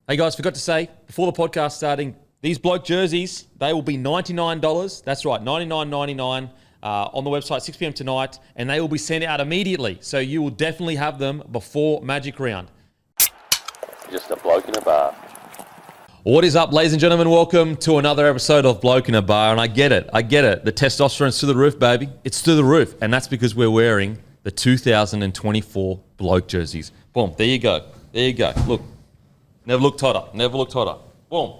Hey guys, forgot to say, before the podcast starting, these Bloke Jerseys, they will be $99. That's right, $99.99 on the website, 6 p.m. tonight, and they will be sent out immediately. So you will definitely have them before Magic Round. Just a bloke in a bar. What is up, ladies and gentlemen? Welcome to another episode of Bloke in a Bar. And I get it. The testosterone's through the roof, baby. It's through the roof. And that's because we're wearing the 2024 Bloke Jerseys. Boom. There you go. Look. Never looked hotter. Boom.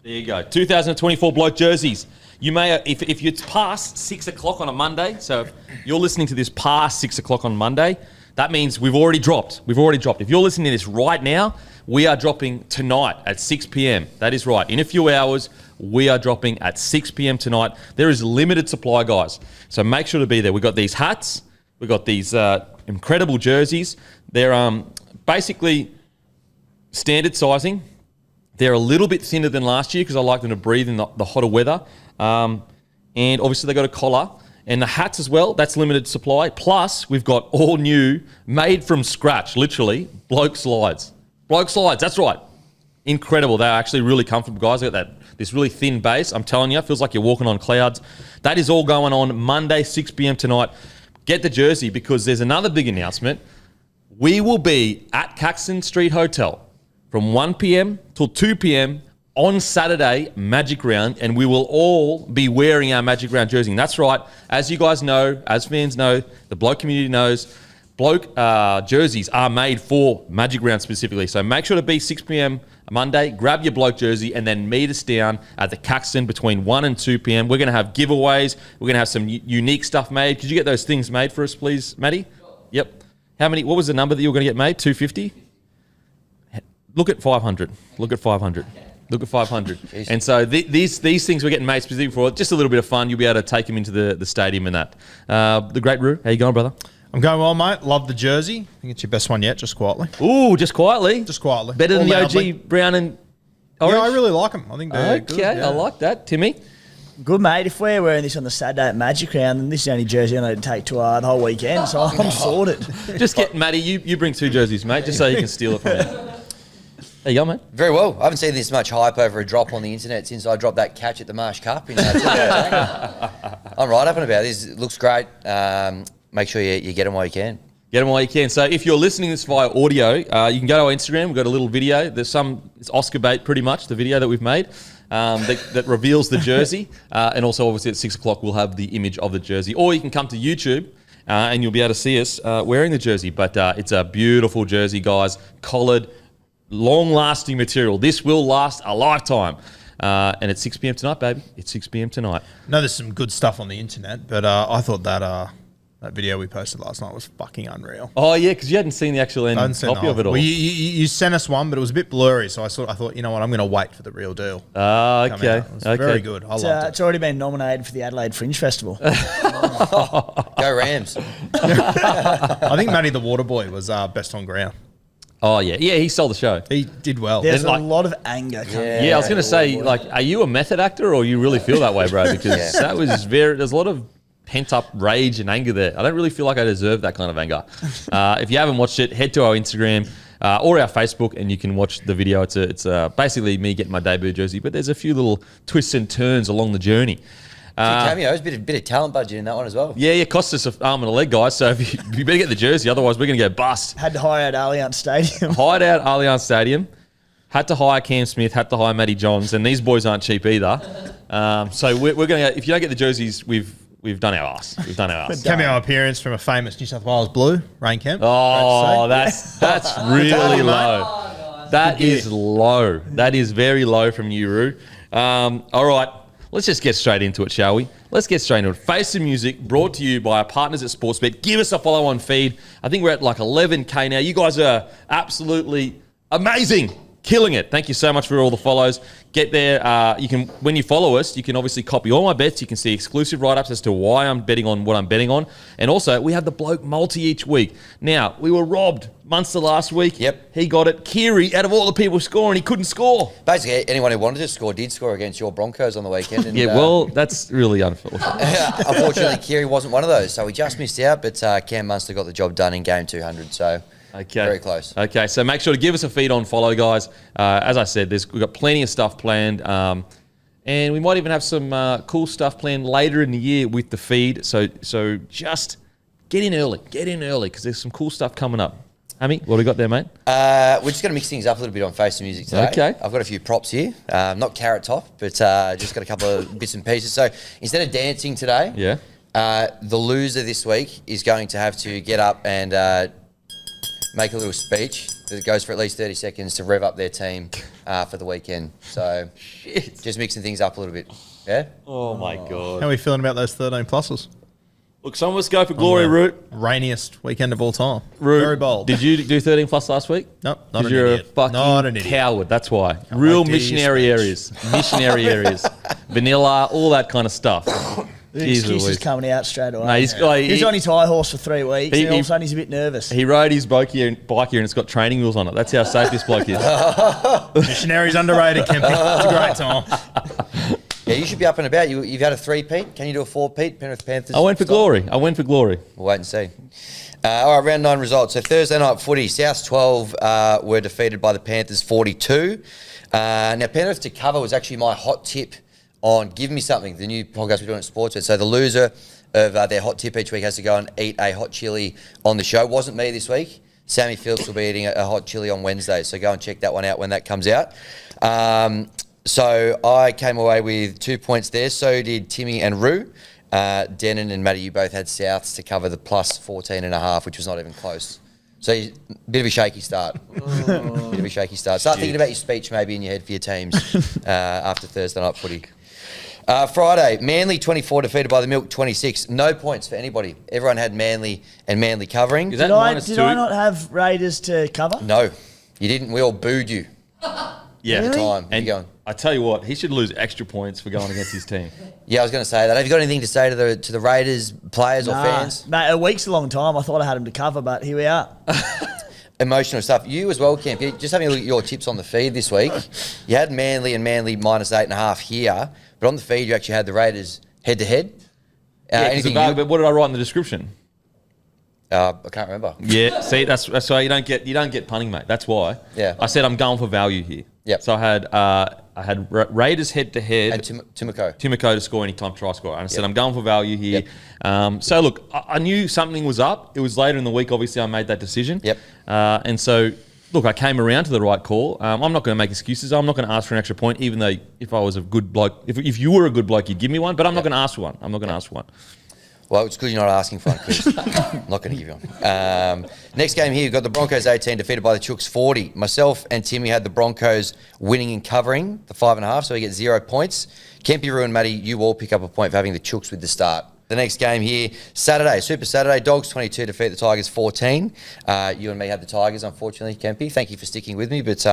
There you go. 2024 Bloke Jerseys. You may, if it's past 6 o'clock on a Monday, so if you're listening to this past 6 o'clock on Monday, that means we've already dropped. If you're listening to this right now, we are dropping tonight at 6 p.m. That is right. In a few hours, we are dropping at 6 p.m. tonight. There is limited supply, guys. So make sure to be there. We've got these hats. We've got these incredible jerseys. They're basically standard sizing. They're a little bit thinner than last year because I like them to breathe in the hotter weather. And obviously they got a collar. And the hats as well, that's limited supply. Plus, we've got all new, made from scratch, literally, Bloke slides. Bloke slides, that's right. Incredible. They're actually really comfortable, guys. They got this really thin base. I'm telling you, it feels like you're walking on clouds. That is all going on Monday, 6 p.m. tonight. Get the jersey because there's another big announcement. We will be at Caxton Street Hotel from 1 p.m. till 2 p.m. on Saturday, Magic Round, and we will all be wearing our Magic Round jersey. And that's right. As you guys know, as fans know, the Bloke community knows, Bloke jerseys are made for Magic Round specifically. So make sure to be 6 p.m. Monday, grab your Bloke jersey, and then meet us down at the Caxton between 1 and 2 p.m. We're going to have giveaways. We're going to have some unique stuff made. Could you get those things made for us, please, Matty? Yep. How many? What was the number that you were going to get made? 250? Look at 500. Look at 500. And so these things we're getting made specifically for just a little bit of fun. You'll be able to take them into the stadium and that. The great Roo, how you going, brother? I'm going well, mate. Love the jersey. I think it's your best one yet, just quietly. Ooh, just quietly? Just quietly. Better than the OG brown and orange? Yeah, I really like them. I think they're good. Okay, Yeah. I like that. Timmy? Good, mate. If we're wearing this on the Saturday at Magic Round, then this is the only jersey I need to take to the whole weekend, so I'm sorted. Just get Matty, you bring 2 jerseys, mate, just so you can steal it from me. There you go, mate. Very well. I haven't seen this much hype over a drop on the internet since I dropped that catch at the Marsh Cup. I'm right up and about this. It looks great. Make sure you get them while you can. Get them while you can. So if you're listening to this via audio, you can go to our Instagram. We've got a little video. It's Oscar bait pretty much, the video that we've made that reveals the jersey. And also obviously at 6 o'clock we'll have the image of the jersey. Or you can come to YouTube and you'll be able to see us wearing the jersey. But it's a beautiful jersey, guys. Collared, long-lasting material. This will last a lifetime. And it's 6 p.m. tonight, baby. It's 6 p.m. tonight. I know there's some good stuff on the internet, but I thought that video we posted last night was fucking unreal. Oh, yeah, because you hadn't seen the actual end copy of it all. Well, you sent us one, but it was a bit blurry, so I thought, you know what, I'm going to wait for the real deal. Okay. It was very good. I loved it. It's already been nominated for the Adelaide Fringe Festival. Go Rams. I think Matty the Waterboy was best on ground. Oh, yeah. Yeah, he stole the show. He did well. There's a lot of anger coming out. Yeah, I was going to say, are you a method actor or you really feel that way, bro? Because that was there's a lot of pent-up rage and anger there. I don't really feel like I deserve that kind of anger. If you haven't watched it, head to our Instagram or our Facebook and you can watch the video. It's basically me getting my debut jersey, but there's a few little twists and turns along the journey. Cameos, bit of talent budget in that one as well. Yeah, it cost us an arm and a leg, guys. So if you better get the jersey, otherwise we're going to go bust. Had to hire out Allianz Stadium. Hired out Allianz Stadium. Had to hire Cam Smith. Had to hire Matty Johns, and these boys aren't cheap either. So we're going to. If you don't get the jerseys, we've done our ass. Cameo appearance from a famous New South Wales Blue, Rain Kemp. Oh, that's really low. That is low. That is very low from you, Roo. All right. Let's just get straight into it, shall we? Let's get straight into it. Face the Music, brought to you by our partners at Sportsbet. Give us a follow on feed. I think we're at like 11K now. You guys are absolutely amazing. Killing it. Thank you so much for all the follows. Get there. You can, when you follow us, you can obviously copy all my bets. You can see exclusive write-ups as to why I'm betting on what I'm betting on. And also, we have the Bloke multi each week. Now, we were robbed Munster last week. Yep. He got it. Kiri, out of all the people scoring, he couldn't score. Basically, anyone who wanted to score did score against your Broncos on the weekend. And, yeah, well, that's really unfortunate. Unfortunately, Kiri wasn't one of those, so we just missed out. But Cam Munster got the job done in game 200. So Okay. Very close. Okay, so make sure to give us a feed on follow, guys. As I said, we've got plenty of stuff planned. And we might even have some cool stuff planned later in the year with the feed. So just get in early, because there's some cool stuff coming up. Hammy, what do we got there, mate? We're just going to mix things up a little bit on Face the Music today. Okay. I've got a few props here. Not Carrot Top, but just got a couple of bits and pieces. So instead of dancing today, the loser this week is going to have to get up and make a little speech that goes for at least 30 seconds to rev up their team for the weekend. So just mixing things up a little bit. Yeah? Oh, my God. How are we feeling about those 13 pluses? Look, some of us go for glory, Root. Rainiest weekend of all time. Root. Very bold. Did you do 13 plus last week? Nope, not an you're idiot. a fucking Not an idiot. coward, that's why. Real wait to hear missionary your areas. Missionary areas. Vanilla, all that kind of stuff. The Jeez excuse is Louise. coming out straight away. Mate, He was on his high horse for 3 weeks, and all of a sudden he's a bit nervous. He rode his bike here and it's got training wheels on it. That's how safe this bloke is. Missionary's underrated, Kempy. It's a great time. Yeah, you should be up and about. You've had a 3-peat. Can you do a 4-peat? Penrith Panthers. I went for glory. We'll wait and see. All right, round 9 results. So Thursday night footy, South 12 were defeated by the Panthers 42. Now, Penrith to cover was actually my hot tip on Give Me Something, the new podcast we're doing at Sportsbet. So the loser of their hot tip each week has to go and eat a hot chili on the show. Wasn't me this week. Sammy Phillips will be eating a hot chili on Wednesday, so go and check that one out when that comes out. So I came away with 2 points there. So did Timmy and Roo. Denon and Matty, you both had Souths to cover the plus 14.5, which was not even close. So bit of a shaky start. Start thinking about your speech maybe in your head for your teams after Thursday night footy. Friday, Manly 24 defeated by the Milk 26. No points for anybody. Everyone had Manly and Manly covering. Is that Did I -2? not have Raiders to cover? No, you didn't. We all booed you Yeah. at the time. And You going? I tell you what, he should lose extra points for going against his team. Yeah, I was going to say that. Have you got anything to say to the Raiders players or fans? Mate, a week's a long time. I thought I had him to cover, but here we are. Emotional stuff. You as well, Kemp. Just having a look at your tips on the feed this week. You had Manly and Manly -8.5 here, but on the feed you actually had the Raiders head-to-head. But what did I write in the description? I can't remember. Yeah, see, that's why you don't get punting, mate. That's why. Yeah. I said I'm going for value here. Yep. So I had Raiders head to head. And Timoko. Timoko to score any time try score. And I said, Yep. I'm going for value here. Yep. So, look, I knew something was up. It was later in the week, obviously, I made that decision. Yep. And so, look, I came around to the right call. I'm not going to make excuses. I'm not going to ask for an extra point, even though if I was a good bloke, if you were a good bloke, you'd give me one. But I'm not going to ask for one. I'm not going to ask for one. Well, it's good you're not asking for one, because I'm not going to give you one. Next game here, we've got the Broncos 18 defeated by the Chooks 40. Myself and Timmy had the Broncos winning and covering the 5.5, so we get 0 points. Kempy, Roo and Matty, you all pick up a point for having the Chooks with the start. The next game here, Saturday, Super Saturday, Dogs 22 defeat the Tigers 14. You and me had the Tigers, unfortunately, Kempy. Thank you for sticking with me, but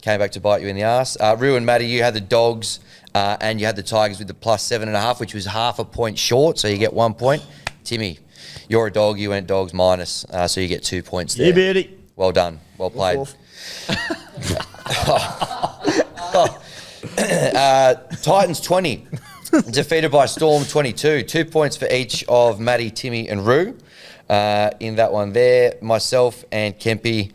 came back to bite you in the arse. Roo and Matty, you had the Dogs and you had the Tigers with the plus 7.5, which was half a point short, so you get 1 point. Timmy, you're a dog, you went Dogs minus, so you get 2 points there. Yeah, beauty. Well done, well played. Titans 20. Defeated by Storm 22. 2 points for each of Matty, Timmy and Roo. In that one there, myself and Kempy,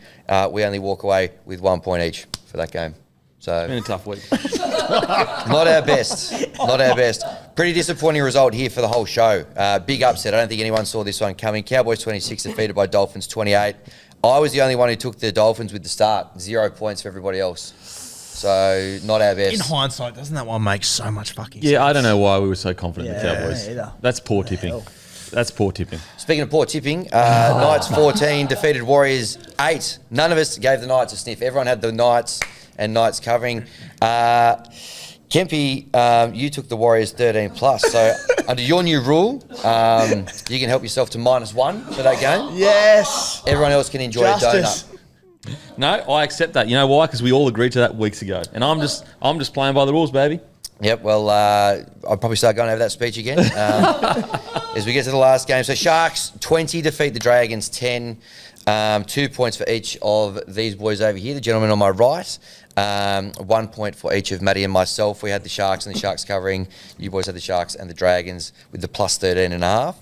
we only walk away with 1 point each for that game. So Been a tough week. not our best. Not our best. Pretty disappointing result here for the whole show. Big upset. I don't think anyone saw this one coming. Cowboys 26 defeated by Dolphins 28. I was the only one who took the Dolphins with the start. 0 points for everybody else. So not our best. In hindsight, doesn't that one make so much fucking sense? Yeah, I don't know why we were so confident in the Yeah, Cowboys. either. That's poor tipping. That's poor tipping. Speaking of poor tipping, Knights 14 defeated Warriors 8. None of us gave the Knights a sniff. Everyone had the Knights and Knights covering. Kempy, you took the Warriors 13 plus. So under your new rule, you can help yourself to -1 for that game. Yes. Everyone else can enjoy Justice. a donut. No, I accept that. You know why? Because we all agreed to that weeks ago. And I'm just playing by the rules, baby. Yep, well, I'll probably start going over that speech again as we get to the last game. So Sharks 20 defeat the Dragons 10. 2 points for each of these boys over here, the gentleman on my right. 1 point for each of Matty and myself. We had the Sharks and the Sharks covering. You boys had the Sharks and the Dragons with the plus 13.5.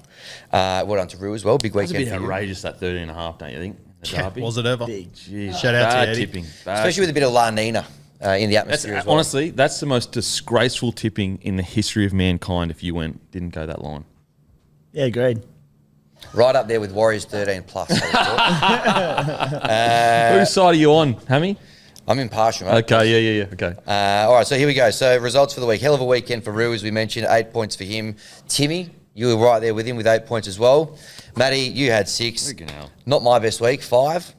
Well done to Roo as well. Big It's a weekend bit for you. outrageous, that 13.5, don't you think? The derby. Was it ever? Big. Jeez, Shout out to bad Eddie. tipping. Bad Especially with a bit of La Nina in the That's, atmosphere as well. honestly, that's the most disgraceful tipping in the history of mankind if you didn't go that line. Yeah, agreed. Right up there with Warriors 13 plus. Whose side are you on, Hammy? I'm impartial, mate. Okay, yeah. Okay. All right, so here we go. So results for the week. Hell of a weekend for Roo, as we mentioned. 8 points for him. Timmy, you were right there with him with 8 points as well. Matty, you had 6. Friggin' hell. Not my best week, 5.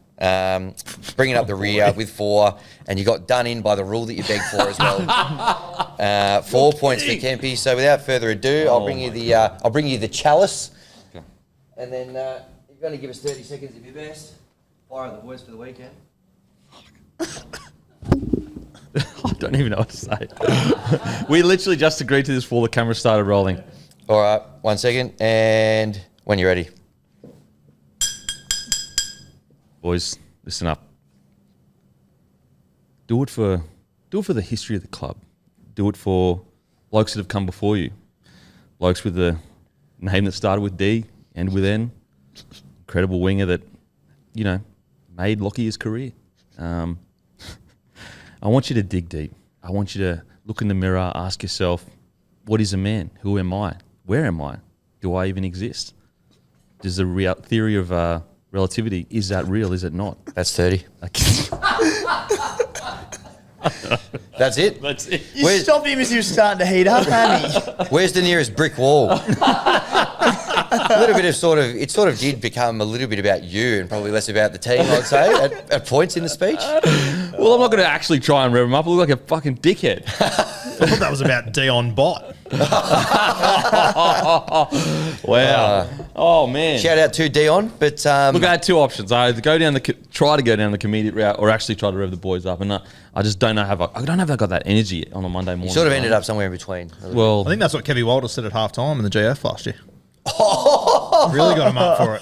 Bringing up the rear with 4, and you got done in by the rule that you begged for as well. 4 points for Kempy. So without further ado, I'll bring you the chalice, Okay. and then you're going to give us 30 seconds of your best. Fire up the boys for the weekend. I don't even know what to say. We literally just agreed to this before the camera started rolling. All right, 1 second, and when you're ready. Boys, listen up. Do it for the history of the club. Do it for blokes that have come before you. Blokes with the name that started with D and with N. Incredible winger that, made Lockie his career. I want you to dig deep. I want you to look in the mirror, ask yourself, what is a man? Who am I? Where am I? Do I even exist? Does the theory of relativity, is that real? Is it not? That's 30. That's it? That's it. You stopped him as he was starting to heat up, Hammy. Where's the nearest brick wall? A little bit of it sort of did become a little bit about you and probably less about the team, I'd say, at points in the speech. Well, I'm not going to actually try and rev him up. I look like a fucking dickhead. I thought that was about Dion Bott. Wow. Oh, man. Shout out to Dion, but Look, I had two options. I either try to go down the comedic route or actually try to rev the boys up. And I just don't know I don't know if I got that energy on a Monday morning. you sort of ended up somewhere in between. Well, I think that's what Kevin Walter said at half time in the GF last year. Really got him up for it.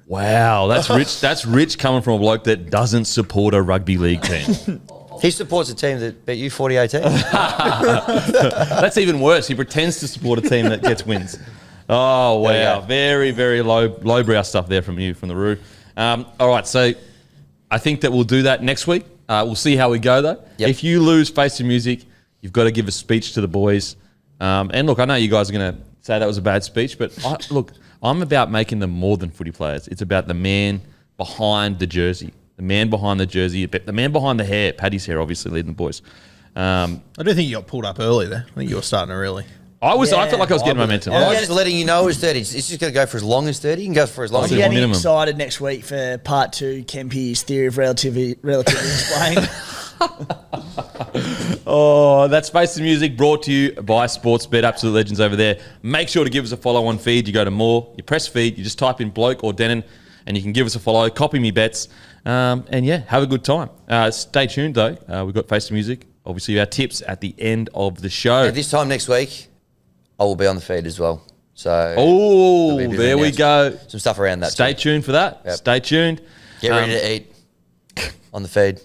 wow, that's rich. That's rich coming from a bloke that doesn't support a rugby league team. He supports a team that beat you 40-18. That's even worse. He pretends to support a team that gets wins. Oh, There you wow. go. Very, very lowbrow stuff there from you, from the Roo. All right, so I think that we'll do that next week. We'll see how we go, though. Yep. If you lose Face the Music, you've got to give a speech to the boys. And look, I know you guys are going to say that was a bad speech, but I'm about making them more than footy players. It's about the man behind the jersey. The man behind the jersey, the man behind the hair. Paddy's hair, obviously, leading the boys. I do think you got pulled up early there. I think you were starting early. I felt like I was getting momentum. I was just letting you know it was 30. It's just going to go for as long as 30. You can go for as long as I'm you want. getting minimum. excited next week for part 2, Kempy's theory of relativity explained. Oh, that's Face the Music, brought to you by Sportsbet. Absolute legends over there. Make sure to give us a follow on feed. You go to more, you press feed, you just type in Bloke or Denon, and you can give us a follow. Copy me bets, and yeah, have a good time. Stay tuned though. We've got Face the Music. Obviously, our tips at the end of the show. At this time next week, I will be on the feed as well. So Oh, there'll be a bit of there we go. some stuff around that. Stay too. tuned for that. Yep. Stay tuned. Get ready to eat on the feed.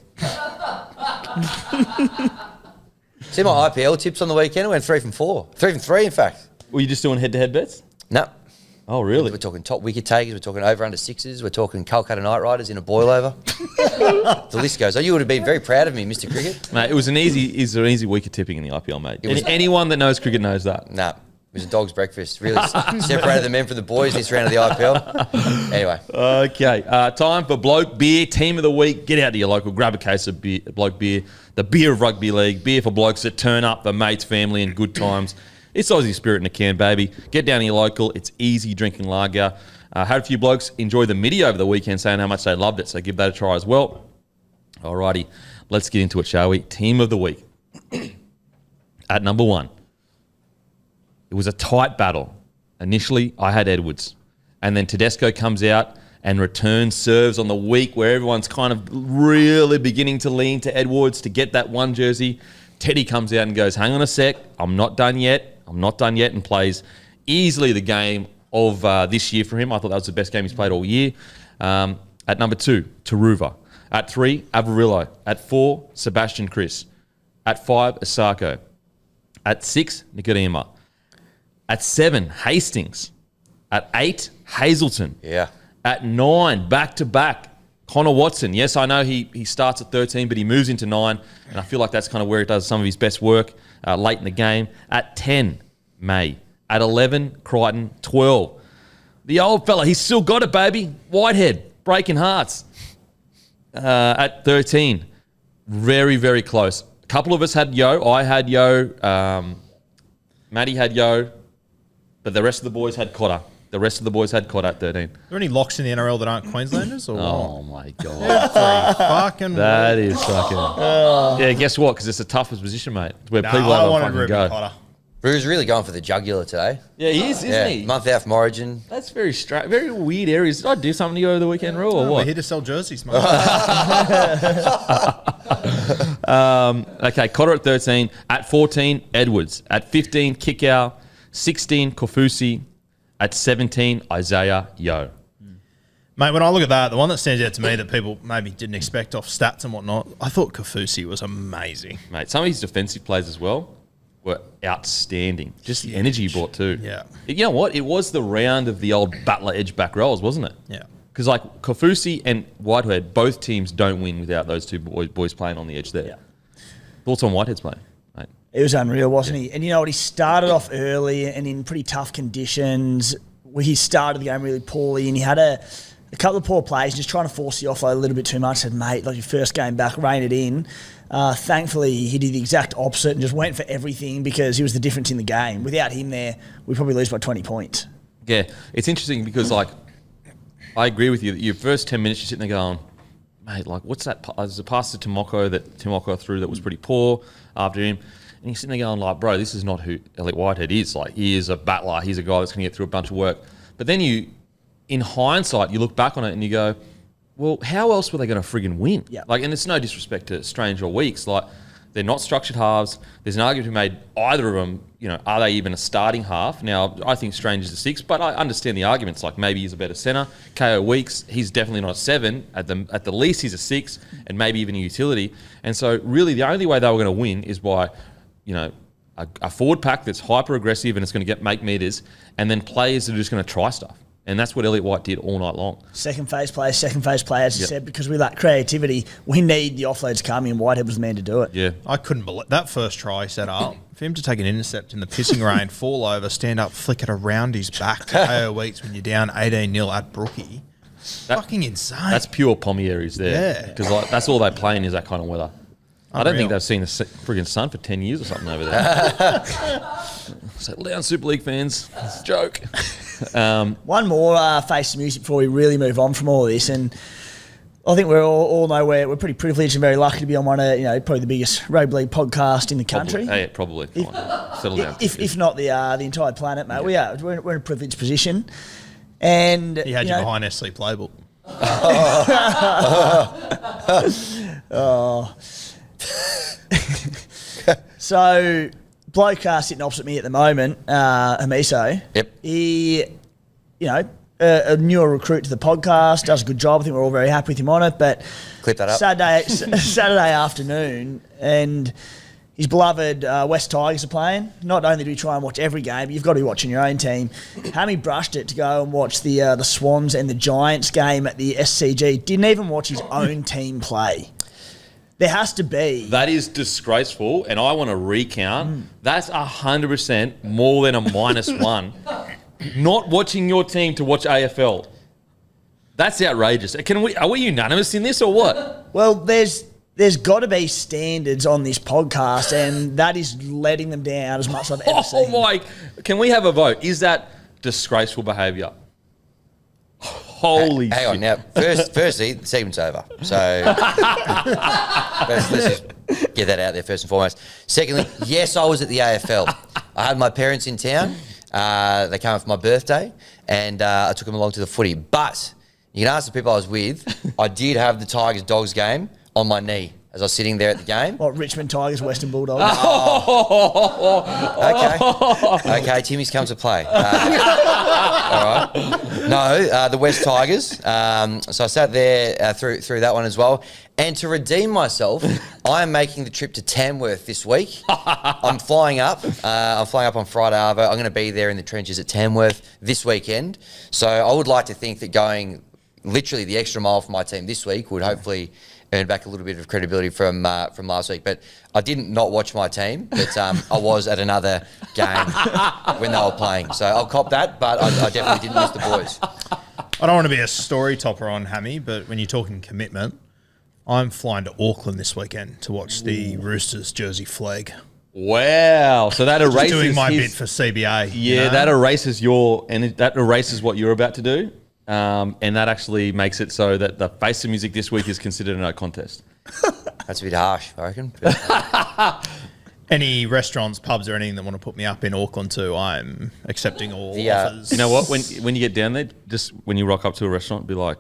See my IPL tips on the weekend? I went 3 from 4. 3 from 3, in fact. Were you just doing head-to-head bets? No. Oh, really? We're talking top wicket takers. We're talking over under sixes. We're talking Calcutta Knight Riders in a boil over. The list goes. Oh, you would have been very proud of me, Mr. Cricket. Mate, it was an easy week of tipping in the IPL, mate. was- Anyone that knows cricket knows that. Nah, it was a dog's breakfast. Really separated the men from the boys this round of the IPL. Anyway, Okay, time for Bloke Beer, team of the week. Get out to your local, grab a case of beer, Bloke Beer, the beer of rugby league, beer for blokes that turn up for mates, family, and good times. It's Aussie spirit in a can, baby. Get down to your local. It's easy drinking lager. Had a few blokes enjoy the midi over the weekend saying how much they loved it, so give that a try as well. Alrighty, let's get into it, shall we? Team of the week. At number 1. It was a tight battle. Initially, I had Edwards. And then Tedesco comes out and returns serves on the week where everyone's kind of really beginning to lean to Edwards to get that one jersey. Teddy comes out and goes, hang on a sec, I'm not done yet, and plays easily the game of this year for him. I thought that was the best game he's played all year. At number 2, Taruva. At 3, Avarillo. At 4, Sebastian Chris. At 5, Asako. At 6, Nikodima. At 7, Hastings. At 8, Hazleton. Yeah. At 9, back-to-back, Connor Watson. Yes, I know he starts at 13, but he moves into 9, and I feel like that's kind of where he does some of his best work late in the game. At 10, May. At 11, Crichton. 12. The old fella, he's still got it, baby. Whitehead, breaking hearts. At 13, very, very close. A couple of us had Yo. I had Yo. Matty had Yo. But the rest of the boys had Cotter. The rest of the boys had Cotter at 13. Are there any locks in the NRL that aren't Queenslanders? Or Oh, my God. fucking That is fucking... Yeah, guess what? Because it's the toughest position, mate. It's where people I have a wanted fucking Ruben go. Cotter. Bruce really going for the jugular today. Yeah, he is, isn't he? Month out from Origin. That's very very weird areas. Did I do something to you over the weekend, Rule, or We're what? here to sell jerseys, mate. Okay, Cotter at 13. At 14, Edwards. At 15, Kickow. 16, Kofusi. At 17, Isaiah Yo. Mate, when I look at that, the one that stands out to me that people maybe didn't expect off stats and whatnot, I thought Kofusi was amazing. Mate, some of his defensive plays as well were outstanding. Just the energy he brought too. Yeah. You know what? It was the round of the old Butler edge back rolls, wasn't it? Yeah. Because like Kofusi and Whitehead, both teams don't win without those two boys playing on the edge there. Yeah. Thoughts on Whitehead's play, mate? It was unreal, wasn't he? And you know what? He started off early and in pretty tough conditions. He started the game really poorly, and he had a couple of poor plays, just trying to force the offload a little bit too much. Said, mate, like your first game back, rein it in. Thankfully, he did the exact opposite and just went for everything because he was the difference in the game. Without him there, we'd probably lose by 20 points. Yeah, it's interesting because, like, I agree with you. Your first 10 minutes, you're sitting there going, mate, like, what's that? There's a pass to Timoko that Timoko threw that was pretty poor after him. And you're sitting there going, like, bro, this is not who Elliot Whitehead is. Like, he is a battler. He's a guy that's going to get through a bunch of work. But then in hindsight, you look back on it and you go, well, how else were they going to friggin' win? Yeah. Like, and it's no disrespect to Strange or Weeks. Like, they're not structured halves. There's an argument to be made, either of them, are they even a starting half? Now, I think Strange is a 6, but I understand the arguments. Like, maybe he's a better centre. KO Weeks, he's definitely not a 7. At the least, he's a 6, and maybe even a utility. And so, really, the only way they were going to win is by, a forward pack that's hyper aggressive and it's going to make meters, and then players that are just going to try stuff. And that's what Elliot White did all night long. Second phase play, as you said, because with that creativity, we need the offloads coming, and Whitehead was the man to do it. Yeah. I couldn't believe that first try he set up. For him to take an intercept in the pissing rain, fall over, stand up, flick it around his back to KO Weeks when you're down 18-0 at Brookie. Fucking insane. That's pure Pommieres there. Yeah. Because that's all they play in is that kind of weather. I don't think Unreal. they've seen the friggin' sun for 10 years or something over there. Settle down, Super League fans. It's a joke. One more face of music before we really move on from all of this, and I think we all know we're pretty privileged and very lucky to be on one of probably the biggest rugby league podcast in the country. Probably. Come on. Settle down. If not the entire planet, mate. Yeah. We're in a privileged position, and He had you behind SC Playbook. So, bloke sitting opposite me at the moment, Hamiso. Yep. He, a newer recruit to the podcast, does a good job. I think we're all very happy with him on it. But Clip that up. Saturday afternoon, and his beloved West Tigers are playing. Not only do we try and watch every game, but you've got to be watching your own team. Hammy brushed it to go and watch the Swans and the Giants game at the SCG. Didn't even watch his own team play. There has to be. That is disgraceful, and I want to recount. That's 100% more than a -1. Not watching your team to watch AFL. That's outrageous. Are we unanimous in this or what? Well, there's got to be standards on this podcast, and that is letting them down as much as I've ever seen. Oh my! Can we have a vote? Is that disgraceful behaviour? Holy Hang on shit. now. Firstly, the segment's over. So let's just get that out there first and foremost. Secondly, yes, I was at the AFL. I had my parents in town. They came up for my birthday, and I took them along to the footy. But you can ask the people I was with. I did have the Tigers Dogs game on my knee as I was sitting there at the game. What, Richmond Tigers, Western Bulldogs? Okay, Timmy's come to play. All right. No, the West Tigers. So I sat there through that one as well. And to redeem myself, I am making the trip to Tamworth this week. I'm flying up. I'm flying up on Friday, Arvo. I'm going to be there in the trenches at Tamworth this weekend. So I would like to think that going literally the extra mile for my team this week would hopefully earn back a little bit of credibility from last week. But I didn't not watch my team, but I was at another game when they were playing. So I'll cop that, but I definitely didn't miss the boys. I don't want to be a story topper on Hammy, but when you're talking commitment, I'm flying to Auckland this weekend to watch the Roosters jersey flag. Wow. So that erases Doing my his, bit for CBA. Yeah, that erases that erases what you're about to do. And that actually makes it so that the face of music this week is considered a no contest. That's a bit harsh, I reckon. Any restaurants, pubs, or anything that want to put me up in Auckland too, I'm accepting all offers. You know what? When you get down there, just when you rock up to a restaurant, be like,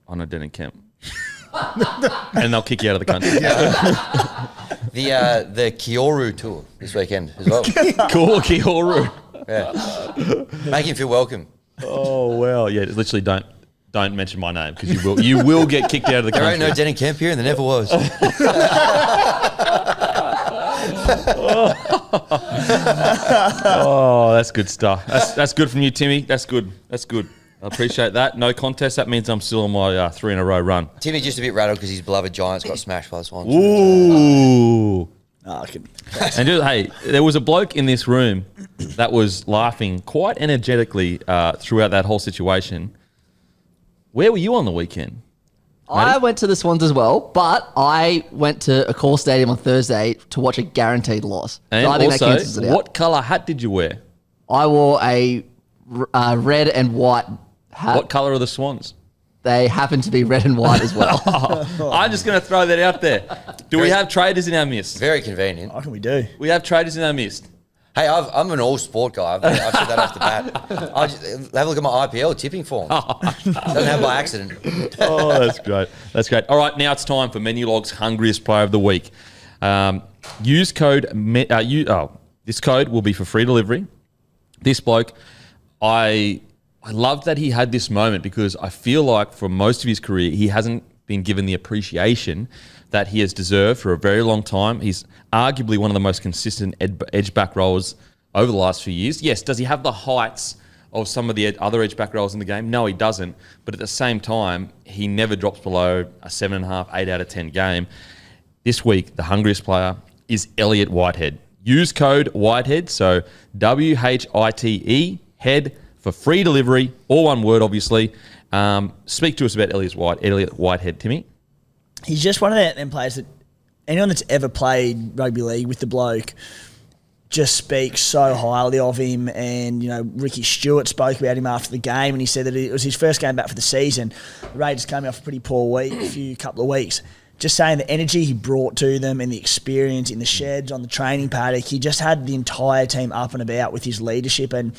"I'm a Denton Kemp," and they'll kick you out of the country. The Kioru tour this weekend as well. Cool, Kioru. Yeah. Make him feel welcome. Oh well, yeah. Literally, don't mention my name because you will get kicked out of the There country. ain't no Denton Kemp here, and there never was. Oh, that's good stuff. That's good from you, Timmy. That's good. That's good. I appreciate that. No contest. That means I'm still on my 3 in a row run. Timmy's just a bit rattled because his beloved Giants got smashed by the Swans. Ooh. And Hey, there was a bloke in this room that was laughing quite energetically throughout that whole situation. Where were you on the weekend? I went to the Swans as well, but I went to a call stadium on Thursday to watch a guaranteed loss. And so I think that also, cancels it out. what colour hat did you wear? I wore a red and white hat. What colour are the Swans? They happen to be red and white as well. I'm just going to throw that out there. Do we have traders in our midst? Very convenient. I reckon we do. We have traders in our midst. Hey, I'm an all-sport guy. I've said that off the bat. I just, have a look at my IPL tipping form. Doesn't happen by accident. Oh, that's great. That's great. All right, now it's time for Menulog's Hungriest Player of the Week. Use code... this code will be for free delivery. This bloke, I love that he had this moment because I feel like for most of his career, he hasn't been given the appreciation that he has deserved for a very long time. He's arguably one of the most consistent edge back rowers over the last few years. Yes, does he have the heights of some of the other edge back rowers in the game? No, he doesn't. But at the same time, he never drops below a 7.5, 8 out of 10 game. This week, the hungriest player is Elliott Whitehead. Use code Whitehead, so WHITE, head, for free delivery, all one word, obviously. Speak to us about Elliott Whitehead, Timmy. He's just one of them players that anyone that's ever played rugby league with the bloke just speaks so highly of him. And, you know, Ricky Stewart spoke about him after the game and he said that it was his first game back for the season. The Raiders came off a pretty poor week, couple of weeks. Just saying the energy he brought to them and the experience in the sheds, on the training paddock, he just had the entire team up and about with his leadership. And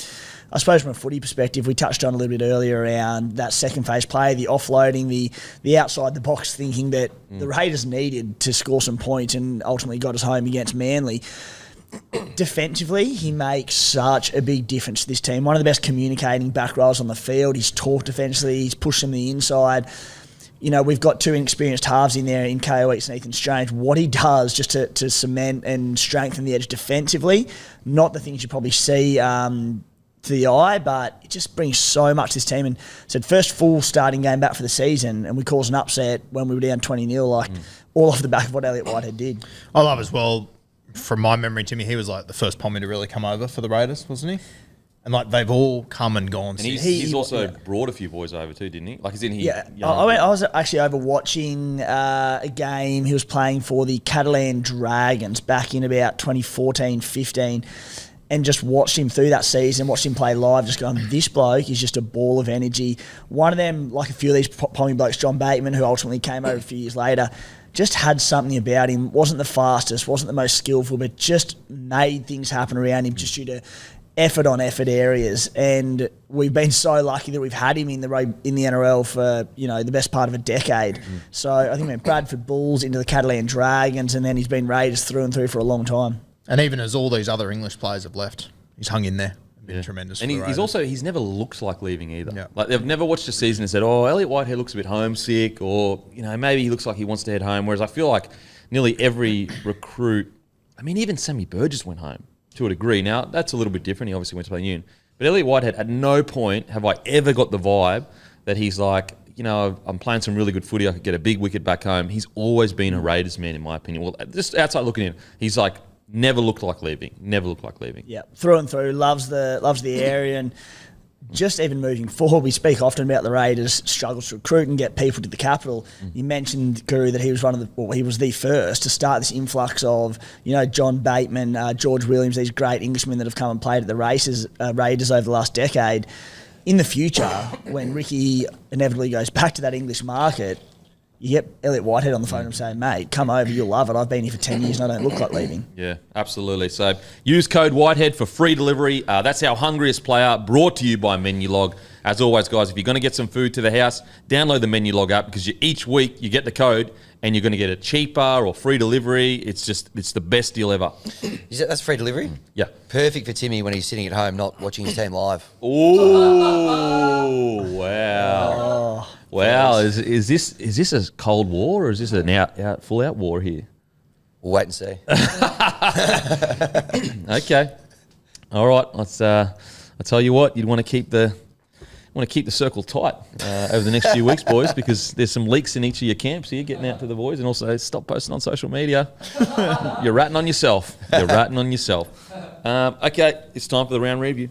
I suppose from a footy perspective, we touched on a little bit earlier around that second phase play, the offloading, the outside the box thinking that the Raiders needed to score some points and ultimately got us home against Manly. Defensively, he makes such a big difference to this team. One of the best communicating back rows on the field. He's talked defensively, he's pushed them the inside. You know, we've got two inexperienced halves in there in KO Eats and Ethan Strange. What he does just to cement and strengthen the edge defensively, not the things you probably see to the eye, but it just brings so much to this team. And said first full starting game back for the season, and we caused an upset when we were down 20-0, all off the back of what Elliott Whitehead did. I love as well, from my memory, Timmy, he was like the first Pommy to really come over for the Raiders, wasn't he? And like they've all come and gone. And he's also brought a few boys over too, didn't he? Like, isn't he? Yeah, I was actually over watching a game. He was playing for the Catalan Dragons back in about 2014-15, and just watched him through that season, watched him play live, just going, this bloke is just a ball of energy. One of them, like a few of these Pommy blokes, John Bateman, who ultimately came over a few years later, just had something about him. Wasn't the fastest, wasn't the most skillful, but just made things happen around him just due to effort on effort areas, and we've been so lucky that we've had him in the NRL for the best part of a decade. So I think we went Bradford Bulls into the Catalan Dragons, and then he's been Raiders through and through for a long time. And even as all these other English players have left, he's hung in there. Been tremendous. And he's never looked like leaving either. Yeah. Like they've never watched a season and said, "Oh, Elliot Whitehead looks a bit homesick," or maybe he looks like he wants to head home. Whereas I feel like nearly every recruit, I mean, even Sammy Burgess went home to a degree. Now that's a little bit different. He obviously went to play Union, but Elliot Whitehead, at no point have I ever got the vibe that he's like, I'm playing some really good footy. I could get a big wicket back home. He's always been a Raiders man, in my opinion. Well, just outside looking in, he's like. Never looked like leaving. Yeah, through and through. Loves the area, and just even moving forward, we speak often about the Raiders' struggles to recruit and get people to the capital. You mentioned, Guru, that he was he was the first to start this influx of John Bateman, George Williams, these great Englishmen that have come and played at the Raiders over the last decade. In the future, when Ricky inevitably goes back to that English market, you get Elliot Whitehead on the phone and saying, "Mate, come over, you'll love it. I've been here for 10 years and I don't look like leaving." Yeah, absolutely. So use code Whitehead for free delivery. That's our hungriest player, brought to you by Menulog. As always, guys, if you're going to get some food to the house, download the Menulog app, because each week you get the code and you're going to get it cheaper or free delivery. It's the best deal ever. That's free delivery? Yeah. Perfect for Timmy when he's sitting at home not watching his team live. Oh, wow. Wow, is this a Cold War, or is this an full out war here? We'll wait and see. Okay, all right. I tell you what, you'd want to keep the circle tight over the next few weeks, boys, because there's some leaks in each of your camps here, getting out to the boys, and also stop posting on social media. You're ratting on yourself. Okay, it's time for the round review.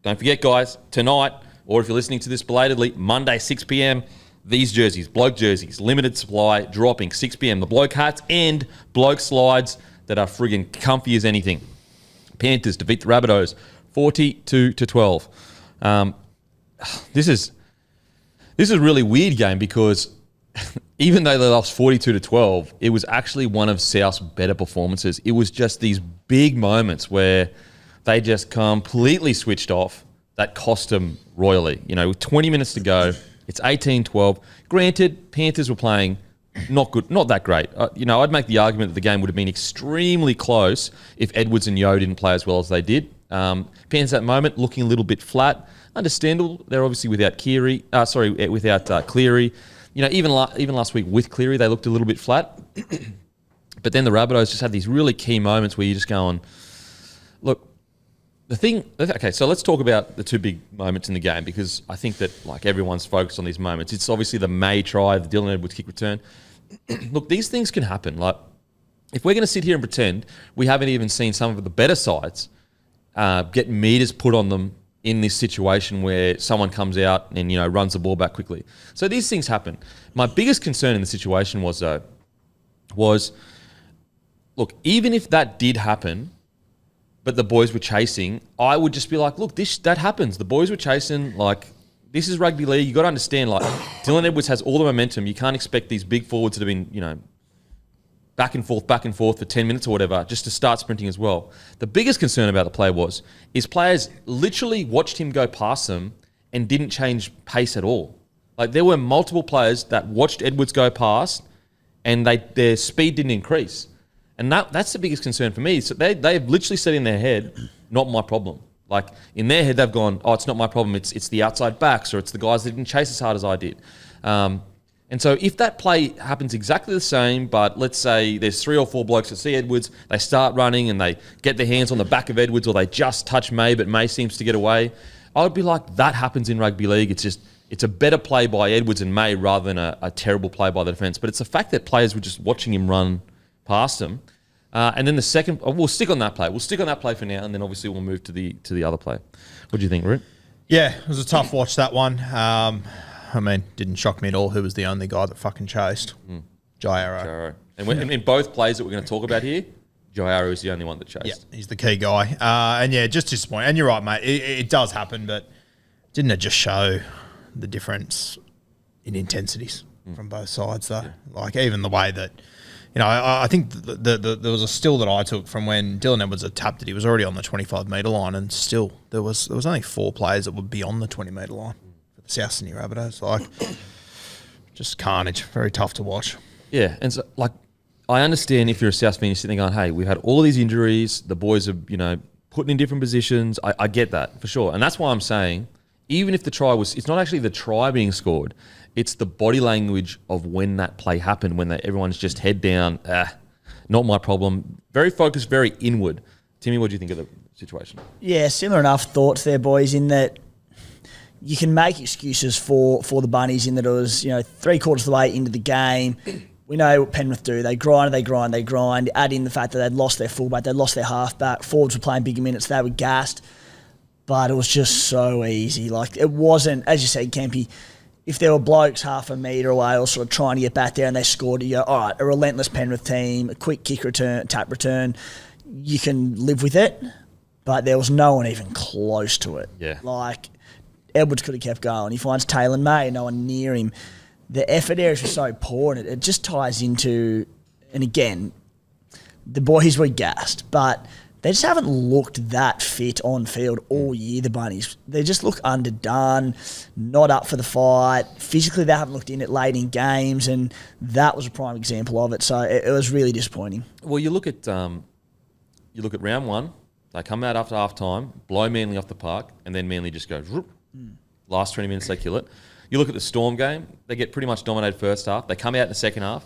Don't forget, guys, tonight, or if you're listening to this belatedly, Monday 6 p.m. These jerseys, Bloke Jerseys, limited supply, dropping 6 p.m. The Bloke hats and Bloke slides that are friggin' comfy as anything. Panthers defeat the Rabbitohs 42-12. This is a really weird game, because even though they lost 42-12, it was actually one of South's better performances. It was just these big moments where they just completely switched off that cost them royally. With 20 minutes to go, it's 18-12. Granted, Panthers were playing not good, not that great. I'd make the argument that the game would have been extremely close if Edwards and Yeo didn't play as well as they did. Panthers at the moment looking a little bit flat. Understandable. They're obviously without Cleary. Even last week with Cleary, they looked a little bit flat. But then the Rabbitohs just had these really key moments where you're just going, look. Okay, so let's talk about the two big moments in the game, because I think that everyone's focused on these moments. It's obviously the May try, the Dylan Edwards kick return. Look, these things can happen. If we're going to sit here and pretend we haven't even seen some of the better sides get meters put on them in this situation where someone comes out and runs the ball back quickly. So these things happen. My biggest concern in the situation was look, even if that did happen, but the boys were chasing, I would just be like, look, that happens. The boys were chasing, this is rugby league. You got to understand, Dylan Edwards has all the momentum. You can't expect these big forwards that have been, back and forth for 10 minutes or whatever, just to start sprinting as well. The biggest concern about the play is players literally watched him go past them and didn't change pace at all. There were multiple players that watched Edwards go past and their speed didn't increase. And that's the biggest concern for me. So they've literally said in their head, not my problem. In their head, they've gone, oh, it's not my problem. It's the outside backs, or it's the guys that didn't chase as hard as I did. And so if that play happens exactly the same, but let's say there's 3 or 4 blokes that see Edwards, they start running and they get their hands on the back of Edwards, or they just touch May, but May seems to get away, I would be like, that happens in rugby league. It's a better play by Edwards and May rather than a terrible play by the defence. But it's the fact that players were just watching him run past him. And then the second, we'll stick on that play. We'll stick on that play for now, and then obviously we'll move to the other play. What do you think, Root? Yeah, it was a tough watch, that one. Didn't shock me at all who was the only guy that fucking chased. Jairo. And in both plays that we're going to talk about here, Jairo is the only one that chased. Yeah, he's the key guy. Just disappointing. And you're right, mate. It does happen, but didn't it just show the difference in intensities from both sides, though? Even the way that, I think there was a still that I took from when Dylan Edwards had tapped it. He was already on the 25-metre line, and still there was only 4 players that were beyond the 20-metre line for the South Sydney Rabbitohs. Like, just carnage. Very tough to watch. Yeah, and so, like, I understand if you're a South fan, you're sitting there going, hey, we've had all of these injuries. The boys are, putting in different positions. I get that for sure. And that's why I'm saying, even if the try it's not actually the try being scored, it's the body language of when that play happened, when everyone's just head down, not my problem. Very focused, very inward. Timmy, what do you think of the situation? Yeah, similar enough thoughts there, boys, in that you can make excuses for the Bunnies in that it was, 3/4 of the way into the game. We know what Penrith do. They grind. Add in the fact that they'd lost their fullback, they'd lost their halfback. Forwards were playing bigger minutes. They were gassed. But it was just so easy. Like, it wasn't, as you said, Kempy, if there were blokes half a metre away or sort of trying to get back there and they scored, you go, all right, a relentless Penrith team, a quick kick return, tap return, you can live with it. But there was no one even close to it. Yeah. Like, Edwards could have kept going. He finds Taylor May, no one near him. The effort areas were so poor, and it just ties into, and again, the boys were gassed, but they just haven't looked that fit on field all year, the Bunnies. They just look underdone, not up for the fight. Physically, they haven't looked in it late in games, and that was a prime example of it. So it was really disappointing. Well, you look at round one, they come out after half time, blow Manly off the park, and then Manly just goes, whoop. Last 20 minutes they kill it. You look at the Storm game, they get pretty much dominated first half. They come out in the second half.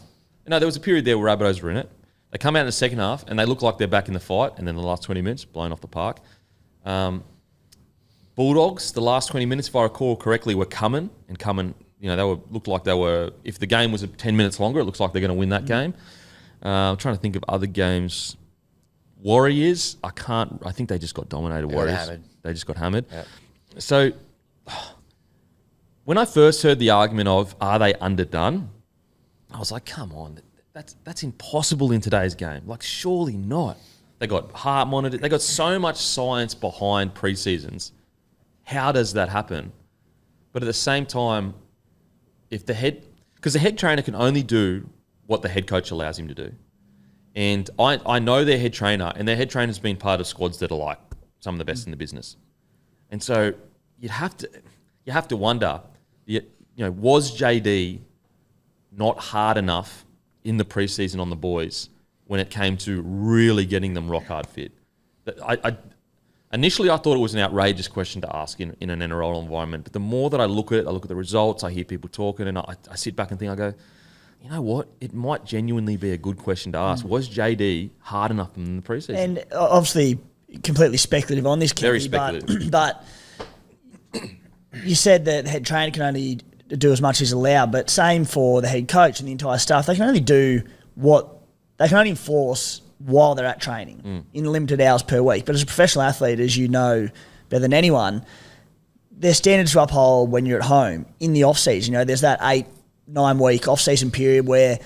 No, there was a period there where Rabbitohs were in it. They come out in the second half and they look like they're back in the fight, and then the last 20 minutes, blown off the park. Bulldogs, the last 20 minutes, if I recall correctly, were coming. They looked like they were, if the game was 10 minutes longer, it looks like they're going to win that game. I'm trying to think of other games. Warriors, I think they just got dominated. Warriors. They just got hammered. Yep. So when I first heard the argument of, are they underdone? I was like, come on, that's impossible in today's game. Like, surely not. They got heart monitored. They got so much science behind pre-seasons. How does that happen? But at the same time, because the head trainer can only do what the head coach allows him to do. And I know their head trainer, and their head trainer's been part of squads that are like some of the best in the business. And so you have to wonder, was JD not hard enough in the preseason on the boys when it came to really getting them rock hard fit? Initially I thought it was an outrageous question to ask in an NRL environment, but the more that I look at the results, I hear people talking, and I sit back and think, I go, you know what? It might genuinely be a good question to ask. Was JD hard enough in the preseason? And obviously, completely speculative on this, Kempy, Very speculative. But you said that the head trainer can only do as much as allowed, but same for the head coach and the entire staff. They can only do what they can only enforce while they're at training in limited hours per week. But as a professional athlete, as you know better than anyone, there's standards to uphold when you're at home in the off season. There's that 8-9 week off season period where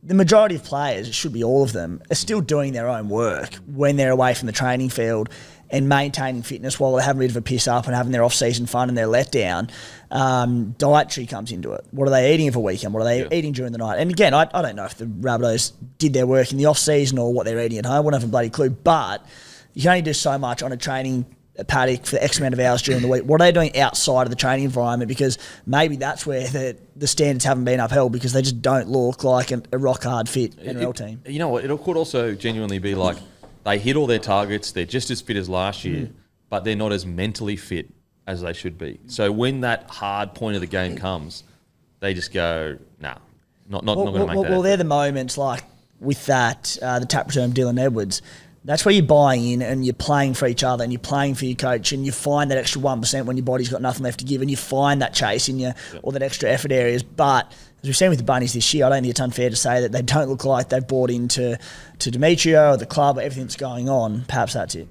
the majority of players, it should be all of them, are still doing their own work when they're away from the training field and maintaining fitness while they're having a bit of a piss up and having their off-season fun and their letdown. Dietary comes into it. What are they eating over a weekend? What are they eating during the night? And again, I don't know if the Rabbitohs did their work in the off-season or what they're eating at home. I wouldn't have a bloody clue. But you can only do so much on a training paddock for X amount of hours during the week. What are they doing outside of the training environment? Because maybe that's where the standards haven't been upheld, because they just don't look like a rock-hard fit NRL team. You know what? It could also genuinely be like, they hit all their targets, they're just as fit as last year, but they're not as mentally fit as they should be. So when that hard point of the game comes, they just go, nah, not going to make that. Well, they're the moments like with that, the tap return of Dylan Edwards. That's where you're buying in and you're playing for each other and you're playing for your coach, and you find that extra 1% when your body's got nothing left to give, and you find that chase in you or that extra effort areas. But as we've seen with the Bunnies this year, I don't think it's unfair to say that they don't look like they've bought into Demetrio or the club or everything that's going on. Perhaps that's it.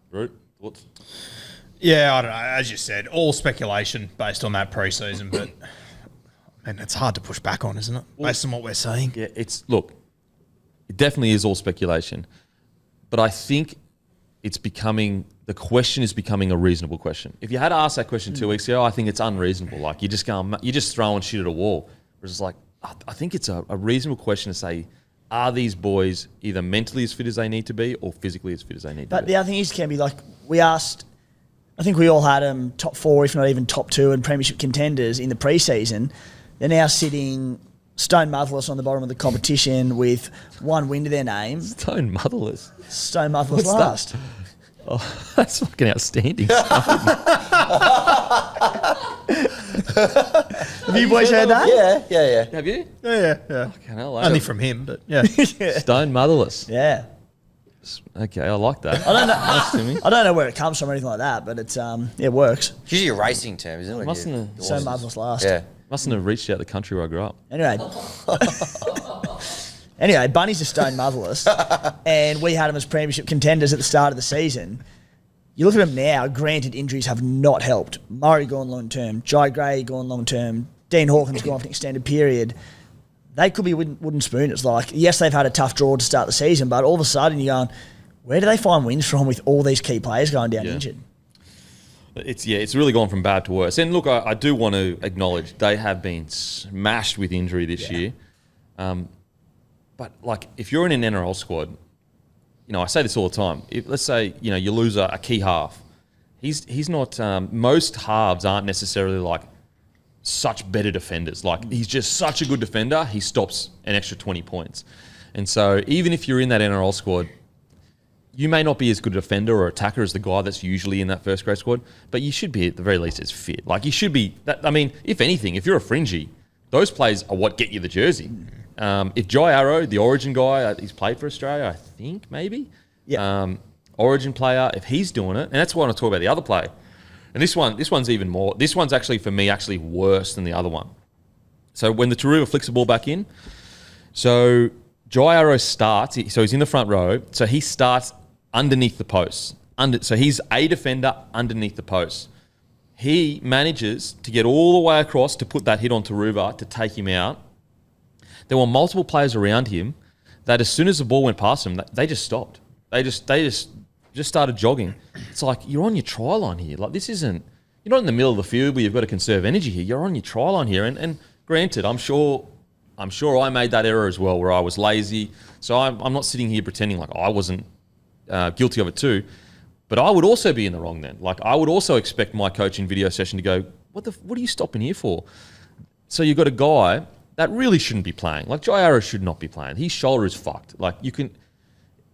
Root, thoughts? Yeah, I don't know. As you said, all speculation based on that preseason, but it's hard to push back on, isn't it? Based on what we're seeing. Yeah, it definitely is all speculation. But I think the question is becoming a reasonable question. If you had asked that question 2 weeks ago, I think it's unreasonable. Like, you're just throwing shit at a wall. Whereas it's like, I think it's a reasonable question to say, are these boys either mentally as fit as they need to be or physically as fit as they need to But be? the other thing is, Kemby, like we asked, I think we all had them top 4, if not even top 2 and premiership contenders in the preseason. They're now sitting stone motherless on the bottom of the competition with 1 win to their name. Stone motherless. Stone motherless What's last. that? Oh, that's fucking outstanding. Have you boys heard that? Yeah. Have you? Yeah. Fucking hell, Only from him, but yeah. Stone motherless. Yeah. Okay, I like that. I don't know. Nice to me. I don't know where it comes from or anything like that, but it's it works. It's usually a racing term, isn't it? Mustn't have- Stone motherless last. Yeah. Mustn't have reached out the country where I grew up. Anyway, Bunny's a stone motherless, and we had them as premiership contenders at the start of the season. You look at them now, granted injuries have not helped. Murray gone long term, Jai Gray gone long term, Dean Hawkins gone for an extended period. They could be wooden spooners. Like, yes, they've had a tough draw to start the season, but all of a sudden you're going, where do they find wins from with all these key players going down injured? It's really gone from bad to worse. And look, I do want to acknowledge they have been smashed with injury this year. But like, if you're in an NRL squad, you know, I say this all the time. If, let's say, you know, you lose a key half. He's not. Most halves aren't necessarily like such better defenders. Like, he's just such a good defender. He stops an extra 20 points. And so even if you're in that NRL squad, you may not be as good a defender or attacker as the guy that's usually in that first grade squad, but you should be at the very least as fit. Like, you should be. I mean, if anything, if you're a fringy, those players are what get you the jersey. If Jai Arrow, the Origin guy, he's played for Australia, I think, maybe. Yeah. Origin player, if he's doing it, and that's why I want to talk about the other player. And this one's even more. This one's actually, for me, actually worse than the other one. So when the Taruva flicks the ball back in, so Jai Arrow starts, so he's in the front row, so he starts underneath the posts. So he's a defender underneath the posts. He manages to get all the way across to put that hit on Taruva to take him out. There were multiple players around him that as soon as the ball went past them, they just stopped. They just started jogging. It's like, you're on your try line here. Like, this isn't, you're not in the middle of the field where you've got to conserve energy here. You're on your try line here. And granted, I'm sure I made that error as well, where I was lazy. So I'm not sitting here pretending like I wasn't guilty of it too. But I would also be in the wrong then. Like, I would also expect my coaching video session to go, what are you stopping here for? So you've got a guy that really shouldn't be playing. Like, Jai Arrow should not be playing. His shoulder is fucked. Like,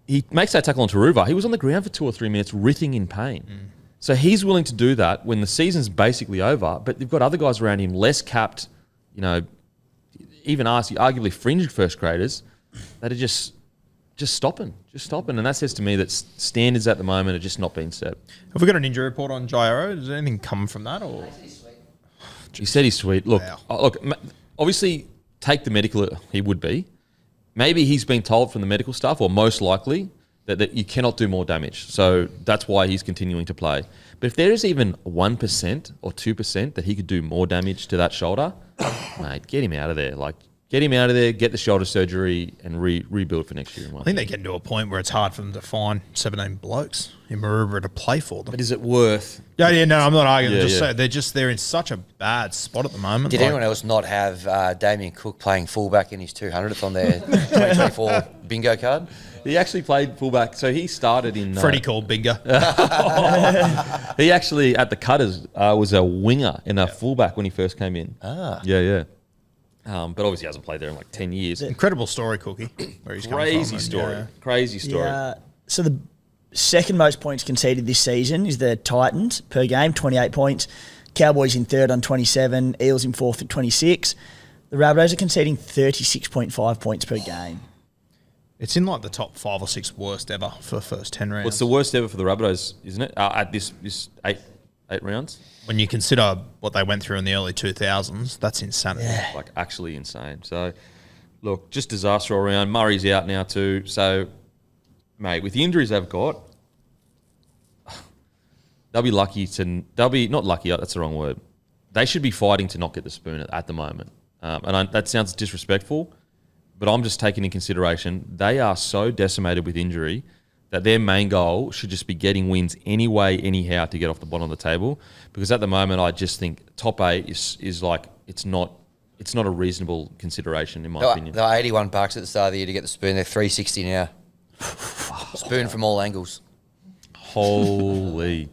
he makes that tackle on Taruva. He was on the ground for 2 or 3 minutes writhing in pain. So he's willing to do that when the season's basically over, but they've got other guys around him, less capped, you know, even arguably fringe first graders, that are just stopping. And that says to me that standards at the moment are just not being set. Have we got an injury report on Jai Arrow? Does anything come from that? Or He said he's sweet. Look, Wow. Obviously, take the medical, he would be. Maybe he's been told from the medical staff, or most likely, that you cannot do more damage. So that's why he's continuing to play. But if there is even 1% or 2% that he could do more damage to that shoulder, mate, get him out of there. Like, get him out of there, get the shoulder surgery, and rebuild for next year. I think they're getting to a point where it's hard for them to find 17 blokes in Maroubra to play for them. But is it worth? No, I'm not arguing. Yeah, They're in such a bad spot at the moment. Did anyone else not have Damien Cook playing fullback in his 200th on their 2024 bingo card? He actually played fullback, so he started in... Freddie called bingo. He actually, at the Cutters, was a winger and a fullback when he first came in. Yeah. But obviously he hasn't played there in like 10 years. Incredible story, Cookie. Where he's coming Crazy from, story. yeah. Crazy story. Yeah. So the second most points conceded this season is the Titans per game, 28 points. Cowboys in third on 27. Eels in fourth at 26. The Rabbitohs are conceding 36.5 points per game. It's in like the top 5 or 6 worst ever for the first 10 rounds. What's the worst ever for the Rabbitohs, isn't it? At this 8 rounds? When you consider what they went through in the early 2000s, that's insanity. Like, actually insane. So, look, just disaster all around. Murray's out now too. So, mate, with the injuries they've got, they'll be lucky to... They'll be... Not lucky, that's the wrong word. They should be fighting to not get the spoon at the moment. That sounds disrespectful, but I'm just taking into consideration they are so decimated with injury that their main goal should just be getting wins anyway, anyhow, to get off the bottom of the table. Because at the moment, I just think top 8 is like, it's not it's not a reasonable consideration in my They opinion. were 81 bucks at the start of the year to get the spoon. They're 360 now. Spoon from all angles. Holy.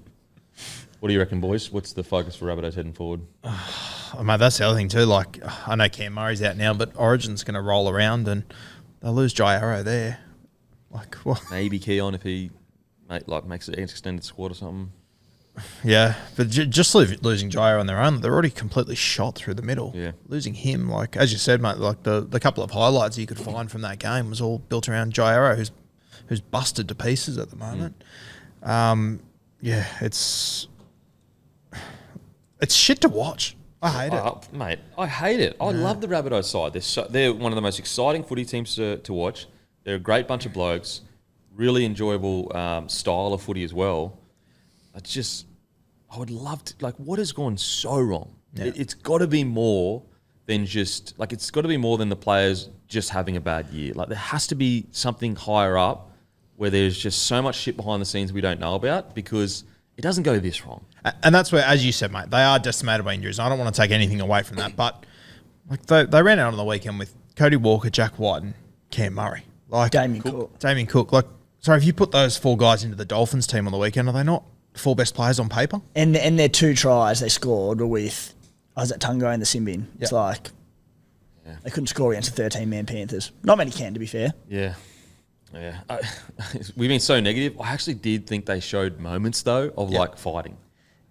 What do you reckon, boys? What's the focus for Rabbitohs heading forward? Oh, mate, that's the other thing too. Like, I know Cam Murray's out now, but Origin's going to roll around and they'll lose Jai Arrow there. Like, what? Maybe Keon if he makes an extended squad or something. Yeah, but just losing Jai Arrow on their own, they're already completely shot through the middle. Yeah. Losing him, like, as you said, mate, like the couple of highlights you could find from that game was all built around Jai Arrow, who's busted to pieces at the moment. Yeah, it's shit to watch. I hate it. Mate, I hate it. I love the Rabbitohs side. They're one of the most exciting footy teams to watch. They're a great bunch of blokes, really enjoyable style of footy as well. I would love to, like, what has gone so wrong? Yeah. It's got to be more than just, like, it's got to be more than the players just having a bad year. Like, there has to be something higher up where there's just so much shit behind the scenes we don't know about, because it doesn't go this wrong. And that's where, as you said, mate, they are decimated by injuries. I don't want to take anything away from that, but like they ran out on the weekend with Cody Walker, Jack White, and Cam Murray. Like Damien Cook. Like, sorry, if you put those four guys into the Dolphins team on the weekend, are they not four best players on paper? And their 2 tries they scored were with Isaac Tungo and the Simbin. It's like they couldn't score against the 13-man Panthers. Not many can, to be fair. Yeah. Yeah. We've been so negative. I actually did think they showed moments, though, of, like, fighting.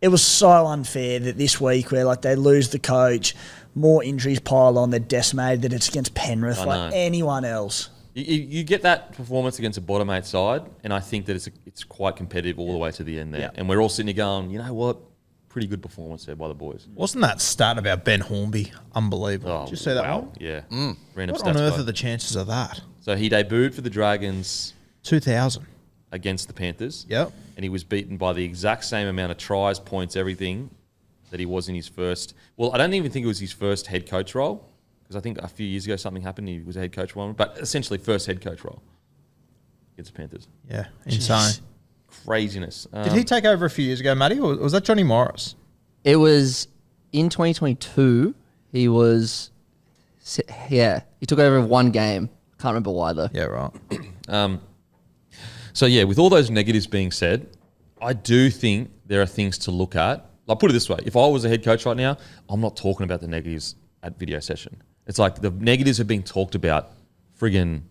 It was so unfair that this week where, like, they lose the coach, more injuries pile on, they're decimated, that it's against Penrith, like anyone else. You get that performance against a bottom 8 side, and I think that it's quite competitive all the way to the end there. Yeah. And we're all sitting here going, you know what? Pretty good performance there by the boys. Wasn't that stat about Ben Hornby unbelievable? Did you see that one? Yeah. Random What on stats earth guy. are the chances of that? So he debuted for the Dragons 2,000. against the Panthers. Yep. And he was beaten by the exact same amount of tries, points, everything that he was in his first. Well, I don't even think it was his first head coach role, because I think a few years ago something happened. He was a head coach one, but essentially first head coach role against the Panthers. Yeah, insane. Craziness. Did he take over a few years ago, Matty, or was that Johnny Morris? It was in 2022. He took over one game. Can't remember why though. Yeah, right. So yeah, with all those negatives being said, I do think there are things to look at. Like, put it this way: if I was a head coach right now, I'm not talking about the negatives at video session. It's like the negatives are being talked about, friggin'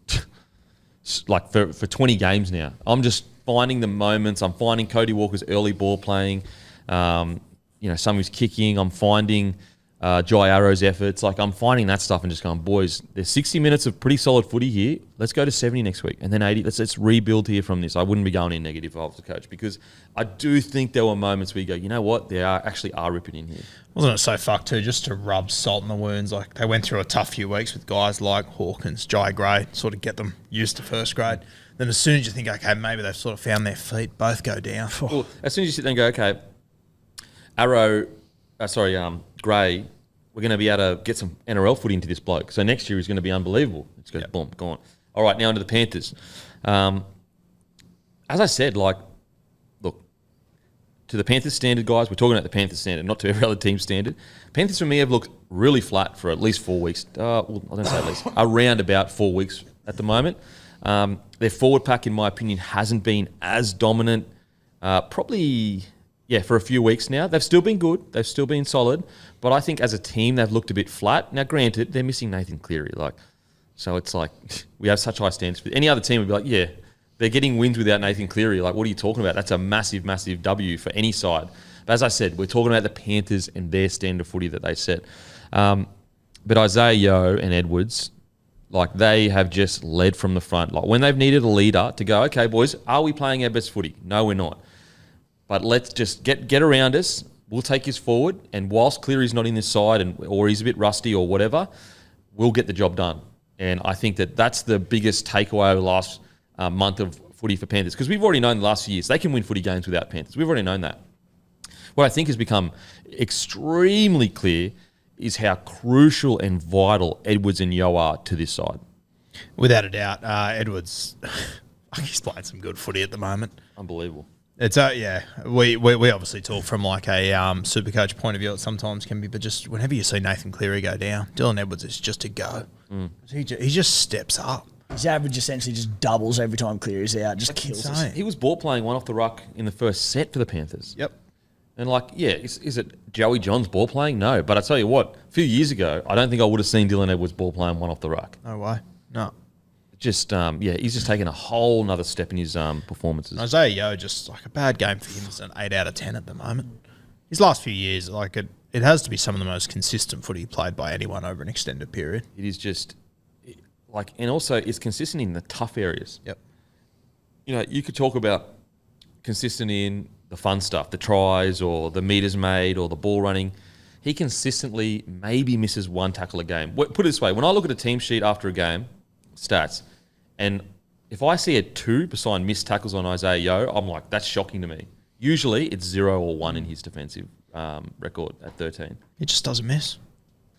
like for 20 games now. I'm just finding the moments. I'm finding Cody Walker's early ball playing. Some of his kicking. I'm finding Jai Arrow's efforts. Like, I'm finding that stuff and just going, boys, there's 60 minutes of pretty solid footy here. Let's go to 70 next week, and then 80. Let's rebuild here from this. I wouldn't be going in negative if I was the coach, because I do think there were moments where you go, you know what, they are ripping in here. Wasn't it so fucked too, just to rub salt in the wounds? Like, they went through a tough few weeks with guys like Hawkins, Jai Gray, sort of get them used to first grade. Then as soon as you think, okay, maybe they've sort of found their feet, both go down. Well, as soon as you sit there and go, okay, Gray, we're going to be able to get some NRL footy into this bloke. So next year he's going to be unbelievable. It's goes, boom, gone. All right, now into the Panthers. As I said, like, look, to the Panthers standard, guys, we're talking about the Panthers standard, not to every other team standard. Panthers for me have looked really flat for at least 4 weeks. Well, I don't say at least, around about 4 weeks at the moment. Their forward pack, in my opinion, hasn't been as dominant. Probably, for a few weeks now. They've still been good. They've still been solid. But I think as a team, they've looked a bit flat. Now, granted, they're missing Nathan Cleary. So it's like, we have such high standards. But any other team would be like, yeah, they're getting wins without Nathan Cleary. Like, what are you talking about? That's a massive, massive W for any side. But as I said, we're talking about the Panthers and their standard footy that they set. But Isaiah Yeo and Edwards, like, they have just led from the front. Like, when they've needed a leader to go, okay, boys, are we playing our best footy? No, we're not. But let's just get around us. We'll take us forward. And whilst Cleary's not in this side or he's a bit rusty or whatever, we'll get the job done. And I think that's the biggest takeaway over the last month of footy for Panthers. Because we've already known the last few years they can win footy games without Panthers. We've already known that. What I think has become extremely clear is how crucial and vital Edwards and Yeo are to this side. Without a doubt, Edwards, he's playing some good footy at the moment. Unbelievable. It's yeah. We obviously talk from like a super coach point of view. It sometimes can be, but just whenever you see Nathan Cleary go down, Dylan Edwards is just a go. He just steps up. His average essentially just doubles every time Cleary's out. Just kills us. insane. He was ball playing one off the ruck in the first set for the Panthers. Yep. And is it Joey Johns ball playing? No. But I tell you what, a few years ago, I don't think I would have seen Dylan Edwards ball playing one off the ruck. No way. No. Just he's just taken a whole nother step in his performances. Isaiah Yeo, just like a bad game for him. It's an 8 out of 10 at the moment. His last few years, like it has to be some of the most consistent footy played by anyone over an extended period. It is just and also it's consistent in the tough areas. Yep. You could talk about consistent in the fun stuff, the tries or the meters made or the ball running. He consistently maybe misses one tackle a game. Put it this way, when I look at a team sheet after a game, stats, and if I see a 2 beside missed tackles on Isaiah Yeo, I'm like, that's shocking to me. Usually it's 0 or 1 in his defensive record at 13. He just doesn't miss.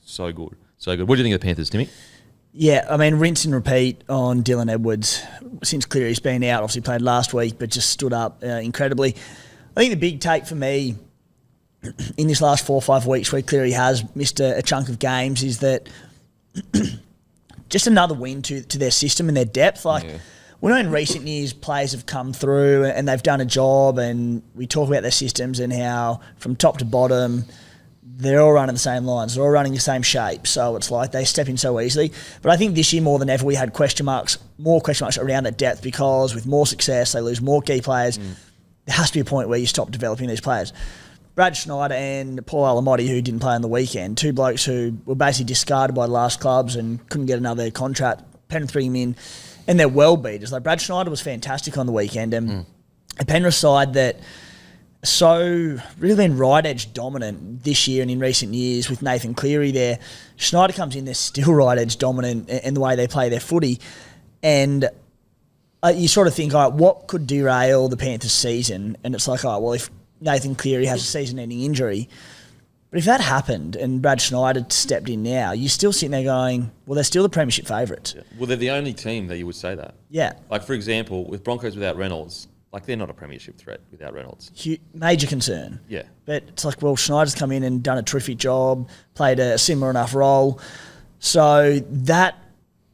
So good. So good. What do you think of the Panthers, Timmy? Yeah, I mean, rinse and repeat on Dylan Edwards since Cleary's been out. Obviously played last week, but just stood up incredibly. I think the big take for me in this last 4 or 5 weeks where Cleary has missed a chunk of games is that just another win to their system and their depth. We know in recent years players have come through and they've done a job, and we talk about their systems and how from top to bottom they're all running the same lines, they're all running the same shape. So it's like they step in so easily. But I think this year more than ever we had more question marks around that depth, because with more success they lose more key players. There has to be a point where you stop developing these players. Brad Schneider and Paul Alamotti, who didn't play on the weekend, 2 blokes who were basically discarded by the last clubs and couldn't get another contract. Penrith bring him in, and they're well beaters. Like Brad Schneider was fantastic on the weekend, and a Penrith side that so really been right edge dominant this year and in recent years with Nathan Cleary there. Schneider comes in, they're still right edge dominant in the way they play their footy, and you sort of think, all right, what could derail the Panthers season? And it's like, all right, well, if Nathan Cleary has a season-ending injury. But if that happened and Brad Schneider stepped in now, you're still sitting there going, well, they're still the premiership favourites. Yeah. Well, they're the only team that you would say that. Yeah. Like, for example, with Broncos without Reynolds, like they're not a premiership threat without Reynolds. Major concern. Yeah. But it's like, well, Schneider's come in and done a terrific job, played a similar enough role. So that,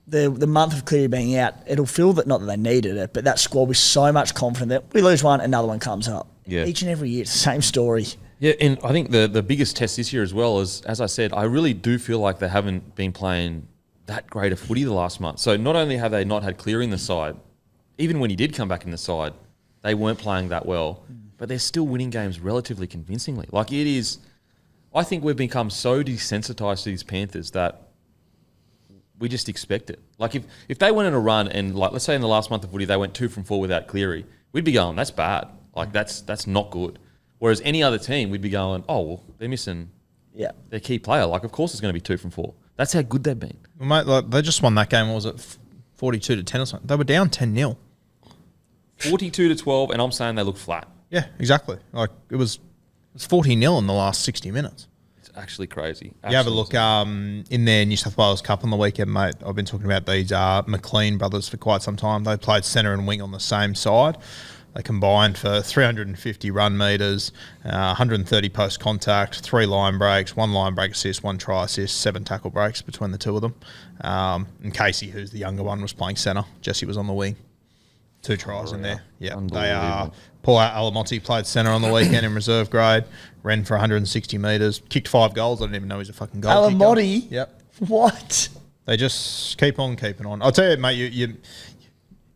the month of Cleary being out, it'll feel that, not that they needed it, but that squad was so much confident that we lose one, another one comes up. Yeah. Each and every year, it's the same story. Yeah, and I think the biggest test this year as well is, as I said, I really do feel like they haven't been playing that great a footy the last month. So not only have they not had Cleary in the side, even when he did come back in the side, they weren't playing that well, but they're still winning games relatively convincingly. Like it is, I think we've become so desensitized to these Panthers that we just expect it. Like if they went on a run and, like, let's say in the last month of footy they went 2 from 4 without Cleary, we'd be going, that's bad. Like that's not good. Whereas any other team, we'd be going, oh, well, they're missing their key player. Like, of course it's going to be 2 from 4. That's how good they've been. Well, mate, like, they just won that game, what was it, 42-10 or something? They were down 10-0. 42-12, and I'm saying they look flat. Yeah, exactly. Like it was 40-0 in the last 60 minutes. It's actually crazy. You have a look in their New South Wales Cup on the weekend, mate. I've been talking about these McLean brothers for quite some time. They played centre and wing on the same side. They combined for 350 run metres, 130 post contact, 3 line breaks, 1 line break assist, 1 try assist, 7 tackle breaks between the two of them. And Casey, who's the younger one, was playing centre. Jesse was on the wing. 2 tries in there. Yeah, they Paul Alamotti played centre on the weekend in reserve grade. Ran for 160 metres, kicked 5 goals. I didn't even know he was a fucking goal kicker. Alamotti? Yep. What? They just keep on keeping on. I'll tell you, mate, you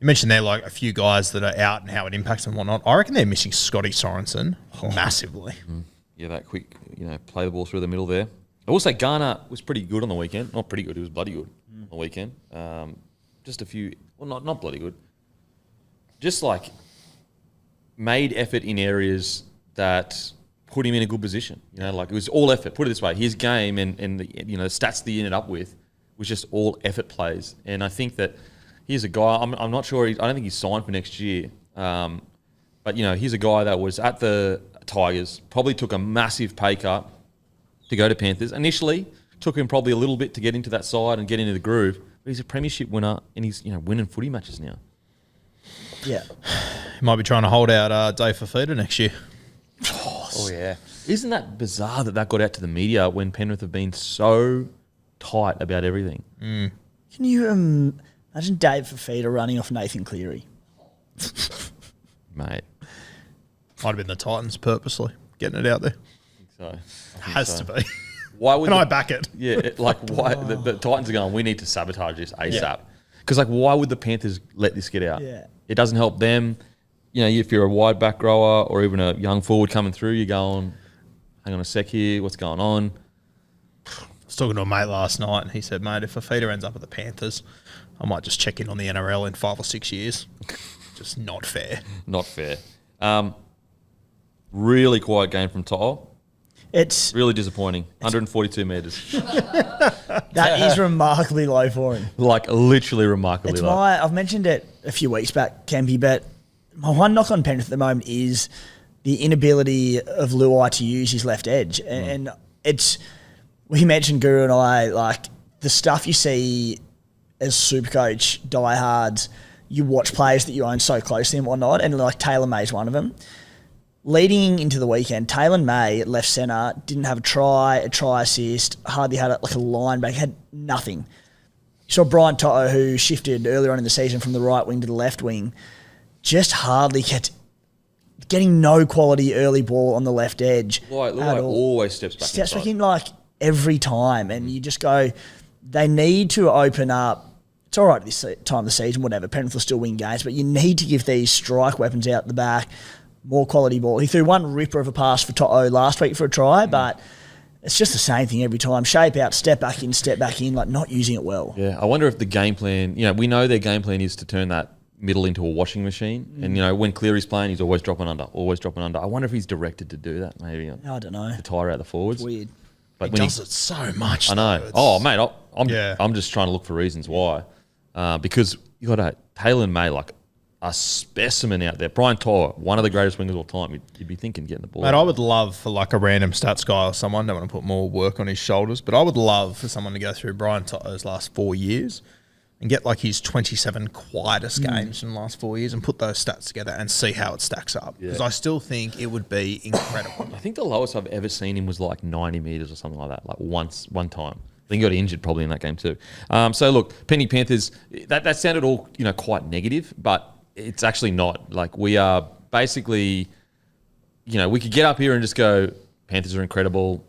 mentioned there like a few guys that are out and how it impacts them and whatnot. I reckon they're missing Scotty Sorensen massively. Yeah, that quick, play the ball through the middle there. I will say Garner was pretty good on the weekend. Not pretty good, he was bloody good on the weekend. Just a few, well, not bloody good. Just like made effort in areas that put him in a good position. Like it was all effort. Put it this way, his game and the stats that he ended up with was just all effort plays. And I think that he's a guy, I'm not sure, I don't think he's signed for next year. But, he's a guy that was at the Tigers, probably took a massive pay cut to go to Panthers. Initially, took him probably a little bit to get into that side and get into the groove. But he's a premiership winner and he's, winning footy matches now. Yeah. He might be trying to hold out Dave Fafita next year. Oh, yeah. Isn't that bizarre that got out to the media when Penrith have been so tight about everything? Can you imagine Dave Fafita running off Nathan Cleary? Mate. Might have been the Titans purposely getting it out there. I think Has so. to be. Why would Can I back it? Yeah, why the Titans are going, we need to sabotage this ASAP. Because why would the Panthers let this get out? Yeah. It doesn't help them. You know, if you're a wide back rower or even a young forward coming through, you're going, hang on a sec here, what's going on? I was talking to a mate last night and he said, mate, if Fafita ends up at the Panthers, I might just check in on the NRL in 5 or 6 years. Just not fair. Not fair. Really quiet game from Toto. It's Really disappointing. 142 metres. that is remarkably low for him. Literally remarkably It's low. I've mentioned it a few weeks back, Kempy, but my one knock on Penrith at the moment is the inability of Luai to use his left edge. And it's, we mentioned Guru and I, the stuff you see as Supercoach diehards, you watch players that you own so closely and whatnot, and Taylor May's one of them. Leading into the weekend, Taylor May at left centre didn't have a try assist, hardly had a line back, had nothing. You saw Brian Toto, who shifted earlier on in the season from the right wing to the left wing, just hardly getting no quality early ball on the left edge. Luai always steps back Steps back inside. in every time, and you just go, they need to open up. It's all right this time of the season, whatever. Penrith will still win games, but you need to give these strike weapons out the back more quality ball. He threw one ripper of a pass for Toto last week for a try, but it's just the same thing every time. Shape out, step back in, not using it well. Yeah, I wonder if the game plan, we know their game plan is to turn that middle into a washing machine. And, when Cleary's playing, he's always dropping under. I wonder if he's directed to do that, maybe. I don't know. To tire out the forwards. It's weird. But He does it so much. I know. Though. Oh, mate, I'm just trying to look for reasons why. Because you got Taylor and May, a specimen out there. Brian Toer, one of the greatest wingers of all time. You'd be thinking getting the ball. Mate, I would love for a random stats guy or someone, don't want to put more work on his shoulders, but I would love for someone to go through Brian Toto's last 4 years and get his 27 quietest games in the last 4 years and put those stats together and see how it stacks up. Because I still think it would be incredible. I think the lowest I've ever seen him was 90 metres or something like that, one time. I think he got injured probably in that game too. So look, Penny Panthers, that sounded all quite negative, but it's actually not. We are basically, we could get up here and just go, Panthers are incredible,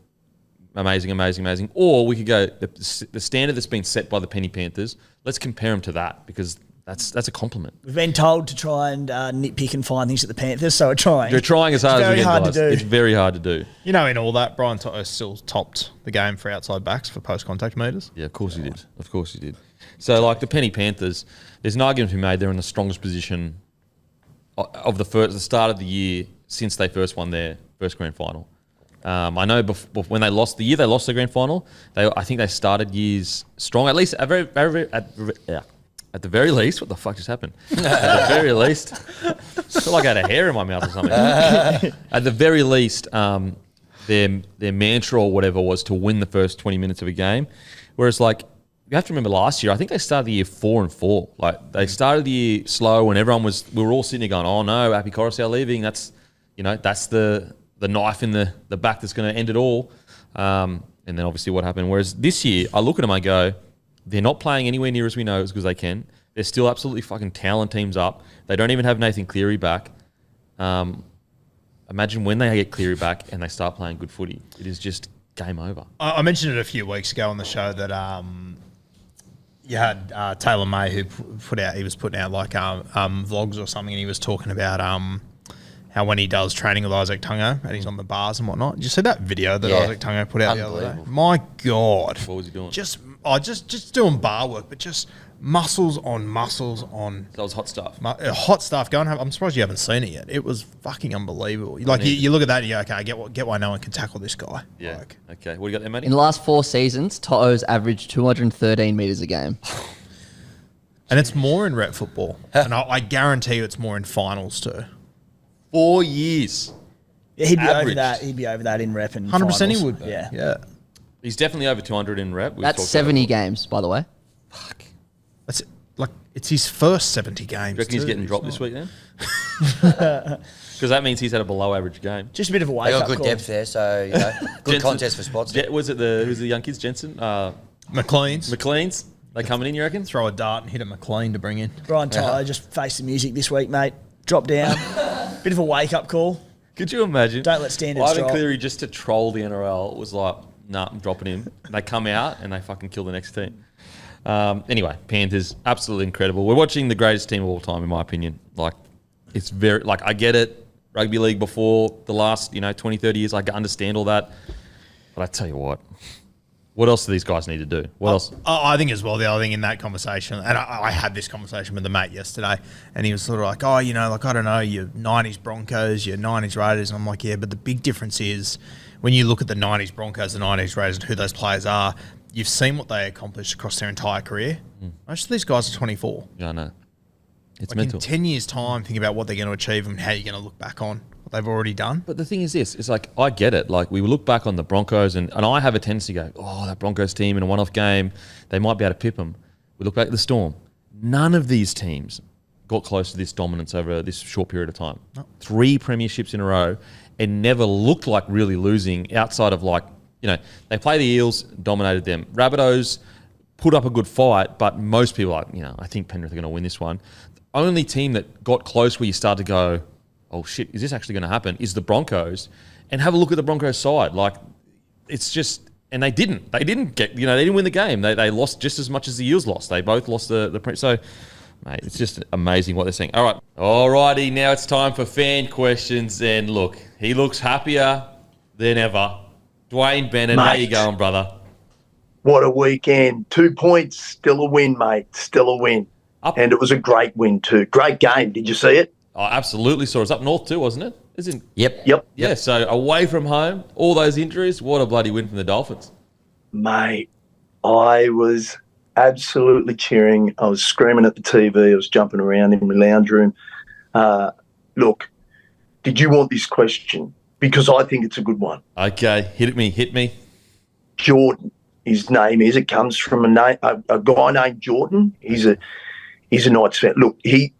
amazing. Or we could go, the standard that's been set by the Penny Panthers, let's compare them to that because that's a compliment. We've been told to try and nitpick and find things at the Panthers, so we're trying. You're trying as hard as we can, guys. It's very hard to do. In all that, Brian Toto still topped the game for outside backs for post-contact meters. Yeah, of course he did. Of course he did. So, the Penny Panthers, there's an argument to be made they're in the strongest position of the start of the year since they first won their first grand final. I know when they lost the grand final, I think they started years strong. At least at the very least, what the fuck just happened? At the very least, I feel like I had a hair in my mouth or something. At the very least, their mantra or whatever was to win the first 20 minutes of a game. Whereas, you have to remember last year, I think they started the year 4-4. They started the year slow and we were all sitting there going, oh no, Api Coruscant leaving. That's the knife in the back that's going to end it all. And then obviously what happened. Whereas this year, I look at them, I go, they're not playing anywhere near as we know as good as they can. They're still absolutely fucking talent teams up. They don't even have Nathan Cleary back. Imagine when they get Cleary back and they start playing good footy. It is just game over. I mentioned it a few weeks ago on the show that you had Taylor May who was putting out vlogs or something, and he was talking about how when he does training with Isaac Tungo and he's on the bars and whatnot. Did you see that video that Isaac Tungo put out the other day? My God. What was he doing? Just doing bar work, but just muscles on muscles on. That was hot stuff. Hot stuff. I'm surprised you haven't seen it yet. It was fucking unbelievable. You look at that and you go, okay, I get why no one can tackle this guy. Yeah. Okay. What do you got there, Matty? In the last 4 seasons, Toto's averaged 213 metres a game. And it's more in rep football. And I guarantee you it's more in finals too. 4 years. Yeah, he'd be over Averaged. that. He'd be over that in rep and 100% finals. he would be. Yeah. He's definitely over 200 in rep. That's 70 games, by the way. Fuck. That's like it's his first 70 games. Do you reckon he's too. getting dropped It's this not- week then? Because that means he's had a below average game. Just a bit of a They wake got up good call. depth there, so good Jensen- contest for spots. Was it who's the young kids? Jensen? McLean's. McLean's? They coming in, you reckon? Throw a dart and hit a McLean to bring in. Brian Tyler just faced the music this week, mate. Drop down. Bit of a wake up call. Could you imagine? Don't let standards Ivan drop. Cleary just to troll the NRL was like, nah, I'm dropping him. They come out and they fucking kill the next team. Anyway, Panthers, absolutely incredible. We're watching the greatest team of all time, in my opinion. Like, it's very, like, I get it. Rugby league before the last, 20, 30 years, I can understand all that. But I tell you what else do these guys need to do? What else? I think as well, the other thing in that conversation, and I had this conversation with a mate yesterday, and he was sort of like, I don't know, your 90s Broncos, your 90s Raiders. And I'm like, yeah, but the big difference is when you look at the 90s Broncos, the 90s Raiders, and who those players are, you've seen what they accomplished across their entire career. Most of these guys are 24. Yeah, I know. It's Like mental. in 10 years' time, think about what they're going to achieve and how you're going to look back on what they've already done. But the thing is this, it's like, I get it. Like, we look back on the Broncos, and I have a tendency to go, oh, that Broncos team in a one-off game, they might be able to pip them. We look back at the Storm. None of these teams got close to this dominance over this short period of time. 3 premierships in a row, and never looked like really losing outside of like, they play the Eels, dominated them. Rabbitohs put up a good fight, but most people are like, I think Penrith are going to win this one. The only team that got close where you start to go, oh shit, is this actually going to happen, is the Broncos. And have a look at the Broncos side. Like, it's just, and they didn't get, they didn't win the game. They lost just as much as the Eels lost. They both lost the so, mate, it's just amazing what they're saying. All right. Alrighty, now it's time for fan questions. And look, he looks happier than ever. Dwayne Bennett, how you Mate. going, brother? What a weekend. 2 points, still a win, mate. Still a win. Up. And it was a great win too. Great game. Did you see it? I absolutely saw it. It's up north too, wasn't it? Isn't? Yep. Yep. Yeah, so away from home, all those injuries, what a bloody win from the Dolphins. Mate, I was absolutely cheering. I was screaming at the TV. I was jumping around in my lounge room. Look, did you want this question? Because I think it's a good one. Okay, hit me. Jordan, his name is. It comes from a guy named Jordan. He's a Knights fan. Look, he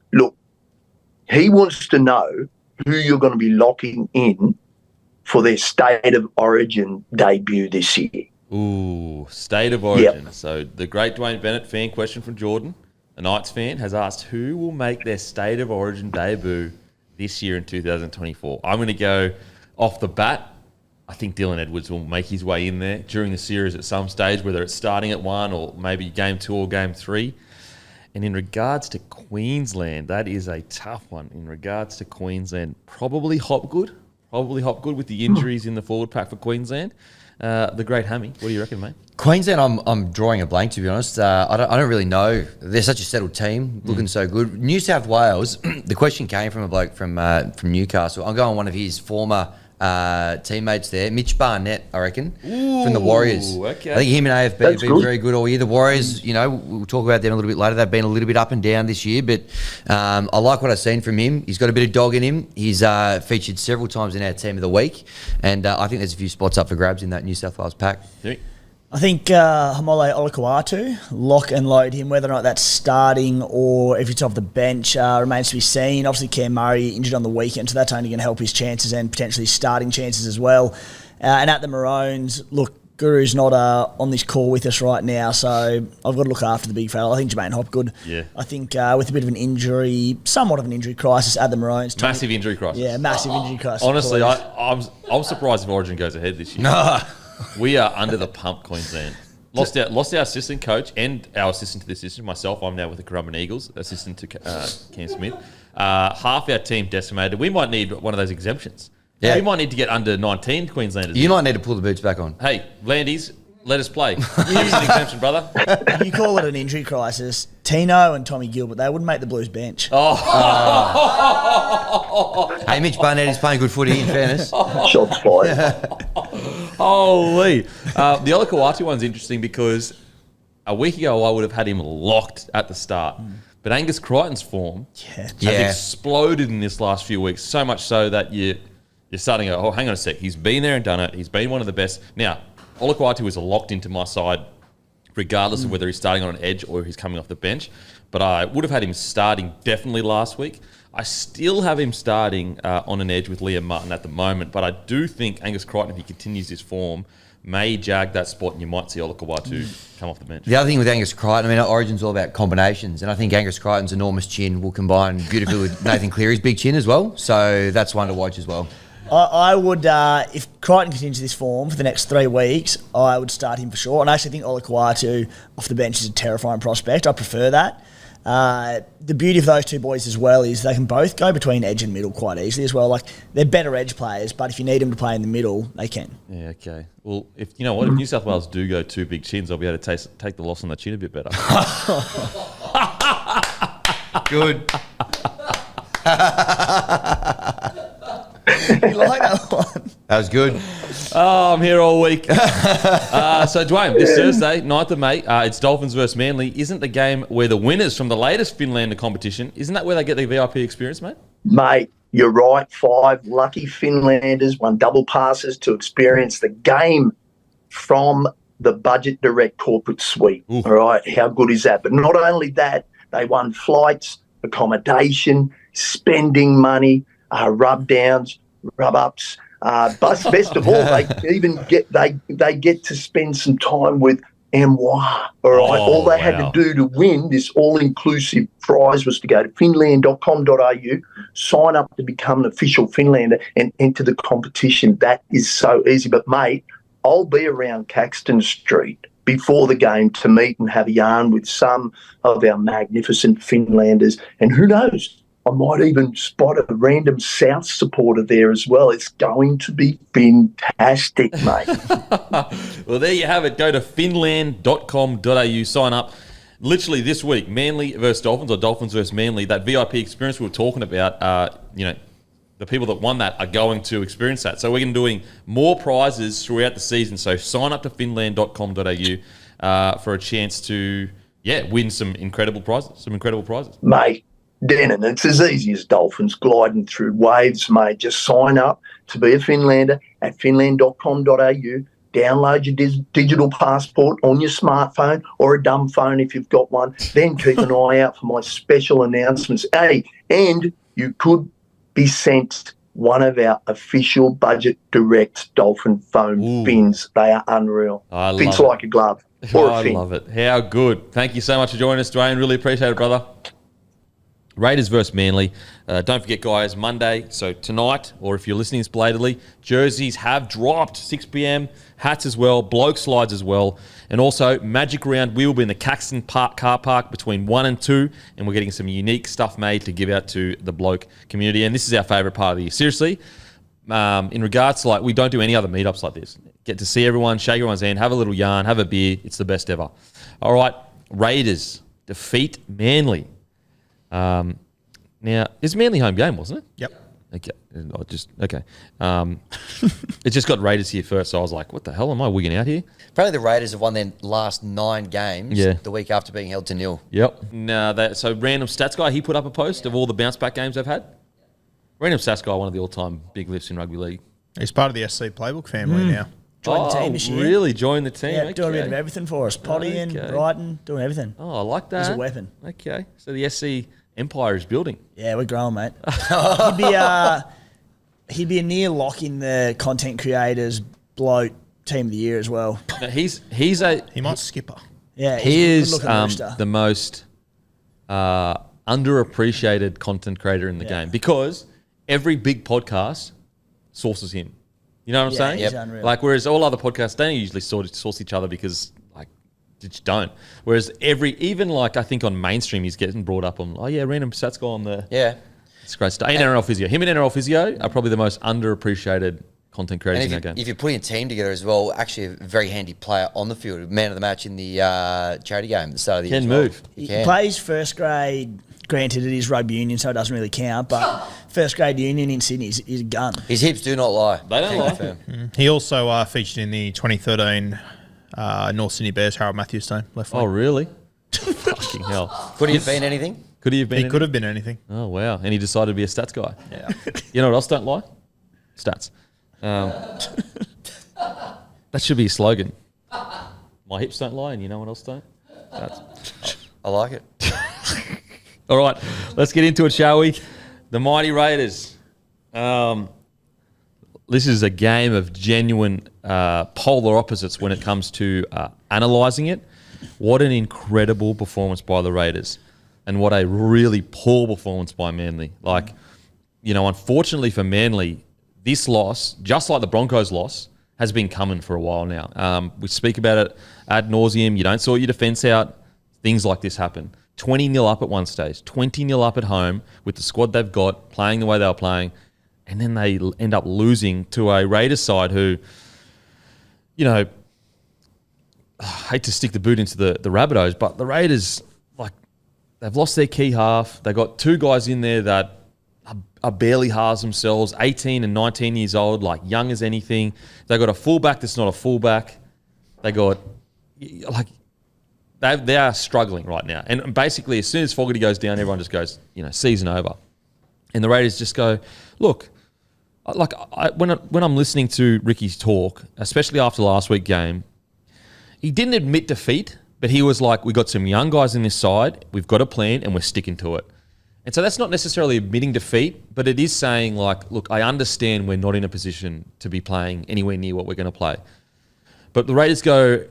wants to know who you're going to be locking in for their State of Origin debut this year. Ooh, State of Origin. So the great Dwayne Bennett fan question from Jordan, a Knights fan, has asked who will make their State of Origin debut this year in 2024. I'm going to go off the bat. I think Dylan Edwards will make his way in there during the series at some stage, whether it's starting at 1 or maybe game 2 or game 3. And in regards to Queensland, that is a tough one. In regards to Queensland, probably Hopgood with the injuries in the forward pack for Queensland. The great Hammy, what do you reckon, mate? Queensland, I'm drawing a blank, to be honest. I don't really know. They're such a settled team, looking so good. New South Wales, the question came from a bloke from Newcastle. I'm going one of his former teammates there, Mitch Barnett, I reckon, from the Warriors. Okay. I think him and AFB have That's been good. very good all year. The Warriors, we'll talk about them a little bit later. They've been a little bit up and down this year, but I like what I've seen from him. He's got a bit of dog in him. He's featured several times in our team of the week, and I think there's a few spots up for grabs in that New South Wales pack. I think Hamole Olakau'atu, lock and load him, whether or not that's starting or if it's off the bench, remains to be seen. Obviously, Cam Murray injured on the weekend, so that's only going to help his chances and potentially starting chances as well. And at the Maroons, look, Guru's not on this call with us right now, so I've got to look after the big fella. I think Jermaine Hopgood. Yeah. I think with a bit of an injury, somewhat of an injury crisis at the Maroons. Massive injury crisis. Yeah, massive injury crisis. Honestly, please. I'm surprised if Origin goes ahead this year. We are under the pump, Queensland. Lost our assistant coach and our assistant to the assistant. Myself, I'm now with the Currumbin Eagles, assistant to Cam Smith. Half our team decimated. We might need one of those exemptions. Yeah. We might need to get under 19 Queenslanders. You might need to pull the boots back on. Hey, Landies, let us play. Give us an exemption, brother. You call it an injury crisis. Tino and Tommy Gilbert, they wouldn't make the Blues bench. Hey, Mitch Barnett is playing good footy, in fairness. Shots fired. Holy. The Olakau'atu one's interesting because a week ago I would have had him locked at the start. But Angus Crichton's form has exploded in this last few weeks, so much so that you're starting to go, oh, hang on a sec. He's been there and done it. He's been one of the best. Now, Olakau'atu is locked into my side regardless of whether he's starting on an edge or he's coming off the bench. But I would have had him starting definitely last week. I still have him starting on an edge with Liam Martin at the moment, but I do think Angus Crichton, if he continues his form, may jag that spot, and you might see Olakau'atu come off the bench. The other thing with Angus Crichton, I mean, Origin's all about combinations, and I think Angus Crichton's enormous chin will combine beautifully with Nathan Cleary's big chin as well. So that's one to watch as well. I would, if Crichton continues this form for the next 3 weeks, I would start him for sure. And I actually think Olakau'atu off the bench is a terrifying prospect. I prefer that. The beauty of those two boys as well is they can both go between edge and middle quite easily as well. Like, they're better edge players, but if you need them to play in the middle, they can. Yeah, okay. Well, if you know what, if New South Wales do go 2 big chins, I'll be able to take the loss on the chin a bit better. Good. You like that one? That was good. Oh, I'm here all week. So, Dwayne, this Thursday, 9th of May, it's Dolphins versus Manly. Isn't the game where the winners from the latest Finlander competition, isn't that where they get the VIP experience, mate? Mate, you're right. 5 lucky Finlanders won double passes to experience the game from the Budget Direct corporate suite. Ooh. All right, how good is that? But not only that, they won flights, accommodation, spending money, rub downs, rub ups. But best of all, they even get to spend some time with Moi. All right, all they had to do to win this all-inclusive prize was to go to finland.com.au, sign up to become an official Finlander, and enter the competition. That is so easy. But mate, I'll be around Caxton Street before the game to meet and have a yarn with some of our magnificent Finlanders, and who knows? I might even spot a random South supporter there as well. It's going to be fantastic, mate. Well, there you have it. Go to finland.com.au, sign up. Literally this week, Manly versus Dolphins or Dolphins versus Manly, that VIP experience we were talking about, the people that won that are going to experience that. So we're going to be doing more prizes throughout the season. So sign up to finland.com.au for a chance to, win some incredible prizes. Mate, Denon, it's as easy as dolphins gliding through waves, mate. Just sign up to be a Finlander at finland.com.au. Download your digital passport on your smartphone or a dumb phone if you've got one. Then keep an eye out for my special announcements. Hey, and you could be sent one of our official Budget Direct Dolphin foam fins. They are unreal. Fits like a glove or a fin. I love it. How good. Thank you so much for joining us, Dwayne. Really appreciate it, brother. Raiders versus Manly. Don't forget, guys, Monday, so tonight, or if you're listening belatedly, jerseys have dropped, 6 p.m, hats as well, bloke slides as well, and also Magic Round. We will be in the Caxton Park car park between 1 and 2, and we're getting some unique stuff made to give out to the bloke community, and this is our favourite part of the year. Seriously, in regards to, we don't do any other meetups like this. Get to see everyone, shake everyone's hand, have a little yarn, have a beer. It's the best ever. All right, Raiders defeat Manly. Now, it's Manly home game, wasn't it? Yep. Okay. It just got Raiders here first, so I was like, what the hell am I wigging out here? Apparently the Raiders have won their last 9 games the week after being held to 0. Yep. Now, so random stats guy, he put up a post of all the bounce back games they've had. Random stats guy, one of the all-time big lifts in rugby league. He's part of the SC Playbook family now. Joined the team this year. Really? Joined the team? Yeah, Okay. doing a bit of everything for us. Pottying, writing, doing everything. Oh, I like that. He's a weapon. Okay. So the SC Empire is building. Yeah, we're growing, mate. He'd be a near lock in the content creators bloke team of the year as well. Now, he might skipper. Yeah, he is the the most underappreciated content creator in the game because every big podcast sources him. You know what I'm saying? He's unreal. Whereas all other podcasts don't usually source each other because they just don't. Whereas I think on mainstream he's getting brought up on random stats guy on the it's great stuff. And NRL Physio. Him and NRL Physio are probably the most underappreciated content creators in that game. If you're putting a team together as well, actually a very handy player on the field, man of the match in the charity game at the start of the year. Can move. He plays first grade. Granted, it is rugby union, so it doesn't really count, but first grade union in Sydney is a gun. His hips do not lie. They don't lie. He also featured in the 2013 North Sydney Bears Harold Matthews team. Left wing. Oh, really? Fucking hell. Could he have been anything? Could he have been He could have been anything. Oh, wow. And he decided to be a stats guy. Yeah. You know what else don't lie? Stats. That should be a slogan. My hips don't lie, and you know what else don't? I like it. All right, let's get into it, shall we? The mighty Raiders. This is a game of genuine polar opposites when it comes to analysing it. What an incredible performance by the Raiders, and what a really poor performance by Manly. Like, you know, unfortunately for Manly, this loss, just like the Broncos loss, has been coming for a while now. We speak about it ad nauseum. You don't sort your defence out. Things like this happen. 20-0 up at one stage, 20-0 up at home with the squad they've got, playing the way they were playing, and then they end up losing to a Raiders side who, you know, I hate to stick the boot into the Rabbitohs, but the Raiders, like, they've lost their key half. They've got two guys in there that are barely halves themselves, 18 and 19 years old, like young as anything. They've got a fullback that's not a fullback. They got, like, they are struggling right now. And basically, as soon as Fogarty goes down, everyone just goes, you know, season over. And the Raiders just go, look, like, when I'm listening to Ricky's talk, especially after last week's game, he didn't admit defeat, but he was like, we got some young guys in this side, we've got a plan, and we're sticking to it. And so that's not necessarily admitting defeat, but it is saying, like, look, I understand we're not in a position to be playing anywhere near what we're going to play. But the Raiders go,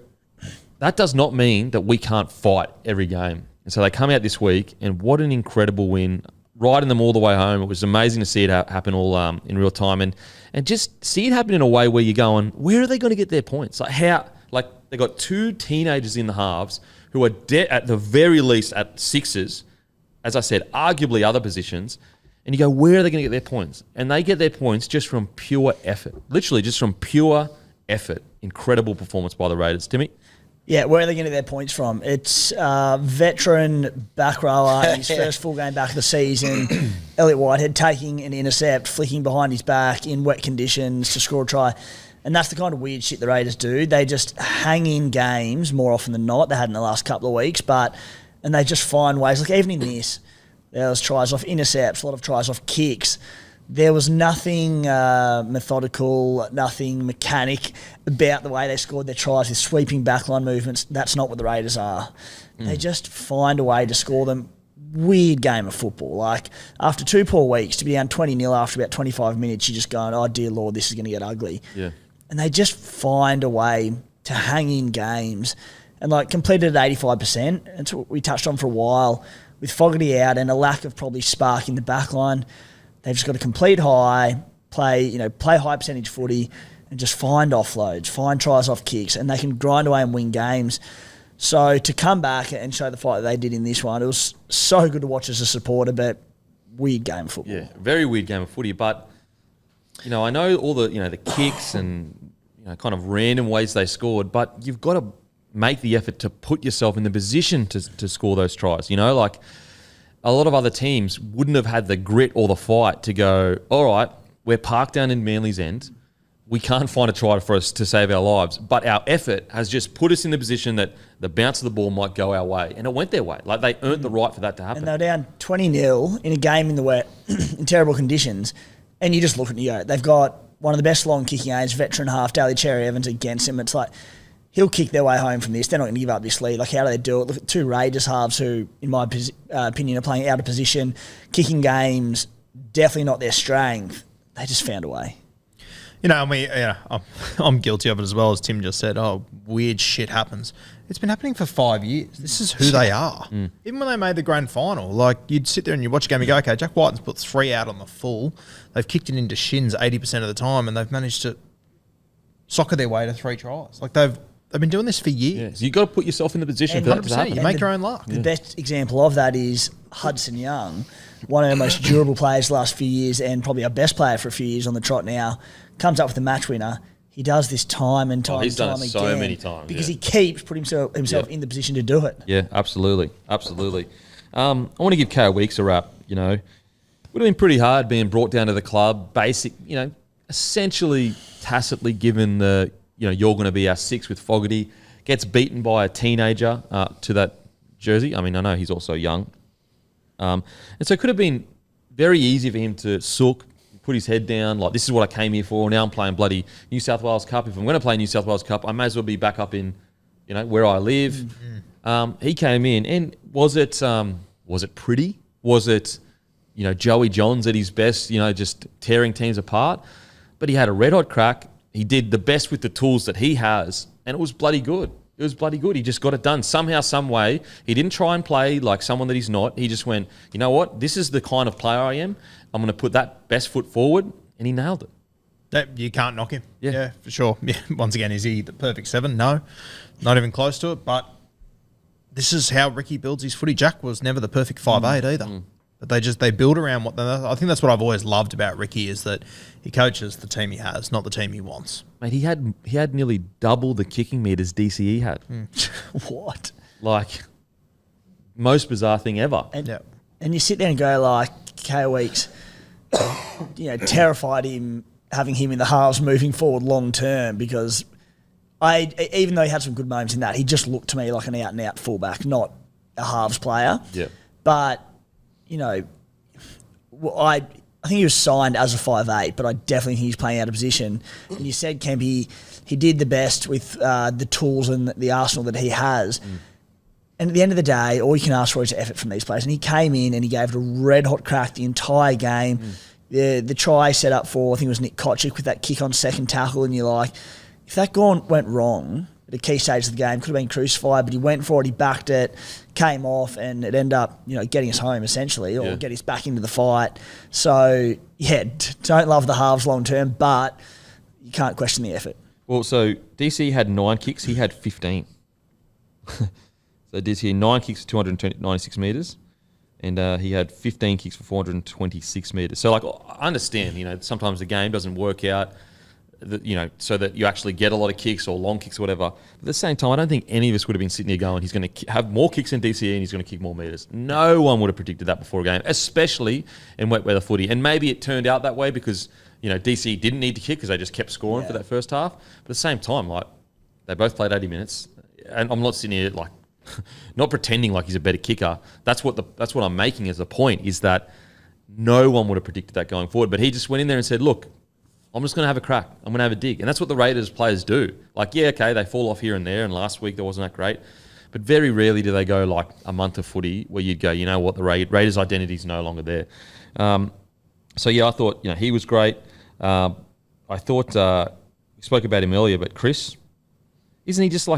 that does not mean that we can't fight every game. And so they come out this week, and what an incredible win, riding them all the way home. It was amazing to see it happen all in real time, and just see it happen in a way where you're going, where are they going to get their points? Like, how? Like, they got two teenagers in the halves who are at the very least at sixes, as I said, arguably other positions, and you go, where are they going to get their points? And they get their points just from pure effort, literally just from pure effort. Incredible performance by the Raiders. Timmy? Yeah, where are they going to get their points from? It's veteran back rower, his first full game back of the season, Elliott Whitehead taking an intercept, flicking behind his back in wet conditions to score a try. And that's the kind of weird shit the Raiders do. They just hang in games more often than not. They had in the last couple of weeks, and they just find ways. Like, even in this, there was tries off intercepts, a lot of tries off kicks. There was nothing methodical, nothing mechanic about the way they scored their tries with sweeping backline movements. That's not what the Raiders are. They just find a way to score them. Weird game of football. Like, after 2 poor weeks, to be down 20-0 after about 25 minutes, you're just going, oh, dear Lord, this is going to get ugly. Yeah. And they just find a way to hang in games and, like, completed at 85%. That's what we touched on for a while. With Fogarty out and a lack of probably spark in the back line, they've just got to complete high, play high percentage footy and just find offloads, find tries off kicks, and they can grind away and win games. So to come back and show the fight that they did in this one, it was so good to watch as a supporter, but weird game of football. Yeah, very weird game of footy. But, you know, I know all the, you know, the kicks and, you know, kind of random ways they scored, but you've got to make the effort to put yourself in the position to score those tries. You know, like, a lot of other teams wouldn't have had the grit or the fight to go, all right, we're parked down in Manly's end. We can't find a try for us to save our lives. But our effort has just put us in the position that the bounce of the ball might go our way. And it went their way. Like, they earned the right for that to happen. And they were down 20-0 in a game in the wet, in terrible conditions. And you just look at it and you go, they've got one of the best long kicking age, veteran half, Daly Cherry Evans against him. It's like, he'll kick their way home from this. They're not going to give up this lead. Like, how do they do it? Look at two Raiders halves who, in my opinion, are playing out of position, kicking games, definitely not their strength. They just found a way. You know, I'm guilty of it as well, as Tim just said. Oh, weird shit happens. It's been happening for 5 years. This is who they are. Even when they made the grand final, like, you'd sit there and you watch a game and you go, okay, Jack Whiten's put 3 out on the full. They've kicked it into shins 80% of the time, and they've managed to soccer their way to 3 tries. Like, they've been doing this for years. Yeah, so you've got to put yourself in the position And for that to 100%. happen. You make your own luck. The best example of that is Hudson Young, one of our most durable players the last few years and probably our best player for a few years on the trot now, comes up with the match winner. He does this time and time he's and done time it again. so many times. Because yeah. he keeps putting himself in the position to do it. Yeah, absolutely. Absolutely. I want to give Ko Weeks a rap, you know. Would have been pretty hard being brought down to the club, essentially tacitly given the, you're going to be our 6 with Fogarty, gets beaten by a teenager to that jersey. I mean, I know he's also young. And so it could have been very easy for him to sook, put his head down, like, this is what I came here for. Now I'm playing bloody New South Wales Cup. If I'm going to play New South Wales Cup, I may as well be back up in where I live. He came in, and was it pretty? Was it, Joey Johns at his best, just tearing teams apart? But he had a red hot crack. He did the best with the tools that he has, and it was bloody good. It was bloody good. He just got it done somehow, some way. He didn't try and play like someone that he's not. He just went, you know what? This is the kind of player I am. I'm going to put that best foot forward, and he nailed it. You can't knock him. Yeah. Yeah, for sure. Yeah. Once again, is he the perfect 7? No, not even close to it. But this is how Ricky builds his footy. Jack was never the perfect 5'8" either. But they build around what I think that's what I've always loved about Ricky is that he coaches the team he has, not the team he wants. Mate, he had nearly double the kicking meters DCE had. What? Like, most bizarre thing ever. And you sit there and go like, K Weeks, terrified him having him in the halves moving forward long term because even though he had some good moments in that, he just looked to me like an out and out fullback, not a halves player. Yeah. But I think he was signed as a 5'8", but I definitely think he's playing out of position. And you said, Kemp, he did the best with the tools and the arsenal that he has. And at the end of the day, all you can ask for is effort from these players. And he came in and he gave it a red-hot crack the entire game. The try set up for, I think it was Nick Kochick with that kick on second tackle, and you're like, if that went wrong at a key stage of the game, could have been crucified, but he went for it, he backed it, came off, and it ended up, getting us home essentially, or get us back into the fight. So, don't love the halves long term, but you can't question the effort. Well, so DC had 9 kicks, he had 15. So DC 9 kicks for 296 metres, and he had 15 kicks for 426 metres. So, I understand, sometimes the game doesn't work out, so that you actually get a lot of kicks or long kicks or whatever. But at the same time, I don't think any of us would have been sitting here going, he's going to have more kicks in DCE and he's going to kick more metres. No one would have predicted that before a game, especially in wet weather footy. And maybe it turned out that way because, DCE didn't need to kick because they just kept scoring for that first half. But at the same time, they both played 80 minutes. And I'm not sitting here, not pretending like he's a better kicker. That's what I'm making as the point, is that no one would have predicted that going forward. But he just went in there and said, look, I'm just going to have a crack. I'm going to have a dig. And that's what the Raiders players do. They fall off here and there, and last week that wasn't that great. But very rarely do they go a month of footy where you'd go, you know what, the Raiders' identity is no longer there. I thought, he was great. I thought, we spoke about him earlier, but Chris, isn't he just you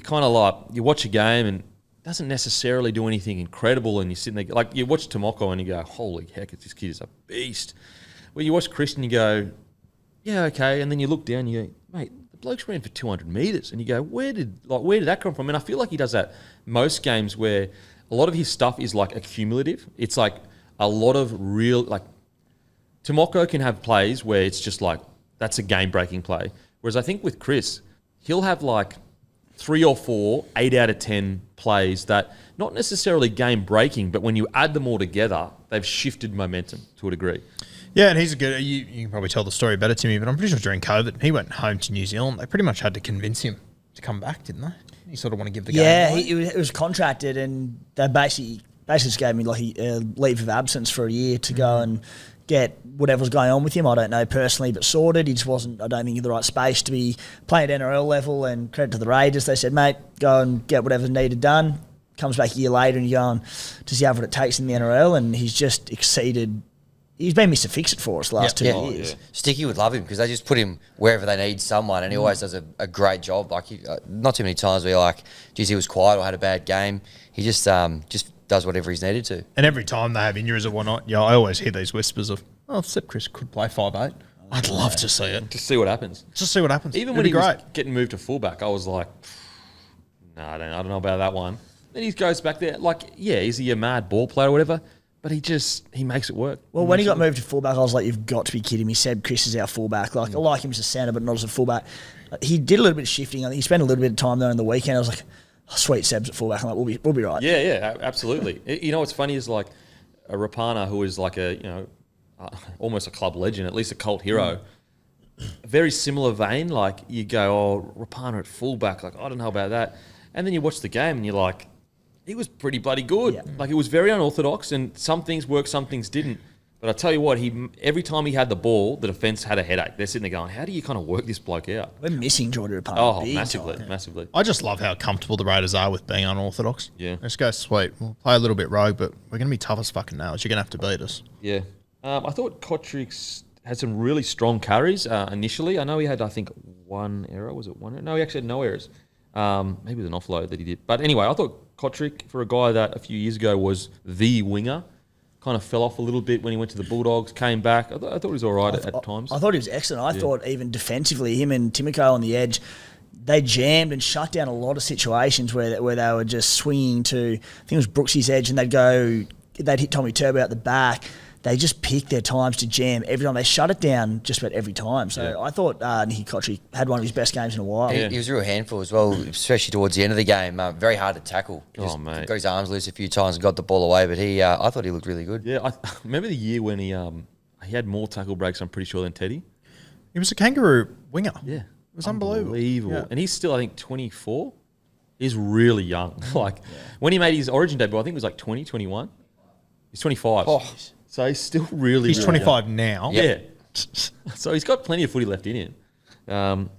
kind of you watch a game and doesn't necessarily do anything incredible, and you're sitting there, you watch Tomoko and you go, holy heck, this kid is a beast. Well, you watch Chris and you go, yeah, okay, and then you look down and you go, mate, the bloke's ran for 200 metres, and you go, where did that come from? And I feel like he does that most games where a lot of his stuff is accumulative. It's a lot of real, Tomoko can have plays where it's just that's a game-breaking play. Whereas I think with Chris, he'll have 3 or 4, 8 out of 10 plays that not necessarily game-breaking, but when you add them all together, they've shifted momentum to a degree. Yeah, and he's a good. You can probably tell the story better to me, but I'm pretty sure during COVID, he went home to New Zealand. They pretty much had to convince him to come back, didn't they? He sort of want to give the game away. Yeah, he was contracted, and they basically just gave me a leave of absence for a year to go and get whatever was going on with him. I don't know personally, but sorted. He just wasn't, I don't think, in the right space to be playing at NRL level. And credit to the Raiders, they said, mate, go and get whatever's needed done. Comes back a year later, and you're going, does he have what it takes in the NRL? And he's just exceeded. He's been Mr. Fix-It for us the last 2 years. Sticky would love him because they just put him wherever they need someone, and he always does a great job. Not too many times where you're geez, he was quiet or had a bad game. He just does whatever he's needed to. And every time they have injuries or whatnot, I always hear these whispers of, except Chris could play 5'8". I'd love to see it. Just see what happens. Even when he was getting moved to fullback, I was like, nah, I don't know about that one. Then he goes back there, is he a mad ball player or whatever? But he makes it work. Well, when he got moved to fullback, I was like, you've got to be kidding me. Seb Chris is our fullback. I like him as a centre, but not as a fullback. He did a little bit of shifting. I think he spent a little bit of time there on the weekend. I was like, sweet, Seb's at fullback. I'm like, we'll be right. Yeah, absolutely. What's funny is a Rapana, who is almost a club legend, at least a cult hero. Very similar vein. You go, Rapana at fullback. I don't know about that. And then you watch the game and you're like, he was pretty bloody good. Yeah. It was very unorthodox, and some things worked, some things didn't. But But I tell you what, every time he had the ball, the defence had a headache. They're sitting there going, how do you kind of work this bloke out? We're missing Jordan Rapana. Oh, big massively, time. massively. I just love how comfortable the Raiders are with being unorthodox. Yeah. Let's go sweet. We'll play a little bit rogue, but we're going to be tough as fucking nails. You're going to have to beat us. Yeah. I thought Kotrick's had some really strong carries initially. I know he had, I think, one error. Was it one error? No, he actually had no errors. Maybe it was an offload that he did. But anyway, I thought Kotrick, for a guy that a few years ago was the winger, kind of fell off a little bit when he went to the Bulldogs, came back. I thought he was all right at times. I thought he was excellent. I thought even defensively, him and Timoko on the edge, they jammed and shut down a lot of situations where they were just swinging to, I think it was Brooksy's edge, and they'd hit Tommy Turbo out the back. They just picked their times to jam every time. They shut it down just about every time. So I thought Nicky Kotrick had one of his best games in a while. He was a real handful as well, especially towards the end of the game. Very hard to tackle. Mate. Got his arms loose a few times and got the ball away, but I thought he looked really good. Yeah, I remember the year when he had more tackle breaks, I'm pretty sure, than Teddy. He was a kangaroo winger. Yeah. It was unbelievable. Yeah. And he's still, I think, 24. He's really young. When he made his Origin debut, I think it was like 20, 21. He's 25. Oh. So he's still really, He's really 25 young. now. Yeah. So he's got plenty of footy left in him. Morgan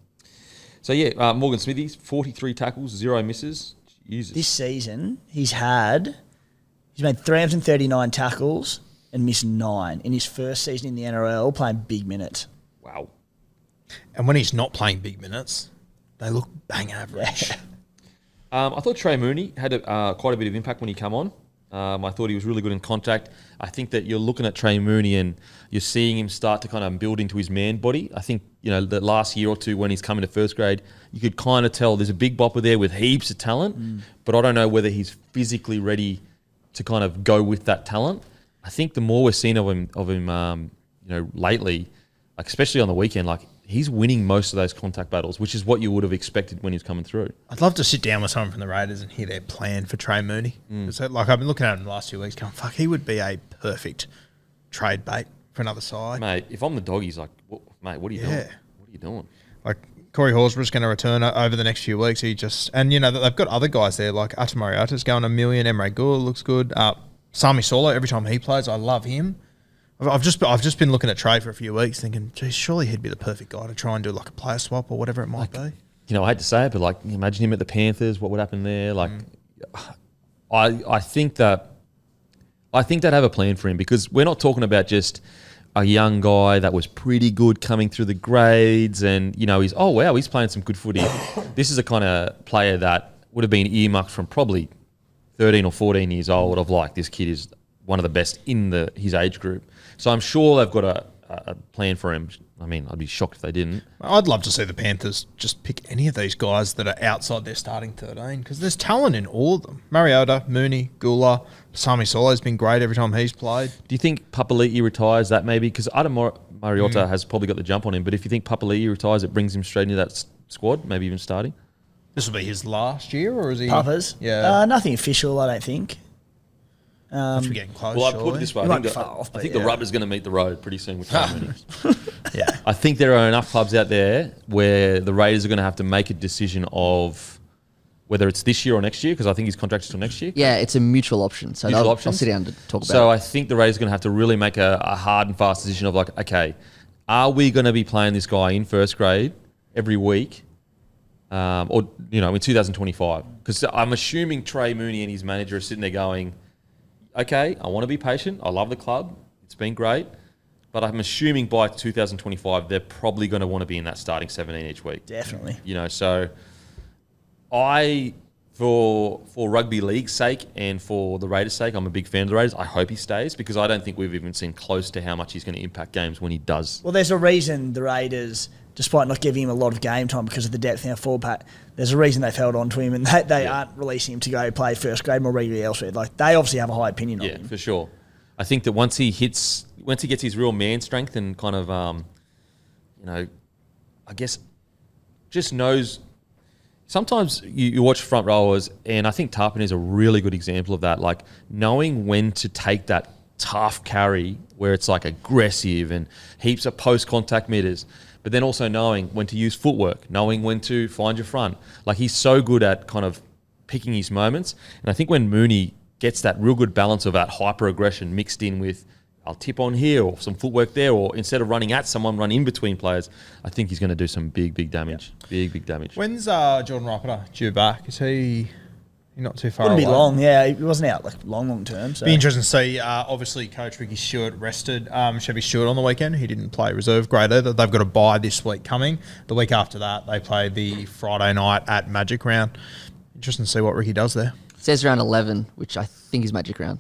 Smithies, 43 tackles, 0 misses. Jesus. This season, he's made 339 tackles and missed 9 in his first season in the NRL, playing big minutes. Wow. And when he's not playing big minutes, they look bang average. I thought Trey Mooney had quite a bit of impact when he came on. I thought he was really good in contact. I think that you're looking at Trey Mooney and you're seeing him start to kind of build into his man body. I think, the last year or two when he's come into first grade, you could kind of tell there's a big bopper there with heaps of talent, but I don't know whether he's physically ready to kind of go with that talent. I think the more we're seeing of him, lately, like especially on the weekend, like he's winning most of those contact battles, which is what you would have expected when he's coming through. I'd love to sit down with someone from the Raiders and hear their plan for Trey Mooney. So, I've been looking at him the last 2 weeks going, fuck, he would be a perfect trade bait for another side. Mate, if I'm the Doggies, like, mate, what are you doing? What are you doing? Like, Corey Horsburgh's going to return over the next few weeks. They've got other guys there, like Ata Mariota's going $1 million, Emre Gould looks good. Sami Solo, every time he plays, I love him. I've just been looking at Trey for a few weeks thinking, geez, surely he'd be the perfect guy to try and do like a player swap or whatever it might be. I hate to say it, but like, imagine him at the Panthers, what would happen there? Like, I think that they'd have a plan for him because we're not talking about just a young guy that was pretty good coming through the grades and, he's playing some good footy. This is a kind of player that would have been earmarked from probably 13 or 14 years old of like, this kid is one of the best in his age group. So I'm sure they've got a plan for him. I mean, I'd be shocked if they didn't. I'd love to see the Panthers just pick any of these guys that are outside their starting 13 because there's talent in all of them. Mariota, Mooney, Gula, Sami Solo's been great every time he's played. Do you think Papali'i retires that maybe? Because Adam Mariota has probably got the jump on him, but if you think Papali'i retires, it brings him straight into that squad, maybe even starting? This will be his last year or is he? Papa's? Yeah. Nothing official, I don't think. Must be getting close, Well, I put it this way. I think the rubber's going to meet the road pretty soon with Trey Mooney. Yeah. I think there are enough clubs out there where the Raiders are going to have to make a decision of whether it's this year or next year, because I think his contract is till next year. Yeah, it's a mutual option. So Mutual I'll options? sit down to talk about So it. I think the Raiders are going to have to really make a hard and fast decision of like, okay, are we going to be playing this guy in first grade every week? In 2025? Because I'm assuming Trey Mooney and his manager are sitting there going, okay, I want to be patient. I love the club. It's been great. But I'm assuming by 2025, they're probably going to want to be in that starting 17 each week. Definitely. So for rugby league's sake and for the Raiders' sake, I'm a big fan of the Raiders. I hope he stays because I don't think we've even seen close to how much he's going to impact games when he does. Well, there's a reason the Raiders, despite not giving him a lot of game time because of the depth in our forward pack, there's a reason they've held on to him and they aren't releasing him to go play first grade more regularly elsewhere. Like, they obviously have a high opinion of him. Yeah, for sure. I think that once he gets his real man strength and kind of, I guess, just knows. Sometimes you watch front rowers, and I think Tarpon is a really good example of that. Like knowing when to take that tough carry where it's like aggressive and heaps of post-contact meters, but then also knowing when to use footwork, knowing when to find your front. Like he's so good at kind of picking his moments. And I think when Mooney gets that real good balance of that hyper-aggression mixed in with I'll tip on here or some footwork there, or instead of running at someone, run in between players. I think he's going to do some big damage. Big damage. When's Jordan Rapida due back? Is he not too far Wouldn't away? be long, yeah. He wasn't out like long term. So. Be interesting to see. Obviously, Coach Ricky Stewart rested Chevy Stewart on the weekend. He didn't play reserve grade either. They've got a bye this week coming. The week after that, they play the Friday night at Magic Round. Interesting to see what Ricky does there. It says round 11, which I think is Magic Round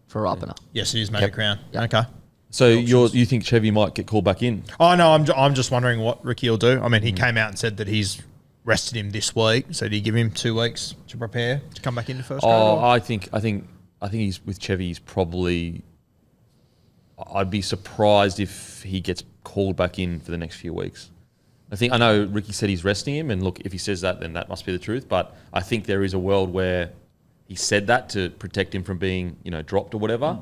for Rapina. Yes, it is Magic Round. Yep. Okay. So you think Chevy might get called back in? Oh no, I'm just wondering what Ricky will do. I mean, he came out and said that he's rested him this week. So do you give him 2 weeks to prepare to come back into first grade? Oh, or- I think he's with Chevy. He's probably. I'd be surprised if he gets called back in for the next few weeks. I know Ricky said he's resting him, and look, if he says that, then that must be the truth. But I think there is a world where he said that to protect him from being, dropped or whatever.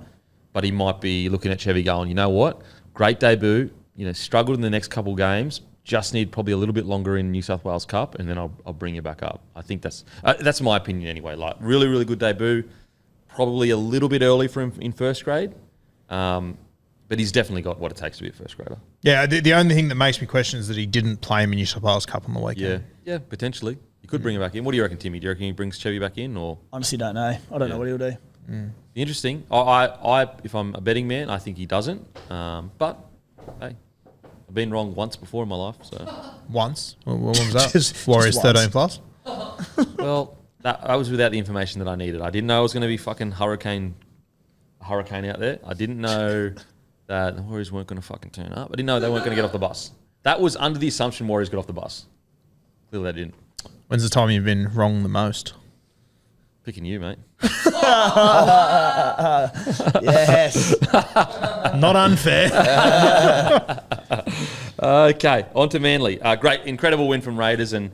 But he might be looking at Chevy going, you know what, great debut, struggled in the next couple games, just need probably a little bit longer in New South Wales Cup, and then I'll bring you back up. I think that's my opinion anyway. Like really good debut, probably a little bit early for him in first grade. But he's definitely got what it takes to be a first grader. Yeah, the only thing that makes me question is that he didn't play him in New South Wales Cup on the weekend. Yeah, potentially. You could bring him back in. What do you reckon, Timmy? Do you reckon he brings Chevy back in, or? Honestly, don't know. I don't know what he'll do. Be interesting. I if I'm a betting man, I think he doesn't. But hey, I've been wrong once before in my life. So Once? When was that? Just Warriors once. 13 plus? well, that was without the information that I needed. I didn't know it was going to be fucking hurricane out there. I didn't know that the Warriors weren't going to fucking turn up. I didn't know they weren't going to get off the bus. That was under the assumption Warriors got off the bus. Clearly they didn't. When's the time you've been wrong the most? Picking you, mate. Yes. Not unfair. Okay, on to Manly. Great, incredible win from Raiders, and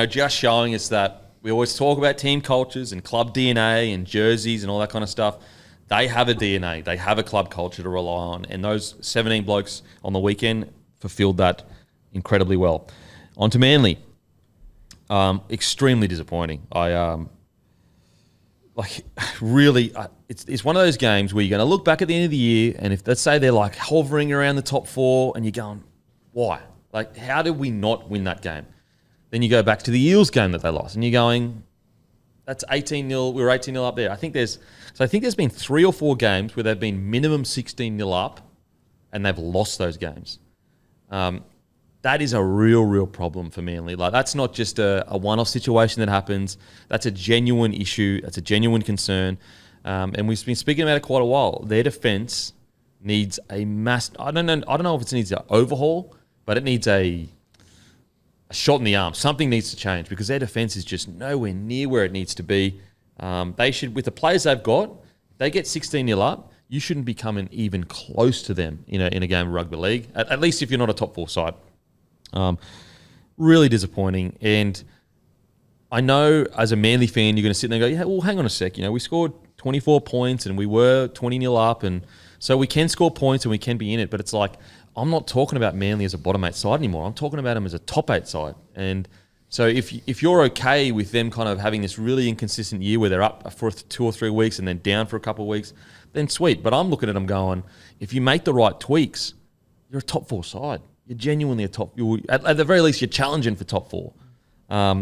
just showing us that we always talk about team cultures and club DNA and jerseys and all that kind of stuff. They have a DNA. They have a club culture to rely on, and those 17 blokes on the weekend fulfilled that incredibly well. On to Manly. Extremely disappointing. It's one of those games where you're going to look back at the end of the year, and if let's say they're like hovering around the top 4, and you're going, why? Like, how did we not win that game? Then you go back to the Eels game that they lost, and you're going, that's 18-0. We were 18-0 up there. I think there's been 3 or 4 games where they've been minimum 16-0 up, and they've lost those games. That is a real problem for Manly. Like, that's not just a one-off situation that happens. That's a genuine issue. That's a genuine concern. And we've been speaking about it quite a while. Their defence needs a mass. I don't know if it needs an overhaul, but it needs a shot in the arm. Something needs to change because their defence is just nowhere near where it needs to be. They should, with the players they've got, if they get 16-0 up, you shouldn't be coming even close to them in a game of rugby league. At least if you're not a top 4 side. Really disappointing. And I know as a Manly fan, you're going to sit there and go, yeah, well, hang on a sec. We scored 24 points and we were 20-0 up. And so we can score points and we can be in it. But it's like, I'm not talking about Manly as a bottom 8 side anymore. I'm talking about them as a top 8 side. And so if you're okay with them kind of having this really inconsistent year where they're up for 2 or 3 weeks and then down for a couple of weeks, then sweet. But I'm looking at them going, if you make the right tweaks, you're a top 4 side. You're genuinely a top. At the very least, you're challenging for top 4.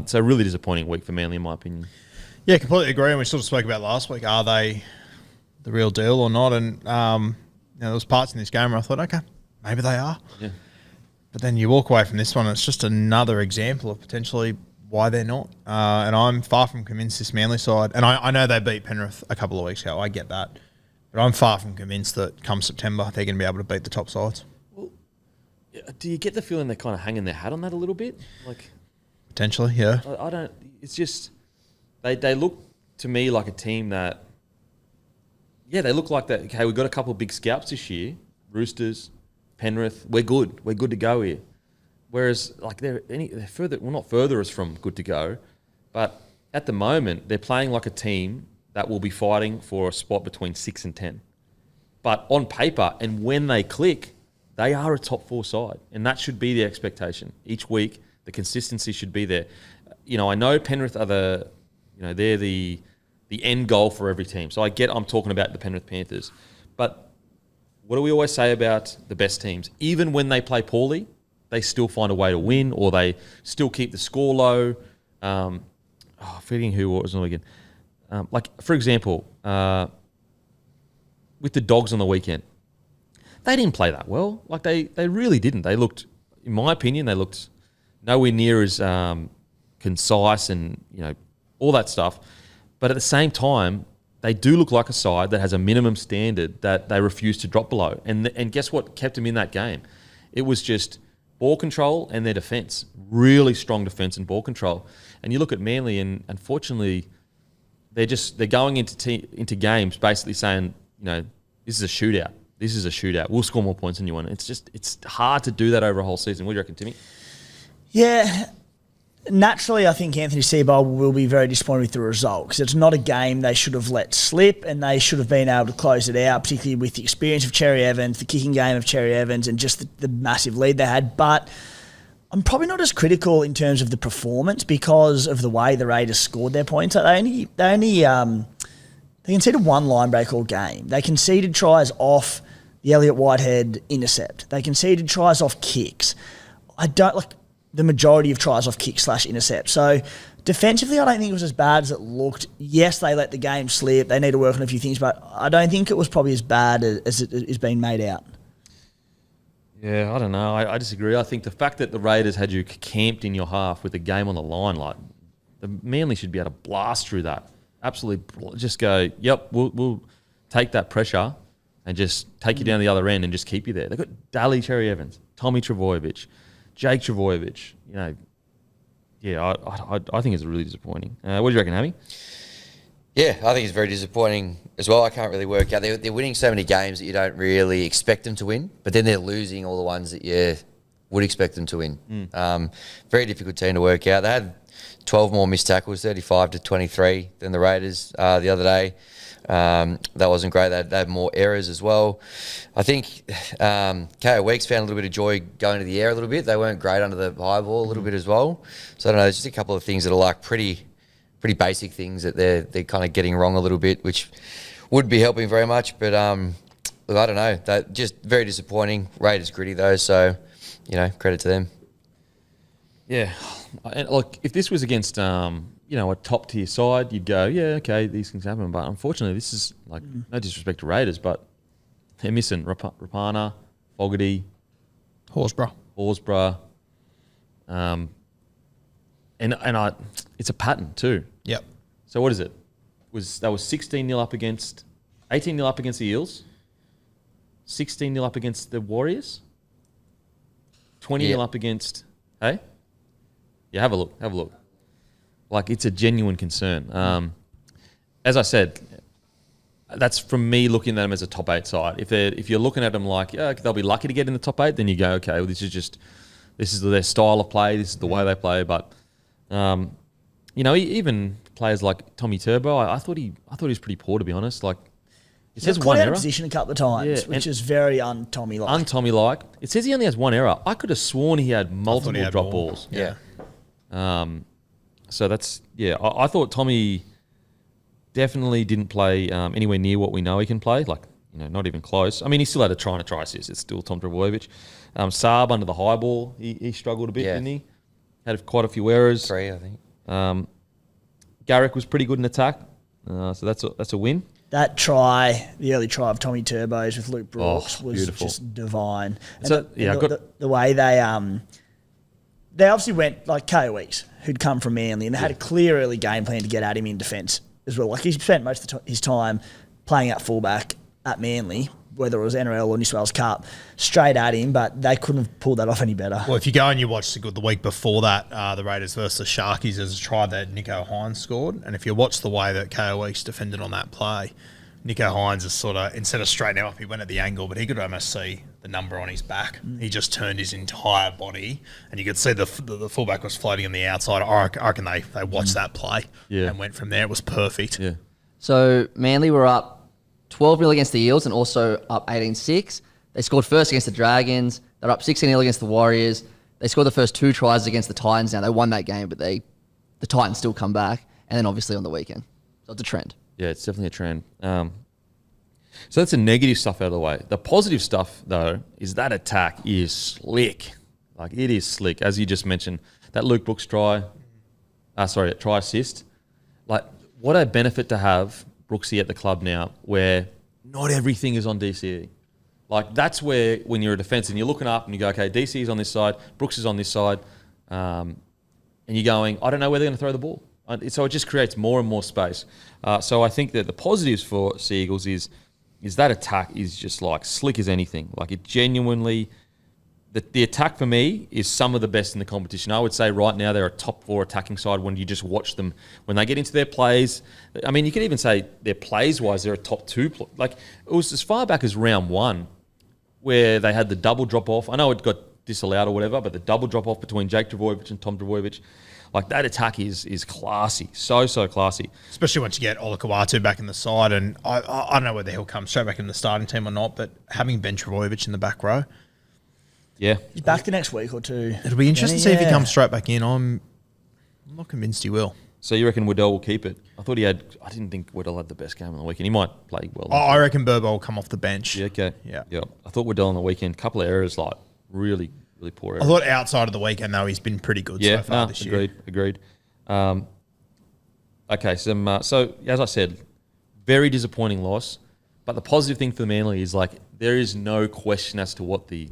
So really disappointing week for Manly, in my opinion. Yeah, completely agree. And we sort of spoke about last week. Are they the real deal or not? And there was parts in this game where I thought, okay, maybe they are. Yeah. But then you walk away from this one, and it's just another example of potentially why they're not. And I'm far from convinced this Manly side. And I know they beat Penrith a couple of weeks ago. I get that. But I'm far from convinced that come September they're going to be able to beat the top sides. Do you get the feeling they're kind of hanging their hat on that a little bit? Like, potentially, yeah. I don't. It's just they look to me like a team that, yeah, they look like that. Okay, we've got a couple of big scalps this year. Roosters, Penrith. We're good. We're good to go here. Whereas, like, they're further. Well, not further us from good to go, but at the moment they're playing like a team that will be fighting for a spot between 6 and 10. But on paper, and when they click, they are a top 4 side, and that should be the expectation. Each week, the consistency should be there. I know Penrith are they're the end goal for every team. So I'm talking about the Penrith Panthers. But what do we always say about the best teams? Even when they play poorly, they still find a way to win, or they still keep the score low. Forgetting who was on again. Like, for example, with the Dogs on the weekend, they didn't play that well. Like, they really didn't. They looked, in my opinion, they looked nowhere near as concise and, all that stuff. But at the same time, they do look like a side that has a minimum standard that they refuse to drop below. And guess what kept them in that game? It was just ball control and their defence. Really strong defence and ball control. And you look at Manly, and unfortunately, they're going into games basically saying, this is a shootout. This is a shootout. We'll score more points than you want. It's hard to do that over a whole season. What do you reckon, Timmy? Yeah. Naturally, I think Anthony Seabold will be very disappointed with the result, because it's not a game they should have let slip, and they should have been able to close it out, particularly with the experience of Cherry Evans, the kicking game of Cherry Evans, and just the massive lead they had. But I'm probably not as critical in terms of the performance because of the way the Raiders scored their points. They conceded one line break all game. They conceded tries off the Elliott Whitehead intercept. They conceded tries off kicks. I don't like the majority of tries off kick / intercept. So defensively, I don't think it was as bad as it looked. Yes, they let the game slip. They need to work on a few things, but I don't think it was probably as bad as it is being made out. Yeah, I don't know. I disagree. I think the fact that the Raiders had you camped in your half with the game on the line, like, the Manly should be able to blast through that. Absolutely, just go, yep, we'll take that pressure and just take you down the other end and just keep you there. They've got Daly Cherry Evans, Tommy Trbojevic, Jake Trbojevic. I think it's really disappointing. What do you reckon, Hammy? Yeah, I think it's very disappointing as well. I can't really work out. They're winning so many games that you don't really expect them to win, but then they're losing all the ones that you would expect them to win. Very difficult team to work out. They had 12 more missed tackles, 35-23 than the Raiders the other day. That wasn't great. They had more errors as well. I think KO Weeks found a little bit of joy going to the air a little bit. They weren't great under the high ball a little bit as well. So I don't know, there's just a couple of things that are like pretty basic things that they're kind of getting wrong a little bit, which would be helping very much. But look, I don't know. That just very disappointing. Raiders gritty though, so credit to them. Yeah, and look, if this was against a top tier side, you'd go, yeah, okay, these things happen. But unfortunately, this is like no disrespect to Raiders, but they're missing Rapana, Fogarty, Horsburgh, and it's a pattern too. Yep. So what is it? That was 16-0 up against, 18-0 up against the Eels, 16-0 up against the Warriors, 20-0 up against, hey? Yeah, have a look. Like, it's a genuine concern. As I said, that's from me looking at them as a top 8 side. If you're looking at them like, yeah, they'll be lucky to get in the top 8, then you go, okay, well, this is their style of play, this is the way they play. But even players like Tommy Turbo, I thought he was pretty poor, to be honest. Like, it says one error. Position a couple of times, which is very un-Tommy-like. Un-Tommy-like. It says he only has one error. I could have sworn he had multiple drop balls. Yeah. So that's, I thought Tommy definitely didn't play anywhere near what we know he can play. Like, not even close. I mean, he still had a try assist. It's still Tom Trbojevic. Saab under the high ball, he struggled a bit, didn't he? Had quite a few errors. 3, I think. Garrick was pretty good in attack. So that's a win. That try, the early try of Tommy Turbo's with Luke Brooks was beautiful. Just divine. And So, the way they obviously went like KO Weeks, who'd come from Manly, and they had a clear early game plan to get at him in defence as well. Like, he spent most of his time playing at fullback at Manly, whether it was NRL or New South Wales Cup, straight at him, but they couldn't have pulled that off any better. Well, if you go and you watch the week before that, the Raiders versus the Sharkies, there's a try that Nico Hines scored. And if you watch the way that KO Weeks defended on that play, Nico Hines is sort of, instead of straightening up, he went at the angle, but he could almost see the number on his back. He just turned his entire body, and you could see the fullback was floating on the outside. I reckon they watched that play and went from there. It was perfect. Yeah. So Manly were up 12-0 against the Eels and also up 18-6. They scored first against the Dragons. They're up 16-0 against the Warriors. They scored the first 2 tries against the Titans. Now, they won that game, but the Titans still come back. And then obviously on the weekend. So it's a trend. Yeah, it's definitely a trend. So that's the negative stuff out of the way. The positive stuff, though, is that attack is slick. Like, it is slick. As you just mentioned, that Luke Brooks try assist. Like, what a benefit to have Brooksy at the club now where not everything is on DCE. Like, that's where, when you're a defence and you're looking up and you go, okay, DC is on this side, Brooks is on this side, and you're going, I don't know where they're going to throw the ball. So it just creates more and more space. So I think that the positives for Sea Eagles is that attack is just like slick as anything. Like, it genuinely, the attack for me is some of the best in the competition. I would say right now they're a top 4 attacking side when you just watch them. When they get into their plays, I mean, you could even say their plays-wise, they're a top 2. Like, it was as far back as round 1 where they had the double drop-off. I know it got disallowed or whatever, but the double drop-off between Jake Trbojevic and Tom Trbojevic, like, that attack is classy. So classy. Especially once you get Olakau'atu back in the side, and I don't know whether he'll come straight back in the starting team or not, but having Ben Trbojevic in the back row, yeah, He's back the next week or two. it'll be interesting to see if he comes straight back in. I'm not convinced he will. So you reckon Waddell will keep it? I didn't think Waddell had the best game on the weekend. He might play well. I reckon Burbo will come off the bench. Yeah, okay. Yeah. I thought Waddell on the weekend, couple of errors, like really poor errors. I thought outside of the weekend, though, he's been pretty good so far this year. Agreed. Okay, so as I said, very disappointing loss. But the positive thing for Manly is, like, there is no question as to what the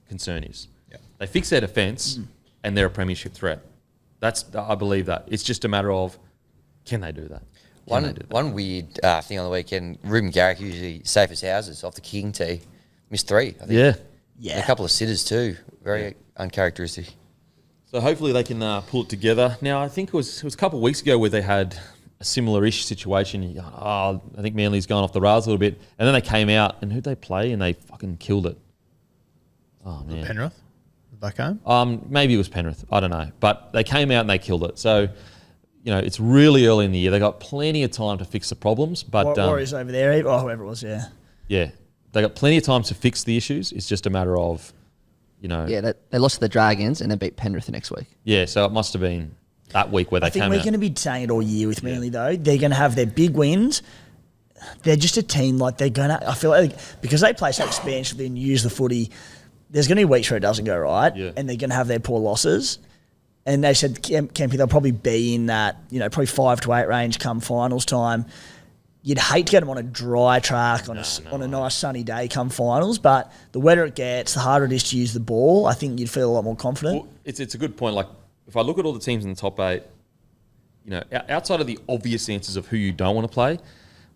concern is. Yeah. They fix their defence and they're a premiership threat. I believe that. It's just a matter of, can they do that? One weird thing on the weekend, Ruben Garrick, usually safe as houses off the kicking tee, missed 3, I think. Yeah. Yeah. And a couple of sitters too. Very uncharacteristic. So hopefully they can pull it together. Now, I think it was a couple of weeks ago where they had a similar-ish situation. I think Manly's gone off the rails a little bit. And then they came out, and who'd they play? And they fucking killed it. Oh, man. Penrith? That game? Maybe it was Penrith. I don't know. But they came out and they killed it. So, it's really early in the year. They got plenty of time to fix the problems. But Warriors over there, or whoever it was, yeah. Yeah. They got plenty of time to fix the issues. It's just a matter of, Yeah, they lost to the Dragons and then beat Penrith the next week. Yeah, so it must have been that week where they came out. I think we're going to be saying it all year with Manly, though. They're going to have their big wins. They're just a team, like, they're going to... I feel like because they play so expansively and use the footy, there's going to be weeks where it doesn't go right, and they're going to have their poor losses. And they said, Kempy, they'll probably be in that, probably 5 to 8 range come finals time. You'd hate to get them on a dry track on a nice sunny day come finals, but the wetter it gets, the harder it is to use the ball. I think you'd feel a lot more confident. Well, it's a good point. Like, if I look at all the teams in the top 8, outside of the obvious answers of who you don't want to play,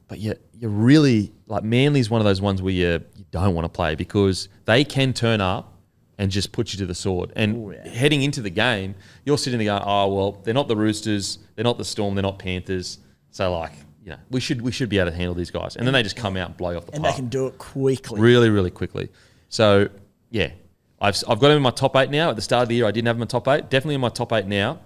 but you're really, like, Manly's one of those ones where you don't want to play because they can turn up and just put you to the sword. And heading into the game, you're sitting there going, oh, well, they're not the Roosters, they're not the Storm, they're not Panthers. So, like, we should be able to handle these guys. And then they just come out and blow you off the park. And they can do it quickly. Really, really quickly. So, yeah. I've got them in my top 8 now. At the start of the year, I didn't have them in my top 8. Definitely in my top 8 now.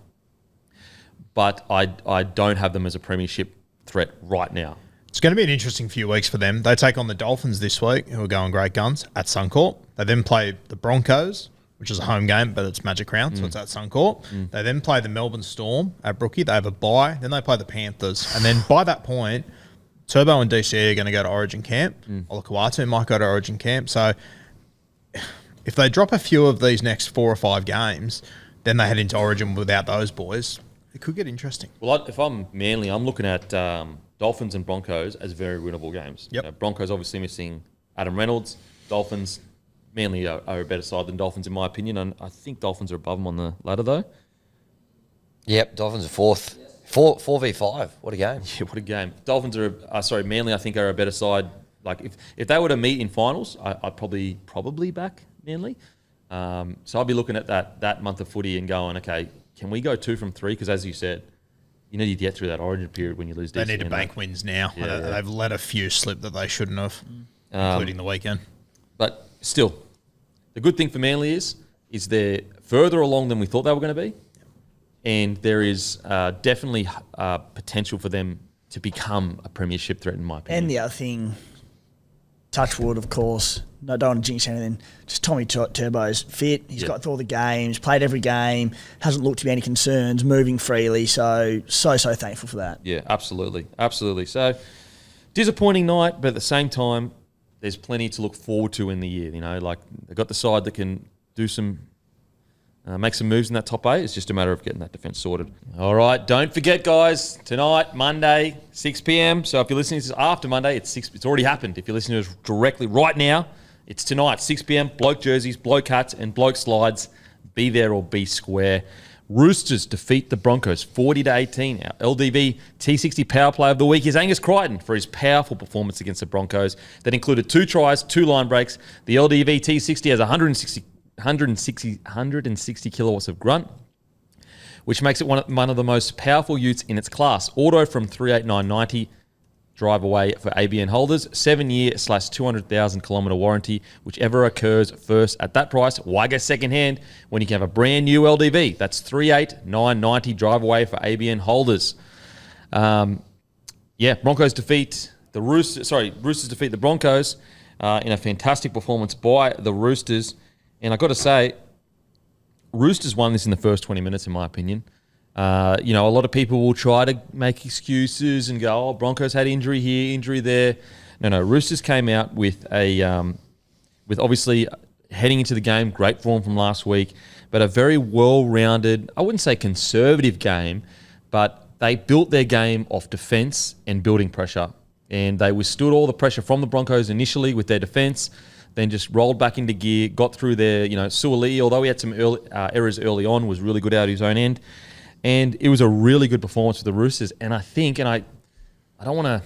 But I don't have them as a premiership threat right now. It's going to be an interesting few weeks for them. They take on the Dolphins this week, who are going great guns, at Suncorp. They then play the Broncos, which is a home game, but it's Magic Round, so it's at Suncorp. They then play the Melbourne Storm at Brookie. They have a bye. Then they play the Panthers. And then by that point, Turbo and DC are going to go to Origin camp. Olakau'atu might go to Origin camp. So if they drop a few of these next 4 or 5 games, then they head into Origin without those boys. It could get interesting. Well, if I'm Manly, I'm looking at Dolphins and Broncos as very winnable games. Yep. Broncos obviously missing Adam Reynolds. Dolphins, Manly are a better side than Dolphins in my opinion, and I think Dolphins are above them on the ladder though. Yep, Dolphins are 4th. 4v5. What a game. Yeah, what a game. Dolphins are, Manly I think are a better side. Like if they were to meet in finals, I'd probably back Manly. So I'd be looking at that month of footy and going, okay, can we go 2 from 3? Because as you said, you need to get through that origin period when you lose. They need to bank wins now. Yeah. They've let a few slip that they shouldn't have, including the weekend. But still, the good thing for Manly is they're further along than we thought they were going to be. And there is definitely potential for them to become a premiership threat, in my opinion. And the other thing, touch wood, of course. No, don't want to jinx anything. Just Tommy Turbo's fit. He's got through all the games, played every game, hasn't looked to be any concerns, moving freely. So thankful for that. Yeah, absolutely. So disappointing night, but at the same time, there's plenty to look forward to in the year. You know, like they've got the side that can do some, make some moves in that top 8. It's just a matter of getting that defence sorted. All right, don't forget, guys, tonight, Monday, 6 p.m. So if you're listening to this after Monday, it's already happened. If you're listening to us directly right now, it's tonight, 6 p.m. Bloke Jerseys, Bloke Hats, and Bloke Slides. Be there or be square. Roosters defeat the Broncos 40-18. Our LDV T60 power play of the week is Angus Crichton for his powerful performance against the Broncos that included 2 tries, 2 line breaks. The LDV T60 has 160 kilowatts of grunt, which makes it one of the most powerful utes in its class. Auto from 38990. Drive away for ABN holders, 7-year/200,000 kilometre warranty, whichever occurs first at that price. Why go second hand when you can have a brand new LDV? That's 38990 drive away for ABN holders. Broncos defeat the Roosters. Roosters defeat the Broncos in a fantastic performance by the Roosters. And I got to say, Roosters won this in the first 20 minutes, in my opinion. A lot of people will try to make excuses and go, "Oh, Broncos had injury here, injury there." No. Roosters came out with with obviously heading into the game, great form from last week, but a very well-rounded, I wouldn't say conservative game, but they built their game off defence and building pressure. And they withstood all the pressure from the Broncos initially with their defence, then just rolled back into gear, got through their, Suoli, although he had some errors early on, was really good out of his own end. And it was a really good performance for the Roosters. And I think, and I don't want to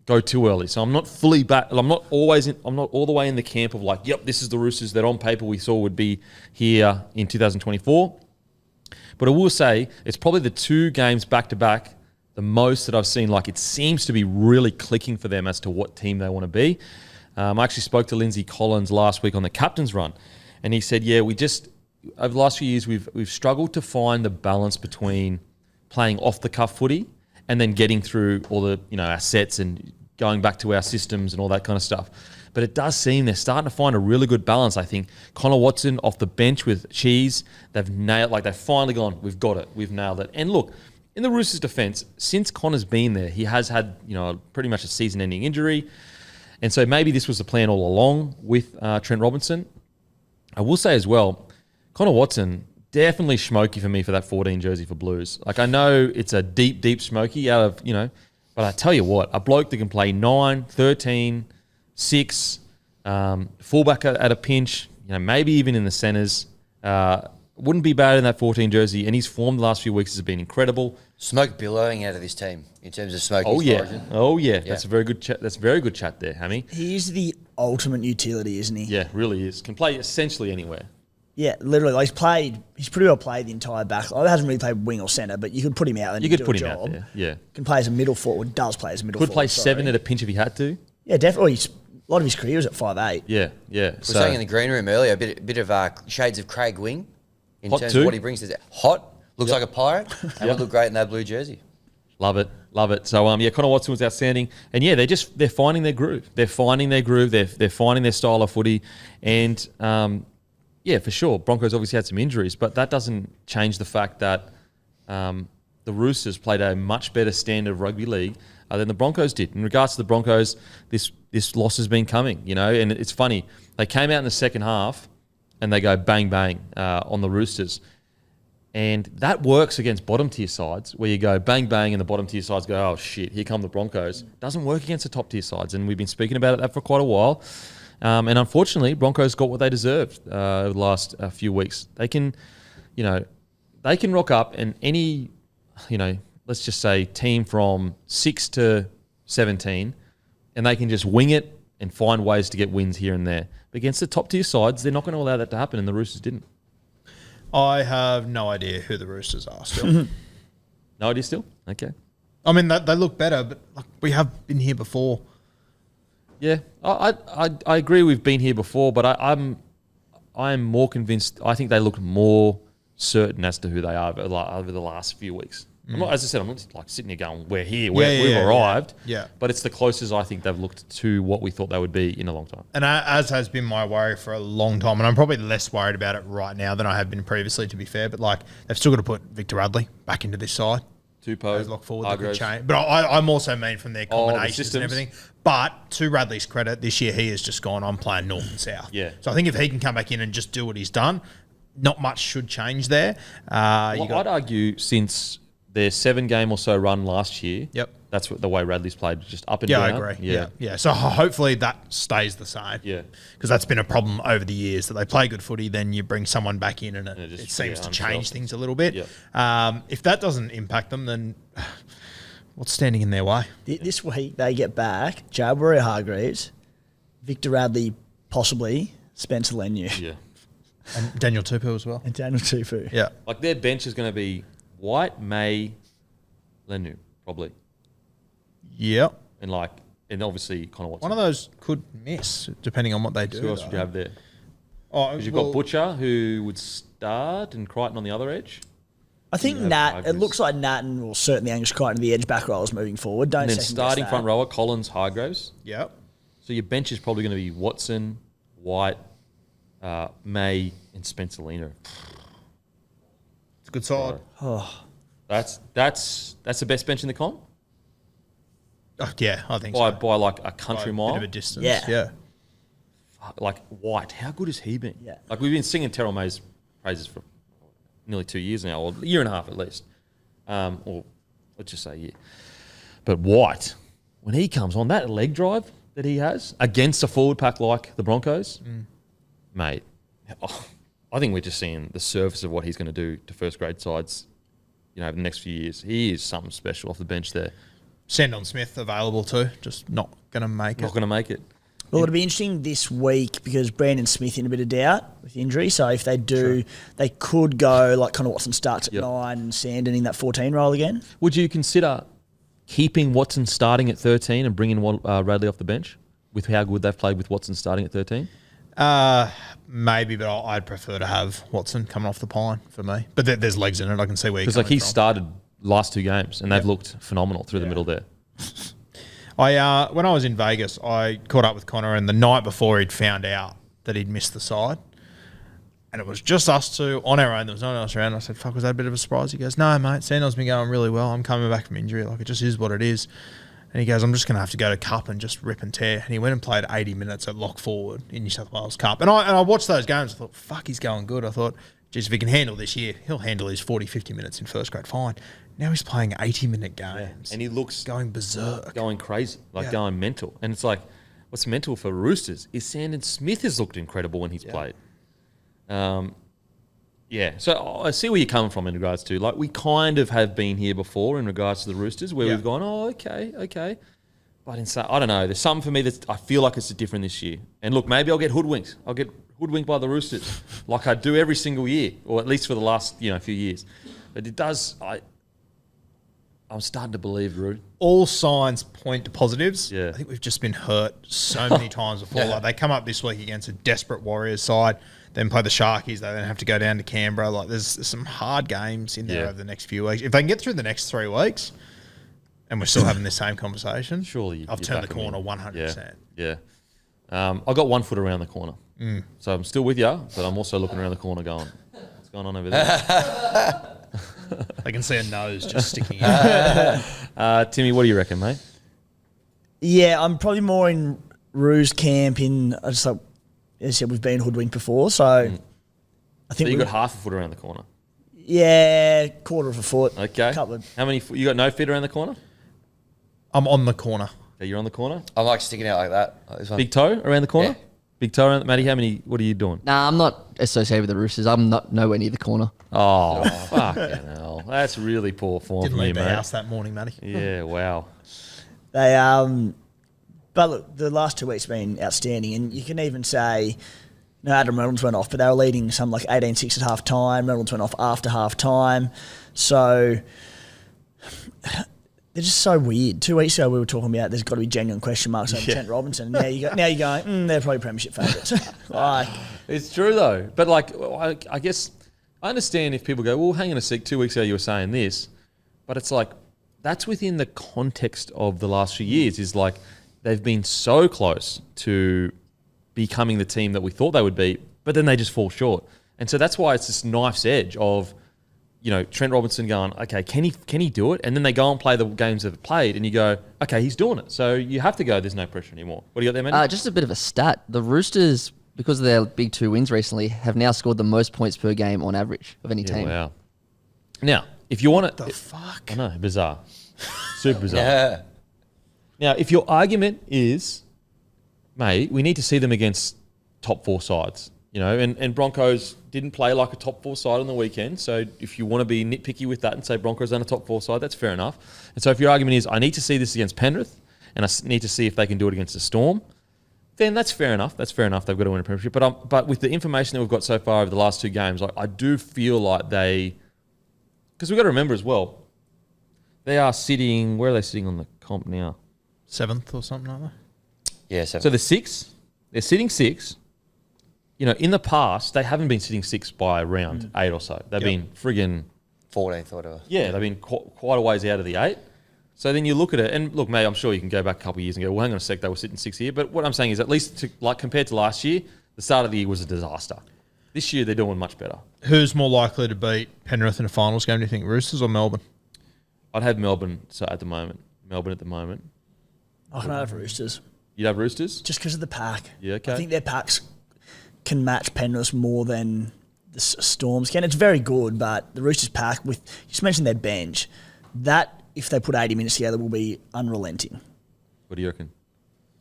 go too early, so I'm not fully back. I'm not all the way in the camp of like, yep, this is the Roosters that on paper we saw would be here in 2024. But I will say it's probably the 2 games back to back, the most that I've seen. Like it seems to be really clicking for them as to what team they want to be. I actually spoke to Lindsay Collins last week on the captain's run, and he said, "Yeah, over the last few years, we've struggled to find the balance between playing off-the-cuff footy and then getting through all the our sets and going back to our systems and all that kind of stuff. But it does seem they're starting to find a really good balance. I think Connor Watson off the bench with Cheese, they've finally gone, we've got it, we've nailed it. And look, in the Roosters' defence, since Connor's been there, he has had pretty much a season-ending injury, and so maybe this was the plan all along with Trent Robinson. I will say as well, Connor Watson, definitely smoky for me for that 14 jersey for Blues. Like, I know it's a deep, deep smoky out of, but I tell you what, a bloke that can play 9, 13, 6, fullback at a pinch, maybe even in the centres, wouldn't be bad in that 14 jersey. And his form the last few weeks has been incredible. Smoke billowing out of this team in terms of smoking. Oh yeah. That's a very good chat. That's very good chat there, Hammy. He's the ultimate utility, isn't he? Yeah, really is. Can play essentially anywhere. Yeah, literally. Like he's pretty well played the entire back. Like, he hasn't really played wing or centre, but you could put him out there. You could put him out there, yeah. Can play as a middle forward, does play as a middle forward. Could play 7 at a pinch if he had to. Yeah, definitely. A lot of his career was at 5'8". Yeah. We were saying in the green room earlier, a bit of shades of Craig Wing in terms of what he brings to it. Hot, looks like a pirate, and would look great in that blue jersey. Love it. So, Connor Watson was outstanding. And, they're finding their groove. They're finding their style of footy. And, for sure, Broncos obviously had some injuries, but that doesn't change the fact that the Roosters played a much better standard of rugby league than the Broncos did. In regards to the Broncos, this loss has been coming, and it's funny. They came out in the second half and they go bang, bang on the Roosters. And that works against bottom-tier sides where you go bang, bang, and the bottom-tier sides go, oh, shit, here come the Broncos. Doesn't work against the top-tier sides, and we've been speaking about that for quite a while. And unfortunately, Broncos got what they deserved over the last few weeks. They can rock up and any, let's just say team from 6 to 17, and they can just wing it and find ways to get wins here and there. But against the top-tier sides, they're not going to allow that to happen, and the Roosters didn't. I have no idea who the Roosters are still. No idea still? Okay. I mean, they look better, but we have been here before. Yeah, I agree we've been here before, but I'm more convinced. I think they look more certain as to who they are over the last few weeks. I'm not, as I said, I'm not like sitting here going, we're here, we've arrived. Yeah. But it's the closest I think they've looked to what we thought they would be in a long time. And as has been my worry for a long time, and I'm probably less worried about it right now than I have been previously, to be fair, but they've still got to put Victor Radley back into this side. Tupou, those lock forward that could Hargreaves. change. But I'm also mean from their the combinations and systems. everything. But to Radley's credit, this year he has just gone, I'm playing north and south. Yeah. So I think if he can come back in and just do what he's done, not much should change there. Well, I'd argue since their 7-game or so run last year, Yep. that's what the way Radley's played, just up and Yeah, I down. agree. Yeah. So hopefully that stays the same. Yeah. Because that's been a problem over the years that they play good footy, then you bring someone back in and it just- it seems yeah, to unsettled. change things a little bit. Yeah. If that doesn't impact them, then what's standing in their way? This week they get back Jabari Hargreaves, Victor Radley, possibly Spencer Leniu, Yeah. And Daniel Tupou as well. and Daniel Tupu. Yeah. Like their bench is going to be White, May, Lenu, probably. Yep. And obviously kind of what's One of those could miss, depending on what they do. who else would you have there? Oh, Because you've got Butcher, who would start, and Crichton on the other edge. I think Yeah, Nat. It Hargreaves. looks like Natton will certainly Angus Crichton to the edge back roles moving forward. Don't And then second starting guess front that. rower, Collins, Hargreaves. Yep. So your bench is probably going to be Watson, White, May, and Spencer Leno. It's a good side. That's the best bench in the comp Oh, yeah, I think by so. by like a By country a mile. bit of a distance. Yeah. Yeah. Like White, how good has he been? Yeah. Like we've been singing Terrell May's praises for nearly 2 years now, or a year and a half at least, or let's just say a year. But White, when he comes on that leg drive that he has against a forward pack like the Broncos, mate, I think we're just seeing the surface of what he's going to do to first grade sides. Over the next few years, he is something special off the bench there. Sendon Smith available too, just not going to make Not it. going to make it. Well, it'll be interesting this week because Brandon Smith in a bit of doubt with injury. So if they do, they could go like kind of Watson starts at Yep. 9 and Sandon in that 14 role again. Would you consider keeping Watson starting at 13 and bringing Radley off the bench with how good they've played with Watson starting at 13? Maybe, but I'd prefer to have Watson coming off the pine for me. But there's legs in it. I can see where you're Because coming he from. started last 2 games and they've looked phenomenal through the middle there. When I was in Vegas, I caught up with Connor, and the night before he'd found out that he'd missed the side, and it was just us two on our own. There was no one else around. I said, "Fuck, was that a bit of a surprise?" He goes, "No, mate. Sandon's been going really well. I'm coming back from injury. Like it just is what it is." And he goes, "I'm just going to have to go to Cup and just rip and tear." And he went and played 80 minutes at lock forward in New South Wales Cup. And I watched those games. I thought, "Fuck, he's going good." I thought, "Geez, if he can handle this year, he'll handle his 40, 50 minutes in first grade fine." Now he's playing 80-minute games. And he looks going berserk. going crazy, going mental. And it's like, what's mental for Roosters is Sandon Smith has looked incredible when he's played. So I see where you're coming from in regards to, like, we kind of have been here before in regards to the Roosters where we've gone, oh, okay. But I don't know. There's something for me that I feel like it's different this year. And look, maybe I'll get hoodwinked. I'll get hoodwinked by the Roosters like I do every single year, or at least for the last few years. But it does. I'm starting to believe, Roo. All signs point to positives. Yeah. I think we've just been hurt so many times before. Like they come up this week against a desperate Warriors side, then play the Sharkies. They then have to go down to Canberra. Like there's some hard games in there over the next few weeks. If they can get through the next 3 weeks, and we're still having the same conversation, Surely I've you're turned the back in. corner 100%. Yeah. I got 1 foot around the corner. So I'm still with you, but I'm also looking around the corner going, what's going on over there? I can see a nose just sticking out. Timmy, what do you reckon, mate? Yeah, I'm probably more in Roo's camp. As I said, we've been hoodwinked before, so I So think you we got half a foot around the corner. quarter of a foot. Okay. Couple of, How many foot? You got no feet around the corner? I'm on the corner. Okay, you're on the corner. I'm like sticking out like that. Like this one. Big toe around the corner? Yeah. Big toe around. Matty, what are you doing? Nah, I'm not associated with the Roosters. I'm not nowhere near the corner. Oh, fucking hell. That's really poor form Didn't from you, leave the mate. house that morning, Matty. Yeah, wow. but look, the last 2 weeks have been outstanding, and you can even say, no, Adam Reynolds went off, but they were leading something like 18-6 at half time. Reynolds went off after half time, so they're just so weird. 2 weeks ago, we were talking about there's got to be genuine question marks over Trent Robinson. Now you're going, they're probably premiership favourites. It's true, though. But, I guess I understand if people go, well, hang on a sec, 2 weeks ago you were saying this. But it's like, that's within the context of the last few years, is like they've been so close to becoming the team that we thought they would be, but then they just fall short. And so that's why it's this knife's edge of Trent Robinson going, okay, can he do it? And then they go and play the games they've played, and you go, okay, he's doing it. So you have to go, there's no pressure anymore. What do you got there, man? Just a bit of a stat. The Roosters, because of their big 2 wins recently, have now scored the most points per game on average of any team. Wow. Now, if you want it... The fuck? I know, bizarre. Super bizarre. Yeah. Now, if your argument is, mate, we need to see them against top 4 sides, and Broncos didn't play like a top 4 side on the weekend. So if you want to be nitpicky with that and say Broncos aren't a top 4 side, that's fair enough. And so if your argument is, I need to see this against Penrith and I need to see if they can do it against the Storm, then that's fair enough. That's fair enough. They've got to win a premiership. But with the information that we've got so far over the last 2 games, I do feel like because we've got to remember as well, they are sitting, where are they sitting on the comp now? 7th or something like that. Yeah, So they're 6th. They're sitting 6th. In the past, they haven't been sitting 6 by round 8 or so. They've been friggin' 14th or whatever. Yeah, they've been quite a ways out of the 8. So then you look at it, and look, mate, I'm sure you can go back a couple of years and go, well, hang on a sec, they were sitting 6th here. But what I'm saying is, at least compared to last year, the start of the year was a disaster. This year, they're doing much better. Who's more likely to beat Penrith in a finals game, do you think? Roosters or Melbourne? I'd have Melbourne at the moment. I can have Roosters. You'd have Roosters? Just because of the pack. Yeah, okay. I think their packs can match Penrith more than the Storms can. It's very good, but the Roosters pack, you just mentioned their bench, that, if they put 80 minutes together, will be unrelenting. What do you reckon?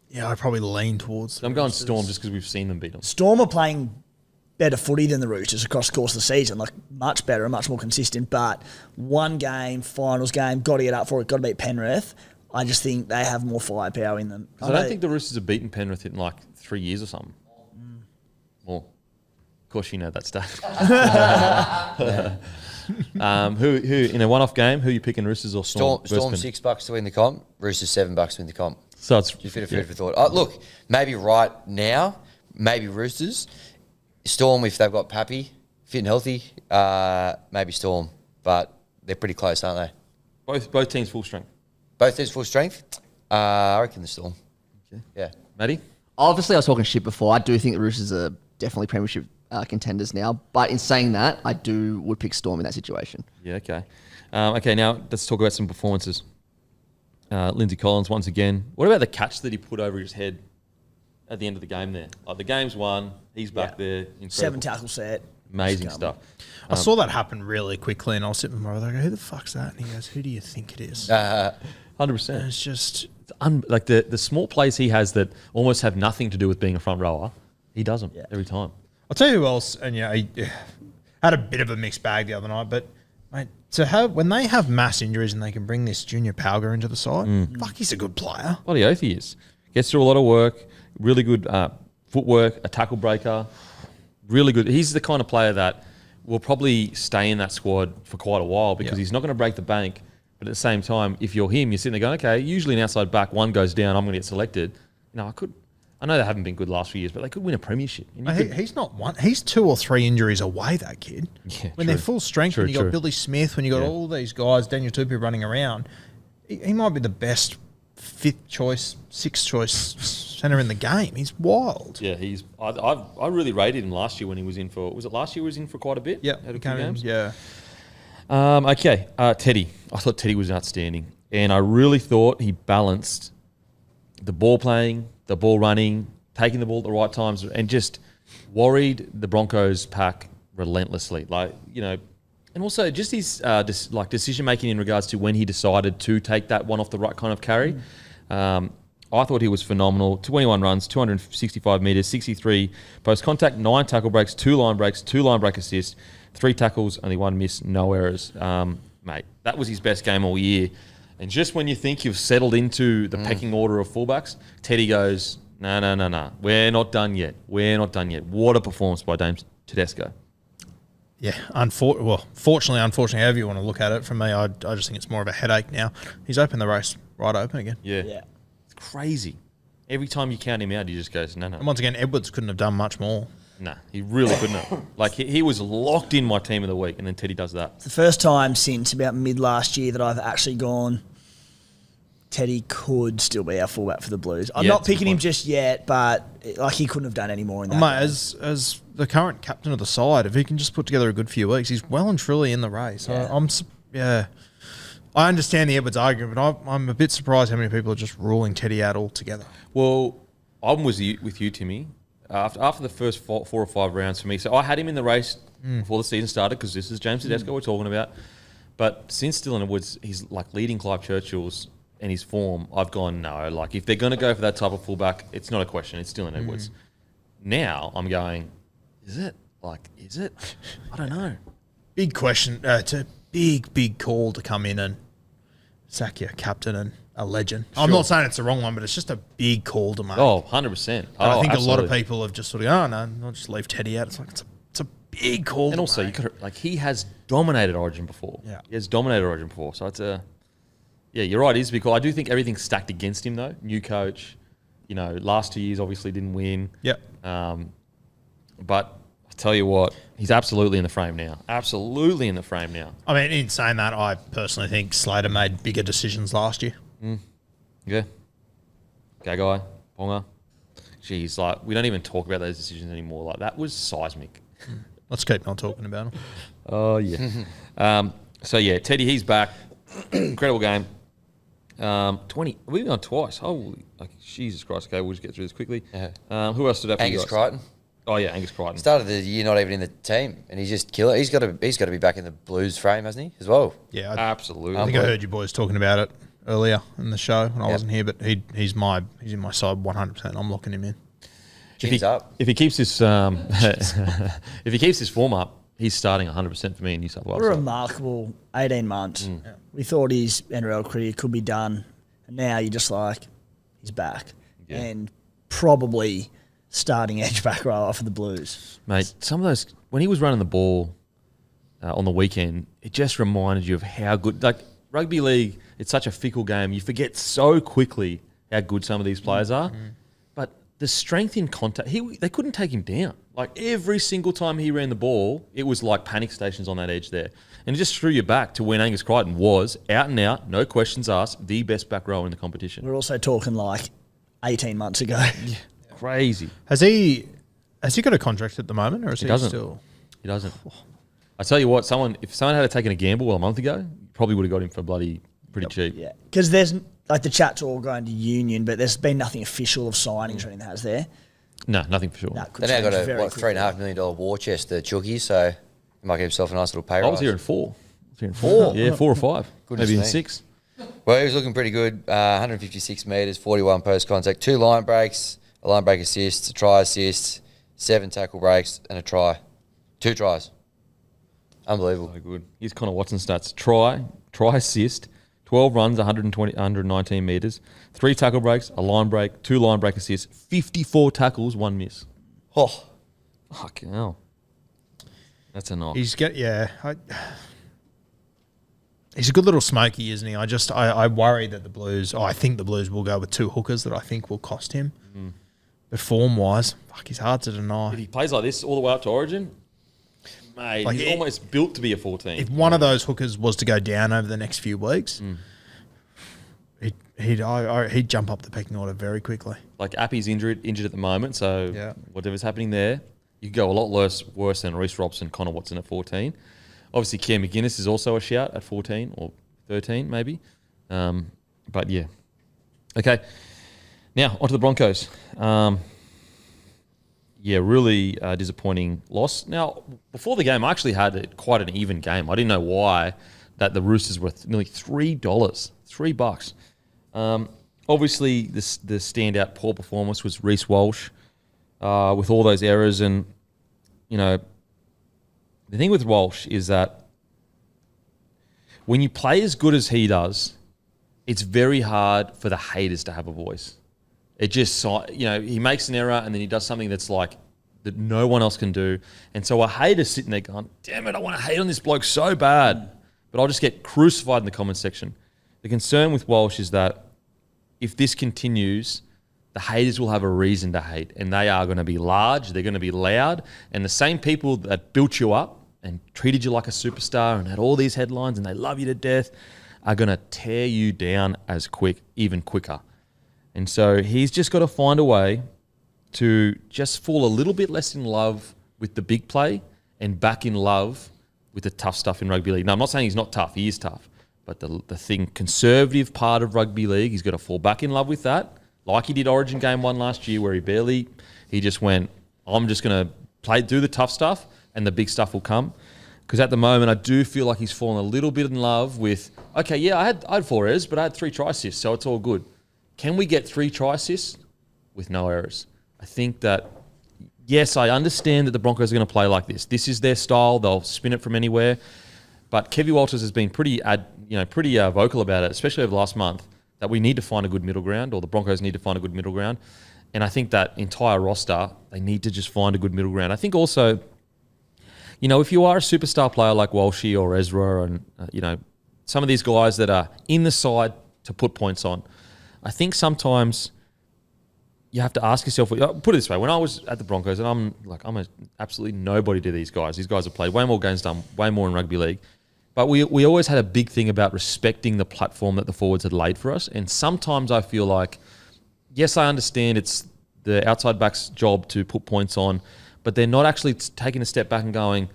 Yeah, I probably lean towards. I'm going Storm just because we've seen them beat them. Storm are playing better footy than the Roosters across the course of the season, like much better and much more consistent. But one game, finals game, got to get up for it, got to beat Penrith. I just think they have more firepower in them. I don't think the Roosters have beaten Penrith in like 3 years or something. More. Of course, you know that stuff. Who in a one-off game? Who are you picking, Roosters or Storm? Storm $6 to win the comp. Roosters $7 to win the comp. So it's just a bit of food for thought. Look, maybe right now, maybe Roosters. Storm, if they've got Pappy fit and healthy, maybe Storm, but they're pretty close, aren't they? Both teams full strength. Both teams full strength. I reckon the Storm. Okay. Yeah, Matty. Obviously, I was talking shit before. I do think the Roosters are definitely premiership contenders now. But in saying that, I would pick Storm in that situation. Yeah. Okay. Okay. Now let's talk about some performances. Lindsay Collins once again. What about the catch that he put over his head at the end of the game there? Like the game's won. He's back there. Incredible. 7 tackle set. Amazing stuff. I saw that happen really quickly, and I was sitting with my brother. I go, "Who the fuck's that?" And he goes, "Who do you think it is?" 100%. And it's just like the small plays he has that almost have nothing to do with being a front rower. He does them every time. I'll tell you who else, and he had a bit of a mixed bag the other night, but mate, when they have mass injuries and they can bring this Junior Palga into the side, fuck, he's a good player. Bloody oath he is. Gets through a lot of work, really good footwork, a tackle breaker, really good. He's the kind of player that will probably stay in that squad for quite a while because he's not going to break the bank. But at the same time, if you're him, you're sitting there going, okay, usually an outside back, one goes down, I'm going to get selected. I know they haven't been good last few years, but they could win a premiership. He's not one. He's 2 or 3 injuries away, that kid. Yeah, when they're full strength, when you got Billy Smith, when you got all these guys, Daniel Tupou running around, he might be the best 5th choice, 6th choice centre in the game. He's wild. Yeah, I really rated him last year when he was in for. Was it last year he was in for quite a bit? Yeah, had a few games. Yeah. Okay, Teddy. I thought Teddy was outstanding, and I really thought he balanced the ball playing, the ball running, taking the ball at the right times, and just worried the Broncos pack relentlessly. And also just his decision making in regards to when he decided to take that one off the right kind of carry. I thought he was phenomenal. 21 runs, 265 metres, 63 post contact, 9 tackle breaks, 2 line breaks, 2 line break assists, 3 tackles, only 1 miss, no errors. Mate, that was his best game all year. And just when you think you've settled into the pecking order of fullbacks, Teddy goes, no. We're not done yet. What a performance by Dame Tedesco. Yeah, fortunately, however you want to look at it, for me, I just think it's more of a headache now. He's opened the race right open again. Yeah. It's crazy. Every time you count him out, he just goes, no. And once again, Edwards couldn't have done much more. Nah, he really couldn't have. Like, he was locked in my team of the week, and then Teddy does that. It's the first time since about mid last year that I've actually gone, Teddy could still be our fullback for the Blues. I'm not picking him just yet, but he couldn't have done any more in that. Mate, as the current captain of the side, if he can just put together a good few weeks, he's well and truly in the race. Yeah. I understand the Edwards argument, but I'm a bit surprised how many people are just ruling Teddy out altogether. Well, I'm with you, Timmy. After the first 4 or 5 rounds for me, so I had him in the race before the season started because this is James Tedesco we're talking about. But since Dylan Edwards, he's like leading Clive Churchill's and his form, I've gone, no. Like, if they're going to go for that type of fullback, it's not a question. It's Dylan Edwards. Now I'm going, is it? I don't know. Big question. It's a big call to come in and sack your captain and a legend. Sure. I'm not saying it's the wrong one, but it's just a big call to make. Oh, 100%. I think a lot of people have just sort of, I'll just leave Teddy out. It's like, it's a big call. And also, he has dominated Origin before. Yeah. He has dominated Origin before. So it's you're right. It is because I do think everything's stacked against him though. New coach, last 2 years obviously didn't win. Yep. But I tell you what, he's absolutely in the frame now. Absolutely in the frame now. I mean, in saying that, I personally think Slater made bigger decisions last year. Yeah. Gagai, Ponga. Jeez, like, we don't even talk about those decisions anymore. Like, that was seismic. Let's keep not talking about them. Oh, yeah. So, yeah, Teddy, he's back. Incredible game. 20. We've gone twice. Holy, Jesus Christ. Okay, we'll just get through this quickly. Yeah. Who else stood up for you Angus guys? Crichton. Oh, yeah, Angus Crichton. Started the year not even in the team, and he's just killer. He's got to be back in the Blues frame, hasn't he, as well? Yeah. Absolutely. I think I heard you boys talking about it earlier in the show when I wasn't here, but he's in my side 100%. I'm locking him in. Chins up. If he keeps his if he keeps his form up, he's starting 100% for me in New South Wales. What a remarkable 18 months. Yeah. We thought his NRL career could be done, and now you're just like, he's back. Yeah. And probably starting edge back rower for the Blues. Mate, some of those, when he was running the ball on the weekend, it just reminded you of how good, like rugby league, it's such a fickle game. You forget so quickly how good some of these players are. But the strength in contact, they couldn't take him down. Like every single time he ran the ball, it was like panic stations on that edge there. And it just threw you back to when Angus Crichton was out and out, no questions asked, the best back rower in the competition. We're also talking like 18 months ago. Yeah. Crazy. Has he got a contract at the moment, or is he doesn't. still? He doesn't. I tell you what, if someone had taken a gamble a month ago, probably would have got him for pretty cheap. Yeah, because there's like the chat's all going to union, but there's been nothing official of signings or anything, has there? No, nothing for sure. They now got a $3.5 million war chest, the Chookies, so he might give himself a nice little pay rise. I was here in 4. Yeah, 4 or 5. Goodness maybe in me. 6. Well, he was looking pretty good. 156 metres, 41 post contact, 2 line breaks, a line break assist, a try assist, 7 tackle breaks, and a try. 2 tries. Unbelievable. So good. Here's Connor Watson stats. Try assist, 12 runs, 119 metres, 3 tackle breaks, a line break, 2 line break assists, 54 tackles, 1 miss. Oh. Fucking hell. That's a knock. He's a good little smoky, isn't he? I worry that the Blues. I think the Blues will go with 2 hookers that I think will cost him. But form-wise, he's hard to deny. If he plays like this all the way up to Origin, mate, Like he's almost built to be a 14. If one of those hookers was to go down over the next few weeks, he'd jump up the pecking order very quickly. Like Appy's injured at the moment, so Yeah. whatever's happening there, you could go a lot worse than Reece Robson, Connor Watson at 14. Obviously, Cam McGuinness is also a shout at 14 or 13 maybe. But yeah. Okay. Now, onto the Broncos. Really disappointing loss. Now, before the game, I actually had quite an even game. I didn't know why that the Roosters were nearly $3. $3. Obviously, the standout poor performance was Reece Walsh with all those errors. And, the thing with Walsh is that when you play as good as he does, it's very hard for the haters to have a voice. It just, he makes an error and then he does something that's like that no one else can do. And so a hater's sitting there going, damn it, I want to hate on this bloke so bad. But I'll just get crucified in the comment section. The concern with Walsh is that if this continues, the haters will have a reason to hate. And they are going to be large, they're going to be loud. And the same people that built you up and treated you like a superstar and had all these headlines and they love you to death are going to tear you down even quicker. And so he's just got to find a way to just fall a little bit less in love with the big play and back in love with the tough stuff in rugby league. Now, I'm not saying he's not tough. He is tough. But the conservative part of rugby league, he's got to fall back in love with that, like he did Origin Game 1 last year where he just went, I'm just going to do the tough stuff and the big stuff will come. Because at the moment, I do feel like he's fallen a little bit in love with, okay, yeah, I had 4 errors, but I had 3 try assists, so it's all good. Can we get 3 try assists with no errors? I think that, yes, I understand that the Broncos are going to play like this. This is their style. They'll spin it from anywhere. But Kevy Walters has been pretty vocal about it, especially over the last month, that we need to find a good middle ground, or the Broncos need to find a good middle ground. And I think that entire roster, they need to just find a good middle ground. I think also, if you are a superstar player like Walshy or Ezra and, some of these guys that are in the side to put points on, I think sometimes you have to ask yourself, put it this way, when I was at the Broncos, and I'm absolutely nobody to these guys. These guys have played way more games, done way more in rugby league. But we always had a big thing about respecting the platform that the forwards had laid for us. And sometimes I feel like, yes, I understand it's the outside back's job to put points on, but they're not actually taking a step back and going,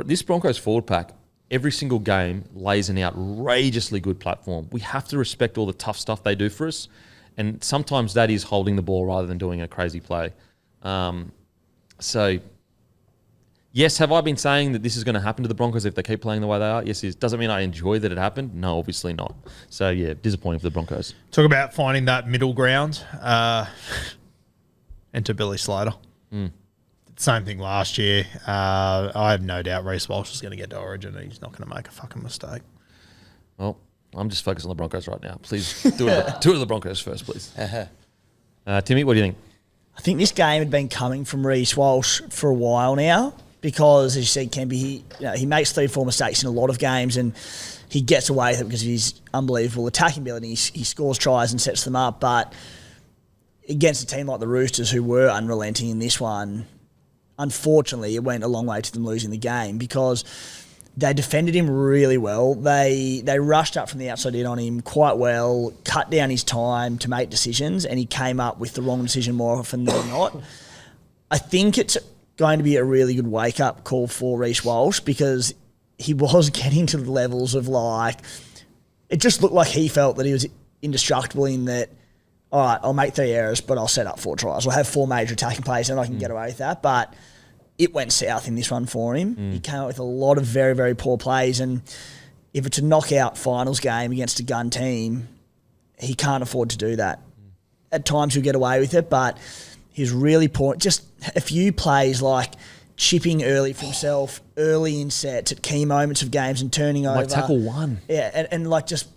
this Broncos forward pack, every single game lays an outrageously good platform. We have to respect all the tough stuff they do for us. And sometimes that is holding the ball rather than doing a crazy play. So, yes, have I been saying that this is going to happen to the Broncos if they keep playing the way they are? Yes, it is. Doesn't mean I enjoy that it happened. No, obviously not. So, yeah, disappointing for the Broncos. Talk about finding that middle ground. Enter Billy Slater. Same thing last year. I have no doubt Reece Walsh is going to get to Origin and he's not going to make a fucking mistake. Well, I'm just focused on the Broncos right now. Please do it to the Broncos first, please. Timmy, what do you think? I think this game had been coming from Reece Walsh for a while now because, as you said, Kempy, he makes 3-4 mistakes in a lot of games and he gets away with it because of his unbelievable attacking ability. He scores tries and sets them up, but against a team like the Roosters, who were unrelenting in this one, unfortunately, it went a long way to them losing the game because they defended him really well. They rushed up from the outside in on him quite well, cut down his time to make decisions, and he came up with the wrong decision more often than not. I think it's going to be a really good wake-up call for Reece Walsh because he was getting to the levels of it just looked like he felt that he was indestructible in that, all right, I'll make 3 errors, but I'll set up 4 tries. I'll have 4 major attacking plays and I can get away with that. But it went south in this one for him. He came up with a lot of very, very poor plays. And if it's a knockout finals game against a gun team, he can't afford to do that. At times he'll get away with it, but he's really poor. Just a few plays like chipping early for himself, early in sets at key moments of games and turning over. Like tackle 1. Yeah, and just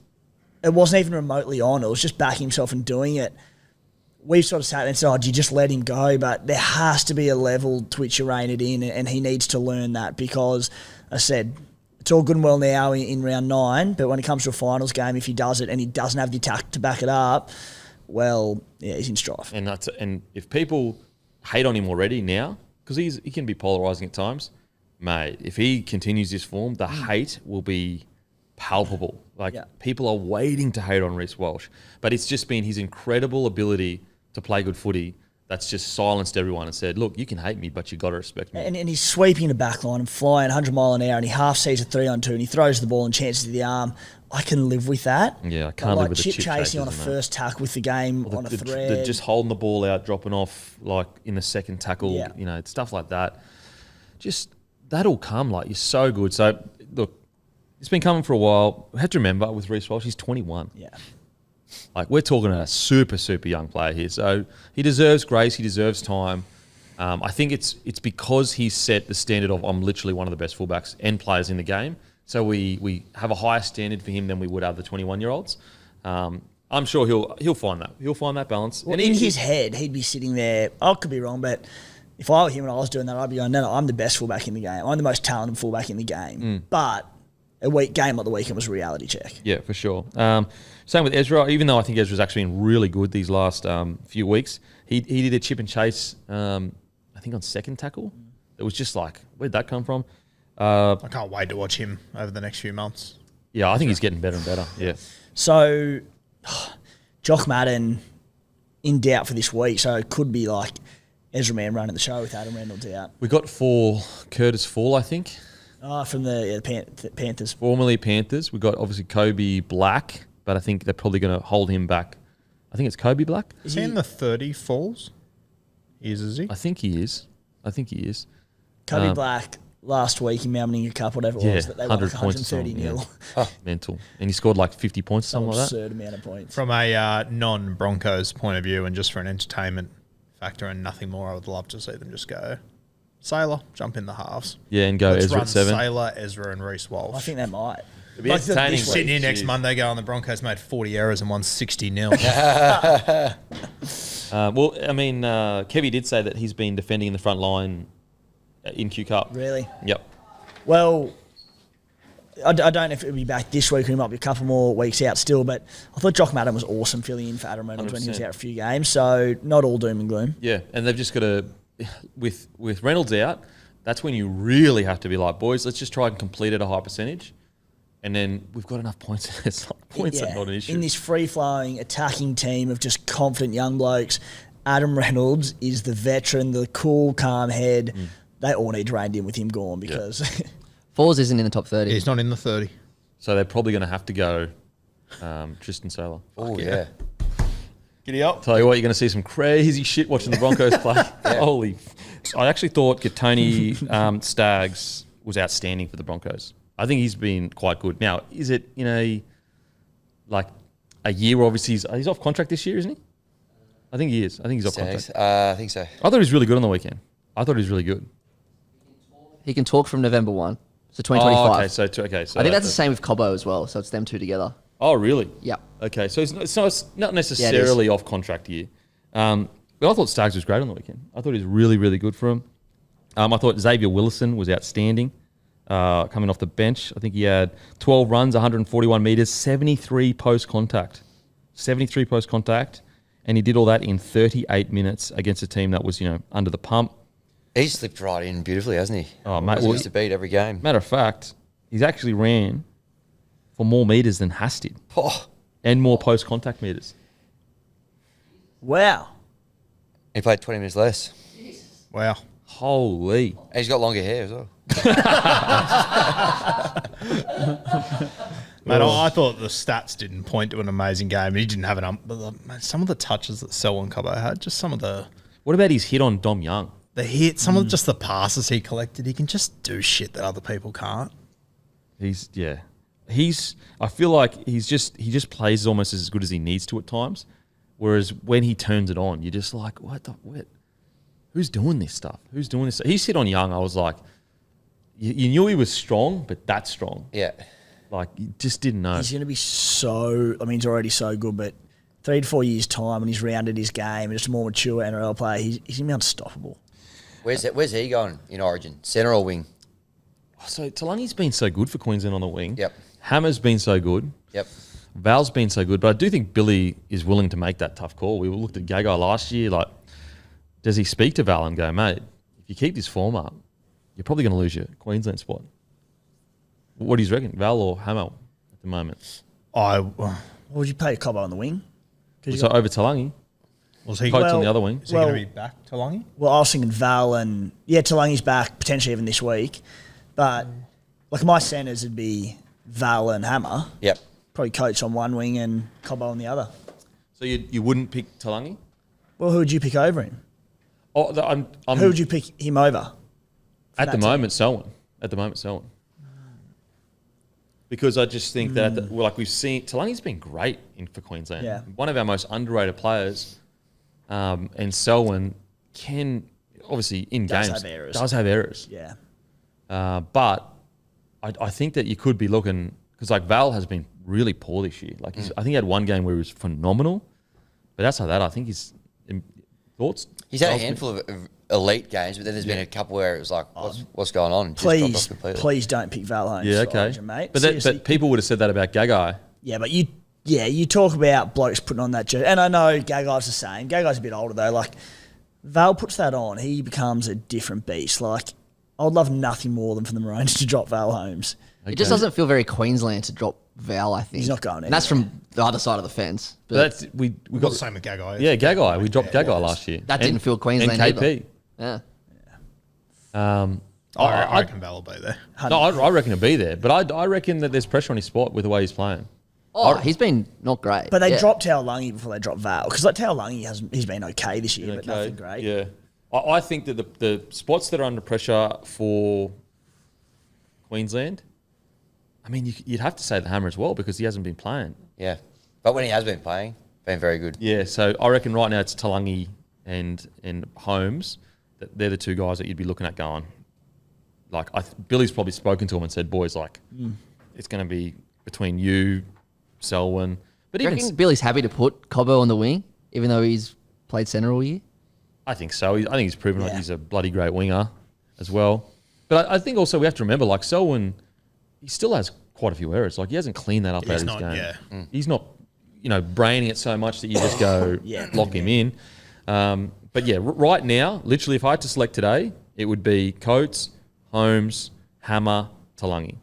it wasn't even remotely on. It was just backing himself and doing it. We've sort of sat there and said, do you just let him go? But there has to be a level to which you rein it in, and he needs to learn that because, I said, it's all good and well now in round 9, but when it comes to a finals game, if he does it and he doesn't have the attack to back it up, well, yeah, he's in strife. And if people hate on him already now, because he can be polarising at times, mate, if he continues this form, the hate will be palpable. People are waiting to hate on Reece Walsh, but it's just been his incredible ability to play good footy that's just silenced everyone and said, look, you can hate me, but you got to respect me. And he's sweeping the back line and flying 100 mile an hour and he half sees a 3-on-2 and he throws the ball and chances to the arm. I can live with that. Yeah, I can't live with the chip chasing on a first tackle with the game on a thread. Just holding the ball out, dropping off in the second tackle, stuff like that. Just, that'll come. You're so good. So, look, it's been coming for a while. We have to remember with Reece Walsh, he's 21. Yeah. We're talking about a super, super young player here. So he deserves grace. He deserves time. I think it's because he's set the standard of I'm literally one of the best fullbacks and players in the game. So we have a higher standard for him than we would other 21-year-olds. I'm sure he'll find that. He'll find that balance. Well, and in his head, he'd be sitting there. I could be wrong, but if I were him and I was doing that, I'd be going, no, I'm the best fullback in the game. I'm the most talented fullback in the game. But a game like the weekend was a reality check. Yeah, for sure. Same with Ezra. Even though I think Ezra's actually been really good these last few weeks, he did a chip and chase, I think on second tackle. It was just where'd that come from? I can't wait to watch him over the next few months. Yeah, I think he's getting better and better. Yeah. So, Jock Madden in doubt for this week. So it could be Ezra Man running the show with Adam Reynolds out. We got Curtis Fall, I think. From the Panthers. Formerly Panthers. We got obviously Kobe Black, but I think they're probably going to hold him back. I think it's Kobe Black. Is he in the 30 falls? Is he? I think he is. Kobe Black last week in Melbourne Cup, whatever it was, that they won 100 like points or 130 something, nil. Mental. And he scored like 50 points, something like that. Absurd amount of points. From a non-Broncos point of view and just for an entertainment factor and nothing more, I would love to see them just go Sailor, jump in the halves. Yeah, and go Let's Ezra run at 7. Sailor, Ezra and Reece Walsh. I think they might. It'd be entertaining. Sitting here next Monday going, the Broncos made 40 errors and won 60-0. Well, I mean, Kevy did say that he's been defending in the front line in Q Cup. Really? Yep. Well, I don't know if it'll be back this week or he might be a couple more weeks out still, but I thought Jock Madden was awesome filling in for Adam Reynolds when he was 100%. out a few games, so not all doom and gloom. Yeah, and they've just got to, with Reynolds out, that's when you really have to be like, boys, let's just try and complete at a high percentage. And then we've got enough points. It's like points are not an issue. In this free-flowing, attacking team of just confident young blokes, Adam Reynolds is the veteran, the cool, calm head. They all need to rein in with him gone because... Falls isn't in the top 30. He's not in the 30. So they're probably going to have to go Tristan Sailor. Oh, yeah. Giddy up. Tell you what, you're going to see some crazy shit watching the Broncos play. Holy... I actually thought Katoni Staggs was outstanding for the Broncos. I think he's been quite good. Now, is it in a year? Obviously, he's off contract this year, isn't he? I think he is. I think he's off contract. I think so. I thought he was really good on the weekend. I thought he was really good. He can talk from November 1, so 2025. Oh, okay. So I think that's the same with Cobbo as well, so it's them two together. Oh, really? Yeah. Okay, so it's not necessarily off contract year. But I thought Staggs was great on the weekend. I thought he was really, really good for him. I thought Xavier Willison was outstanding coming off the bench. I think he had 12 runs, 141 metres, 73 post-contact. 73 post-contact. And he did all that in 38 minutes against a team that was, under the pump. He's slipped right in beautifully, hasn't he? Oh, mate. He used to beat every game. Matter of fact, he's actually ran for more metres than Haas did. Oh, And more post-contact metres. Wow. he played 20 minutes less. Wow. Holy. And he's got longer hair as well. Mate, I thought the stats didn't point to an amazing game. He didn't have some of the touches that Selwyn Cobbo had, just some of the What about his hit on Dom Young? hit, some of just the passes he collected. He can just do shit that other people can't. I feel like he just plays almost as good as he needs to at times. Whereas when he turns it on, you're just like, what? Who's doing this stuff? Who's doing this? His hit on Young, I was like, you knew he was strong, but that strong. Yeah. Like, you just didn't know. He's going to be he's already so good, but 3 to 4 years' time when he's rounded his game and just a more mature NRL player, he's going to be unstoppable. Where's he going in Origin? Centre or wing? So Talangi's been so good for Queensland on the wing. Yep. Hammer's been so good. Yep. Val's been so good, but I do think Billy is willing to make that tough call. We looked at Gagai last year, like, does he speak to Val and go, mate, if you keep this form up, you're probably going to lose your Queensland spot. What do you reckon, Val or Hammer at the moment? What would you pay Cobbo on the wing? So over Talangi, Was he Coates on the other wing. Is he going to be back to Longy? Well, I was thinking Val and... Yeah, Talangi's back, potentially even this week. But, like, my centres would be Val and Hammer. Yep. Probably Coates on one wing and Cobbo on the other. So you wouldn't pick Talangi? Well, who would you pick over him? Oh, I'm Who would you pick him over? at the moment, Selwyn. At the moment, Selwyn. Because I just think that, like we've seen, Talangi's been great for Queensland. Yeah. One of our most underrated players. And Selwyn can, obviously, in Does games, have errors. does have errors. Yeah. But I think that you could be looking, because like Val has been really poor this year. Like I think he had one game where he was phenomenal. But outside that, I think he's, thoughts? He's had a handful of elite games, but then there's been a couple where it was like, what's going on? Just dropped off completely. Please don't pick Val home. Yeah, for okay. Origin, mate. But people would have said that about Gagai. Yeah, but you talk about blokes putting on that jersey, and I know Gagai's the same. Gagai's a bit older though. Like Val puts that on, he becomes a different beast. Like I would love nothing more than for the Maroons to drop Val Holmes. It just doesn't feel very Queensland to drop Val, I think. He's not going And that's from the other side of the fence. But that's we Got got the same with Gagai. yeah Gagai. We dropped Gagai last year. That didn't feel Queensland and KP. either. Yeah. I reckon Val will be there. No, I reckon he'll be there, but I reckon that there's pressure on his spot with the way he's playing. Oh, he's been not great. But they yeah. dropped Taulagi before they dropped Val. Because like Taulagi he's been okay this year, but nothing great. Yeah, I think that the spots that are under pressure for Queensland, I mean, you'd have to say the Hammer as well because he hasn't been playing. Yeah. But when he has been playing, been very good. Yeah, so I reckon right now it's Taulagi and Holmes. They're the two guys that you'd be looking at going. Like Billy's probably spoken to him and said, "Boys, like it's going to be between you, Selwyn." But Do you reckon Billy's happy to put Cobbo on the wing, even though he's played centre all year? I think so. I think he's proven like he's a bloody great winger as well. But I think also we have to remember, like Selwyn, he still has quite a few errors. Like he hasn't cleaned that up out of his game. Yeah. He's not, braining it so much that you just go lock him in. But yeah, right now, literally, if I had to select today, it would be Coates, Holmes, Hammer, Taulagi.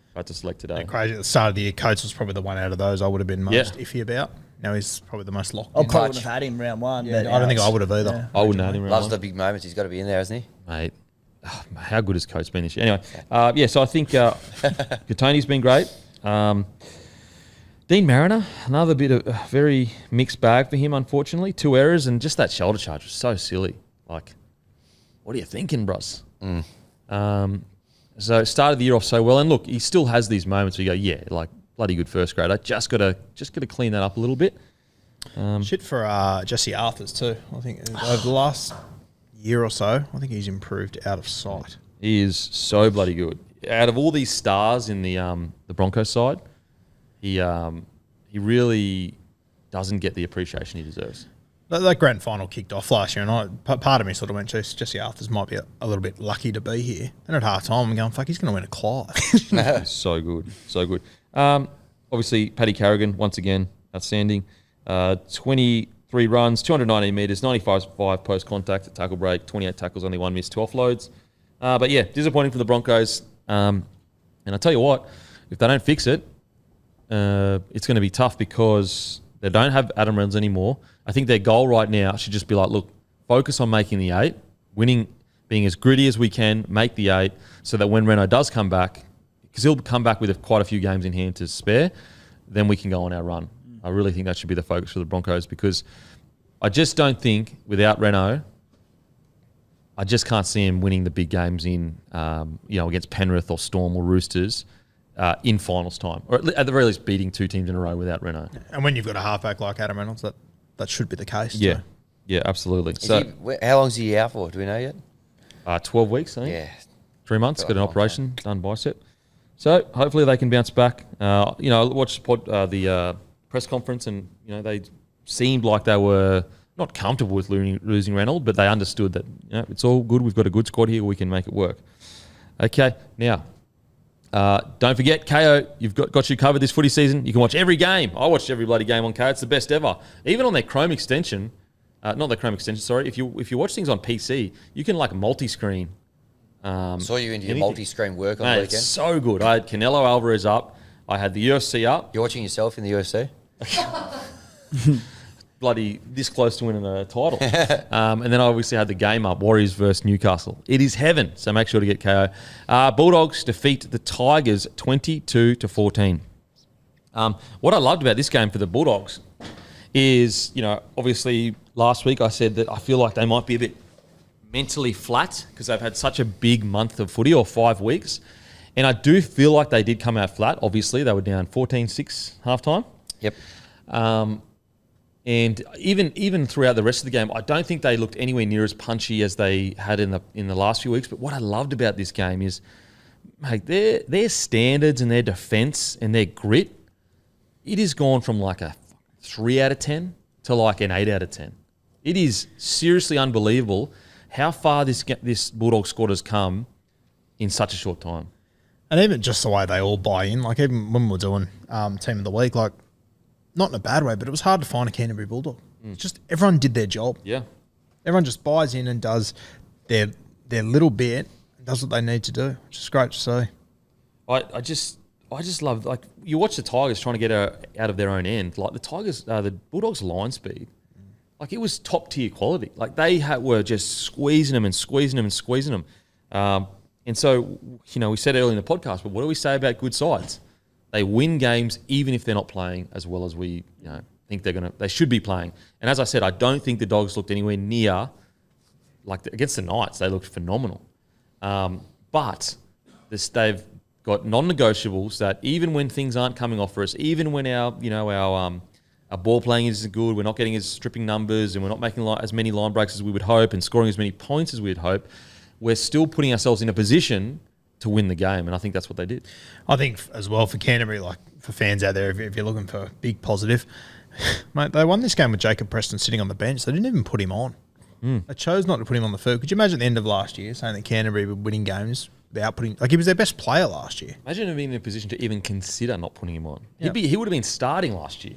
If I had to select today. Crazy. At the start of the year, Coates was probably the one out of those I would have been most iffy about. Now he's probably the most locked I in. probably wouldn't have had him round one. Yeah, but I don't think it's- I would have either. I wouldn't have him. Loves the big moments. He's got to be in there, hasn't he? Mate, how good has Coates been this year? Anyway, so I think Katoni's been great. Dean Mariner, another bit of a very mixed bag for him, unfortunately. 2 errors and just that shoulder charge was so silly. Like, what are you thinking, bros? So started the year off so well, and look, he still has these moments where you go, like bloody good first grader. Just gotta clean that up a little bit. Shit for Jesse Arthurs too. I think over the last year or so, I think he's improved out of sight. He is so bloody good. Out of all these stars in the Broncos side, he really doesn't get the appreciation he deserves. That grand final kicked off last year, and part of me sort of went, "Geez, Jesse Arthurs might be a little bit lucky to be here." Then at half time, I'm going, "Fuck, he's going to win a Clive." He's so good, so good. Obviously, Paddy Carrigan once again outstanding. 23 runs, 219 metres, 95 post contact, a tackle break, 28 tackles, only 1 miss, 2 offloads. But yeah, disappointing for the Broncos. And I tell you what, if they don't fix it, it's going to be tough because they don't have Adam Reynolds anymore. I think their goal right now should just be like, look, focus on making the 8, winning, being as gritty as we can, make the 8, so that when Reno does come back, because he'll come back with quite a few games in hand to spare, then we can go on our run. I really think that should be the focus for the Broncos because I just don't think without Reno, I just can't see him winning the big games in, against Penrith or Storm or Roosters in finals time, or at the very least beating 2 teams in a row without Reno. And when you've got a halfback like Adam Reynolds, that should be the case. Yeah, too. yeah, absolutely. How long is he out for? Do we know yet? 12 weeks, I think. Yeah. 3 months, Got got a an long operation, done bicep. So hopefully they can bounce back. I watched the press conference, and they seemed like they were not comfortable with losing Reynolds, but they understood that it's all good. We've got a good squad here. We can make it work. Okay, now don't forget KO. You've got you covered this footy season. You can watch every game. I watched every bloody game on KO. It's the best ever. Even on their Chrome extension, not their Chrome extension. Sorry, if you watch things on PC, you can like multi-screen. Saw you into your anything. multi-screen work on Mate, the it's weekend. so good. I had Canelo Alvarez up. I had the UFC up. You're watching yourself in the UFC? Bloody this close to winning a title. And then I obviously had the game up, Warriors versus Newcastle. It is heaven, so make sure to get KO. Bulldogs defeat the Tigers 22-14. What I loved about this game for the Bulldogs is, obviously last week I said that I feel like they might be a bit mentally flat because they've had such a big month of footy, or 5 weeks. And I do feel like they did come out flat. Obviously, they were down 14-6 halftime. Yep. And even throughout the rest of the game, I don't think they looked anywhere near as punchy as they had in the last few weeks. But what I loved about this game is, mate, their standards and their defence and their grit, it has gone from like a 3 out of 10 to like an 8 out of 10. It is seriously unbelievable how far this Bulldog squad has come in such a short time. And even just the way they all buy in, like even when we were doing Team of the Week, like not in a bad way, but it was hard to find a Canterbury Bulldog. It's just everyone did their job. Yeah. Everyone just buys in and does their little bit, does what they need to do, which is great to see. I just love, like, you watch the Tigers trying to get out of their own end. Like, the Bulldogs' line speed, like, it was top tier quality. Like, they were just squeezing them and squeezing them and squeezing them. And so, we said earlier in the podcast, but what do we say about good sides? They win games even if they're not playing as well as we think they should be playing. And as I said, I don't think the Dogs looked anywhere near, like, against the Knights, they looked phenomenal. But they've got non-negotiables that even when things aren't coming off for us, even when our ball playing isn't good, we're not getting as stripping numbers, and we're not making as many line breaks as we would hope, and scoring as many points as we'd hope, we're still putting ourselves in a position to win the game, and I think that's what they did. I think as well for Canterbury, like for fans out there, if you're looking for a big positive, mate, they won this game with Jacob Preston sitting on the bench. They didn't even put him on. They chose not to put him on the field. Could you imagine at the end of last year saying that Canterbury were winning games without putting, like, he was their best player last year. Imagine him being in a position to even consider not putting him on. Yep. He would have been starting last year.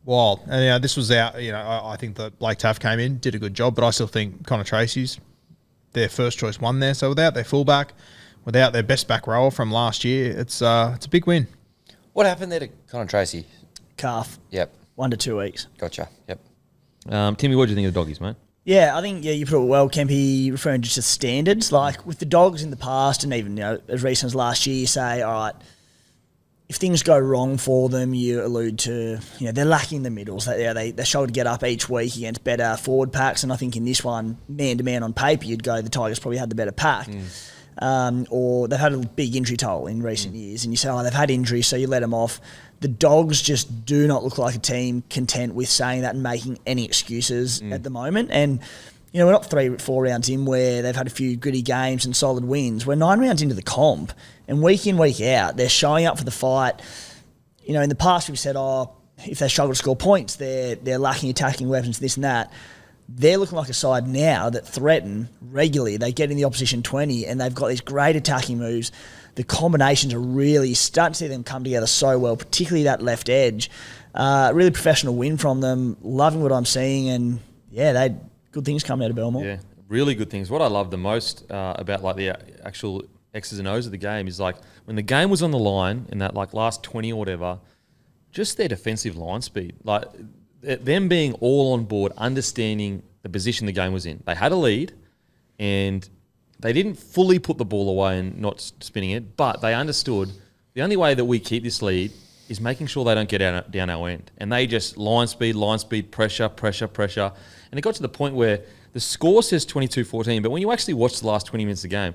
Wild. And this was out, I think that Blake Taaffe came in, did a good job, but I still think Connor Tracy's their first choice one there. So without their fullback, without their best back rower from last year, it's a big win. What happened there to Connor Tracy? Calf. Yep. 1 to 2 weeks. Gotcha. Yep. Timmy, what do you think of the Doggies, mate? Yeah, I think you put it well, Kempy, referring just to standards. Like with the Dogs in the past, and even as recent as last year, you say, all right, if things go wrong for them, you allude to they're lacking the middles. They struggle to get up each week against better forward packs, and I think in this one, man to man on paper, you'd go the Tigers probably had the better pack. Or they've had a big injury toll in recent years, and you say, oh, they've had injuries, so you let them off. The Dogs just do not look like a team content with saying that and making any excuses at the moment. And, we're not 3-4 rounds in where they've had a few gritty games and solid wins. We're 9 rounds into the comp, and week in, week out, they're showing up for the fight. In the past we've said, if they struggle to score points, they're lacking attacking weapons, this and that. They're looking like a side now that threaten regularly. They get in the opposition 20 and they've got these great attacking moves. The combinations are really starting to see them come together so well, particularly that left edge. Really professional win from them. Loving what I'm seeing, and they good things coming out of Belmore. Yeah, really good things. What I love the most about like the actual X's and O's of the game is like when the game was on the line in that like last 20 or whatever, just their defensive line speed. Like them being all on board, understanding the position the game was in. They had a lead and they didn't fully put the ball away and not spinning it, but they understood the only way that we keep this lead is making sure they don't get down our end. And they just line speed, pressure. And it got to the point where the score says 22-14, but when you actually watch the last 20 minutes of the game,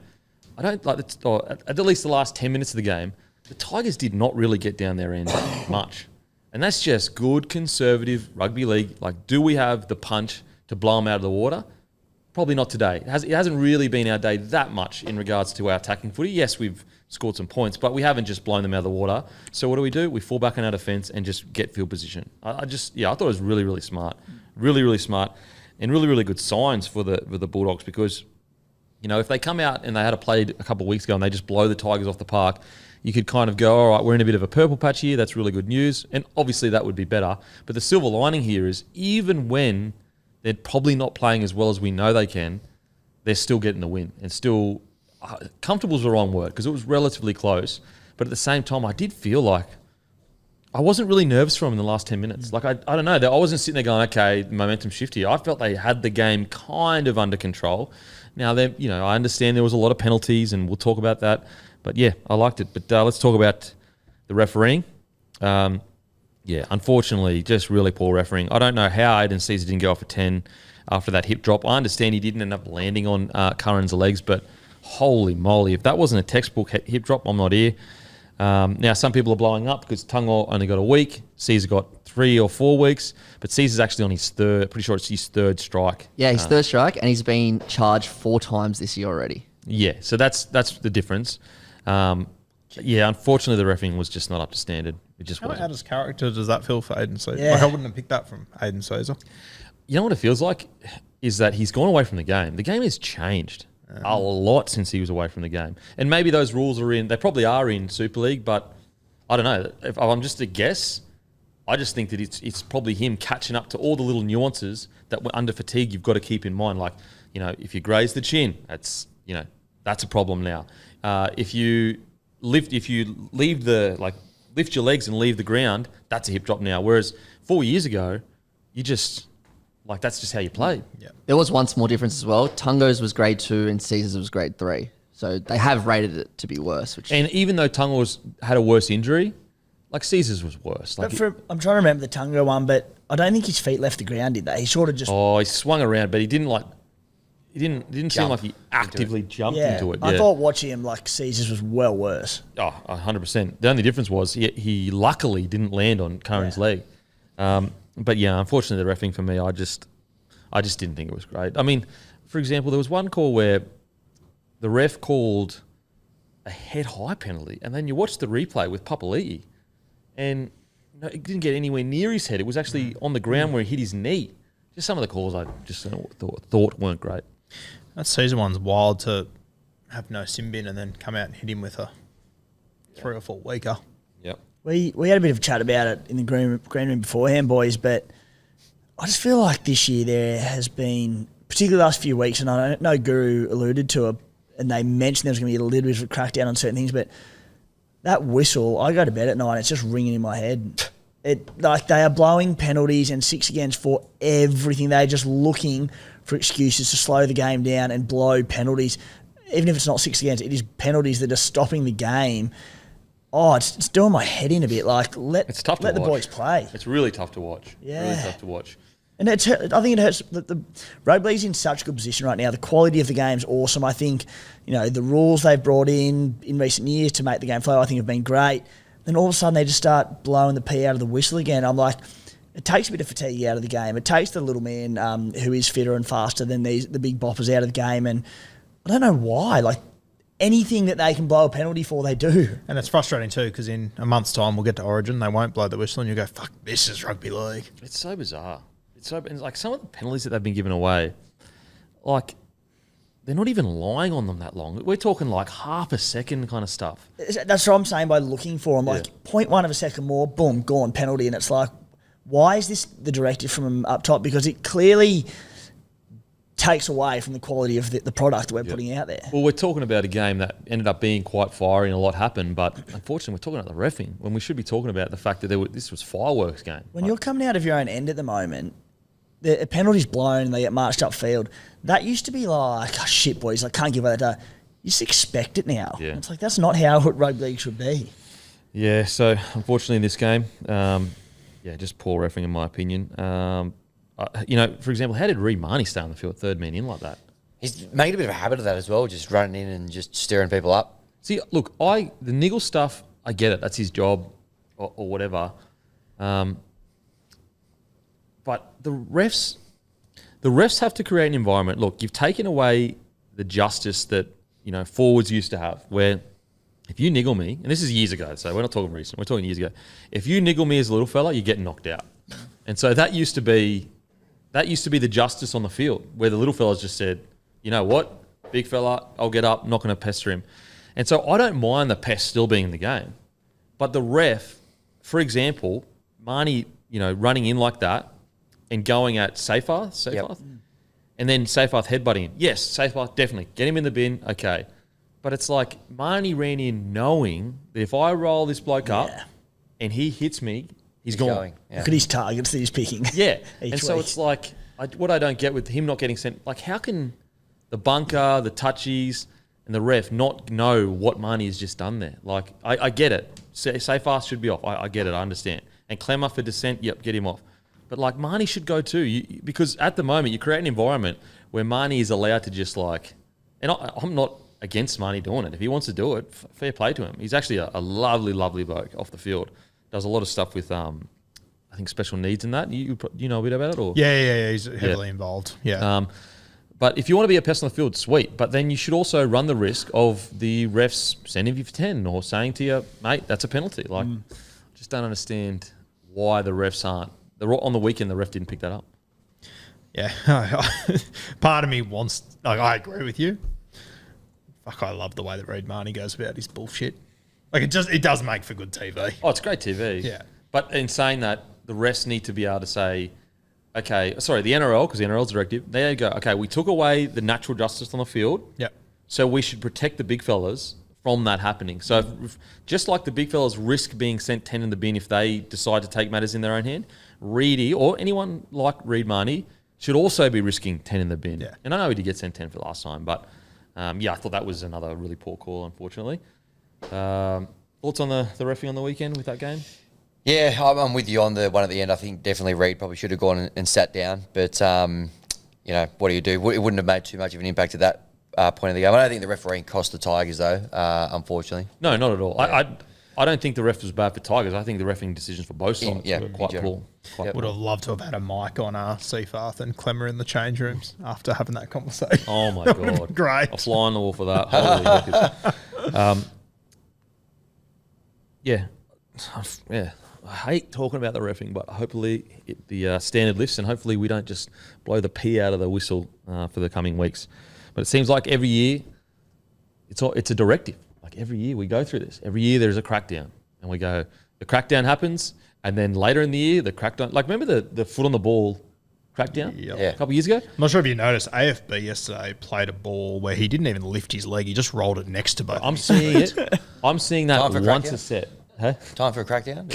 I don't like at least the last 10 minutes of the game, the Tigers did not really get down their end much. And that's just good conservative rugby league. Like, do we have the punch to blow them out of the water? Probably not today. It hasn't really been our day that much in regards to our attacking footy. Yes, we've scored some points, but we haven't just blown them out of the water. So what do? We fall back on our defence and just get field position. I thought it was really, really smart. Really, really smart. And really, really good signs for the Bulldogs because, if they come out and they had a play a couple of weeks ago and they just blow the Tigers off the park, you could kind of go, all right, we're in a bit of a purple patch here. That's really good news. And obviously that would be better. But the silver lining here is even when they're probably not playing as well as we know they can, they're still getting the win. And still, comfortable is the wrong word because it was relatively close. But at the same time, I did feel like I wasn't really nervous for them in the last 10 minutes. Like, I don't know. I wasn't sitting there going, okay, momentum shift here. I felt they had the game kind of under control. Now, I understand there was a lot of penalties and we'll talk about that. But yeah, I liked it. But let's talk about the refereeing. Unfortunately, just really poor refereeing. I don't know how Aiden Caesar didn't go off a 10 after that hip drop. I understand he didn't end up landing on Curran's legs, but holy moly, if that wasn't a textbook hip drop, I'm not here. Now, some people are blowing up because Tungo only got a week. Caesar got 3 or 4 weeks, but Caesar's actually on his third. Pretty sure it's his third strike. Yeah, his third strike, and he's been charged 4 times this year already. Yeah, so that's the difference. Unfortunately, the refereeing was just not up to standard. It just wasn't. How out of character does that feel for Aiden Caesar? Yeah. Like, I wouldn't have picked that from Aiden Caesar. You know what it feels like? Is that he's gone away from the game. The game has changed a lot since he was away from the game. And maybe those rules they probably are in Super League, but I don't know. If I'm just a guess, I just think that it's probably him catching up to all the little nuances that under fatigue you've got to keep in mind. Like, if you graze the chin, that's, That's a problem now. If you lift your legs and leave the ground, that's a hip drop now. Whereas 4 years ago, you just that's just how you played. Yeah. There was one small difference as well. Tungo's was grade 2 and Caesar's was grade 3. So they have rated it to be worse. And even though Tungo had a worse injury, Caesar's was worse. I'm trying to remember the Tungo one, but I don't think his feet left the ground, did they? He sort of just... Oh, he swung around, but he didn't seem like he actively jumped into it. Yeah. I thought watching him, Caesar's was well worse. Oh, 100%. The only difference was he luckily didn't land on Curran's leg. But yeah, unfortunately, the reffing for me, I just didn't think it was great. I mean, for example, there was one call where the ref called a head-high penalty, and then you watch the replay with Papali'i, and it didn't get anywhere near his head. It was actually on the ground where he hit his knee. Just some of the calls I just thought weren't great. That season one's wild to have no sin bin and then come out and hit him with a 3 or 4 weeker. Yep. We had a bit of a chat about it in the green room beforehand, boys, but I just feel like this year there has been, particularly the last few weeks, and I know Guru alluded to it, and they mentioned there was going to be a little bit of a crackdown on certain things, but that whistle, I go to bed at night and it's just ringing in my head. They are blowing penalties and 6 against for everything. They're just looking for excuses to slow the game down and blow penalties. Even if it's not 6 against, it is penalties that are stopping the game. Oh, it's doing my head in a bit. It's tough to let the watch. boys play. It's really tough to watch. Yeah. Really tough to watch. And I think it hurts. The rugby league's in such a good position right now. The quality of the game's awesome. I think, the rules they've brought in recent years to make the game flow, I think have been great. Then all of a sudden they just start blowing the pee out of the whistle again. I'm like, it takes a bit of fatigue out of the game. It takes the little man who is fitter and faster than the big boppers out of the game. And I don't know why. Anything that they can blow a penalty for, they do. And it's frustrating too, because in a month's time we'll get to Origin, they won't blow the whistle, and you go, "Fuck, this is rugby league." It's so bizarre. It's some of the penalties that they've been giving away, they're not even lying on them that long. We're talking half a second kind of stuff. That's what I'm saying by looking for them. 0.1 of a second more, boom, gone, penalty. And it's why is this the directive from up top? Because it clearly takes away from the quality of the product that we're putting out there. Well, we're talking about a game that ended up being quite fiery and a lot happened, but unfortunately we're talking about the reffing when we should be talking about the fact that this was fireworks game. When you're coming out of your own end at the moment, the penalty's blown and they get marched upfield. That used to be oh shit, boys, I can't give away that. You just expect it now. Yeah. It's that's not how rugby league should be. Yeah, so unfortunately in this game, just poor refereeing in my opinion. For example, how did Reid Marnie stay on the field, third man in like that? He's making a bit of a habit of that as well, just running in and just stirring people up. See, look, the niggle stuff, I get it. That's his job or whatever. But the refs have to create an environment. Look, you've taken away the justice that, forwards used to have, where if you niggle me, and this is years ago, so we're not talking recent, we're talking years ago. If you niggle me as a little fella, you get knocked out. And so that used to be the justice on the field, where the little fellas just said, you know what, big fella, I'll get up, not going to pester him. And so I don't mind the pest still being in the game. But the ref, for example, Marnie, running in like that and going at Seyfarth, and then Seyfarth headbutting him. Yes, Seyfarth, definitely. Get him in the bin, okay. But it's Marnie ran in knowing that if I roll this bloke up and he hits me, he's gone. Yeah. Look at his targets that he's picking. Yeah. And so it's what I don't get with him not getting sent, how can the bunker, the touchies, and the ref not know what Marnie has just done there? I get it. Seyfarth should be off. I get it. I understand. And Clemmer for dissent, yep, get him off. But Marnie should go too, because at the moment you create an environment where Marnie is allowed to just and I'm not against Marnie doing it. If he wants to do it, fair play to him. He's actually a lovely, lovely bloke off the field. Does a lot of stuff with, I think, special needs and that. You know a bit about it? Or? Yeah. He's heavily involved. Yeah. But if you want to be a pest on the field, sweet. But then you should also run the risk of the refs sending you for 10 or saying to you, mate, that's a penalty. Just don't understand why the refs aren't. On the weekend, the ref didn't pick that up. Yeah. Part of me wants, I agree with you. Fuck, I love the way that Reid Marnie goes about his bullshit. It does make for good TV. Oh, it's great TV. Yeah. But in saying that, the refs need to be able to say, the NRL, because the NRL's directive, there you go. Okay, we took away the natural justice on the field. Yep. So we should protect the big fellas from that happening. So just like the big fellas risk being sent 10 in the bin if they decide to take matters in their own hand, Reedy or anyone like Reed Marnie should also be risking 10 in the bin. Yeah. And I know he did get sent 10 for last time, but I thought that was another really poor call, unfortunately. Thoughts on the referee on the weekend with that game? Yeah, I'm with you on the one at the end. I think definitely Reed probably should have gone and sat down. But, what do you do? It wouldn't have made too much of an impact at that point of the game. I don't think the refereeing cost the Tigers, though, unfortunately. No, not at all. Yeah. I don't think the ref was bad for Tigers. I think the refereeing decisions for both sides were quite poor. Would have loved to have had a mic on Seafarth and Clemmer in the change rooms after having that conversation. Oh, my God. Great. A fly on the wall for that. Holy heckers. Yeah. I hate talking about the reffing, but hopefully the standard lifts and hopefully we don't just blow the pee out of the whistle for the coming weeks. But it seems like every year it's a directive. Like every year we go through this. Every year there's a crackdown and we go, the crackdown happens and then later in the year the crackdown, like remember the foot on the ball crackdown a couple of years ago? I'm not sure if you noticed, AFB yesterday played a ball where he didn't even lift his leg. He just rolled it next to both. I'm seeing it. I'm seeing that once a set. Huh? Time for a crackdown?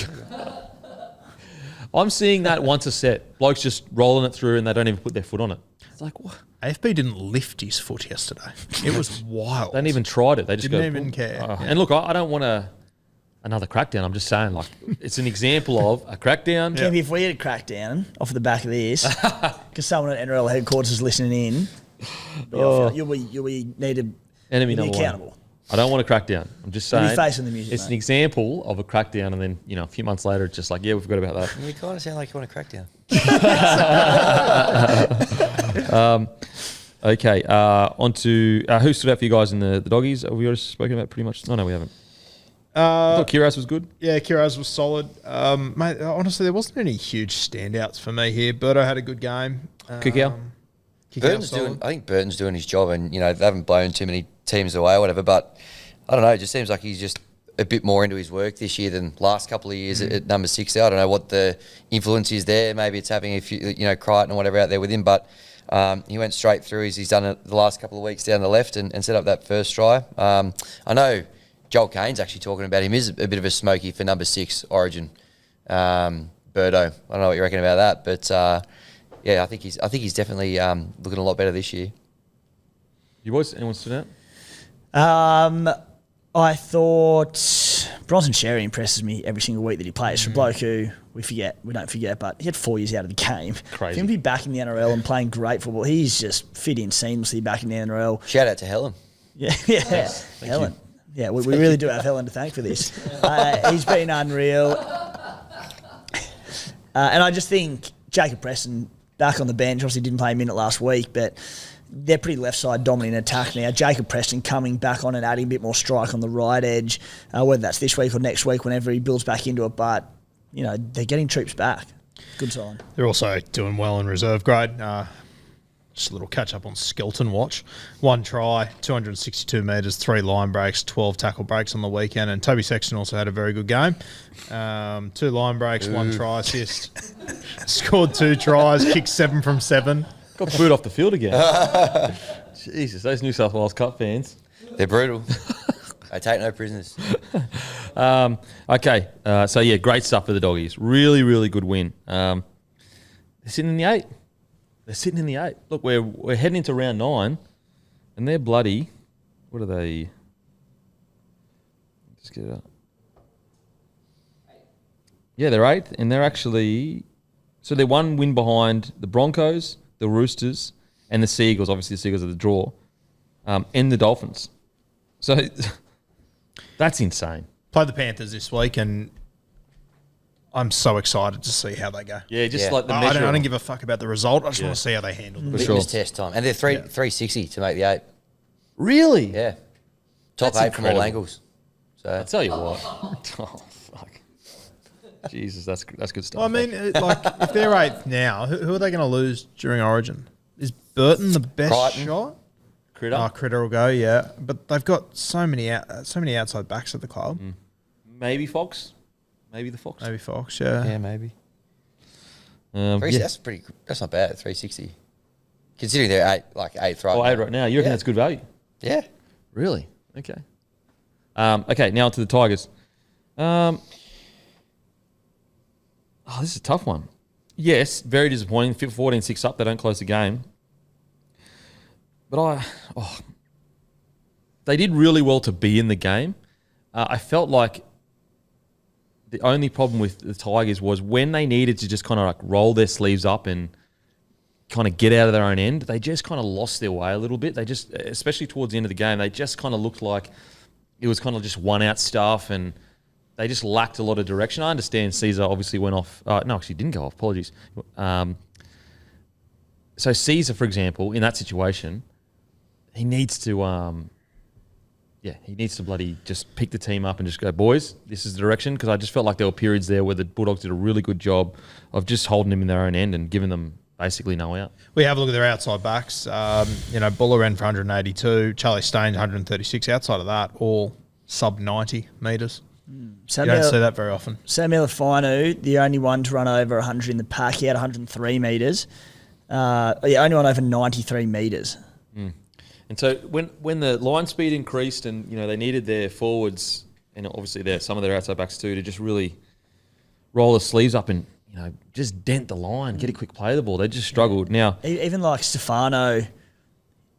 I'm seeing that once a set. Blokes just rolling it through and they don't even put their foot on it. It's like, what? AFB didn't lift his foot yesterday. It was wild. They didn't even tried it. They just didn't even care. And look, I don't want another crackdown. I'm just saying, like, it's an example of a crackdown. Maybe if we had a crackdown off the back of this, because someone at NRL headquarters is listening in, you'll be need to Enemy be number accountable. one. I don't want a crackdown. I'm just saying. Facing the music, it's mate. an example of a crackdown, and then a few months later, it's just like, yeah, we forgot about that. You kind of sound like you want a crackdown. Okay, on to who stood out for you guys in the doggies? Have we already spoken about pretty much? No, we haven't. I thought Kiraz was good. Yeah, Kiraz was solid. Mate, honestly, there wasn't any huge standouts for me here. Berto had a good game. Kickout. I think Burton's doing his job, and they haven't blown too many teams away or whatever. But I don't know. It just seems like he's just a bit more into his work this year than last couple of years at number 6. I don't know what the influence is there. Maybe it's having a few, Crichton or whatever out there with him. But he went straight through as he's done it the last couple of weeks down the left and set up that first try. I know Joel Kane's actually talking about him. Is a bit of a smoky for number 6 Origin. Berto. I don't know what you reckon about that, but. Yeah, I think he's definitely looking a lot better this year. You boys, anyone stood out? I thought Bronson Sherry impresses me every single week that he plays. For a bloke who we don't forget, but he had 4 years out of the game. Crazy. For him to be back in the NRL and playing great football, he's just fit in seamlessly back in the NRL. Shout out to Helen. Yeah, Helen. Yeah, we really do have Helen to thank for this. He's been unreal. And I just think Jacob Preston back on the bench, obviously didn't play a minute last week, but they're pretty left side dominant attack now. Jacob Preston coming back on and adding a bit more strike on the right edge, whether that's this week or next week, whenever he builds back into it. But they're getting troops back. Good sign. They're also doing well in reserve grade. Just a little catch up on Skelton watch. 1 try, 262 metres, 3 line breaks, 12 tackle breaks on the weekend. And Toby Sexton also had a very good game. 2 line breaks, 1 try assist. Scored 2 tries, kicked 7 from 7. Got booed off the field again. Jesus, those New South Wales Cup fans. They're brutal. They take no prisoners. Okay, great stuff for the doggies. Really, really good win. They're sitting in the 8. They're sitting in the 8. Look, we're heading into round 9, and they're bloody. What are they? Just get it up. Yeah, they're 8th, and they're actually. So they're 1 win behind the Broncos, the Roosters, and the Seagulls. Obviously, the Seagulls are the draw, and the Dolphins. So that's insane. Played the Panthers this week, and I'm so excited to see how they go. Yeah, like the measure. I don't give a fuck about the result. I just want to see how they handle it. Litmus test time. And they're 360 to make the 8. Really? Yeah. Top That's 8 incredible. from all angles. So I'll tell you what. Oh, fuck. Jesus, that's good stuff. Well, I mean, if they're 8th now, who are they going to lose during Origin? Is Burton the best Crichton. shot? Critter. Oh, Critter will go, yeah. But they've got so many outside backs at the club. Maybe Fox. Maybe the Fox. Maybe Fox, yeah. yeah, maybe. Yeah. That's not bad. 360. Considering they're 8th right Oh, now. 8 right now. You reckon that's good value? Yeah. Really? Okay. Okay, now on to the Tigers. This is a tough one. Yes, very disappointing. 14-6 up. They don't close the game. But they did really well to be in the game. I felt like the only problem with the Tigers was when they needed to just kind of like roll their sleeves up and kind of get out of their own end, they just kind of lost their way a little bit. They just, especially towards the end of the game, they just kind of looked like it was kind of just one-out stuff and they just lacked a lot of direction. I understand Caesar obviously went off. No, actually didn't go off. Apologies. So Caesar, for example, in that situation, he needs to he needs to bloody just pick the team up and just go, boys, this is the direction. Because I just felt like there were periods there where the Bulldogs did a really good job of just holding them in their own end and giving them basically no out. We have a look at their outside backs. Buller ran for 182, Charlie Staines 136. Outside of that, all sub 90 metres. You don't see that very often. Samuel Fainu, the only one to run over 100 in the pack. He had 103 metres. Only one over 93 metres. And so when the line speed increased and, they needed their forwards and obviously some of their outside backs too to just really roll the sleeves up and, just dent the line, get a quick play of the ball. They just struggled. Now, even like Stefano,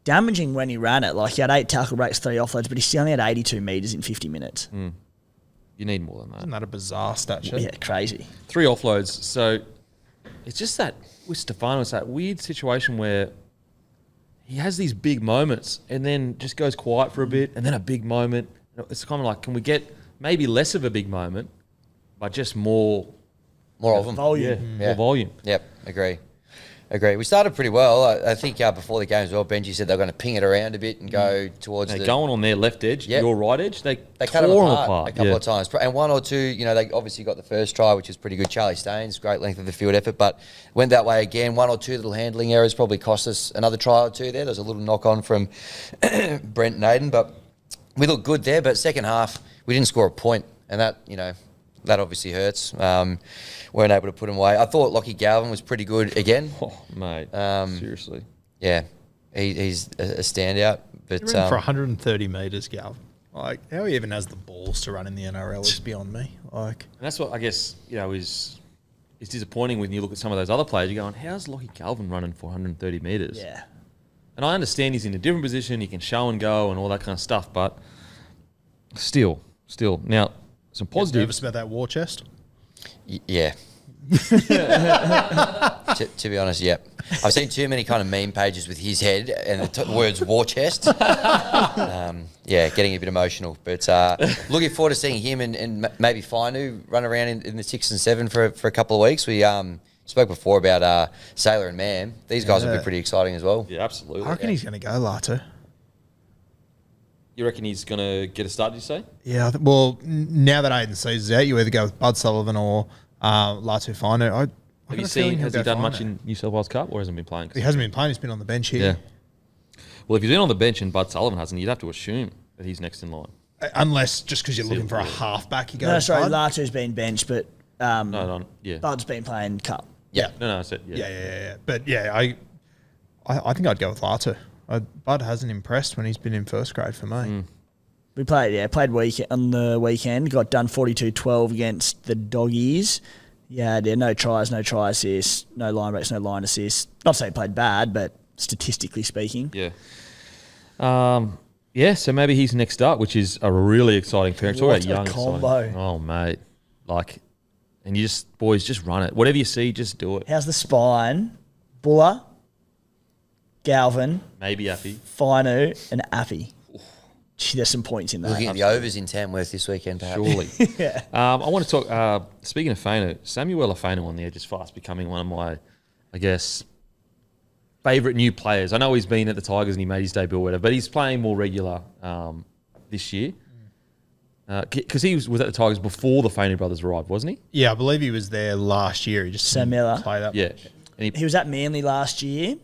damaging when he ran it. Like he had 8 tackle breaks, 3 offloads, but he still only had 82 metres in 50 minutes. You need more than that. Isn't that a bizarre stat sheet? Yeah, crazy. 3 offloads. So it's just that with Stefano, it's that weird situation where he has these big moments and then just goes quiet for a bit and then a big moment. It's kind of like, can we get maybe less of a big moment, but just more of them? Volume. More volume. Yep, agree. We started pretty well. I think before the game as well, Benji said they're going to ping it around a bit and go towards They're going on their left edge, your right edge. They cut them tore apart a couple of times. And one or two, they obviously got the first try, which was pretty good. Charlie Staines, great length of the field effort, but went that way again. 1 or 2 little handling errors probably cost us another try or two there. There's a little knock on from Brent Naden, but we looked good there. But second half, we didn't score a point, and that, that obviously hurts. Weren't able to put him away. I thought Lockie Galvin was pretty good again. Oh, mate, seriously. Yeah, he's a standout. But He ran for 130 metres, Galvin. Like, how he even has the balls to run in the NRL is beyond me. Like, And that's what I guess, is disappointing when you look at some of those other players. You're going, how's Lockie Galvin running for 130 metres? Yeah. And I understand he's in a different position. He can show and go and all that kind of stuff, but still. Now, some positive. nervous about that war chest? Yeah. to be honest, yep. I've seen too many kind of meme pages with his head and the words war chest. Getting a bit emotional. But looking forward to seeing him and maybe Fainu run around in the 6 and 7 for a couple of weeks. We spoke before about Sailor and Mam. These guys will be pretty exciting as well. Yeah, absolutely. I reckon he's going to go, Lato. You reckon he's going to get a start, did you say? Yeah, well, now that Aiden Caesar's out, you either go with Bud Sullivan or Latu Fainu. Have you seen, has he done much in New South Wales Cup or hasn't been playing? He hasn't been playing, he's been on the bench here. Yeah. Well, if he's been on the bench and Bud Sullivan hasn't, you'd have to assume that he's next in line. Unless just because you're looking for a halfback, you go. No, with sorry, Bud. Latu's been benched, but Yeah. Bud's been playing Cup. Yeah. No, I said, yeah. Yeah. But yeah, I think I'd go with Latu. Bud hasn't impressed when he's been in first grade for me. We played on the weekend. Got done 42-12 against the Doggies. Yeah, no tries, no try assists, no line breaks, no line assists. Not saying he played bad, but statistically speaking. Yeah. So maybe he's next up, which is a really exciting pair. Talk about young combo. exciting. Oh, mate. And you boys, just run it. Whatever you see, just do it. How's the spine? Buller, Galvin, Maybe Appy. Fainu, and Appy. Gee, there's some points in that. Looking at the overs in Tamworth this weekend, perhaps. Surely. I want to talk, speaking of Fainu, Samuel Fainu on the edge is fast becoming one of my, I guess, favourite new players. I know he's been at the Tigers and he made his debut or whatever, but he's playing more regular this year. Because he was at the Tigers before the Fainu brothers arrived, wasn't he? Yeah, I believe he was there last year. He just Sam Miller. played that Yeah. much. And He was at Manly last year.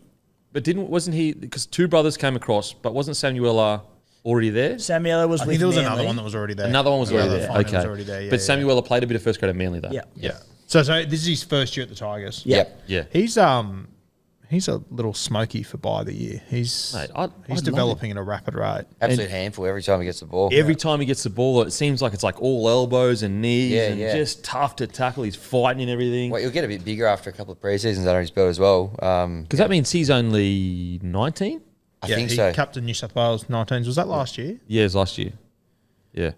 but wasn't he, because 2 brothers came across, but wasn't Samuela already there? Samuela was I with think there was Manly. another one that was already there. Another one was already there. Fainu Okay. was already there, but Samuela played a bit of first grade at Manly though. Yeah. Yeah. So this is his first year at the Tigers. Yeah. Yep. Yeah. He's a little smoky for by the year. He's Mate, I'd love developing at a rapid rate. Absolute handful every time he gets the ball. Every time he gets the ball, it seems like it's like all elbows and knees and just tough to tackle. He's fighting and everything. Well, he'll get a bit bigger after a couple of pre-seasons under his belt as well. Because that means he's only 19? I Yeah, think he so. captained New South Wales 19s. Was that last year? Yeah, it was last year. Yeah.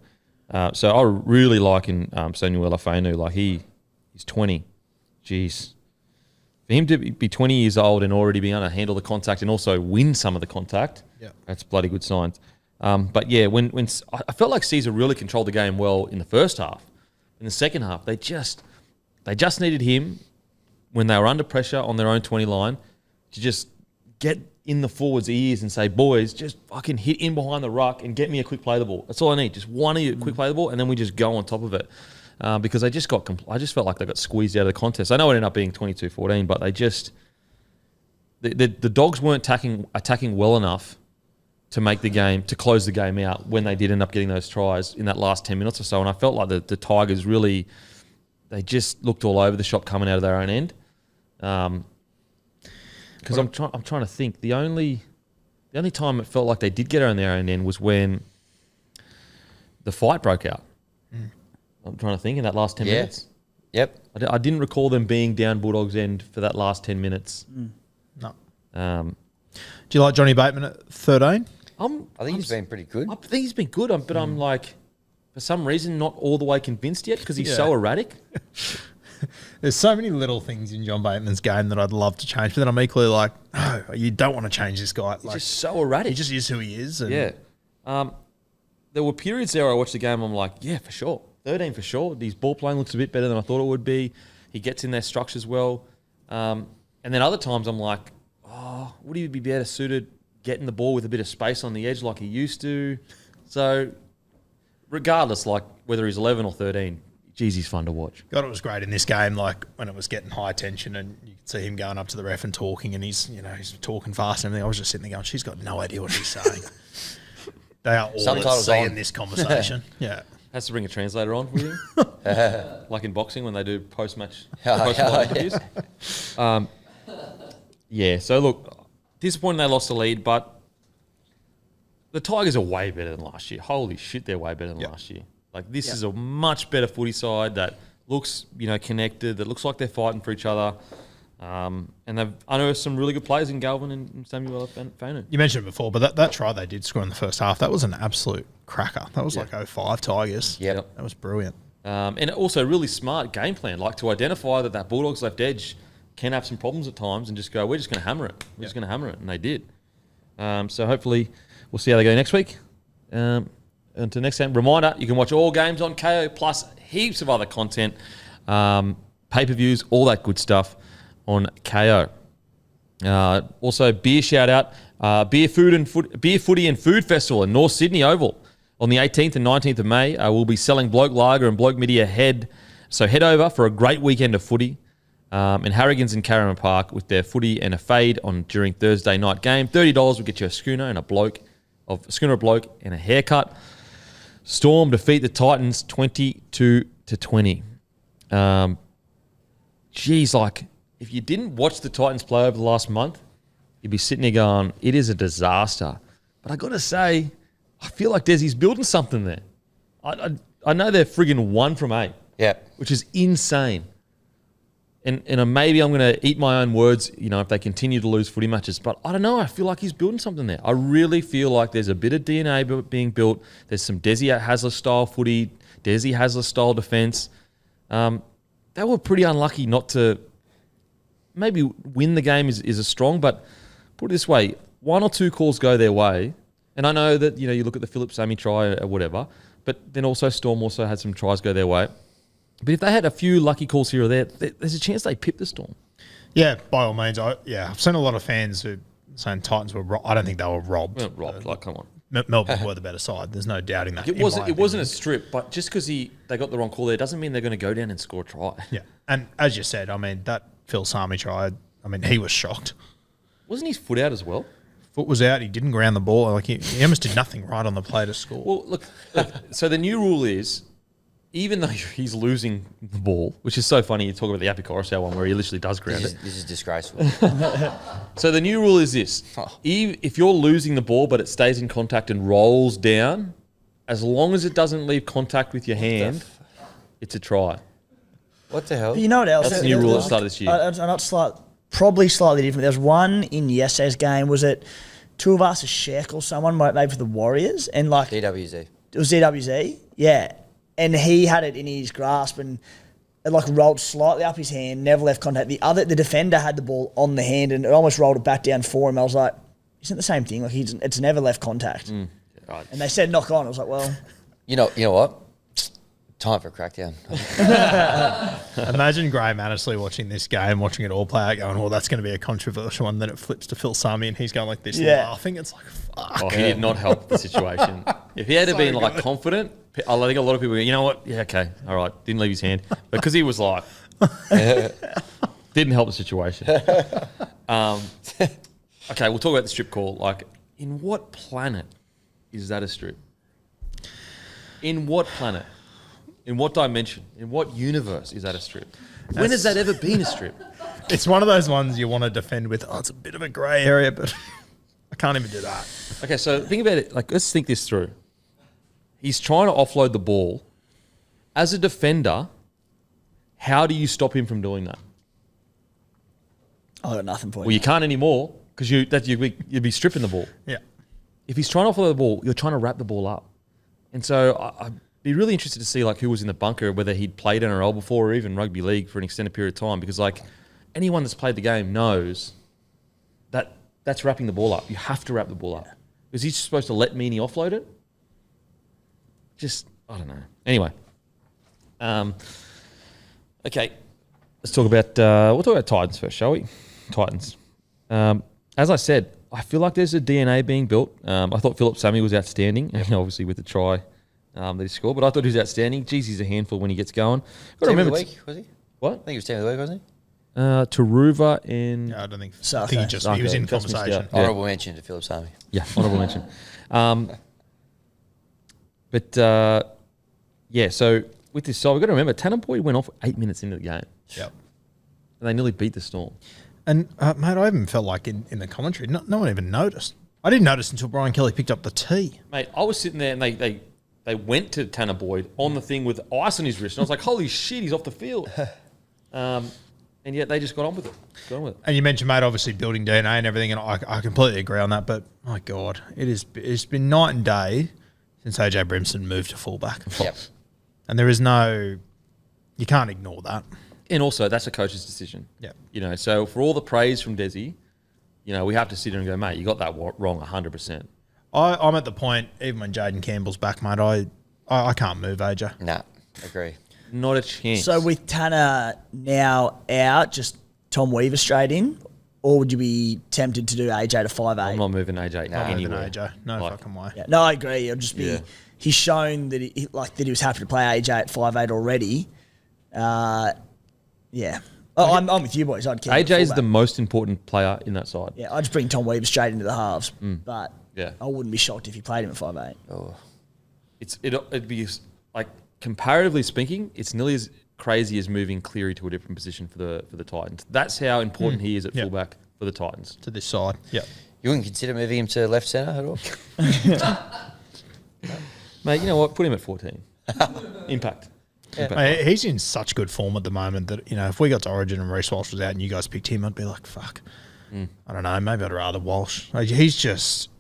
So I really like in Samuel Afenu. Like he's 20. Jeez. For him to be 20 years old and already be able to handle the contact and also win some of the contact, that's bloody good signs. But yeah, when I felt like Caesar really controlled the game well in the first half. In the second half, they just needed him when they were under pressure on their own 20 line to just get in the forwards' ears and say, boys, just fucking hit in behind the ruck and get me a quick play the ball. That's all I need. Just one of you quick play the ball, and then we just go on top of it. Because I just felt like they got squeezed out of the contest. I know it ended up being 22-14, but they just the Dogs weren't attacking well enough to make the game, to close the game out when they did end up getting those tries in that last 10 minutes or so. And I felt like the Tigers really, they just looked all over the shop coming out of their own end. Because I'm trying to think. The only time it felt like they did get on their own end was when the fight broke out. I'm trying to think in that last 10 minutes. Yep. I didn't recall them being down Bulldogs' end for that last 10 minutes. No. Um, Do you like Johnny Bateman at 13? I think he's been pretty good. I think he's been good, but I'm like, for some reason, not all the way convinced yet because he's so erratic. There's so many little things in John Bateman's game that I'd love to change, but then I'm equally like, no, you don't want to change this guy. He's just so erratic. He just is who he is. And Yeah. There were periods there I watched the game, I'm like, yeah, for sure. 13 for sure. His ball playing looks a bit better than I thought it would be. He gets in their structures well. And then other times I'm like, would he be better suited getting the ball with a bit of space on the edge like he used to? So regardless, like whether he's 11 or 13, geez, he's fun to watch. God, it was great in this game, like when it was getting high tension and you could see him going up to the ref and talking, and he's talking fast and everything. I was just sitting there going, she's got no idea what he's saying. They are all Subtitles seeing on. this conversation. Yeah. Has to bring a translator on with him, like in boxing when they do post-match interviews. So look, disappointing they lost the lead, but the Tigers are way better than last year. Holy shit, they're way better than last year. Like this is a much better footy side that looks, connected, that looks like they're fighting for each other. And they've unearthed some really good players in Galvin and Samuel Fanu. You mentioned it before, but that try they did score in the first half, that was an absolute cracker. That was like 05 Tigers. Yep. That was brilliant. And also really smart game plan, like to identify that Bulldogs left edge can have some problems at times and just go, we're just going to hammer it. We're just going to hammer it. And they did. So hopefully we'll see how they go next week. And to next time, reminder, you can watch all games on KO plus heaps of other content, pay-per-views, all that good stuff on KO. Also, beer shout out, Beer Footy and Food Festival in North Sydney Oval on the 18th and 19th of May. We'll be selling Bloke Lager and Bloke Media Head. So head over for a great weekend of footy in Harrigan's and Carriman Park with their footy and a fade on during Thursday night game. $30 will get you a schooner and a bloke and a haircut. Storm defeat the Titans 22-20. Like, if you didn't watch the Titans play over the last month, you'd be sitting there going, it is a disaster. But I got to say, I feel like Desi's building something there. I know they're friggin' 1 from 8, which is insane. And maybe I'm going to eat my own words, if they continue to lose footy matches. But I don't know. I feel like he's building something there. I really feel like there's a bit of DNA being built. There's some Desi Hasler style footy, Desi Hasler style defence. They were pretty unlucky not to maybe win the game is a strong, but put it this way, 1 or 2 calls go their way. And I know that, you look at the Philip Sammy try or whatever, but then also Storm also had some tries go their way. But if they had a few lucky calls here or there, there's a chance they pip the Storm. Yeah, by all means. I've seen a lot of fans who saying Titans were robbed. I don't think they were robbed. Well, robbed, come on. Melbourne were the better side. There's no doubting that. It wasn't a strip, but just because they got the wrong call there doesn't mean they're going to go down and score a try. Yeah, and as you said, that Phil Sami try, he was shocked. Wasn't his foot out as well? Foot was out. He didn't ground the ball. Like he almost did nothing right on the play to score. Well, look, so the new rule is even though he's losing the ball, which is so funny, you talk about the Api Coruscant one where he literally does ground it. This is disgraceful. So the new rule is this. Oh. If you're losing the ball but it stays in contact and rolls down, as long as it doesn't leave contact with your hand, it's a try. What the hell? You know what else? That's the new rule at the start of this year. Probably slightly different. There's one in yesterday's game. Was it two of us, a Sheck or someone, maybe for the Warriors? And like DWZ. It was DWZ, yeah. And he had it in his grasp and it like rolled slightly up his hand, never left contact. The defender had the ball on the hand and it almost rolled it back down for him. I was like, isn't it the same thing? Like it's never left contact. Right. And they said knock on. I was like, well, You know what? Time for a crackdown. Imagine Graham Annesley watching this game, watching it all play out, going, "Oh, that's going to be a controversial one." Then it flips to Phil Sami, and he's going like this, laughing. It's like, fuck. Oh, he did not help the situation. If he had been like confident, I think a lot of people go, you know what? Yeah, okay, all right. Didn't leave his hand. But because he was like, didn't help the situation. Okay, we'll talk about the strip call. Like, in what planet is that a strip? In what planet? In what dimension? In what universe is that a strip? When has that ever been a strip? It's one of those ones you want to defend with, it's a bit of a grey area, but I can't even do that. Okay, so think about it. Like, let's think this through. He's trying to offload the ball. As a defender, how do you stop him from doing that? I got nothing for you. Well, you can't anymore because you'd be stripping the ball. Yeah. If he's trying to offload the ball, you're trying to wrap the ball up. And so I'd be really interested to see like who was in the bunker, whether he'd played NRL before or even rugby league for an extended period of time. Because like anyone that's played the game knows that that's wrapping the ball up. You have to wrap the ball up. Is he supposed to let Meany offload it? Just, I don't know. Anyway. Okay. Let's talk about, we'll talk about Titans first, shall we? Titans. As I said, I feel like there's a DNA being built. I thought Philip Sami was outstanding, obviously with the try that he scored, but I thought he was outstanding. Jeez, he's a handful when he gets going. Got to Team of remember, the week, was he? what? I think he was team of the week, wasn't he? Taruva and Yeah, I don't think. So, I think okay. he was in Just missed conversation. out. Yeah. Honourable mention to Philip Sami. yeah, honourable mention. But yeah, so with this side, we've got to remember Tanner Boyd went off 8 minutes into the game, Yep. and they nearly beat the Storm. And mate, I even felt like in the commentary, no one even noticed. I didn't notice until Brian Kelly picked up the tee. Mate, I was sitting there and they went to Tanner Boyd on the thing with ice on his wrist, and I was like, holy shit, he's off the field. And yet they just got on with it. And you mentioned, mate, obviously building DNA and everything, and I completely agree on that. But my God, it's been night and day since AJ Brimson moved to fullback. Yep. And there is you can't ignore that. And also, that's a coach's decision. Yeah. So for all the praise from Desi, we have to sit here and go, mate, you got that wrong 100%. I'm at the point, even when Jaden Campbell's back, mate, I can't move AJ. Nah, agree. Not a chance. So with Tanner now out, just Tom Weaver straight in, or would you be tempted to do AJ to 5'8"? I'm not moving AJ anywhere. AJ, no fucking way. Yeah, no, I agree. It'll just be Yeah. he's shown that he was happy to play AJ at 5'8" already. Yeah. Oh, I'm with you boys. I'd keep AJ is fullback. the most important player in that side. Yeah, I'd just bring Tom Weaver straight into the halves, but Yeah. I wouldn't be shocked if he played him at 5'8". Oh. It'd be like comparatively speaking, it's nearly as crazy as moving Cleary to a different position for the Titans. That's how important he is at Yeah. fullback for the Titans. To this side. Yeah. You wouldn't consider moving him to left centre at all? Mate, you know what? Put him at 14. Impact. Impact. Mate, he's in such good form at the moment that, if we got to Origin and Reece Walsh was out and you guys picked him, I'd be like, fuck. I don't know. Maybe I'd rather Walsh. Like, he's just,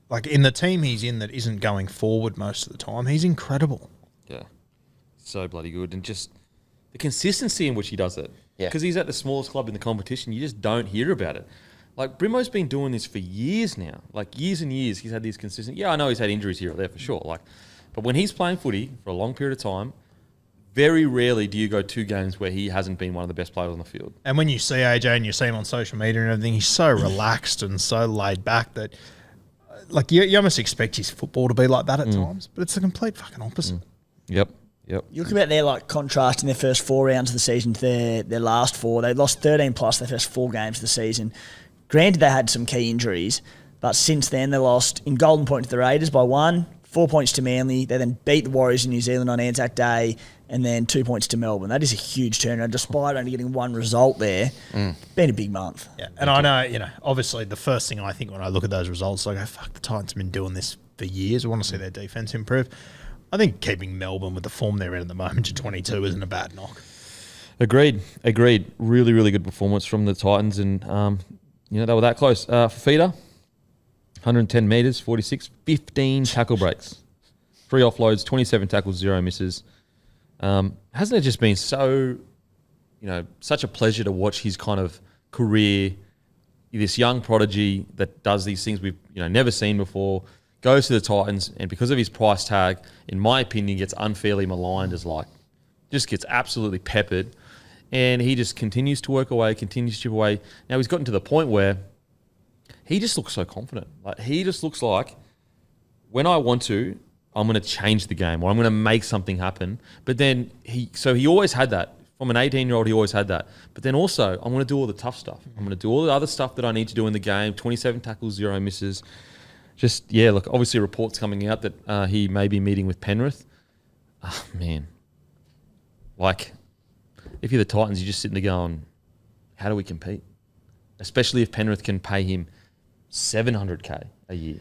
like, in the team he's in that isn't going forward most of the time, he's incredible. Yeah. So bloody good. And just the consistency in which he does it. Yeah. Because he's at the smallest club in the competition. You just don't hear about it. Like, Brimo's been doing this for years now. Like, years and years, he's had these consistent... Yeah, I know he's had injuries here or there for sure. Like, but when he's playing footy for a long period of time, very rarely do you go 2 games where he hasn't been one of the best players on the field. And when you see AJ and you see him on social media and everything, he's so relaxed and so laid back that, like, you almost expect his football to be like that at times, but it's the complete fucking opposite. Yep. You look about their contrast in their first 4 rounds of the season to their last 4. They lost 13 plus their first 4 games of the season. Granted, they had some key injuries, but since then they lost in Golden Point to the Raiders by 1, 4 points to Manly. They then beat the Warriors in New Zealand on Anzac Day, and then 2 points to Melbourne. That is a huge turnaround, despite only getting one result there. Been a big month. Yeah, and I know, obviously the first thing I think when I look at those results, I go, fuck, the Titans have been doing this for years. I want to see their defence improve. I think keeping Melbourne with the form they're in at the moment to 22 isn't a bad knock. Agreed. Really, really good performance from the Titans, and they were that close. Fafita, 110 metres, 46, 15 tackle breaks, 3 offloads, 27 tackles, 0 misses. Hasn't it just been so, such a pleasure to watch his kind of career, this young prodigy that does these things we've never seen before, goes to the Titans, and because of his price tag, in my opinion, gets unfairly maligned as just gets absolutely peppered, and he just continues to work away, continues to chip away. Now he's gotten to the point where he just looks so confident. He just looks like, when I want to, I'm going to change the game, or I'm going to make something happen. But then he always had that. From an 18-year-old, he always had that. But then also, I'm going to do all the tough stuff. I'm going to do all the other stuff that I need to do in the game. 27 tackles, 0 misses. Look, obviously reports coming out that he may be meeting with Penrith. Oh, man. If you're the Titans, you're just sitting there going, how do we compete? Especially if Penrith can pay him $700K a year.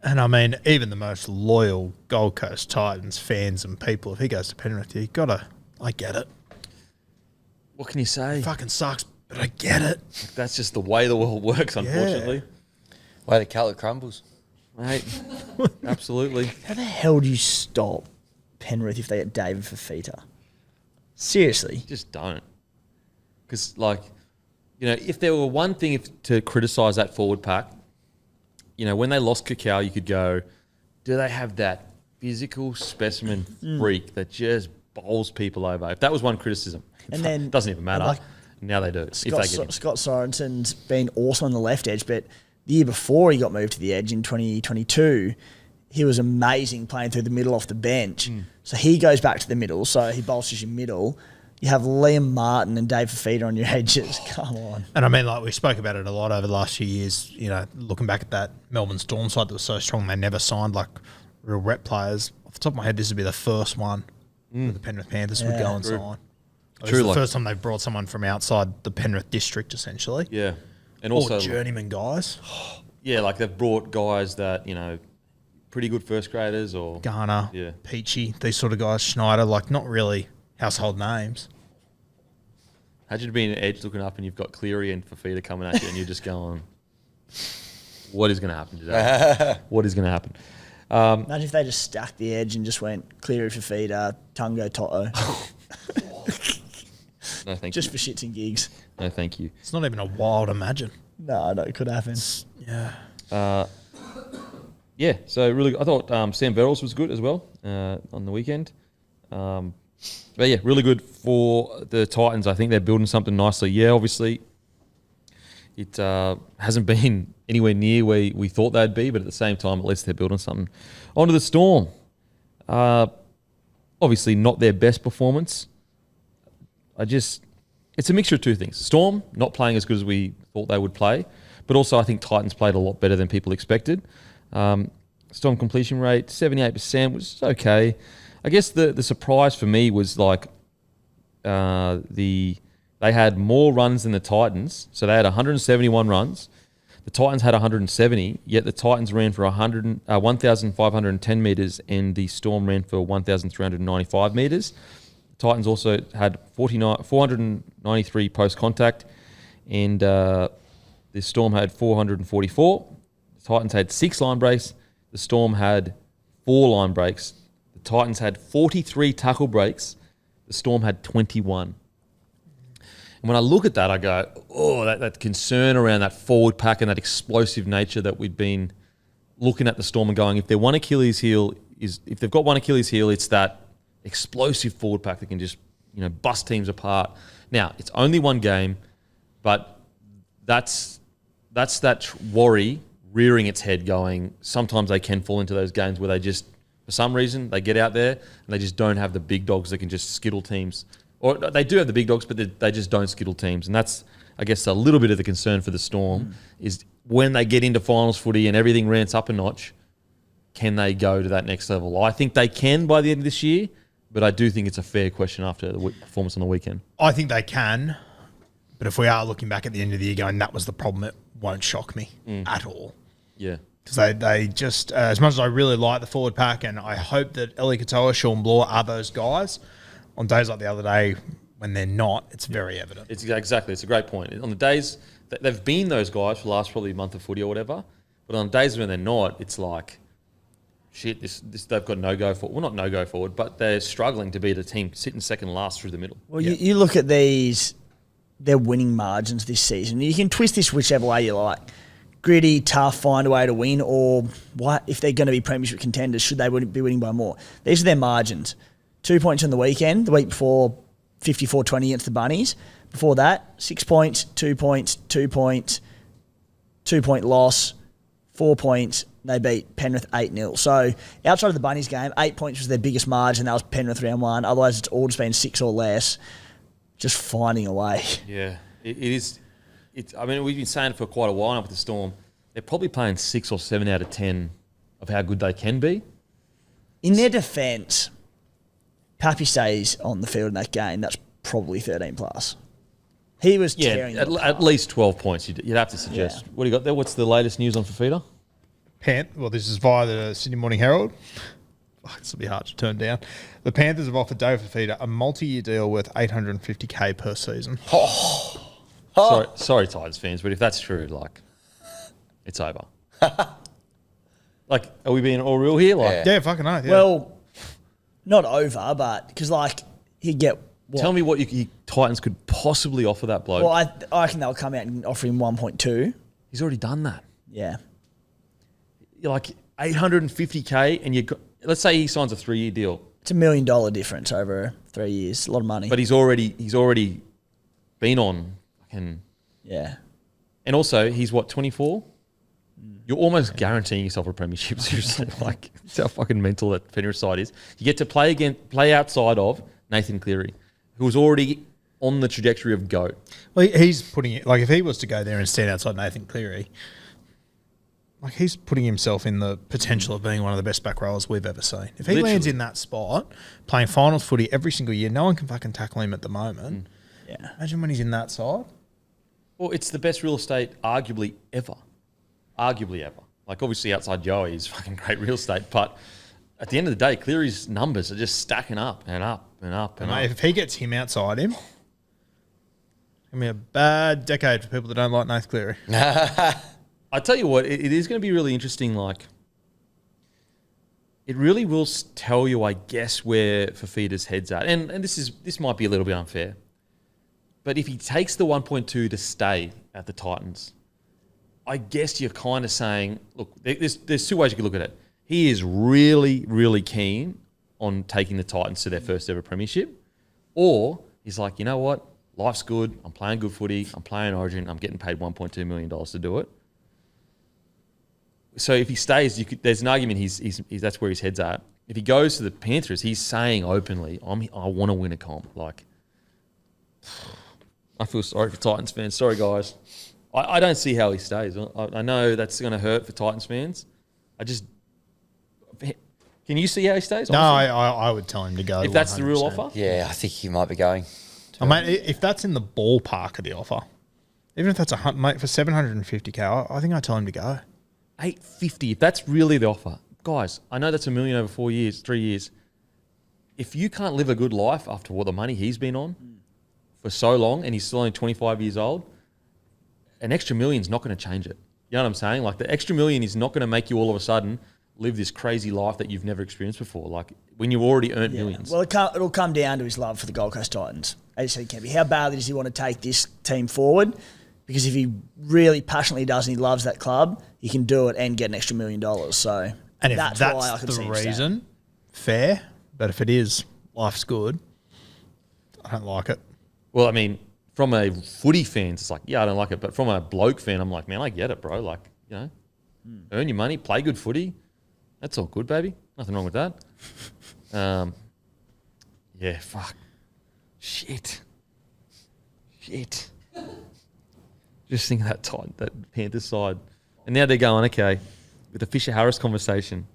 And I mean, even the most loyal Gold Coast Titans fans and people, if he goes to Penrith, I get it. What can you say? It fucking sucks, but I get it. That's just the way the world works, unfortunately. Way the calorie crumbles. Mate, absolutely. How the hell do you stop Penrith if they get David Fafita? Seriously. Just don't. Because, if there were one thing to criticise that forward pack, when they lost Cacao, you could go, do they have that physical specimen freak that just bowls people over? If that was one criticism, it doesn't even matter. Now they do. Scott Sorensen's been awesome on the left edge, but the year before he got moved to the edge in 2022, he was amazing playing through the middle off the bench. So he goes back to the middle, so he bolsters your middle. You have Liam Martin and Dave Fafita on your edges. Come on. And I mean, we spoke about it a lot over the last few years, looking back at that Melbourne Storm side that was so strong, they never signed real rep players. Off the top of my head, this would be the first one that the Penrith Panthers would go and sign. It's the first time they've brought someone from outside the Penrith district, essentially. Yeah. And also journeyman guys. Yeah, they've brought guys that, pretty good first graders or Garner, Peachy, these sort of guys, Schneider, not really household names. Imagine being an edge looking up and you've got Cleary and Fafita coming at you and you're just going, what is going to happen today? What is going to happen? Imagine if they just stacked the edge and just went Cleary, Fafita, Tungo, Toto. No, thank just you. for shits and gigs. No, thank you. It's not even a wild imagine. No, it could happen. Yeah, so really, I thought Sam Verrills was good as well on the weekend. But yeah, really good for the Titans. I think they're building something nicely. Yeah, obviously, it hasn't been anywhere near where we thought they'd be, but at the same time, at least they're building something. On to the Storm. Obviously, not their best performance. It's a mixture of two things. Storm, not playing as good as we thought they would play, but also I think Titans played a lot better than people expected. Storm completion rate, 78%, which is okay. I guess the surprise for me was they had more runs than the Titans. So they had 171 runs. The Titans had 170, yet the Titans ran for 1,510 metres and the Storm ran for 1,395 metres. The Titans also had 493 post-contact and the Storm had 444. The Titans had 6 line breaks. The Storm had 4 line breaks. The Titans had 43 tackle breaks. The Storm had 21. And when I look at that, I go, oh, that concern around that forward pack and that explosive nature that we've been looking at the Storm and going, if they've got one Achilles heel, it's that explosive forward pack that can just, bust teams apart. Now, it's only one game, but that's that worry rearing its head going, sometimes they can fall into those games where they just, for some reason, they get out there and they just don't have the big dogs that can just skittle teams. Or they do have the big dogs, but they just don't skittle teams. And that's, I guess, a little bit of the concern for the Storm is when they get into finals footy and everything ramps up a notch, can they go to that next level? I think they can by the end of this year, but I do think it's a fair question after the performance on the weekend. I think they can, but if we are looking back at the end of the year going, that was the problem, it won't shock me at all. Yeah. Because they just, as much as I really like the forward pack, and I hope that Eli Katoa, Sean Bloor are those guys, on days like the other day when they're not, it's very evident. It's exactly. It's a great point. On the days that they've been those guys for the last probably month of footy or whatever, but on days when they're not, it's like, shit, this they've got no-go forward. Well, not no-go forward, but they're struggling to beat a team sitting second last through the middle. Well, you look at their winning margins this season. You can twist this whichever way you like. Gritty, tough, find a way to win, or what if they're going to be premiership contenders, should they be winning by more? These are their margins. 2 points on the weekend. The week before, 54-20 against the Bunnies. Before that, 6 points, 2 points, 2 points, 2 point loss, 4 points. They beat Penrith 8-0. So outside of the Bunnies game, 8 points was their biggest margin. That was Penrith round one. Otherwise, it's all just been 6 or less. Just finding a way. Yeah, it is. I mean, we've been saying it for quite a while now with the Storm. They're probably playing 6 or 7 out of 10 of how good they can be. In their defence, Pappy stays on the field in that game. That's probably 13 plus. He was tearing at least 12 points. You'd have to suggest. Yeah. What do you got there? What's the latest news on Fafita? Well, this is via the Sydney Morning Herald. This will be hard to turn down. The Panthers have offered Dave Fafita a multi-year deal worth $850K per season. Sorry, Titans fans, but if that's true, like, it's over. Like, are we being all real here? Like, Yeah, fucking oath. Yeah. Well, not over, but because he'd get. What? tell me what you Titans could possibly offer that bloke. Well, I reckon they'll come out and offer him 1.2. He's already done that. Yeah. You're like $850K, and let's say he signs a 3-year deal, It's $1 million difference over 3 years. A lot of money. but he's already been on, yeah. and also he's what 24. You're almost guaranteeing yourself a premiership. Seriously, like, it's how fucking mental that Penrith side is. You get to play outside of Nathan Cleary, who was already on the trajectory of GOAT. Well, he's putting it, like, if he was to go there and stand outside Nathan Cleary, like, he's putting himself in the potential of being one of the best back rowers we've ever seen. If he lands in that spot, playing finals footy every single year, no one can fucking tackle him at the moment. Yeah. Imagine when he's in that side. Well, it's the best real estate arguably ever. Like, obviously outside Joey is fucking great real estate, but at the end of the day, Cleary's numbers are just stacking up and up and up and Mate, up. if he gets him outside him, it's going to be a bad decade for people that don't like Nathan Cleary. I tell you what, it is going to be really interesting. Like, it really will tell you, I guess, where Fafita's head's at. And this might be a little bit unfair, but if he takes the 1.2 to stay at the Titans, I guess you're kind of saying, look, there's two ways you could look at it. He is really, really keen on taking the Titans to their first ever premiership, or he's like, you know what, life's good. I'm playing good footy. I'm playing Origin. I'm getting paid $1.2 million to do it. So if he stays, there's an argument he's that's where his head's at. If he goes to the Panthers, he's saying openly, I want to win a comp. Like, I feel sorry for Titans fans. Sorry, guys. I don't see how he stays. I know that's going to hurt for Titans fans. Can you see how he stays? No, honestly? I would tell him to go. If that's the real 100%. offer? Yeah, I think he might be going. Mate, if that's in the ballpark of the offer, even if that's mate, for $750K, I think I tell him to go. $850, if that's really the offer. Guys, I know that's $1 million over 4 years, 3 years. If you can't live a good life after what the money he's been on for so long, and he's still only 25 years old, an extra $1 million's not going to change it. You know what I'm saying? Like, the extra $1 million is not going to make you all of a sudden live this crazy life that you've never experienced before. Like, when you've already earned millions. Well, it'll come down to his love for the Gold Coast Titans. As you said, Kempy, how badly does he want to take this team forward? Because if he really passionately does and he loves that club, he can do it and get an extra $1 million. So And if that's that's why I could the see him staying. reason, fair. But if it is, life's good, I don't like it. Well, I mean, from a footy fan, it's like, yeah, I don't like it. But from a bloke fan, I'm like, man, I get it, bro. Like, you know, earn your money, play good footy. That's all good, baby. Nothing wrong with that. Yeah, fuck. Shit. Just think of that Panthers side. And now they're going, okay, with the Fisher-Harris conversation,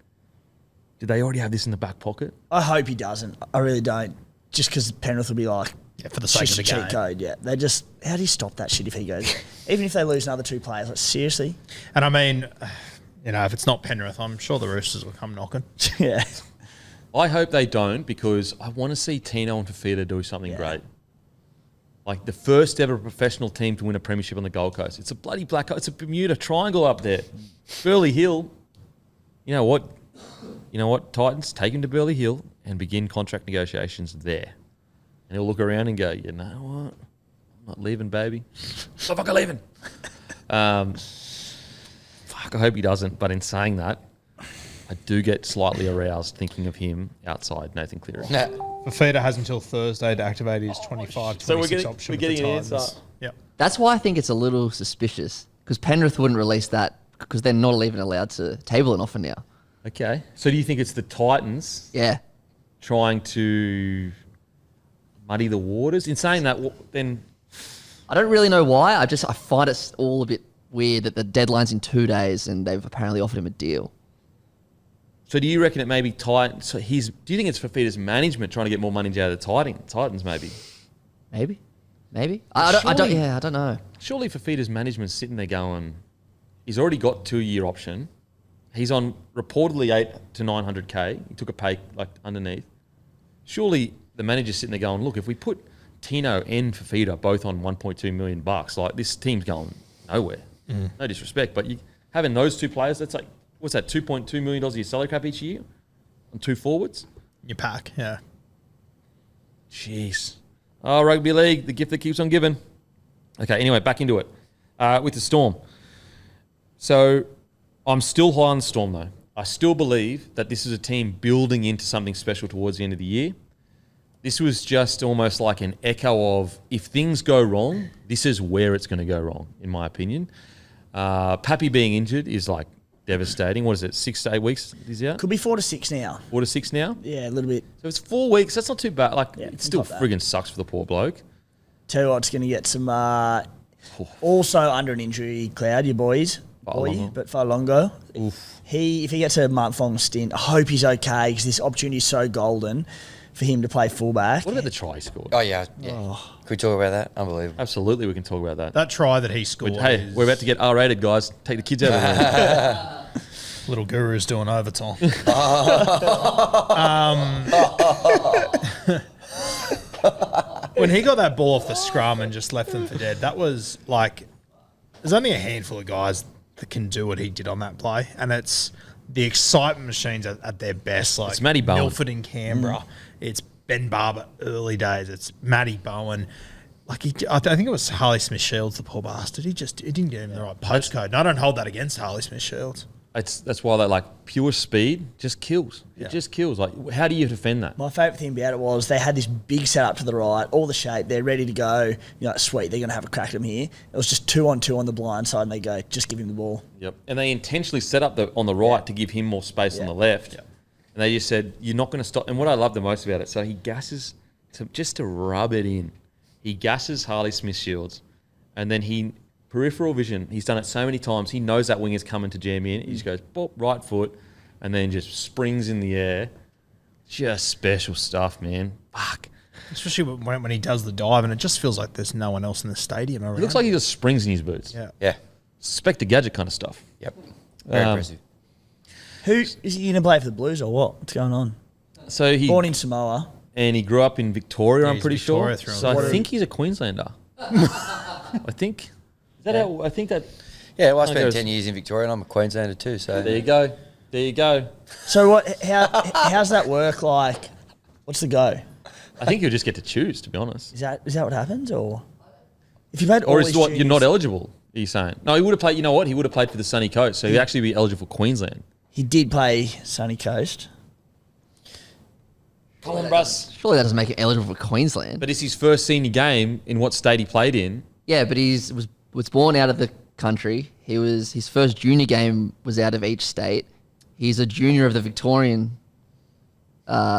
Did they already have this in the back pocket? I hope he doesn't. I really don't. Just because Penrith will be like, for the sake of the cheat game. code. Yeah, they just. How do you stop that shit if he goes? Even if they lose another 2 players, like seriously. And I mean, if it's not Penrith, I'm sure the Roosters will come knocking. Yeah. I hope they don't because I want to see Tino and Fafita do something great. Like the first ever professional team to win a premiership on the Gold Coast. It's a bloody it's a Bermuda Triangle up there. Burleigh Hill. You know what? Titans, take him to Burleigh Hill and begin contract negotiations there. And he'll look around and go, you know what? I'm not leaving, baby. I'm fucking leaving. Fuck, I hope he doesn't. But in saying that, I do get slightly aroused thinking of him outside Nathan Cleary. Fafita has until Thursday to activate his 25, 26 option. we're getting an with the answer. Titans. Yep. That's why I think it's a little suspicious because Penrith wouldn't release that because they're not even allowed to table an offer now. Okay. So do you think it's the Titans Yeah. trying to muddy the waters? In saying that, then I don't really know why. I find it all a bit weird that the deadline's in 2 days and they've apparently offered him a deal. so do you reckon it may be Titans? So do you think it's Fafita's management trying to get more money out of the Titans? Maybe. Maybe. I don't know. Surely Fafita's management's sitting there going, he's already got 2-year option. He's on reportedly 800 to 900K. He took a pay like underneath. Surely the manager's sitting there going, look, if we put Tino and Fafita both on $1.2 million, like this team's going nowhere. No disrespect, but you having those 2 players, that's like, what's that, $2.2 million of your salary cap each year on 2 forwards? Your pack, yeah. Jeez. Oh, rugby league, the gift that keeps on giving. Okay, anyway, back into it. With the Storm. So I'm still high on the Storm, though. I still believe that this is a team building into something special towards the end of the year. This was just almost like an echo of, if things go wrong, this is where it's going to go wrong, in my opinion. Pappy being injured is like devastating. What is it, 6 to 8 weeks is he out? Could be 4 to 6 now. 4 to 6 now? Yeah, a little bit. So it's 4 weeks. That's not too bad. Like, Yeah, it still not bad. friggin' sucks for the poor bloke. Tell you what, it's going to get some. Also under an injury cloud, your boys. Fa'alongo. But Fa'alongo. If he gets a month-long stint, I hope he's okay because this opportunity is so golden for him to play fullback. What about the try he scored? Oh, yeah. Can we talk about that? Unbelievable. Absolutely, we can talk about that. That try that he scored. Hey, we're about to get R-rated, guys. Take the kids out of the room. Little Guru's doing overtime. When he got that ball off the scrum and just left them for dead, that was like, there's only a handful of guys that can do what he did on that play, and it's the excitement machines at their best. Like It's Matty Bowen. Milford in Canberra, it's Ben Barber early days, it's Matty Bowen. Like I think it was Harley Smith Shields, the poor bastard. He didn't get him the right postcode. And I don't hold that against Harley Smith Shields. That's why they like pure speed just kills. It just kills. Like, how do you defend that? My favourite thing about it was they had this big setup to the right, all the shape. They're ready to go. Sweet, they're going to have a crack at him here. It was just 2-on-2 on the blind side, and they go, just give him the ball. Yep. And they intentionally set up on the right to give him more space on the left. Yep. And they just said, you're not going to stop. And what I love the most about it, so he gasses just to rub it in. He gasses Harley Smith Shields, and then peripheral vision. He's done it so many times. He knows that wing is coming to jam in. He just goes, boop, right foot, and then just springs in the air. Just special stuff, man. Fuck. Especially when he does the dive, and it just feels like there's no one else in the stadium around. It looks like he just springs in his boots. Yeah. Spectre Gadget kind of stuff. Yep. Very impressive. Who is he going to play for the Blues or what? What's going on? So Born in Samoa. And he grew up in Victoria, I'm he's pretty Victoria sure. through So and I through. think he's a Queenslander. I think. Is that how? I think that. Yeah, well, I spent goes- 10 years in Victoria and I'm a Queenslander too, so... There you go. There you go. So what? How's that work? Like, what's the go? I think you'll just get to choose, to be honest. Is that what happens, or if you've had all Or is these what you're not juniors- eligible? Are you saying? No, he would have played. You know what? He would have played for the Sunny Coast, so he'd actually be eligible for Queensland. He did play Sunny Coast. Come on, Russ. Surely that doesn't make him eligible for Queensland. But it's his first senior game in what state he played in. Yeah, but was born out of the country. His first junior game was out of each state. He's a junior of the Victorian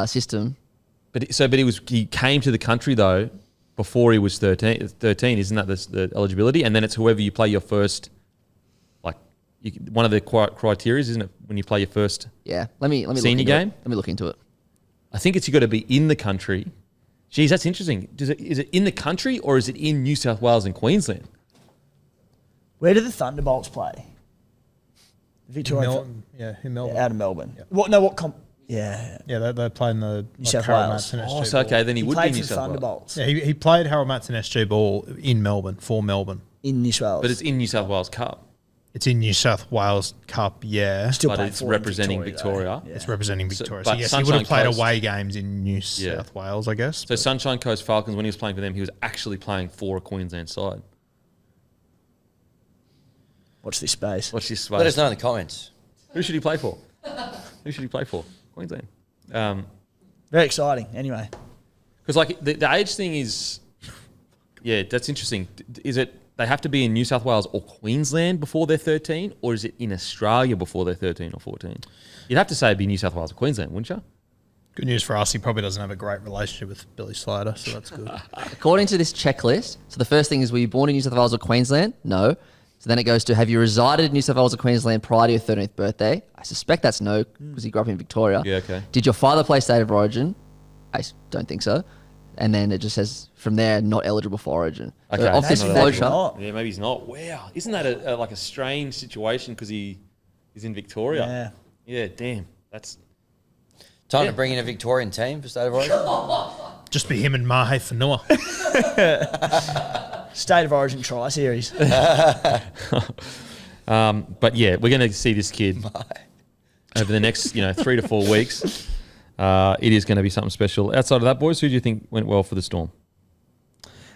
system. But he came to the country though before he was 13. 13, isn't that the eligibility? And then it's whoever you play your first, like one of the criteria, isn't it, when you play your first Yeah. Let me senior look into game? It. Let me look into it. I think it's you got to be in the country. Geez, that's interesting. Is it in the country or is it in New South Wales and Queensland? Where do the Thunderbolts play? Victoria. In Melbourne. Out of Melbourne. Yep. What comp? Yeah. Yeah, they play in the New South Harold Wales. Matson SG Oh, so okay, Ball. then he would be played New for the South Wales. Thunderbolts Yeah, he played Harold Matson SG Ball in Melbourne, for Melbourne. in New South Wales. But it's in New South Wales Cup. It's in New South Wales Cup, yeah. Still but playing it's for representing Victoria, Victoria. though. Yeah. It's representing So- Victoria. but So, yes, he would Sunshine have played Coast- away games in New South Wales, I guess. So Sunshine Coast Falcons, when he was playing for them, he was actually playing for a Queensland side. Watch this space. Watch this Let us space. know in the comments. Who should he play for? Who should he play for? Queensland. Very exciting. Anyway, Because like the age thing is, yeah, that's interesting. Is it they have to be in New South Wales or Queensland before they're 13, or is it in Australia before they're 13 or 14? You'd have to say it'd be New South Wales or Queensland, wouldn't you? Good news for us, he probably doesn't have a great relationship with Billy Slater, so that's good. According to this checklist, so the first thing is, were you born in New South Wales or Queensland? No. So then it goes to, have you resided in New South Wales or Queensland prior to your 13th birthday? I suspect that's no, because you grew up in Victoria. Yeah, okay. Did your father play state of origin? I don't think so. And then it just says, from there, not eligible for origin. Okay. So off this Maybe flow maybe chart, not. Yeah, maybe he's not. Wow, isn't that like a strange situation because he's in Victoria? Yeah. Yeah, damn. That's Time to bring in a Victorian team for State of Origin. Just be him and Mahe Fanua. State of Origin try series. But yeah, we're going to see this kid over the next 3 to 4 weeks. It is going to be something special. Outside of that, boys, who do you think went well for the Storm?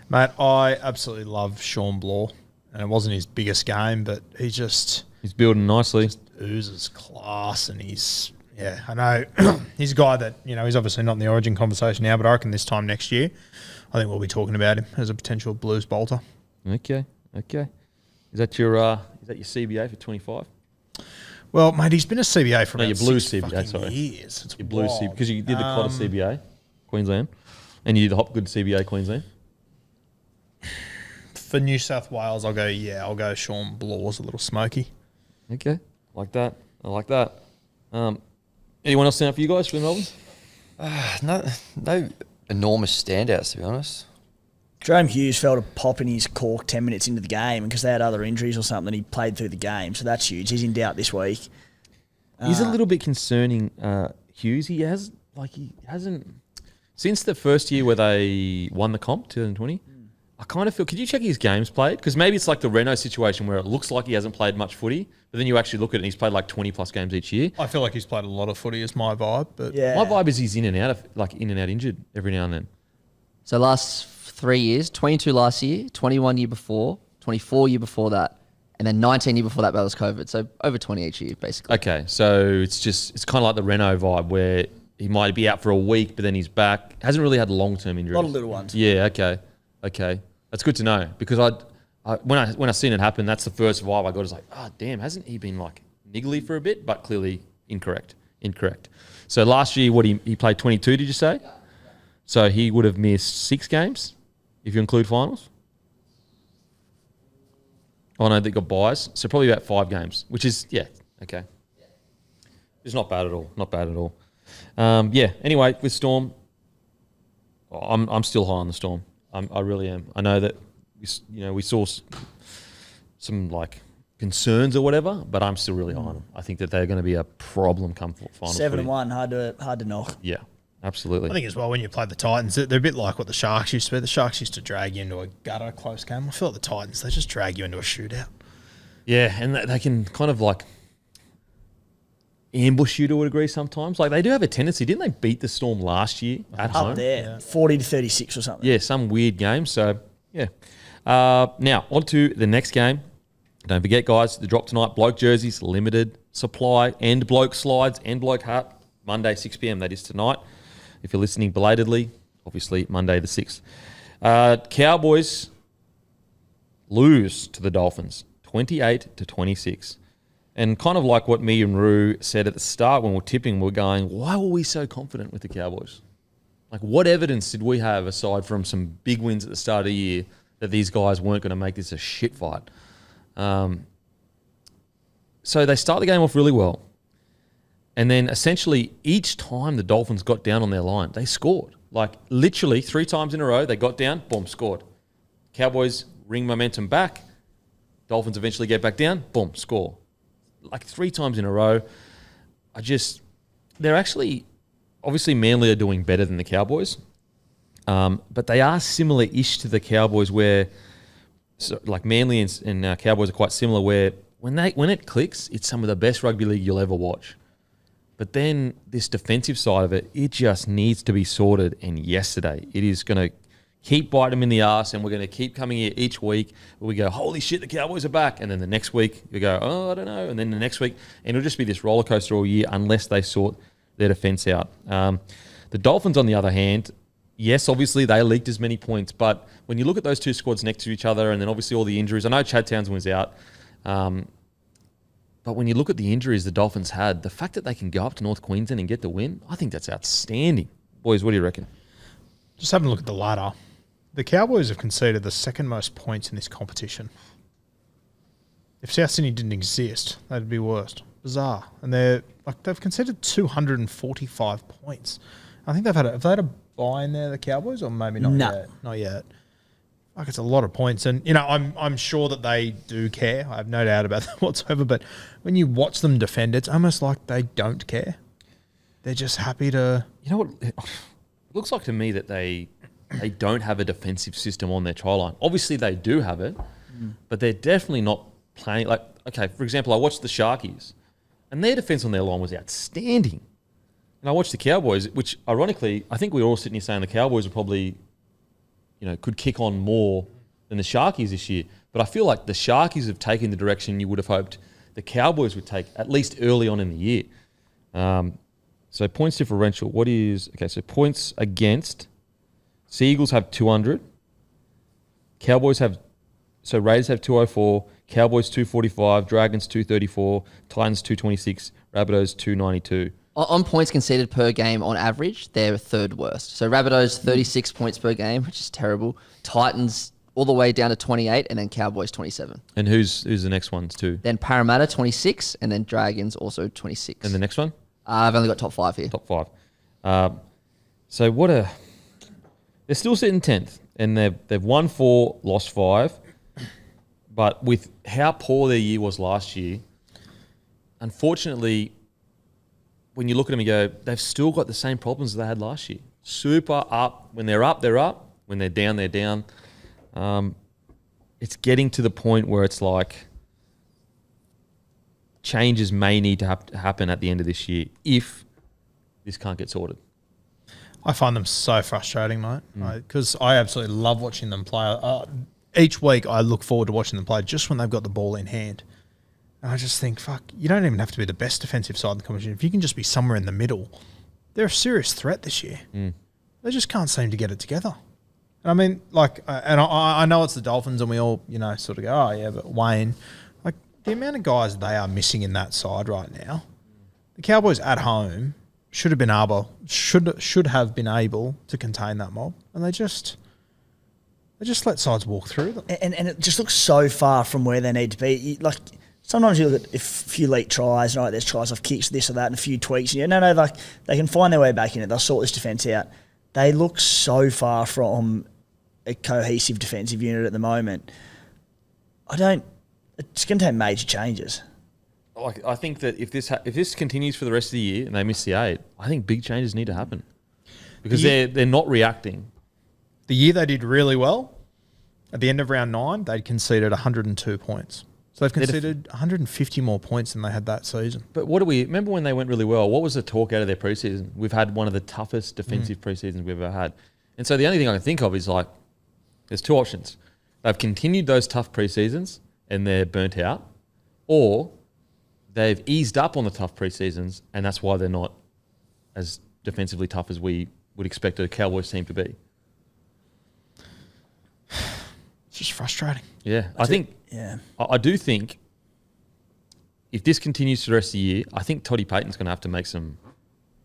Mate, I absolutely love Sean Bloor. And it wasn't his biggest game, but he's building nicely. oozes class, and I know he's a guy that, he's obviously not in the Origin conversation now, but I reckon this time next year, I think we'll be talking about him as a potential Blues bolter. Okay. Is that your CBA for 25? Well, mate, he's been a CBA for No, about your Blues 6 CBA, fucking sorry. years. It's Your Blues wild. CBA, because you did the Cotter CBA, Queensland, and you did the Hopgood CBA, Queensland. For New South Wales, I'll go Sean Bloor's a little smoky. Okay, I like that. Anyone else stand up for you guys for Melbourne? No enormous standouts, to be honest. Jerome Hughes felt a pop in his cork 10 minutes into the game, and because they had other injuries or something, he played through the game. So that's huge. He's in doubt this week. He's a little bit concerning, Hughes. He hasn't since the first year where they won the comp, 2020. I kind of feel. Could you check his games played? Because maybe it's like the Renault situation where it looks like he hasn't played much footy, but then you actually look at it and he's played like 20 plus games each year. I feel like he's played a lot of footy, is my vibe. But Yeah. My vibe is he's in and out injured every now and then. so last 3 years, 22 last year, 21 year before, 24 year before that, and then 19 year before that was COVID. So over 20 each year, basically. Okay, so it's kind of like the Renault vibe where he might be out for a week, but then he's back. Hasn't really had long-term injuries. A lot of little ones. Yeah. Okay. That's good to know because when I seen it happen, that's the first vibe I got. Is like, damn, hasn't he been like niggly for a bit? But clearly incorrect. So last year, he played 22? Did you say? Yeah. So he would have missed 6 games if you include finals. Oh no, they got buys, so probably about 5 games, which is okay. It's not bad at all. Anyway, with Storm, I'm still high on the Storm. I really am. I know that we saw some like concerns or whatever, but I'm still really high on them. I think that they're going to be a problem come final. 7-1, hard to knock. Yeah, absolutely. I think as well, when you play the Titans, they're a bit like what the Sharks used to be. The Sharks used to drag you into a gutter close game. I feel like the Titans, they just drag you into a shootout. Yeah, and they can kind of like ambush you to a degree sometimes. Like they do have a tendency. Didn't they beat the Storm last year at home? Up there, 40-36 or something. Yeah, some weird game. So, yeah. Now, on to the next game. Don't forget, guys, the drop tonight, Bloke Jerseys, limited supply, and Bloke slides, and Bloke hat, Monday, 6 p.m. That is tonight. If you're listening belatedly, obviously Monday the 6th. Cowboys lose to the Dolphins, 28-26. And kind of like what me and Roo said at the start when we were tipping, we're going, why were we so confident with the Cowboys? Like, what evidence did we have aside from some big wins at the start of the year that these guys weren't going to make this a shit fight? So they start the game off really well. And then essentially each time the Dolphins got down on their line, they scored. Like literally 3 times in a row, they got down, boom, scored. Cowboys ring momentum back. Dolphins eventually get back down, boom, score. Like 3 times in a row. They're actually, obviously Manly are doing better than the Cowboys. But they are similar-ish to the Cowboys where, so like Manly and Cowboys are quite similar where when it clicks, it's some of the best rugby league you'll ever watch. But then this defensive side of it, it just needs to be sorted. And yesterday, it is going to keep biting them in the ass, and we're going to keep coming here each week where we go, holy shit, the Cowboys are back. And then the next week, we go, oh, I don't know. And then the next week, and it'll just be this roller coaster all year unless they sort their defense out. The Dolphins, on the other hand, yes, obviously they leaked as many points, but when you look at those two squads next to each other and then obviously all the injuries, I know Chad Townsend was out, but when you look at the injuries the Dolphins had, the fact that they can go up to North Queensland and get the win, I think that's outstanding. Boys, what do you reckon? Just having a look at the ladder. The Cowboys have conceded the second most points in this competition. If South Sydney didn't exist, that'd be worst. Bizarre. And they've conceded 245 points. I think have they had a bye in there, the Cowboys, or maybe not yet? Not yet. Like, it's a lot of points. And, you know, I'm sure that they do care. I have no doubt about that whatsoever. But when you watch them defend, it's almost like they don't care. They're just happy to... You know what? It looks like to me that they don't have a defensive system on their try line. Obviously, they do have it, but they're definitely not playing... Like, okay, for example, I watched the Sharkies, and their defense on their line was outstanding. And I watched the Cowboys, which, ironically, I think we were all sitting here saying the Cowboys are probably... could kick on more than the Sharkies this year. But I feel like the Sharkies have taken the direction you would have hoped the Cowboys would take, at least early on in the year. So points differential, so points against, Sea Eagles have 200, Raiders have 204, Cowboys 245, Dragons 234, Titans 226, Rabbitohs 292. On points conceded per game on average, they're third worst. So Rabbitohs 36 points per game, which is terrible. Titans all the way down to 28, and then Cowboys 27. And who's the next ones too? Then Parramatta 26, and then Dragons also 26. And the next one? I've only got top 5 here. Top 5. So they're still sitting 10th, and they've won 4, lost 5. But with how poor their year was last year, unfortunately, when you look at them and go, they've still got the same problems as they had last year. Super up. When they're up, they're up. When they're down, they're down. It's getting to the point where it's like changes may need to happen at the end of this year if this can't get sorted. I find them so frustrating, mate, because I absolutely love watching them play. Each week I look forward to watching them play just when they've got the ball in hand. And I just think, fuck, you don't even have to be the best defensive side in the competition. If you can just be somewhere in the middle, they're a serious threat this year. They just can't seem to get it together. And I mean, like, and I know it's the Dolphins and we all, sort of go, oh, yeah, but Wayne, like, the amount of guys they are missing in that side right now, the Cowboys at home should have been able to contain that mob. And they just let sides walk through them. And it just looks so far from where they need to be. Like, sometimes you look at a few late tries, right? There's tries off kicks, this or that, and a few tweaks. And like they can find their way back in it. They'll sort this defence out. They look so far from a cohesive defensive unit at the moment. It's going to take major changes. I think that if this continues for the rest of the year and they miss the 8, I think big changes need to happen because they're not reacting. The year they did really well, at the end of round 9, they'd conceded 102 points. So they've conceded 150 more points than they had that season. But remember when they went really well, what was the talk out of their preseason? We've had one of the toughest defensive preseasons we've ever had. And so the only thing I can think of is like, there's 2 options. They've continued those tough preseasons and they're burnt out, or they've eased up on the tough preseasons and that's why they're not as defensively tough as we would expect a Cowboys team to be. It's just frustrating. Yeah. I do think if this continues for the rest of the year, I think Toddy Payton's going to have to make some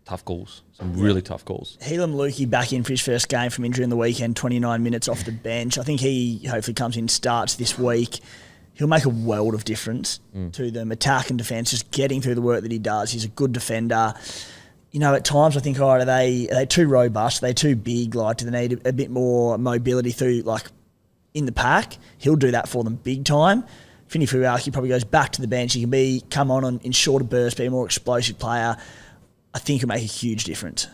tough calls, really tough calls. Helam Lukey back in for his first game from injury in the weekend, 29 minutes off the bench. I think he hopefully comes in, starts this week. he'll make a world of difference to them, attack and defence, just getting through the work that he does. He's a good defender. You know, at times I think, all right, are they too robust? Are they too big? Like, do they need a bit more mobility through, like, in the pack? He'll do that for them big time. Finny Fuaki probably goes back to the bench. He can come on in shorter bursts, be a more explosive player. I think it'll make a huge difference.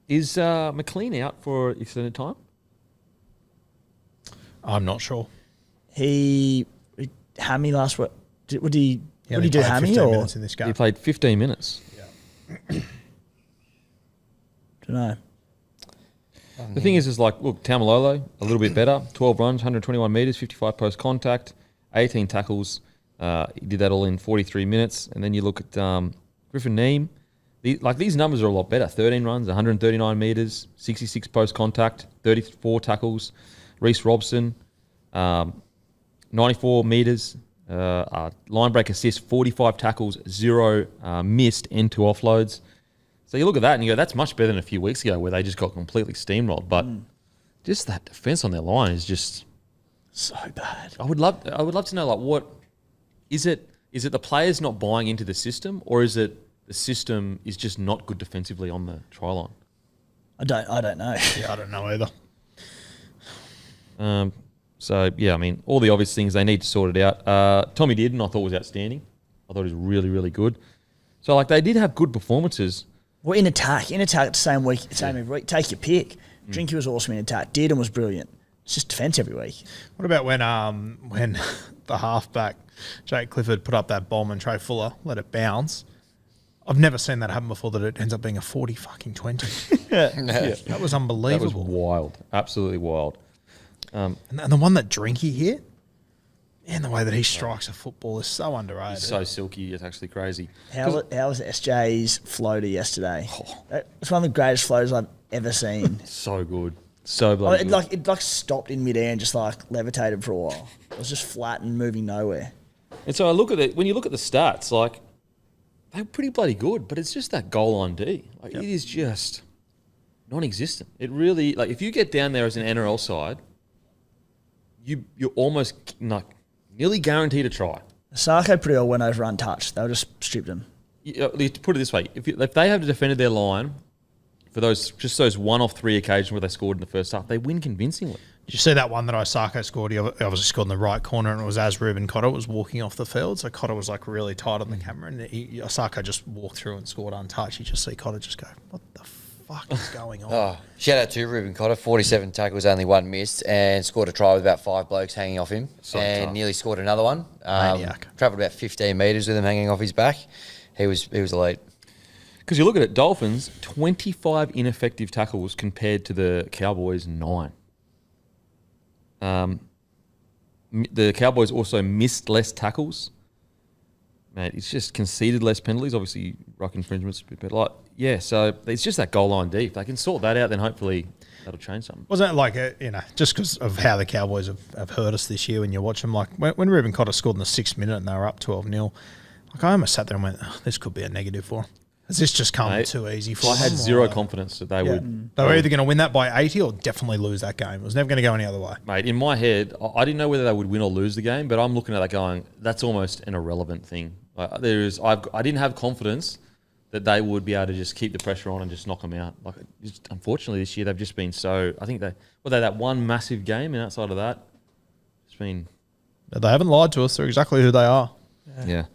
Is McLean out for extended time? I'm not sure. Hammy last week. Would he only do played Hammy 15 or? minutes in this game. He played 15 minutes. Don't know. The thing is like, look, Taumalolo, a little bit better. 12 runs, 121 metres, 55 post contact, 18 tackles. He did that all in 43 minutes. And then you look at Griffin Neame. These numbers are a lot better. 13 runs, 139 metres, 66 post contact, 34 tackles. Reece Robson, 94 metres, line break assist, 45 tackles, 0 missed end-to offloads. So you look at that and you go, that's much better than a few weeks ago where they just got completely steamrolled. But just that defence on their line is just so bad. I would love to know, like, what is it? Is it the players not buying into the system, or is it the system is just not good defensively on the try line? I don't know. Yeah, I don't know either. So, yeah, I mean, all the obvious things, they need to sort it out. Tommy Dearden, I thought, was outstanding. I thought he was really, really good. So, like, they did have good performances. Well, in attack, the same every week. Take your pick. Drinky was awesome in attack. Dearden was brilliant. It's just defence every week. What about when the halfback, Jake Clifford, put up that bomb and Trey Fuller let it bounce? I've never seen that happen before, that it ends up being a 40-20. That was unbelievable. That was wild. Absolutely wild. And the one that Drinky hit, and the way that he strikes a football is so underrated. He's so silky, it's actually crazy. How was SJ's floater yesterday? It's one of the greatest floaters I've ever seen. So good. So bloody good. It stopped in midair and just levitated for a while. It was just flat and moving nowhere. And so I look at it, when you look at the stats, like, they're pretty bloody good, but it's just that goal line D. Like, it is just non-existent. It really, like, if you get down there as an NRL side, you're almost nearly guaranteed a try. Sarko pretty well went over untouched. They'll just stripped him. To put it this way, if they have defended their line for those 1 off 3 occasions where they scored in the first half, they win convincingly. Did you see that one that Osako scored? He obviously scored in the right corner, and it was as Ruben Cotter was walking off the field. So Cotter was really tight on the camera, and Osako just walked through and scored untouched. You just see Cotter just go, "What the fuck is going on?" Oh, shout out to Ruben Cotter, 47 tackles, only 1 missed, and scored a try with about 5 blokes hanging off him, and nearly scored another one. Maniac. Travelled about 15 metres with him hanging off his back. He was elite. Because you look at it, Dolphins, 25 ineffective tackles compared to the Cowboys, 9. The Cowboys also missed less tackles. Mate, it's just conceded less penalties. Obviously, ruck infringements, but so it's just that goal line deep. They can sort that out, then hopefully that'll change something. Wasn't it just because of how the Cowboys have hurt us this year when you watch them? Like, when Ruben Cotter scored in the 6th minute and they were up 12-0, I almost sat there and went, this could be a negative for them. Has this just come too easy for them? I had zero confidence that they would. They were either going to win that by 80 or definitely lose that game. It was never going to go any other way. Mate, in my head, I didn't know whether they would win or lose the game, but I'm looking at that going, that's almost an irrelevant thing. I didn't have confidence that they would be able to just keep the pressure on and just knock them out. Unfortunately, this year they've just been so. I think they that one massive game, and outside of that, it's been. They haven't lied to us. They're exactly who they are. Yeah.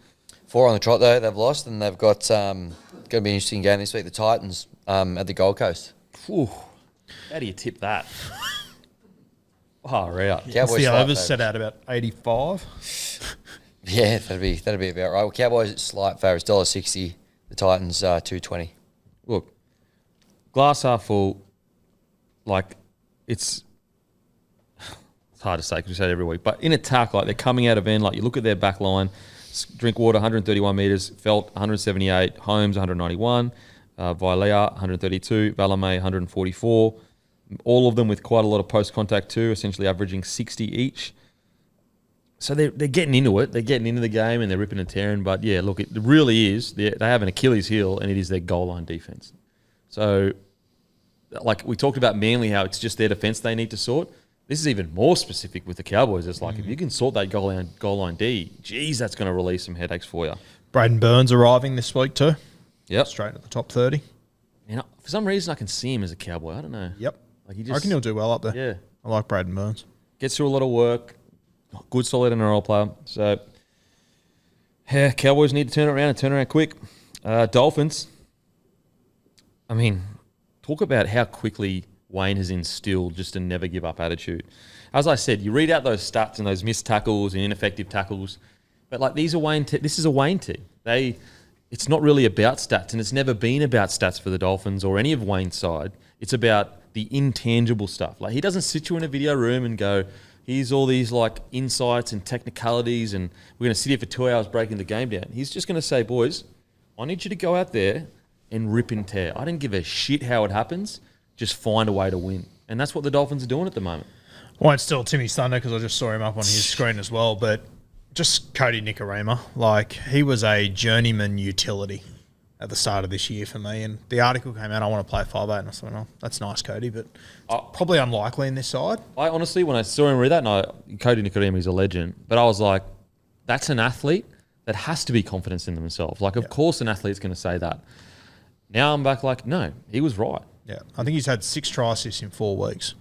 4 on the trot though, they've lost, and they've got going to be an interesting game this week. The Titans at the Gold Coast. Whew. How do you tip that? Right. Cowboys the slight overs favourites. set out about 85. Yeah, that'd be about right. Well, Cowboys slight favourites, $1.60. The Titans $2.20. Look, glass half full. It's hard to say because we say it every week. But in attack, they're coming out of end. You look at their back line. Drinkwater 131 metres, Felt 178, Holmes 191, Vilea 132, Valame 144. All of them with quite a lot of post contact too, essentially averaging 60 each. So they're getting into it. They're getting into the game and they're ripping and tearing. But yeah, look, it really is. They have an Achilles heel, and it is their goal line defense. So, we talked about Manly, how it's just their defense they need to sort. this is even more specific with the Cowboys. It's like if you can sort that goal line D, geez, that's going to relieve some headaches for you. Braden Burns arriving this week too. Yep. Straight at the top 30. You know, for some reason, I can see him as a Cowboy. I don't know. Yep. Like he I just, reckon he'll do well up there. Yeah. I like Braden Burns. Gets through a lot of work. Good, solid NRL player. So, yeah, Cowboys need to turn it around and turn it around quick. Dolphins. I mean, talk about how quickly Wayne has instilled just a never give up attitude. As I said, you read out those stats and those missed tackles and ineffective tackles, but like these are Wayne. This is a Wayne team. It's not really about stats, and it's never been about stats for the Dolphins or any of Wayne's side. It's about the intangible stuff. Like he doesn't sit you in a video room and go, here's all these like insights and technicalities, and we're going to sit here for 2 hours breaking the game down. He's just going to say, boys, I need you to go out there and rip and tear. I don't give a shit how it happens. Just find a way to win. And that's what the Dolphins are doing at the moment. Won't steal Timmy's thunder because I just saw him up on his screen as well, but just Cody Nikorima. Like, he was a journeyman utility at the start of this year for me. And the article came out, I want to play 5'8", and I thought, oh, that's nice, Cody, but it's probably unlikely in this side. I honestly, when I saw him read that, Cody Nikorima is a legend, but I was like, that's an athlete that has to be confident in themselves. Like, of course an athlete's going to say that. Now I'm back like, no, he was right. Yeah, I think he's had 6 try assists in 4 weeks.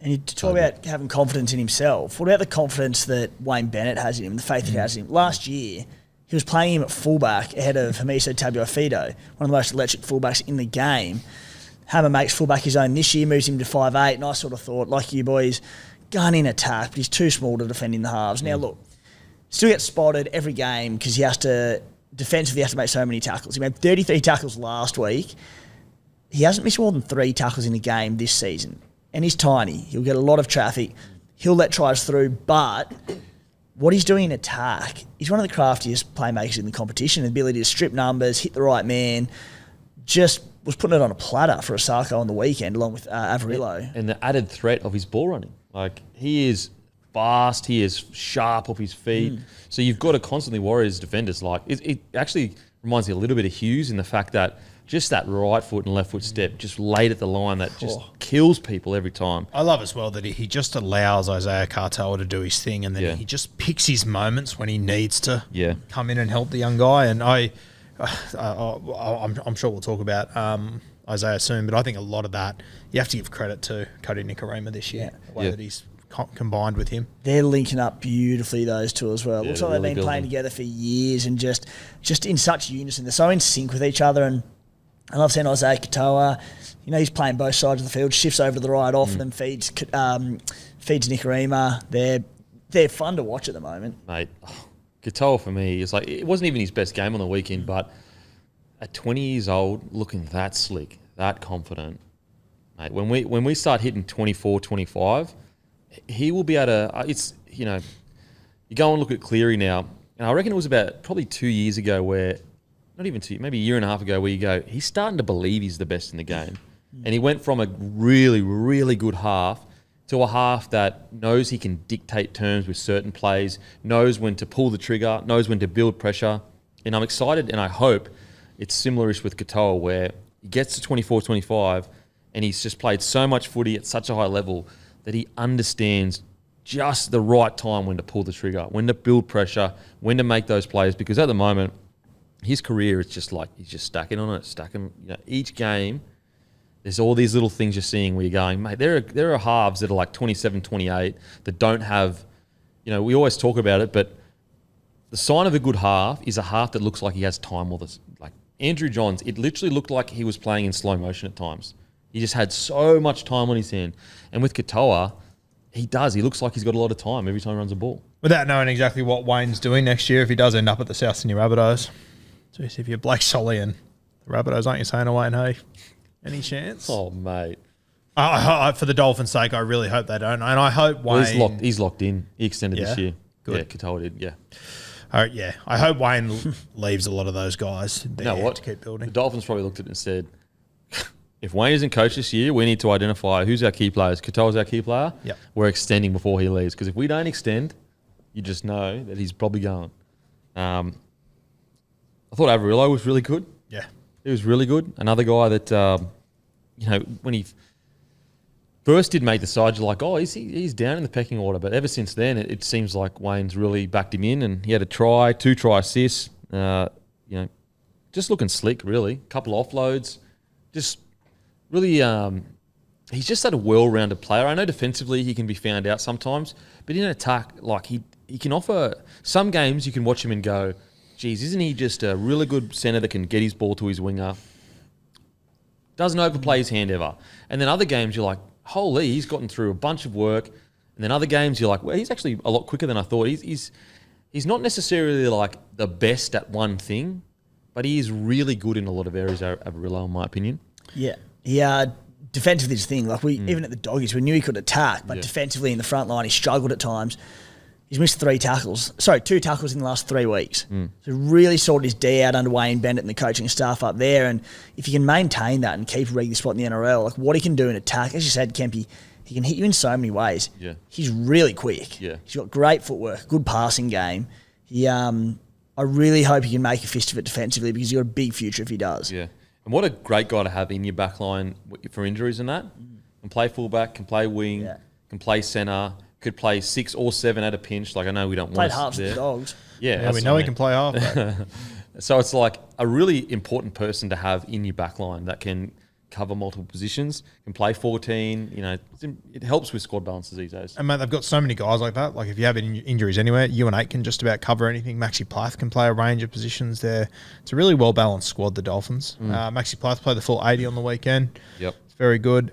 And you talk about having confidence in himself. What about the confidence that Dwayne Bennett has in him, the faith he has in him? Last year, he was playing him at fullback ahead of Hamiso Tabuai-Fidow, one of the most electric fullbacks in the game. Hammer makes fullback his own this year, moves him to 5'8", and I sort of thought, like you boys, gun in attack, but he's too small to defend in the halves. Now, look, still gets spotted every game because defensively he has to make so many tackles. He made 33 tackles last week. He hasn't missed more than 3 tackles in a game this season. And he's tiny. He'll get a lot of traffic. He'll let tries through, but what he's doing in attack, he's one of the craftiest playmakers in the competition. The ability to strip numbers, hit the right man, just was putting it on a platter for Osako on the weekend along with Averillo. And the added threat of his ball running. Like, he is fast, he is sharp off his feet. So you've got to constantly worry as defenders. Like, it actually reminds me a little bit of Hughes in the fact that just that right foot and left foot step just laid at the line that just kills people every time. I love as well that he just allows Isaiah Katoa to do his thing, and then he just picks his moments when he needs to come in and help the young guy. And I'm sure we'll talk about Isaiah soon, but I think a lot of that you have to give credit to Cody Nikorima this year, the way that he's combined with him. They're linking up beautifully, those two as well. Looks like they've really been playing together for years and just in such unison. They're so in sync with each other, and I love seeing Isaiah Katoa. You know, he's playing both sides of the field, shifts over to the right often and feeds Nikorima. They're fun to watch at the moment. Mate, Katoa for me is like, it wasn't even his best game on the weekend, but at 20 years old, looking that slick, that confident, mate, when we start hitting 24, 25, he will be able to, you go and look at Cleary now, and I reckon it was about probably 2 years ago where, not even 2, maybe a year and a half ago, where you go, he's starting to believe he's the best in the game. And he went from a really, really good half to a half that knows he can dictate terms with certain plays, knows when to pull the trigger, knows when to build pressure. And I'm excited, and I hope it's similar-ish with Katoa, where he gets to 24, 25, and he's just played so much footy at such a high level that he understands just the right time when to pull the trigger, when to build pressure, when to make those plays. Because at the moment, his career is just like, he's just stacking on it, stacking. Each game, there's all these little things you're seeing where you're going, mate, there are halves that are like 27, 28 that don't have, we always talk about it, but the sign of a good half is a half that looks like he has time with us. Like Andrew Johns, it literally looked like he was playing in slow motion at times. He just had so much time on his hand. And with Katoa, he does. He looks like he's got a lot of time every time he runs a ball. Without knowing exactly what Wayne's doing next year, if he does end up at the South Sydney Rabbitohs. Jeez, if you're Blake Solly and the Rabbitohs, aren't you saying, Wayne, hey, any chance? Oh, mate. For the Dolphins' sake, I really hope they don't. And I hope Wayne... Well, he's locked in. He extended this year. Good. Yeah, Katoa did, yeah. I hope Wayne leaves a lot of those guys there to keep building. The Dolphins probably looked at it and said, if Wayne isn't coach this year, we need to identify who's our key players. Katoa's our key player. Yep. We're extending before he leaves. Because if we don't extend, you just know that he's probably going. I thought Averillo was really good. Yeah. He was really good. Another guy that, when he first did make the side, you're like, oh, he's down in the pecking order. But ever since then, it seems like Wayne's really backed him in, and he had a try, 2 try assists. Just looking slick, really. Couple offloads, just really. He's just a well-rounded player. I know defensively he can be found out sometimes, but in attack, like he can offer. Some games you can watch him and go, geez, isn't he just a really good centre that can get his ball to his winger? Doesn't overplay his hand ever. And then other games you're like, holy, he's gotten through a bunch of work. And then other games you're like, well, he's actually a lot quicker than I thought. He's not necessarily like the best at one thing, but he is really good in a lot of areas of Avarillo, in my opinion. Yeah. Defensively, his thing. Like even at the Doggies, we knew he could attack, but defensively in the front line, he struggled at times. He's missed 2 tackles in the last 3 weeks. So really sorted his D out under Dwayne Bennett and the coaching staff up there. And if he can maintain that and keep a regular spot in the NRL, like what he can do in attack, as you said, Kempy, he can hit you in so many ways. Yeah. He's really quick. Yeah. He's got great footwork, good passing game. I really hope he can make a fist of it defensively because he's got a big future if he does. Yeah. And what a great guy to have in your back line for injuries and that. Can play fullback, can play wing, can play centre, could play 6 or 7 at a pinch. Like, I know we don't Played want halves with the Dogs. Yeah, we know he can play half. So it's like a really important person to have in your back line that can cover multiple positions, can play 14. It helps with squad balances these days. And, mate, they've got so many guys like that. Like, if you have injuries anywhere, you and 8 can just about cover anything. Maxi Plath can play a range of positions there. It's a really well-balanced squad, the Dolphins. Maxi Plath played the full 80 on the weekend. Yep. It's very good.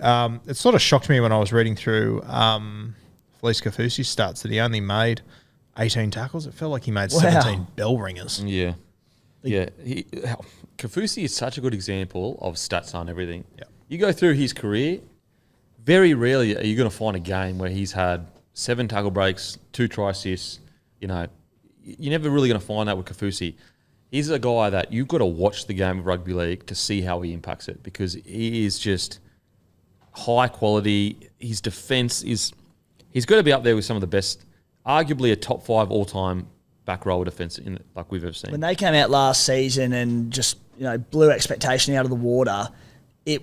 It sort of shocked me when I was reading through Felice Kafusi's stats that he only made 18 tackles. It felt like he made 17 bell ringers. Yeah. Yeah. Kafusi is such a good example of stats on everything. Yep. You go through his career, very rarely are you going to find a game where he's had 7 tackle breaks, 2 try assists. You're never really going to find that with Kafusi. He's a guy that you've got to watch the game of rugby league to see how he impacts it because he is just high quality. His defence is... He's got to be up there with some of the best, arguably a top 5 all-time back rower defence like we've ever seen. When they came out last season and just blew expectation out of the water, the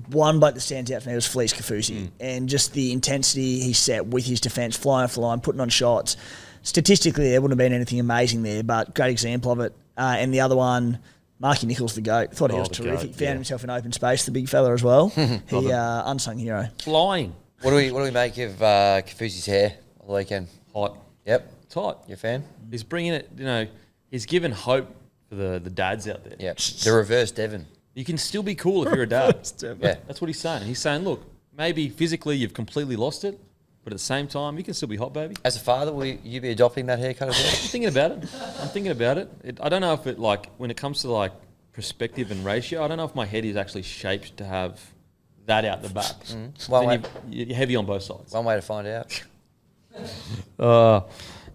one bloke that stands out for me was Felice Kafusi, and just the intensity he set with his defence, flying off the line, putting on shots. Statistically, there wouldn't have been anything amazing there, but great example of it. And the other one, Marky Nichols, the GOAT. Thought he was terrific. Found himself in open space, the big fella as well. He unsung hero. Flying. What do we make of Kafusi's hair on the weekend? Hot. Yep. It's hot. You a fan? He's bringing it, he's given hope for the dads out there. Yep. The reverse Devon. You can still be cool if you're a dad. Yeah. That's what he's saying. He's saying, look, maybe physically you've completely lost it, but at the same time, you can still be hot, baby. As a father, will you be adopting that haircut as well? I'm thinking about it. I don't know if it, when it comes to, perspective and ratio, I don't know if my head is actually shaped to have that out the back. You're heavy on both sides. One way to find out.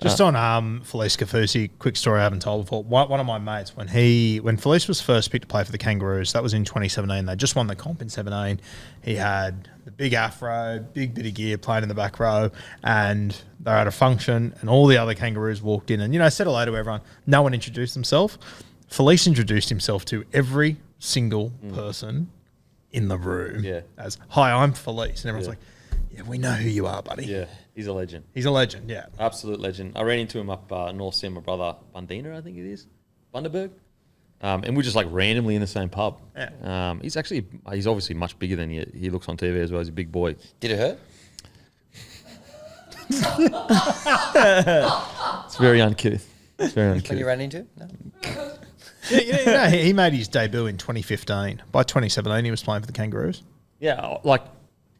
Just on Felice Kafusi, quick story I haven't told before. One of my mates, when Felice was first picked to play for the Kangaroos, that was in 2017. They just won the comp in 17. He had the big afro, big bit of gear, playing in the back row, and they were at a function, and all the other Kangaroos walked in and said hello to everyone. No one introduced themselves. Felice introduced himself to every single person in the room as, "Hi, I'm Felice," and everyone's like, "Yeah, we know who you are, buddy." Yeah, he's a legend. He's a legend, yeah. Absolute legend. I ran into him up North Sea, my brother Bundina, I think it is, Bundaberg. And we're just randomly in the same pub. Yeah. He's obviously much bigger than he looks on TV as well. He's a big boy. Did it hurt? It's very uncouth. When you ran into him? No. He made his debut in 2015. By 2017, he was playing for the Kangaroos. Yeah,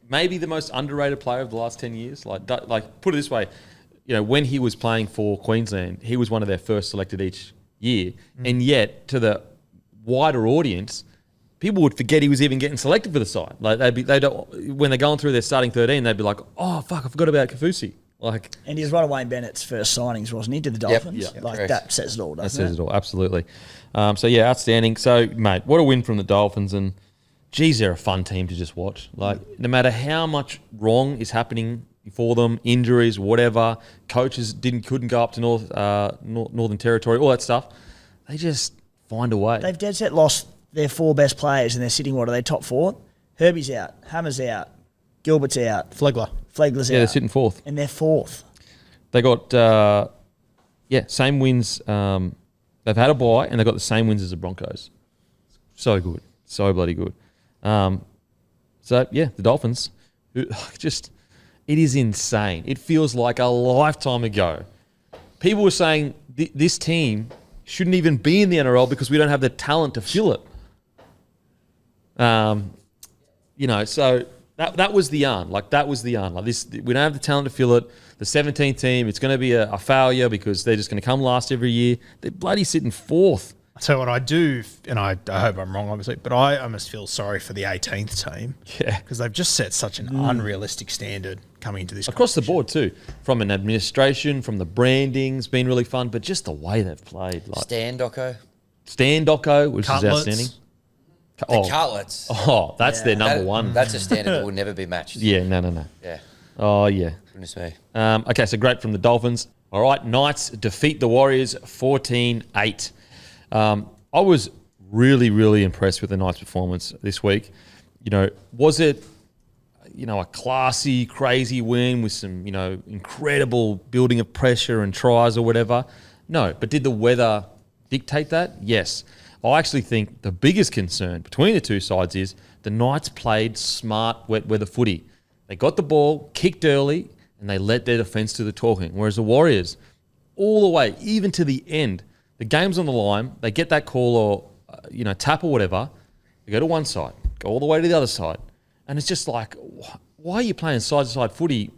maybe the most underrated player of the last 10 years. Put it this way, when he was playing for Queensland, he was one of their first selected each year. And yet, to the wider audience, people would forget he was even getting selected for the side. When they're going through their starting 13, they'd be like, "Oh, fuck, I forgot about Kafusi." And he was one of Wayne Bennett's first signings, wasn't he, to the Dolphins? Yep. That says it all, doesn't it? That says it all, absolutely. Outstanding. So, mate, what a win from the Dolphins. And, geez, they're a fun team to just watch. No matter how much wrong is happening for them, injuries, whatever, coaches couldn't go up to Northern Territory, all that stuff, they just find a way. They've dead set lost their 4 best players and they're sitting, what are they, top 4? Herbie's out, Hammer's out, Gilbert's out. Flegler. Flegler's out. Yeah, they're sitting fourth. And they're fourth. They got, same wins. They've had a bye, and they've got the same wins as the Broncos. So good. So bloody good. The Dolphins, it is insane. It feels like a lifetime ago. People were saying this team shouldn't even be in the NRL because we don't have the talent to fill it. So that was the yarn. That was the yarn. This, we don't have the talent to fill it. The 17th team, it's going to be a failure because they're just going to come last every year. They're bloody sitting fourth. So what I do, and I hope I'm wrong, obviously, but I almost feel sorry for the 18th team. Yeah. Because they've just set such an unrealistic standard coming into this Across the board too. From an administration, from the branding, it's been really fun, but just the way they've played. Stan Doco. Stan Doco, which Cutlets. is outstanding. The Cutlets. Oh, that's their number one. That's a standard that will never be matched. Yeah, no. Yeah. Oh, yeah. Goodness me. Okay, so great from the Dolphins. All right, Knights defeat the Warriors 14-8. I was really, really impressed with the Knights' performance this week. Was it, a classy, crazy win with some, incredible building of pressure and tries or whatever? No, but did the weather dictate that? Yes. I actually think the biggest concern between the two sides is the Knights played smart wet weather footy. They got the ball, kicked early, and they let their defence do the talking. Whereas the Warriors, all the way, even to the end, the game's on the line, they get that call or, tap or whatever, they go to one side, go all the way to the other side. And it's just like, why are you playing side-to-side footy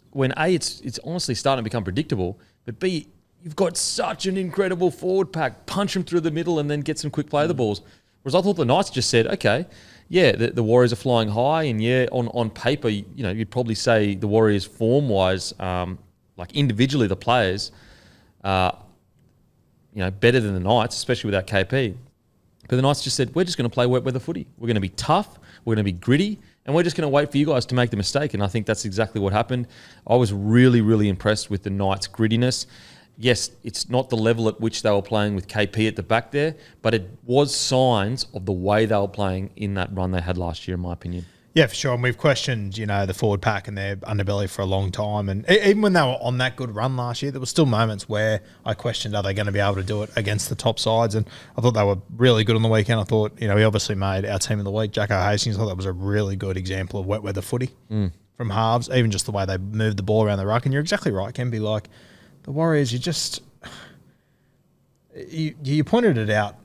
when A, it's honestly starting to become predictable, but B, you've got such an incredible forward pack, punch them through the middle and then get some quick play of the balls. Whereas I thought the Knights just said, okay, yeah, the Warriors are flying high, and yeah, on paper, you'd probably say the Warriors form-wise, individually the players, better than the Knights, especially without KP. But the Knights just said, we're just going to play wet weather footy. We're going to be tough, we're going to be gritty, and we're just going to wait for you guys to make the mistake. And I think that's exactly what happened. I was really, really impressed with the Knights' grittiness. Yes, it's not the level at which they were playing with KP at the back there, but it was signs of the way they were playing in that run they had last year, in my opinion. Yeah, for sure. And we've questioned, the forward pack and their underbelly for a long time. And even when they were on that good run last year, there were still moments where I questioned, are they going to be able to do it against the top sides? And I thought they were really good on the weekend. I thought, we obviously made our team of the week, Jacko Hastings. I thought that was a really good example of wet weather footy from halves, even just the way they moved the ball around the ruck. And you're exactly right, Ken. Be like, the Warriors, you pointed it out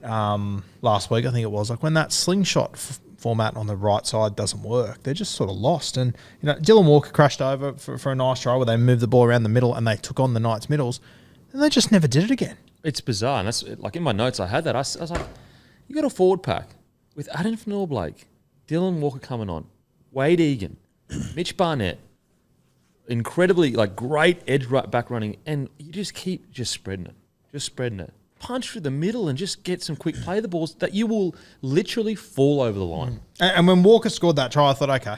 last week, I think it was, like when that slingshot format on the right side doesn't work, they're just sort of lost. And, Dylan Walker crashed over for a nice try where they moved the ball around the middle and they took on the Knights' middles, and they just never did it again. It's bizarre. And that's like in my notes, I had that. I was like, you got a forward pack with Adam Fnell-Blake, Dylan Walker coming on, Wade Egan, Mitch Barnett, incredibly great edge back running, and you just keep spreading it. Punch through the middle and just get some quick play of the balls that you will literally fall over the line. And when Walker scored that try, I thought, okay,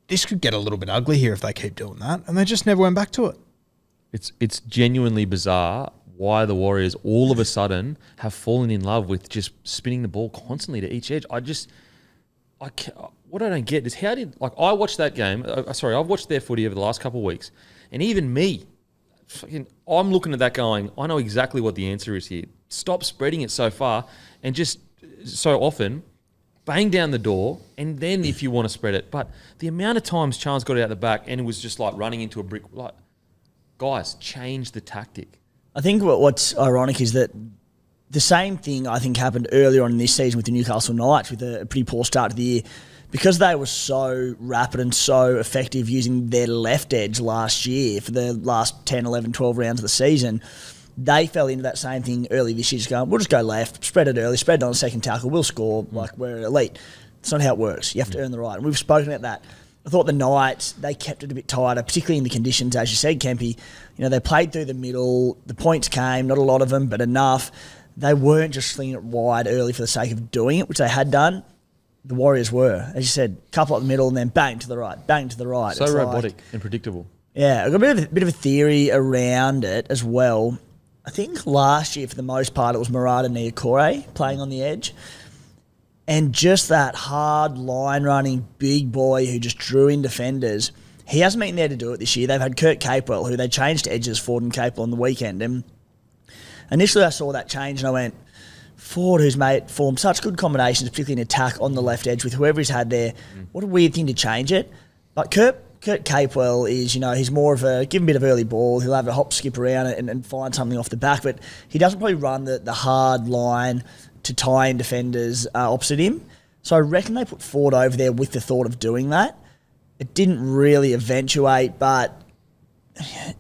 this could get a little bit ugly here if they keep doing that, and they just never went back to it. It's genuinely bizarre why the Warriors all of a sudden have fallen in love with just spinning the ball constantly to each edge. What I don't get is I watched that game. I've watched their footy over the last couple of weeks, and even me, I'm looking at that going, I know exactly what the answer is here. Stop spreading it so far and just so often bang down the door, and then if you want to spread it. But the amount of times Charles got it out the back and it was just running into a brick, guys, change the tactic. I think what's ironic is that the same thing I think happened earlier on in this season with the Newcastle Knights with a pretty poor start to the year. Because they were so rapid and so effective using their left edge last year for the last 10, 11, 12 rounds of the season, they fell into that same thing early this year, just going, we'll just go left, spread it early, spread it on a second tackle, we'll score, we're elite. That's not how it works. You have to earn the right. And we've spoken about that. I thought the Knights, they kept it a bit tighter, particularly in the conditions, as you said, Kempy. They played through the middle, the points came, not a lot of them, but enough. They weren't just slinging it wide early for the sake of doing it, which they had done. The Warriors were, as you said, couple up the middle and then bang to the right. So it's robotic and predictable. Yeah, I've got a bit of a theory around it as well. I think last year, for the most part, it was Murata Niokore playing on the edge. And just that hard line running big boy who just drew in defenders. He hasn't been there to do it this year. They've had Kurt Capewell, who they changed to edges, Ford and Capewell on the weekend. And initially I saw that change and I went, Ford, who's formed such good combinations, particularly in attack on the left edge with whoever he's had there. What a weird thing to change it. But Kurt Capewell is, he's more of a, give him a bit of early ball. He'll have a hop, skip around it and find something off the back. But he doesn't probably run the hard line to tie in defenders opposite him. So I reckon they put Ford over there with the thought of doing that. It didn't really eventuate, but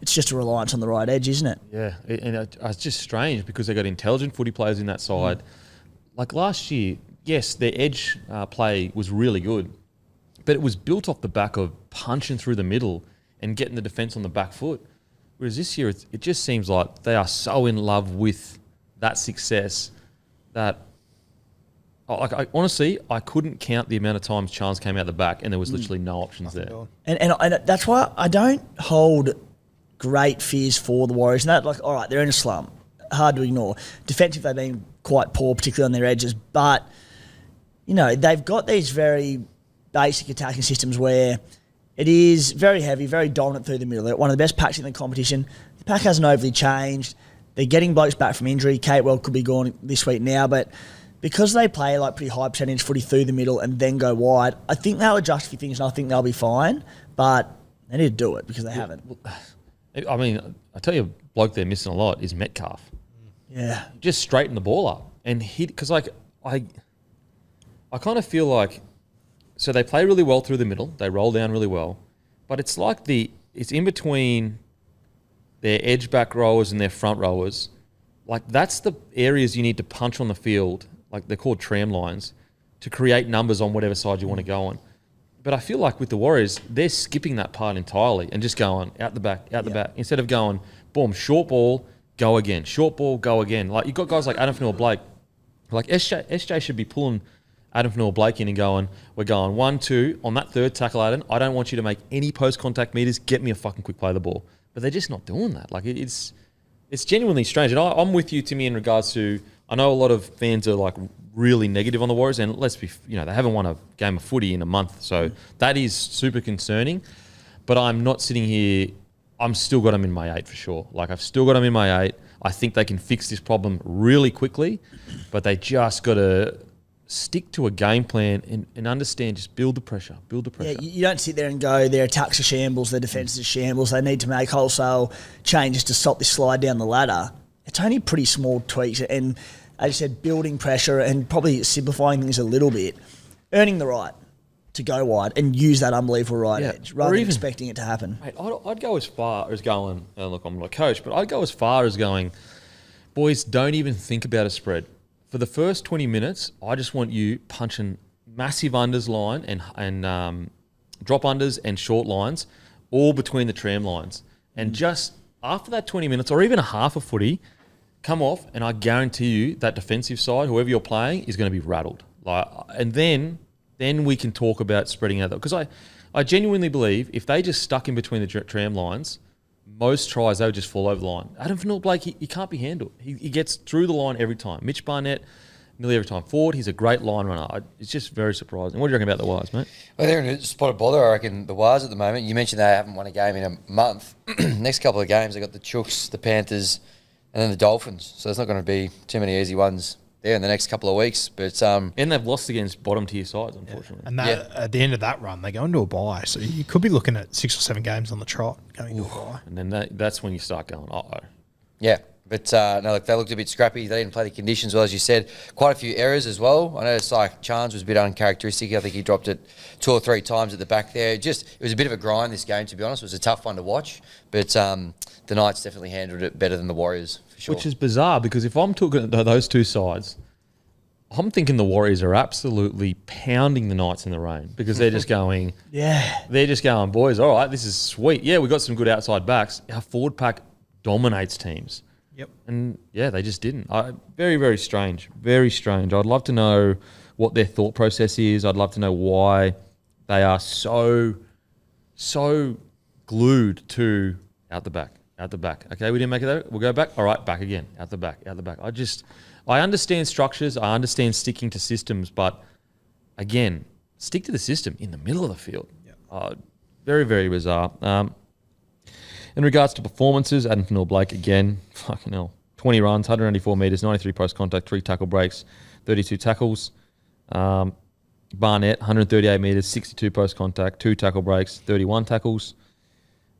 it's just a reliance on the right edge, isn't it? Yeah, it's just strange because they got intelligent footy players in that side. Like last year, yes, their edge play was really good, but it was built off the back of punching through the middle and getting the defence on the back foot. Whereas this year, it just seems like they are so in love with that success that, honestly, I couldn't count the amount of times Chance came out the back and there was literally no options there. And that's why I don't hold great fears for the Warriors. And that, all right, they're in a slump. Hard to ignore. Defensive, they've been quite poor, particularly on their edges. But, they've got these very basic attacking systems where it is very heavy, very dominant through the middle. They're one of the best packs in the competition. The pack hasn't overly changed. They're getting blokes back from injury. Capewell could be gone this week now, but because they play pretty high percentage footy through the middle and then go wide, I think they'll adjust a few things and I think they'll be fine, but they need to do it because they haven't. I mean, I tell you, a bloke they're missing a lot is Metcalf. Yeah. Just straighten the ball up. And because I kind of feel like, so they play really well through the middle, they roll down really well, but it's like it's in between their edge back rowers and their front rowers. Like that's the areas you need to punch on the field, like they're called tram lines, to create numbers on whatever side you want to go on. But I feel like with the Warriors, they're skipping that part entirely and just going out the back, instead of going, boom, short ball, go again, short ball, go again. Like you've got guys like Adam Fanua-Blake, like SJ should be pulling Adam Fanua-Blake in and going, we're going 1-2 on that third tackle, Adam. I don't want you to make any post-contact meters. Get me a fucking quick play of the ball. But they're just not doing that. Like it's genuinely strange. And I'm with you, Timmy, in regards to, I know a lot of fans are like really negative on the Warriors, and let's be, they haven't won a game of footy in a month, so that is super concerning. But I'm not sitting here. I'm still got them in my 8 for sure. Like I've still got them in my 8. I think they can fix this problem really quickly, but they just got to stick to a game plan and understand, just build the pressure. Yeah, you don't sit there and go, their attacks are shambles, their defence is shambles, they need to make wholesale changes to stop this slide down the ladder. It's only pretty small tweaks and, as you said, building pressure and probably simplifying things a little bit, earning the right to go wide and use that unbelievable right edge rather than expecting it to happen. Mate, I'd go as far as going, look, I'm not a coach, but I'd go as far as going, boys, don't even think about a spread. For the first 20 minutes, I just want you punching massive unders line and drop unders and short lines, all between the tram lines. And just after that 20 minutes, or even a half a footy, come off, and I guarantee you that defensive side, whoever you're playing, is going to be rattled. And then we can talk about spreading out. Because I genuinely believe if they just stuck in between the tram lines, most tries, they would just fall over the line. Adam Fanua-Blake, he can't be handled. He gets through the line every time. Mitch Barnett, nearly every time. Ford, he's a great line runner. It's just very surprising. What do you reckon about the Wires, mate? Well, they're in a spot of bother, I reckon, the Wires at the moment. You mentioned they haven't won a game in a month. Next couple of games, they got the Chooks, the Panthers, and then the Dolphins. So there's not going to be too many easy ones there in the next couple of weeks. But and they've lost against bottom tier sides, unfortunately. And at the end of that run, they go into a bye. So you could be looking at 6 or 7 games on the trot going into a bye. And then that's when you start going, uh-oh. Yeah. But no, look, they looked a bit scrappy. They didn't play the conditions well, as you said. Quite a few errors as well. I noticed Chance was a bit uncharacteristic. I think he dropped it 2 or 3 times at the back there. It was a bit of a grind, this game, to be honest. It was a tough one to watch. But the Knights definitely handled it better than the Warriors, for sure. Which is bizarre, because if I'm talking to those two sides, I'm thinking the Warriors are absolutely pounding the Knights in the rain, because they're just going, they're just going, boys, all right, this is sweet. Yeah, we've got some good outside backs. Our forward pack dominates teams. Yep. And yeah, they just didn't. Very, very strange. Very strange. I'd love to know what their thought process is. I'd love to know why they are so glued to out the back. Okay, we didn't make it there. We'll go back. All right, back again. Out the back. I understand structures. I understand sticking to systems, but again, stick to the system in the middle of the field. Very, very bizarre. In regards to performances, Adam Fanua-Blake, again, fucking hell. 20 runs, 194 metres, 93 post-contact, 3 tackle breaks, 32 tackles. Barnett, 138 metres, 62 post-contact, 2 tackle breaks, 31 tackles.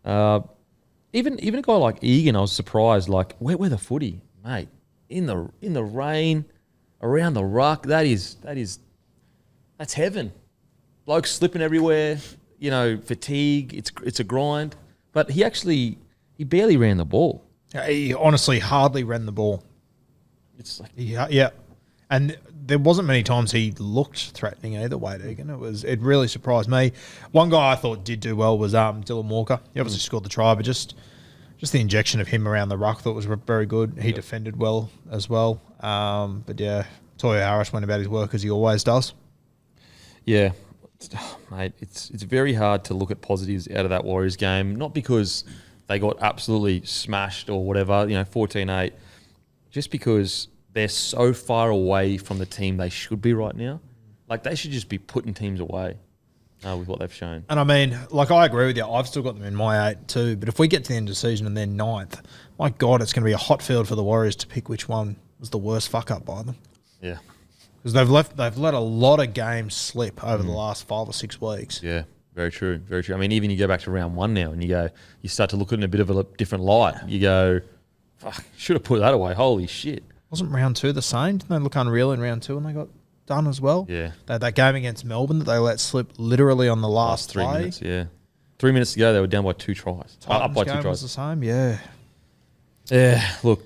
Even a guy like Egan, I was surprised. Like, where the footy, mate? In the rain, around the ruck. That's heaven. Blokes slipping everywhere. Fatigue. It's a grind. But he barely ran the ball. He honestly hardly ran the ball. It's like Yeah. And there wasn't many times he looked threatening either way, Egan. It really surprised me. One guy I thought did do well was Dylan Walker. He obviously scored the try, but just the injection of him around the ruck I thought was very good. He defended well as well. But yeah, Toya Harris went about his work as he always does. Yeah, mate, it's very hard to look at positives out of that Warriors game. Not because they got absolutely smashed or whatever, 14-8, just because they're so far away from the team they should be right now. Like, they should just be putting teams away with what they've shown. And I mean, I agree with you. I've still got them in my 8 too. But if we get to the end of the season and they're 9th, my God, it's going to be a hot field for the Warriors to pick which one was the worst fuck up by them. Yeah. Because they've let a lot of games slip over the last 5 or 6 weeks. Yeah, very true, very true. I mean, even you go back to round 1 now and you start to look at it in a bit of a different light. You go, fuck, should have put that away. Holy shit. Wasn't round 2 the same? Didn't they look unreal in round 2 and they got done as well? Yeah. That game against Melbourne that they let slip literally on the last 3 play. minutes, yeah. 3 minutes to go, they were down by 2 tries. Up by 2 game tries. was the same, yeah. Yeah, look,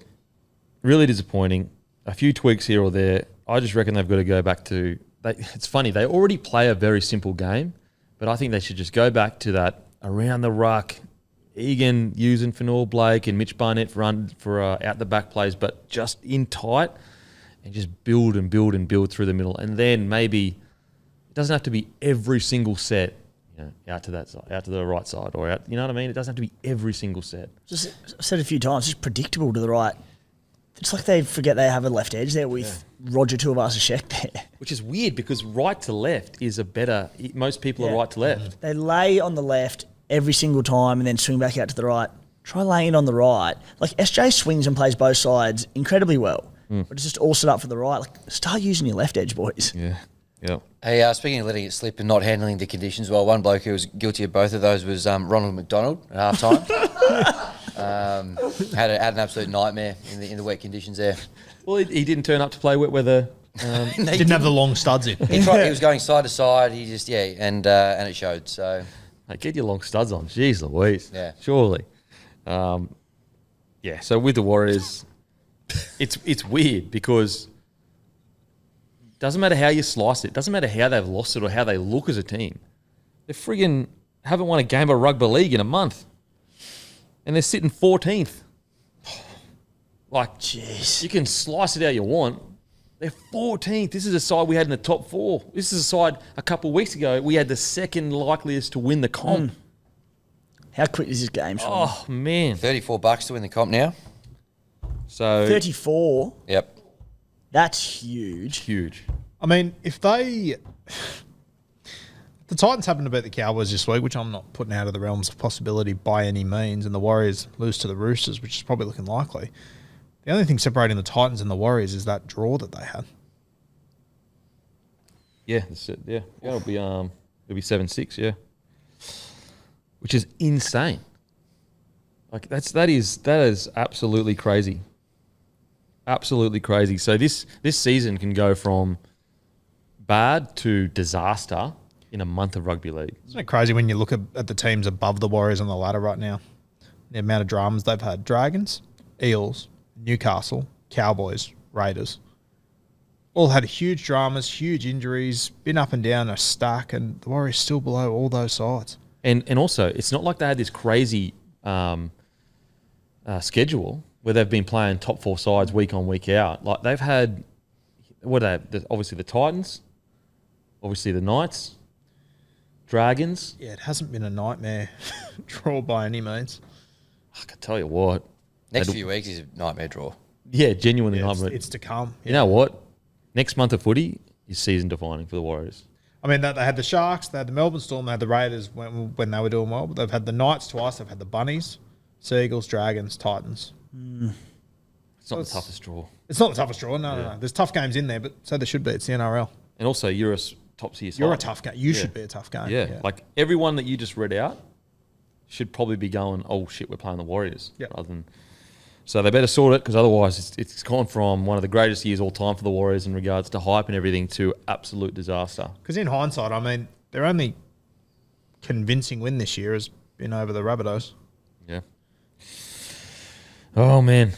really disappointing. A few tweaks here or there. I just reckon they've got to go back to... It's funny, they already play a very simple game, but I think they should just go back to that around the ruck, Egan using Fanua-Blake and Mitch Barnett for out-the-back plays, but just in tight and just build and build and build through the middle. And then maybe it doesn't have to be every single set, out to that side, out to the right side, or out, you know what I mean? It doesn't have to be every single set. Just I've said a few times, just predictable to the right. It's like they forget they have a left edge there with Roger Tuivasa-Sheck there. Which is weird because right to left is a better... Most people are right to left. They lay on the left every single time and then swing back out to the right. Try laying it on the right. Like, SJ swings and plays both sides incredibly well, but it's just all set up for the right. Like, start using your left edge, boys. Yeah. Yep. Hey, speaking of letting it slip and not handling the conditions well, one bloke who was guilty of both of those was Ronald McDonald at half time. Had an absolute nightmare in the wet conditions there. Well, he didn't turn up to play wet weather. Didn't have the long studs in. He was going side to side. He just and it showed. So Hey, get your long studs on. Jeez Louise. Yeah. Surely. So with the Warriors, it's weird because it doesn't matter how you slice it. It doesn't matter how they've lost it or how they look as a team. They friggin' haven't won a game of rugby league in a month. And they're sitting 14th. Like, jeez. You can slice it how you want. They're 14th. This is a side we had in the top 4. This is a side a couple of weeks ago we had the second likeliest to win the comp. How quick is this game, Sean? Oh, man. $34 to win the comp now. So 34. Yep. That's huge. huge. I mean, if the Titans happen to beat the Cowboys this week, which I'm not putting out of the realms of possibility by any means, and the Warriors lose to the Roosters, which is probably looking likely, the only thing separating the Titans and the Warriors is that draw that they had. Yeah, that's it. Yeah, it'll be 7-6. Yeah, which is insane. Like that is absolutely crazy. Absolutely crazy. So this season can go from bad to disaster in a month of rugby league. Isn't it crazy when you look at the teams above the Warriors on the ladder right now? The amount of dramas they've had. Dragons, Eels, Newcastle, Cowboys, Raiders. All had huge dramas, huge injuries, been up and down a stack, and the Warriors still below all those sides. And also, it's not like they had this crazy schedule where they've been playing top 4 sides week on, week out. Like they've had, obviously the Titans, obviously the Knights, Dragons. Yeah, it hasn't been a nightmare draw by any means. I can tell you what. Next few weeks is a nightmare draw. Yeah, genuinely Yeah, nightmare. it's to come. You know what? Next month of footy is season defining for the Warriors. I mean, they had the Sharks, they had the Melbourne Storm, they had the Raiders when they were doing well. But they've had the Knights twice. They've had the Bunnies, Seagulls, Dragons, Titans. It's not the toughest draw. It's not the toughest draw. No. There's tough games in there, but so there should be. It's the NRL. And also, you're a top tier side. You're a tough game. You should be a tough game. Yeah. Like everyone that you just read out should probably be going, oh shit, we're playing the Warriors. Yep. Rather than, so they better sort it because otherwise it's gone from one of the greatest years all time for the Warriors in regards to hype and everything to absolute disaster. Because in hindsight, I mean, their only convincing win this year has been over the Rabbitohs. Yeah. Oh man,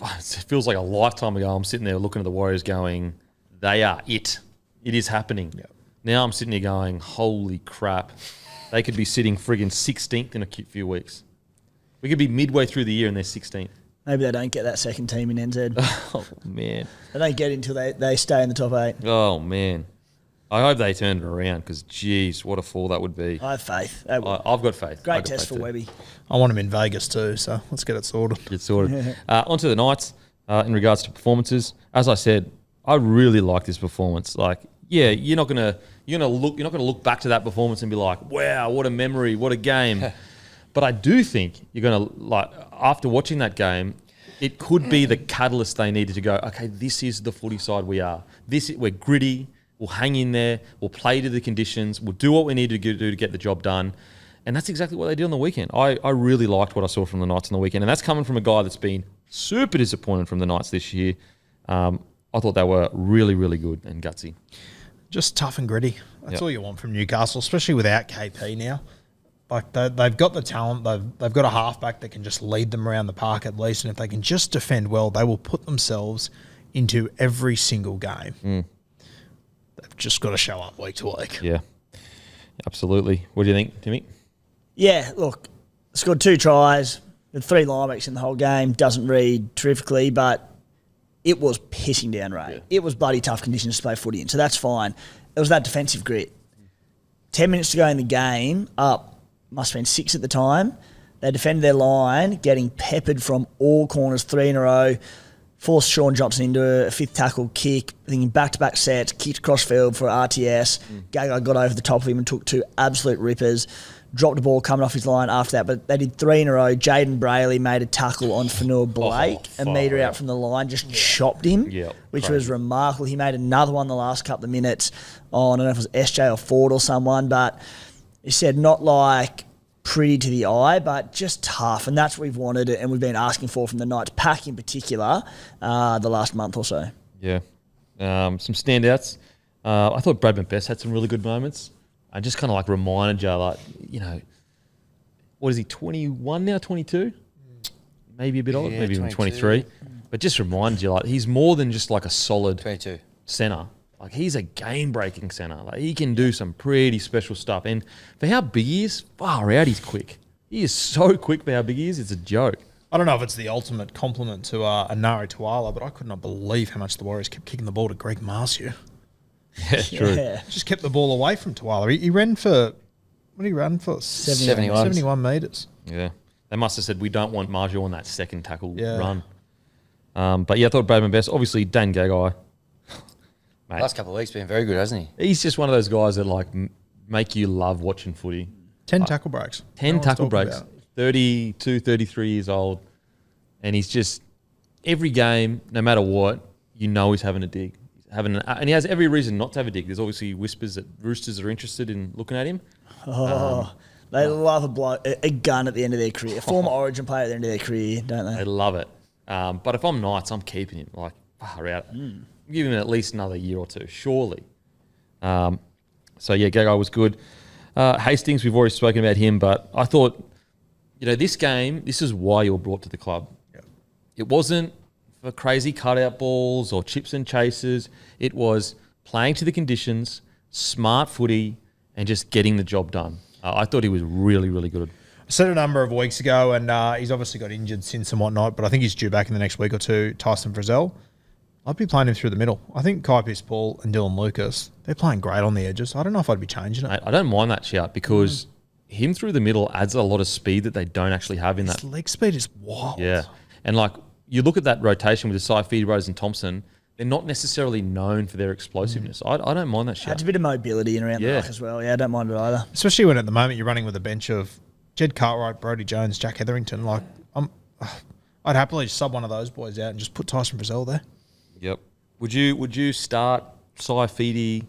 it feels like a lifetime ago. I'm sitting there looking at the Warriors going, they are it. It is happening. Yep. Now I'm sitting here going, holy crap. They could be sitting friggin' 16th in a few weeks. We could be midway through the year and they're 16th. Maybe they don't get that second team in NZ. Oh, man. They don't get it until they stay in the top 8. Oh, man. I hope they turn it around because, geez, what a fall that would be. I have faith. I've got faith. Great test for Webby. I want him in Vegas too, so let's get it sorted. Get sorted. On to the Knights in regards to performances. As I said, I really like this performance. Like, yeah, you're not gonna look back to that performance and be like, wow, what a memory, what a game. But I do think you're gonna like after watching that game, it could be the catalyst they needed to go, okay, this is the footy side we are. We're gritty, we'll hang in there, we'll play to the conditions, we'll do what we need to do to get the job done. And that's exactly what they did on the weekend. I really liked what I saw from the Knights on the weekend. And that's coming from a guy that's been super disappointed from the Knights this year. I thought they were really, really good and gutsy. Just tough and gritty. That's all you want from Newcastle, especially without KP now. Like they've got the talent. They've got a halfback that can just lead them around the park at least. And if they can just defend well, they will put themselves into every single game. They've just got to show up week to week. Yeah, absolutely. What do you think, Timmy? Yeah, look, scored 2 tries, had 3 linebacks in the whole game. Doesn't read terrifically, but it was pissing down rain. Yeah. It was bloody tough conditions to play footy in, so that's fine. It was that defensive grit. 10 minutes to go in the game, up, must have been 6 at the time. They defended their line, getting peppered from all corners, 3 in a row, forced Sean Johnson into a 5th tackle kick, thinking back-to-back sets, kicked across field for RTS. Gagai got over the top of him and took 2 absolute rippers. Dropped the ball coming off his line after that, but they did 3 in a row. Jaden Brayley made a tackle on Fanua Blake, a metre out from the line, just chopped him, which was remarkable. He made another one the last couple of minutes on, I don't know if it was SJ or Ford or someone, but he said not like pretty to the eye, but just tough, and that's what we've wanted and we've been asking for from the Knights pack in particular the last month or so. Yeah. Some standouts. I thought Bradman Best had some really good moments. I just kind of like reminded you, like, you know, what is he, 21 now, 22? Maybe a bit old, maybe even 23. But just reminded you, like, he's more than just like a solid 22 centre. Like, he's a game-breaking centre. Like, he can do some pretty special stuff. And for how big he is, far out, he's quick. He is so quick for how big he is, it's a joke. I don't know if it's the ultimate compliment to Anari Tuala, but I could not believe how much the Warriors kept kicking the ball to Greg Marciu. Yeah, true. Yeah. Just kept the ball away from Tuala. He ran for, what did he run for? 71 metres. Yeah. They must have said, we don't want Marjo on that second tackle run. But yeah, I thought Bradman Best, obviously Dane Gagai. Mate, Last couple of weeks been very good, hasn't he? he's just one of those guys that like make you love watching footy. 10 tackle breaks. 10 No one's tackle talking breaks, about it. 32, 33 years old. And he's just, every game, no matter what, you know he's having a dig. And he has every reason not to have a dig. There's obviously whispers that Roosters are interested in looking at him. They love a gun at the end of their career. A former Origin player at the end of their career, don't they? They love it. But if I'm Knights, I'm keeping him. Like, far out. Give him at least another year or two, surely. So, yeah, Gagai was good. Hastings, we've already spoken about him, but I thought, you know, this game, this is why you were brought to the club. Yep. It wasn't for crazy cutout balls or chips and chases. It was playing to the conditions, smart footy, and just getting the job done. I thought he was really, really good. I said a number of weeks ago, and he's obviously got injured since and whatnot, but I think he's due back in the next week or two. Tyson Frizzell, I'd be playing him through the middle. I think Kai Pearce-Paul and Dylan Lucas, they're playing great on the edges. I don't know if I'd be changing it. I don't mind that shout because him through the middle adds a lot of speed that they don't actually have in His that. leg speed is wild. Yeah. And like, you look at that rotation with Asai Rose and Thompson, they're not necessarily known for their explosiveness. I don't mind that shit. Adds a bit of mobility in around the ruck as well. Yeah, I don't mind it either. Especially when at the moment you're running with a bench of Jed Cartwright, Brodie Jones, Jack Hetherington. Like, I'd happily just sub one of those boys out and just put Tyson Frizzell there. Yep. Would you start Saifidi,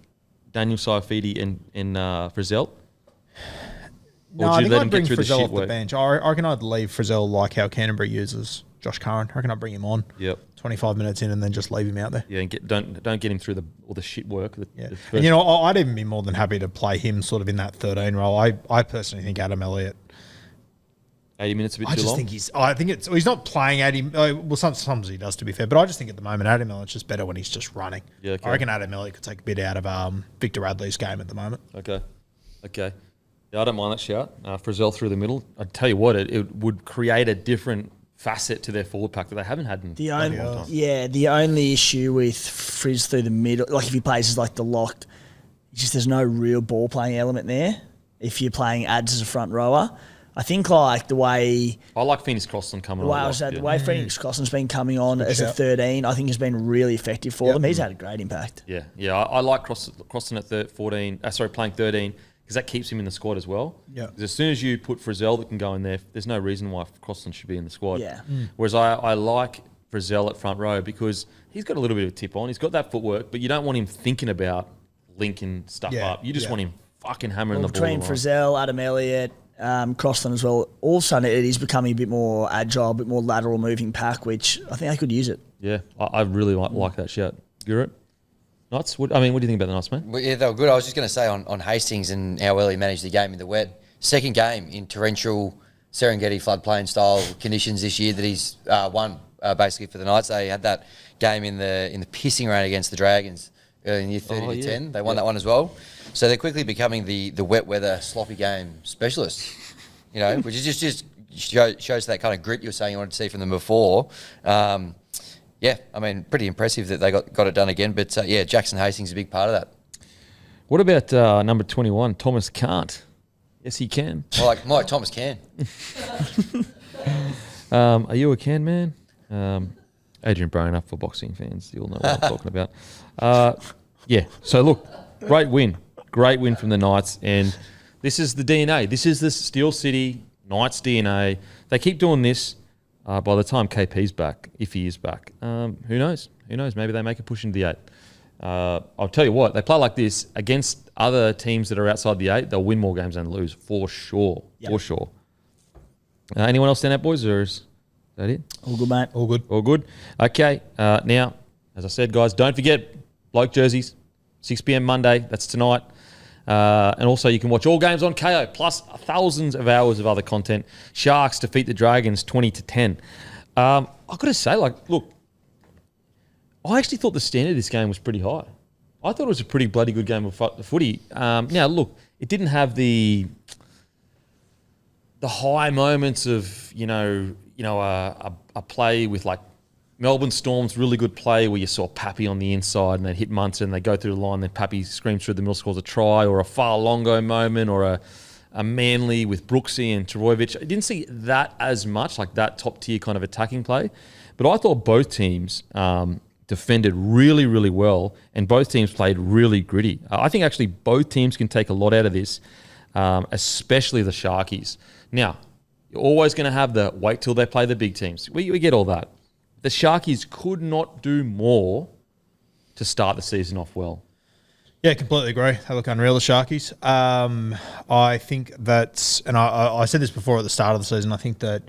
Daniel Saifidi and Frizzell? No, I think I'd bring Frizzell off the bench. I reckon I'd leave Frizzell like how Canterbury uses Josh Curran. I reckon I'd bring him on. Yep. 25 minutes in and then just leave him out there. Yeah, and don't get him through all the shit work. And you know, I'd even be more than happy to play him sort of in that 13 role. I personally think Adam Elliott. 80 minutes a bit I too just long? think he's not playing 80. Well, sometimes he does, to be fair. But I just think at the moment Adam Elliott's just better when he's just running. Yeah, okay. I reckon Adam Elliott could take a bit out of Victor Radley's game at the moment. Okay. Yeah, I don't mind that shout. Frizzell through the middle. I'd tell you what, it would create a different facet to their forward pack that they haven't had in a long time. Yeah, the only issue with Frizz through the middle, like if he plays as like the lock, just there's no real ball playing element there. If you're playing ads as a front rower, I think like the way I like Phoenix Crossland coming the way on. I was saying, the way Phoenix Crossland's been coming on as a 13, I think has been really effective for them. He's had a great impact. Yeah. I like Crossland at 14. Playing 13 because that keeps him in the squad as well. Yeah. Because as soon as you put Frizzell that can go in there, there's no reason why Crossland should be in the squad. Yeah. Whereas I like Frizzell at front row because he's got a little bit of tip on. He's got that footwork, but you don't want him thinking about linking stuff up. You just want him fucking hammering the ball. Between Frizzell, Adam Elliott, Crossland as well, all of a sudden it is becoming a bit more agile, a bit more lateral moving pack, which I think they could use it. Yeah, I really like that shout. Gurut? Knights? What do you think about the Knights, mate? Well, yeah, they were good. I was just going to say on Hastings and how well he managed the game in the wet. Second game in torrential Serengeti floodplain style conditions this year that he's won basically for the Knights. They had that game in the pissing rain against the Dragons early in the year 30-10. They won that one as well. So they're quickly becoming the wet weather sloppy game specialists, you know, which is just shows that kind of grit you were saying you wanted to see from them before. Yeah, I mean, pretty impressive that they got it done again. But yeah, Jackson Hastings is a big part of that. What about number 21, Thomas Can't? Yes, he can. Well, Mike Thomas can. Are you a can man? Adrian Brown for boxing fans. You'll know what I'm talking about. Yeah, so look, great win from the Knights. And this is the DNA. This is the Steel City Knights DNA. They keep doing this. By the time KP's back, if he is back, who knows? Maybe they make a push into the 8. I'll tell you what, they play like this against other teams that are outside the 8, they'll win more games than lose, for sure. Yep. For sure. Anyone else stand out, boys, or is that it? All good, mate. All good. All good. Okay, now, as I said, guys, don't forget, Bloke Jerseys, 6 p.m. Monday, that's tonight. And also you can watch all games on KO, plus thousands of hours of other content. Sharks defeat the Dragons 20-10. I've got to say, look, I actually thought the standard of this game was pretty high. I thought it was a pretty bloody good game of footy. Now, look, it didn't have the high moments of, a play with like Melbourne Storm's really good play where you saw Pappy on the inside and they'd hit Munson and they go through the line, then Pappy screams through the middle, scores a try, or a Fa'alongo moment, or a Manly with Brooksy and Trbojevic. I didn't see that as much, like that top tier kind of attacking play. But I thought both teams defended really, really well and both teams played really gritty. I think actually both teams can take a lot out of this, especially the Sharkies. Now, you're always going to have the wait till they play the big teams. We get all that. The Sharkies could not do more to start the season off well. Yeah, completely agree. They look unreal, the Sharkies. I think that, and I said this before at the start of the season, I think that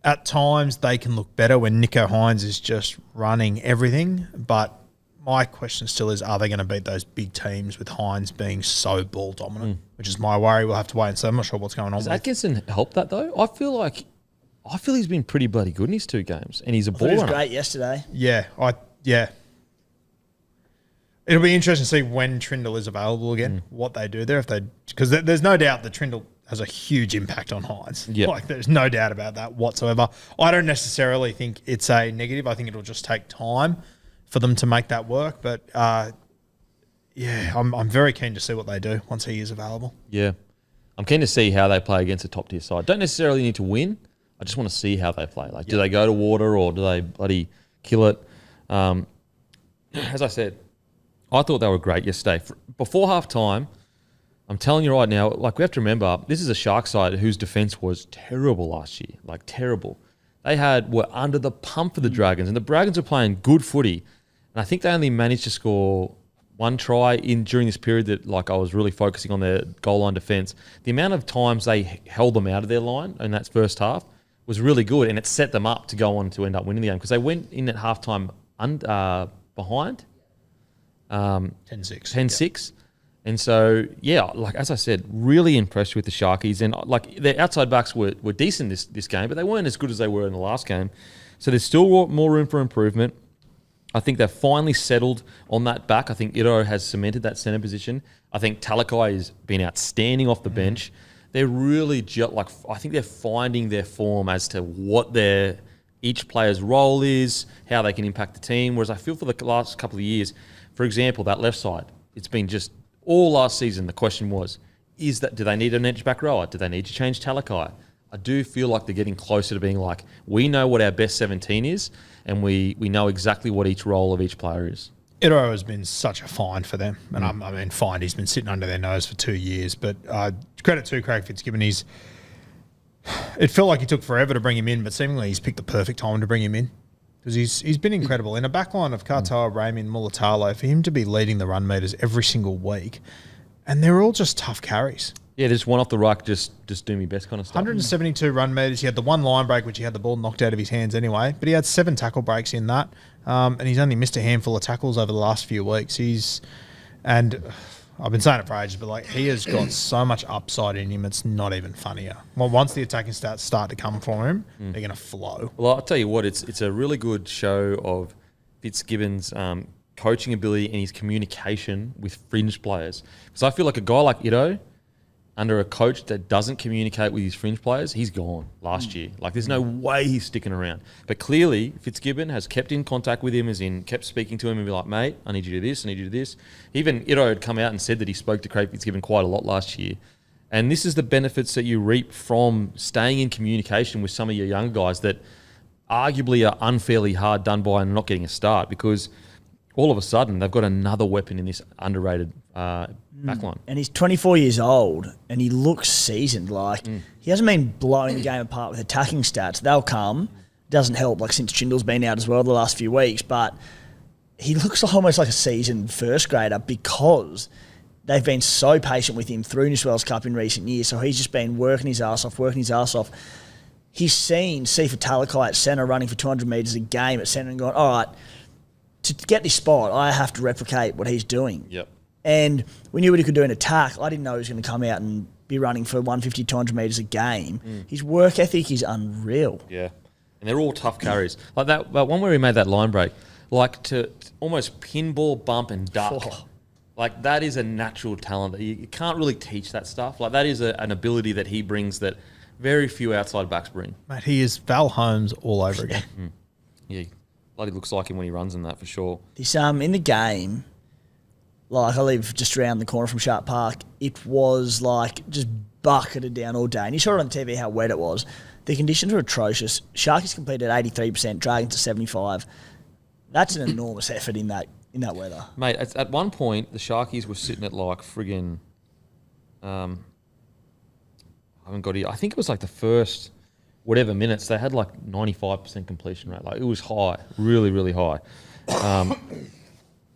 at times they can look better when Nico Hines is just running everything. But my question still is, are they going to beat those big teams with Hines being so ball dominant? Which is my worry. We'll have to wait and see. I'm not sure what's going on. Does Atkinson help that though? I feel he's been pretty bloody good in his 2 games, and he's a ball runner. He was great yesterday. Yeah. It'll be interesting to see when Trindle is available again, what they do there. Because there's no doubt that Trindle has a huge impact on Hines. Yep. There's no doubt about that whatsoever. I don't necessarily think it's a negative. I think it'll just take time for them to make that work. But, I'm very keen to see what they do once he is available. Yeah. I'm keen to see how they play against a top-tier side. Don't necessarily need to win. I just want to see how they play. Do they go to water or do they bloody kill it? as I said, I thought they were great yesterday. Before half time, I'm telling you right now, like we have to remember, this is a Shark side whose defence was terrible last year, like terrible. They were under the pump for the Dragons, and the Dragons were playing good footy. And I think they only managed to score one try during this period that like I was really focusing on their goal line defence. The amount of times they held them out of their line in that first half was really good, and it set them up to go on to end up winning the game because they went in at halftime behind 10-6. 10-6. And so, yeah, like as I said, really impressed with the Sharkies. And like their outside backs were decent this game, but they weren't as good as they were in the last game. So there's still more room for improvement. I think they've finally settled on that back. I think Ito has cemented that centre position. I think Talakai has been outstanding off the bench. They're really I think they're finding their form as to what each player's role is, how they can impact the team. Whereas I feel for the last couple of years, for example, that left side, it's been just all last season. The question was, do they need an edge back rower? Do they need to change Talakai? I do feel like they're getting closer to being like, we know what our best 17 is, and we know exactly what each role of each player is. Ito has been such a find for them. And I mean, find, he's been sitting under their nose for 2 years. But credit to Craig Fitzgibbon. It felt like he took forever to bring him in, but seemingly he's picked the perfect time to bring him in. Because he's been incredible. In a backline of Katoa, Raymond, Mulatalo, for him to be leading the run meters every single week, and they're all just tough carries. Yeah, just one off the ruck, just do me best kind of stuff. 172 run meters. He had the one line break, which he had the ball knocked out of his hands anyway, but he had 7 tackle breaks in that, and he's only missed a handful of tackles over the last few weeks. I've been saying it for ages, but like he has got so much upside in him, it's not even funnier. Well, once the attacking stats start to come for him, they're going to flow. Well, I'll tell you what, it's a really good show of Fitzgibbon's coaching ability and his communication with fringe players. Because I feel like a guy like Ito, under a coach that doesn't communicate with his fringe players, he's gone last year. Like, there's no way he's sticking around. But clearly, Fitzgibbon has kept in contact with him, kept speaking to him and be like, mate, I need you to do this, I need you to do this. Even Ito had come out and said that he spoke to Craig Fitzgibbon quite a lot last year. And this is the benefits that you reap from staying in communication with some of your young guys that arguably are unfairly hard done by and not getting a start, because all of a sudden they've got another weapon in this underrated backline. And he's 24 years old and he looks seasoned. He hasn't been blowing the game apart with attacking stats. They'll come. Doesn't help, like since Chindle's been out as well the last few weeks, but he looks almost like a seasoned first grader because they've been so patient with him through New South Wales Cup in recent years. So he's just been working his ass off. He's seen Sifa Talakai at centre running for 200 metres a game at centre and gone, all right, to get this spot, I have to replicate what he's doing. Yep. And we knew what he could do in attack. I didn't know he was going to come out and be running for 150, 200 metres a game. His work ethic is unreal. Yeah. And they're all tough carries. Like that one where he made that line break, like to almost pinball, bump and duck. Oh. Like that is a natural talent that you can't really teach that stuff. Like that is an ability that he brings that very few outside backs bring. Mate, he is Val Holmes all over again. Yeah, bloody looks like him when he runs in that for sure. This in the game, like I live just around the corner from Sharp Park, it was like just bucketed down all day. And you saw it on TV how wet it was. The conditions were atrocious. Sharkies completed 83%, Dragons to 75%. That's an enormous effort in that weather. Mate, at one point, the Sharkies were sitting at like friggin'... I haven't got it. I think it was like the first whatever minutes, they had like 95% completion rate. Like it was high, really, really high.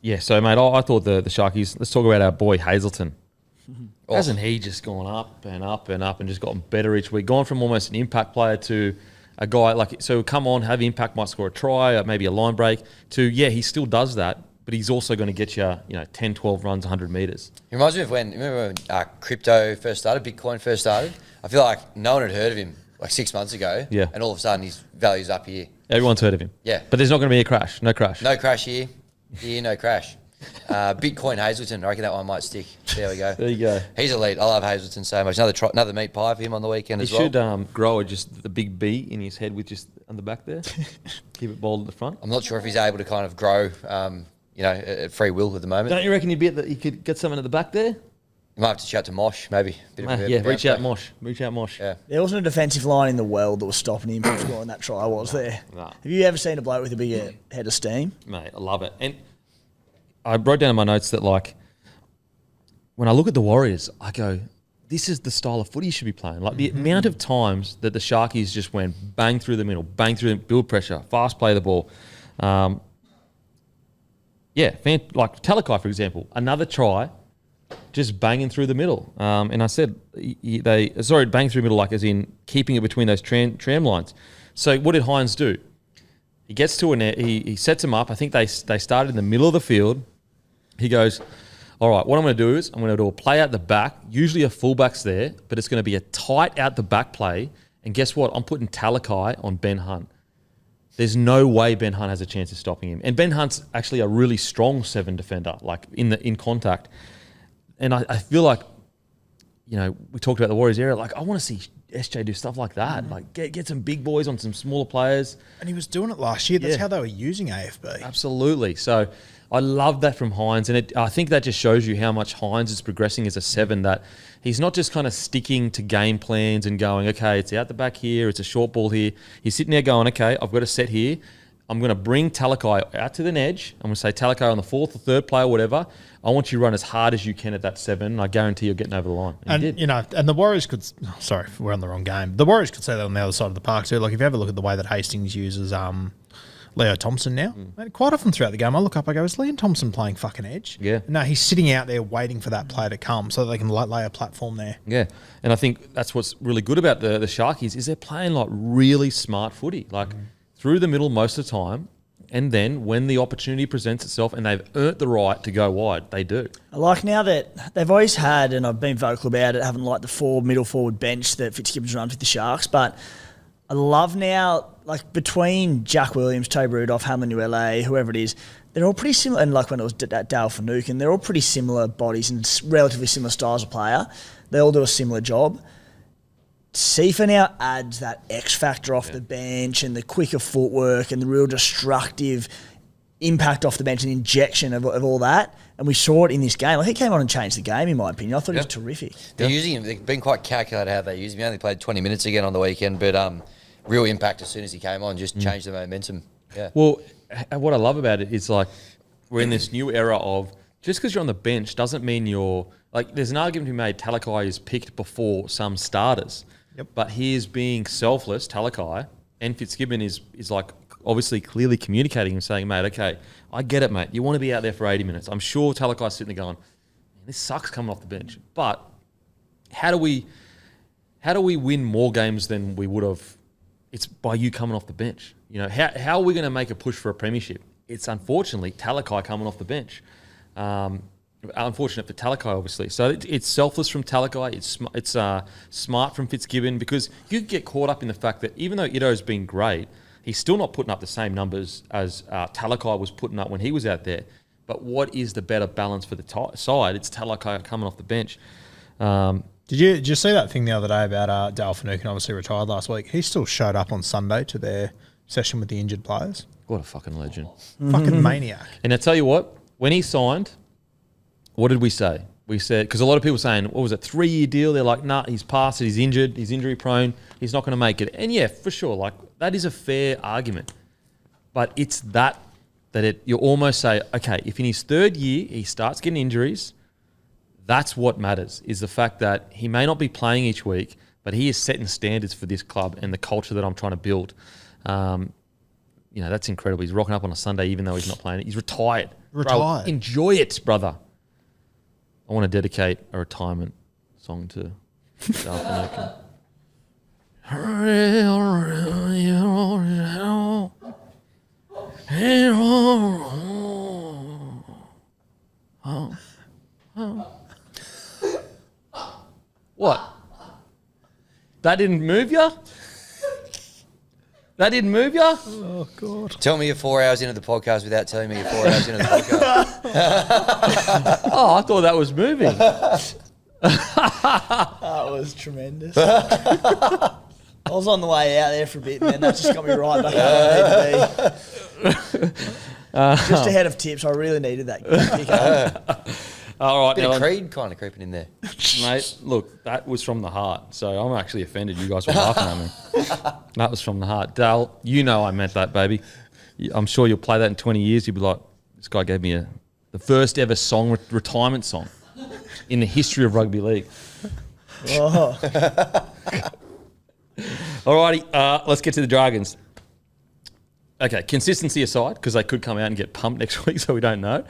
Yeah, so mate, I thought the Sharkies, let's talk about our boy Hazelton. Hasn't he just gone up and up and up and just gotten better each week? Gone from almost an impact player to a guy like, so come on, have impact, might score a try, maybe a line break, to, yeah, he still does that, but he's also going to get you, 10, 12 runs, 100 metres. It reminds me of remember when crypto first started, Bitcoin first started? I feel like no one had heard of him like 6 months ago. Yeah. And all of a sudden his value's up here. Everyone's heard of him. Yeah. But there's not going to be a crash. No crash. No crash here. Here, no crash. Bitcoin Hazelton, I reckon that one might stick. There we go. There you go. He's elite. I love Hazelton so much. Another meat pie for him on the weekend as well. He should grow just the big B in his head with just on the back there. Keep it bold at the front. I'm not sure if he's able to kind of grow, at free will at the moment. Don't you reckon you could get something at the back there? You might have to chat to Mosh, maybe. Reach out Mosh. Yeah. There wasn't a defensive line in the world that was stopping him from scoring that try, was there? No. Have you ever seen a bloke with a bigger head of steam? Mate, I love it. And I wrote down in my notes that, like, when I look at the Warriors, I go, this is the style of footy you should be playing. Like, the amount of times that the Sharkies just went bang through the middle, bang through, build pressure, fast play the ball. Like Talakai, for example, another try, just banging through the middle. And I said, bang through the middle, like as in keeping it between those tram lines. So what did Hines do? He gets to a net, he sets them up. I think they started in the middle of the field. He goes, all right, what I'm going to do is I'm going to do a play out the back. Usually a fullback's there, but it's going to be a tight out the back play. And guess what? I'm putting Talakai on Ben Hunt. There's no way Ben Hunt has a chance of stopping him. And Ben Hunt's actually a really strong 7 defender, like in contact. And I feel like, you know, we talked about the Warriors area. Like, I want to see SJ do stuff like that. Like, get some big boys on some smaller players. And he was doing it last year. That's how they were using AFB. Absolutely. So I love that from Hines. And I think that just shows you how much Hines is progressing as a 7, that he's not just kind of sticking to game plans and going, okay, it's out the back here, it's a short ball here. He's sitting there going, okay, I've got a set here. I'm going to bring Talakai out to the edge. I'm going to say Talakai on the 4th or 3rd play or whatever. I want you to run as hard as you can at that 7. And I guarantee you're getting over the line. And you know, and the Warriors could. Sorry, we're on the wrong game. The Warriors could say that on the other side of the park too. Like if you ever look at the way that Hastings uses Leo Thompson now, and quite often throughout the game, I look up, I go, is Liam Thompson playing fucking edge? Yeah. No, he's sitting out there waiting for that play to come so that they can lay a platform there. Yeah, and I think that's what's really good about the Sharkies is they're playing like really smart footy, like through the middle most of the time. And then when the opportunity presents itself and they've earned the right to go wide, they do. I like now that they've always had, and I've been vocal about it, having like the 4 middle forward bench that Fitzgibbons runs with the Sharks. But I love now, like between Jack Williams, Toby Rudolph, Hamlin ULA, whoever it is, they're all pretty similar. And like when it was Dale Finucane, they're all pretty similar bodies and relatively similar styles of player. They all do a similar job. Sifa now adds that X factor off the bench and the quicker footwork and the real destructive impact off the bench and injection of all that. And we saw it in this game. Like he came on and changed the game, in my opinion. I thought it was terrific. They're using him. They've been quite calculated how they use him. He only played 20 minutes again on the weekend, but real impact as soon as he came on, just changed the momentum. Yeah. Well, what I love about it is like we're in this new era of just because you're on the bench doesn't mean you're like. There's an argument to be made. Talakai is picked before some starters. Yep. But he is being selfless, Talakai, and Fitzgibbon is like obviously clearly communicating and saying, mate, okay, I get it, mate. You want to be out there for 80 minutes. I'm sure Talakai's sitting there going, this sucks coming off the bench. But how do we win more games than we would have? It's by you coming off the bench. You know, how are we going to make a push for a premiership? It's unfortunately Talakai coming off the bench. Unfortunate for Talakai, obviously. So it's selfless from Talakai. It's smart from Fitzgibbon because you get caught up in the fact that even though Ido's been great, he's still not putting up the same numbers as Talakai was putting up when he was out there. But what is the better balance for the side? It's Talakai coming off the bench. Did you see that thing the other day about Dale Finucane, obviously retired last week? He still showed up on Sunday to their session with the injured players. What a fucking legend. Fucking maniac. And I tell you what, when he signed, what did we say? We said, because a lot of people saying, what was it, 3-year deal? They're like, nah, he's past it, he's injured, he's injury prone, he's not going to make it. And yeah, for sure, like that is a fair argument. But it's that you almost say, okay, if in his 3rd year he starts getting injuries, that's what matters, is the fact that he may not be playing each week, but he is setting standards for this club and the culture that I'm trying to build. You know, that's incredible. He's rocking up on a Sunday even though he's not playing it. He's retired. Bro, enjoy it, brother. I want to dedicate a retirement song to Dale What? That didn't move you? That didn't move you? Oh, God. Tell me you're 4 hours into the podcast without telling me you're 4 hours into the podcast. Oh, I thought that was moving. That was tremendous. I was on the way out there for a bit, man. That just got me right back where I need to be. Just ahead of tips. I really needed that kick up. All right, Bit of Creed kind of creeping in there. Mate, look, that was from the heart. So I'm actually offended you guys were laughing at me. That was from the heart. Dale, you know I meant that, baby. I'm sure you'll play that in 20 years. You'll be like, this guy gave me a The first ever song, retirement song in the history of rugby league. Oh. Alrighty, let's get to the Dragons. Okay, consistency aside, because they could come out and get pumped next week, so we don't know.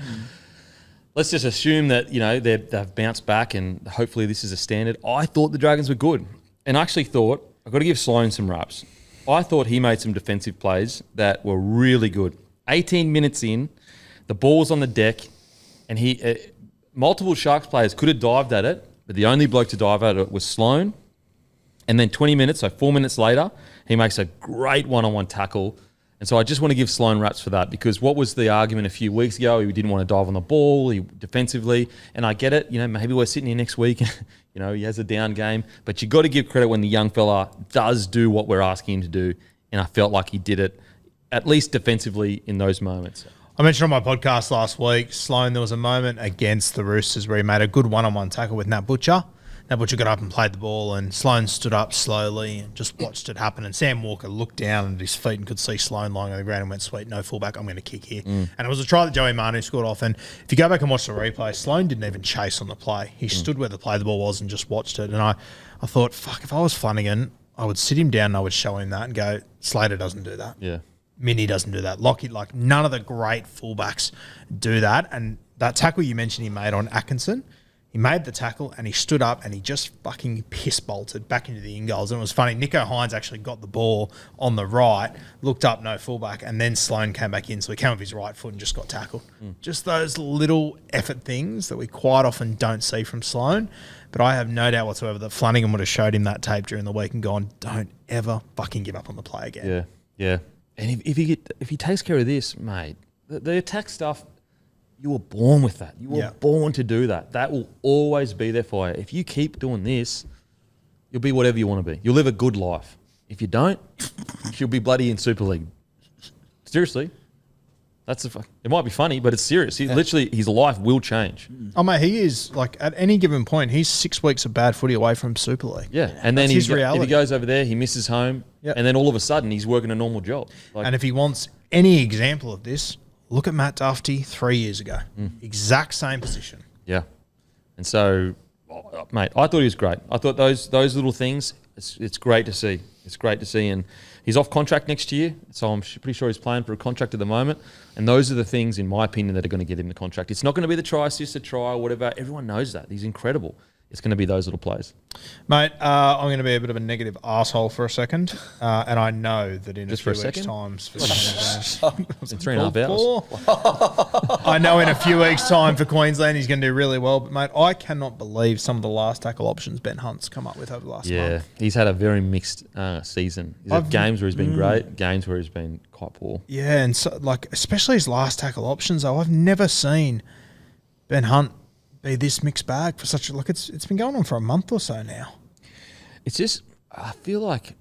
Let's just assume that, they've bounced back and hopefully this is a standard. I thought the Dragons were good. And I actually thought, I've got to give Sloane some raps. I thought he made some defensive plays that were really good. 18 minutes in, the ball was on the deck, and multiple Sharks players could have dived at it, but the only bloke to dive at it was Sloane. And then 20 minutes, so 4 minutes later, he makes a great one-on-one tackle. And so I just want to give Sloane raps for that, because what was the argument a few weeks ago? He didn't want to dive on the ball defensively. And I get it. Maybe we're sitting here next week, he has a down game. But you got to give credit when the young fella does do what we're asking him to do. And I felt like he did it, at least defensively, in those moments. I mentioned on my podcast last week, Sloane, there was a moment against the Roosters where he made a good one-on-one tackle with Nat Butcher. Nat Butcher got up and played the ball, and Sloane stood up slowly and just watched it happen. And Sam Walker looked down at his feet and could see Sloane lying on the ground and went, sweet, no fullback, I'm going to kick here. And it was a try that Joey Manu scored off. And if you go back and watch the replay, Sloane didn't even chase on the play. He stood where the ball was and just watched it. And I thought, fuck, if I was Flanagan, I would sit him down and I would show him that and go, Slater doesn't do that. Yeah. Minnie doesn't do that. Lockie, none of the great fullbacks do that. And that tackle you mentioned he made on Atkinson, he made the tackle and he stood up and he just fucking piss-bolted back into the in-goals. And it was funny, Nicho Hines actually got the ball on the right, looked up, no fullback, and then Sloane came back in. So he came with his right foot and just got tackled. Just those little effort things that we quite often don't see from Sloane. But I have no doubt whatsoever that Flanagan would have showed him that tape during the week and gone, don't ever fucking give up on the play again. Yeah. And if he takes care of this, mate, the attack stuff, you were born with that. You were born to do that. That will always be there for you. If you keep doing this, you'll be whatever you want to be. You'll live a good life. If you don't, you'll be bloody in Super League. Seriously. It might be funny, but it's serious. Literally, his life will change. Oh, mate, he is, at any given point, he's 6 weeks of bad footy away from Super League. Yeah, and then his reality. If he goes over there, he misses home, and then all of a sudden, he's working a normal job. And if he wants any example of this, look at Matt Duffy 3 years ago. Exact same position. Yeah. And so, mate, I thought he was great. I thought those little things, it's great to see. It's great to see. And he's off contract next year, so I'm pretty sure he's playing for a contract at the moment. And those are the things, in my opinion, that are going to get him the contract. It's not going to be the try assist, a try, or whatever. Everyone knows that. He's incredible. It's going to be those little plays. Mate, I'm going to be a bit of a negative asshole for a second. And I know that in Just a few for a weeks' second? time... In 3.5 hours. I know in a few weeks' time for Queensland he's going to do really well. But, mate, I cannot believe some of the last tackle options Ben Hunt's come up with over the last month. He's had a very mixed season. He's had games where he's been great, games where he's been quite poor. Yeah, and so, especially his last tackle options, though, I've never seen Ben Hunt be this mixed bag for such a look. It's been going on for a month or so now. It's just, I feel like,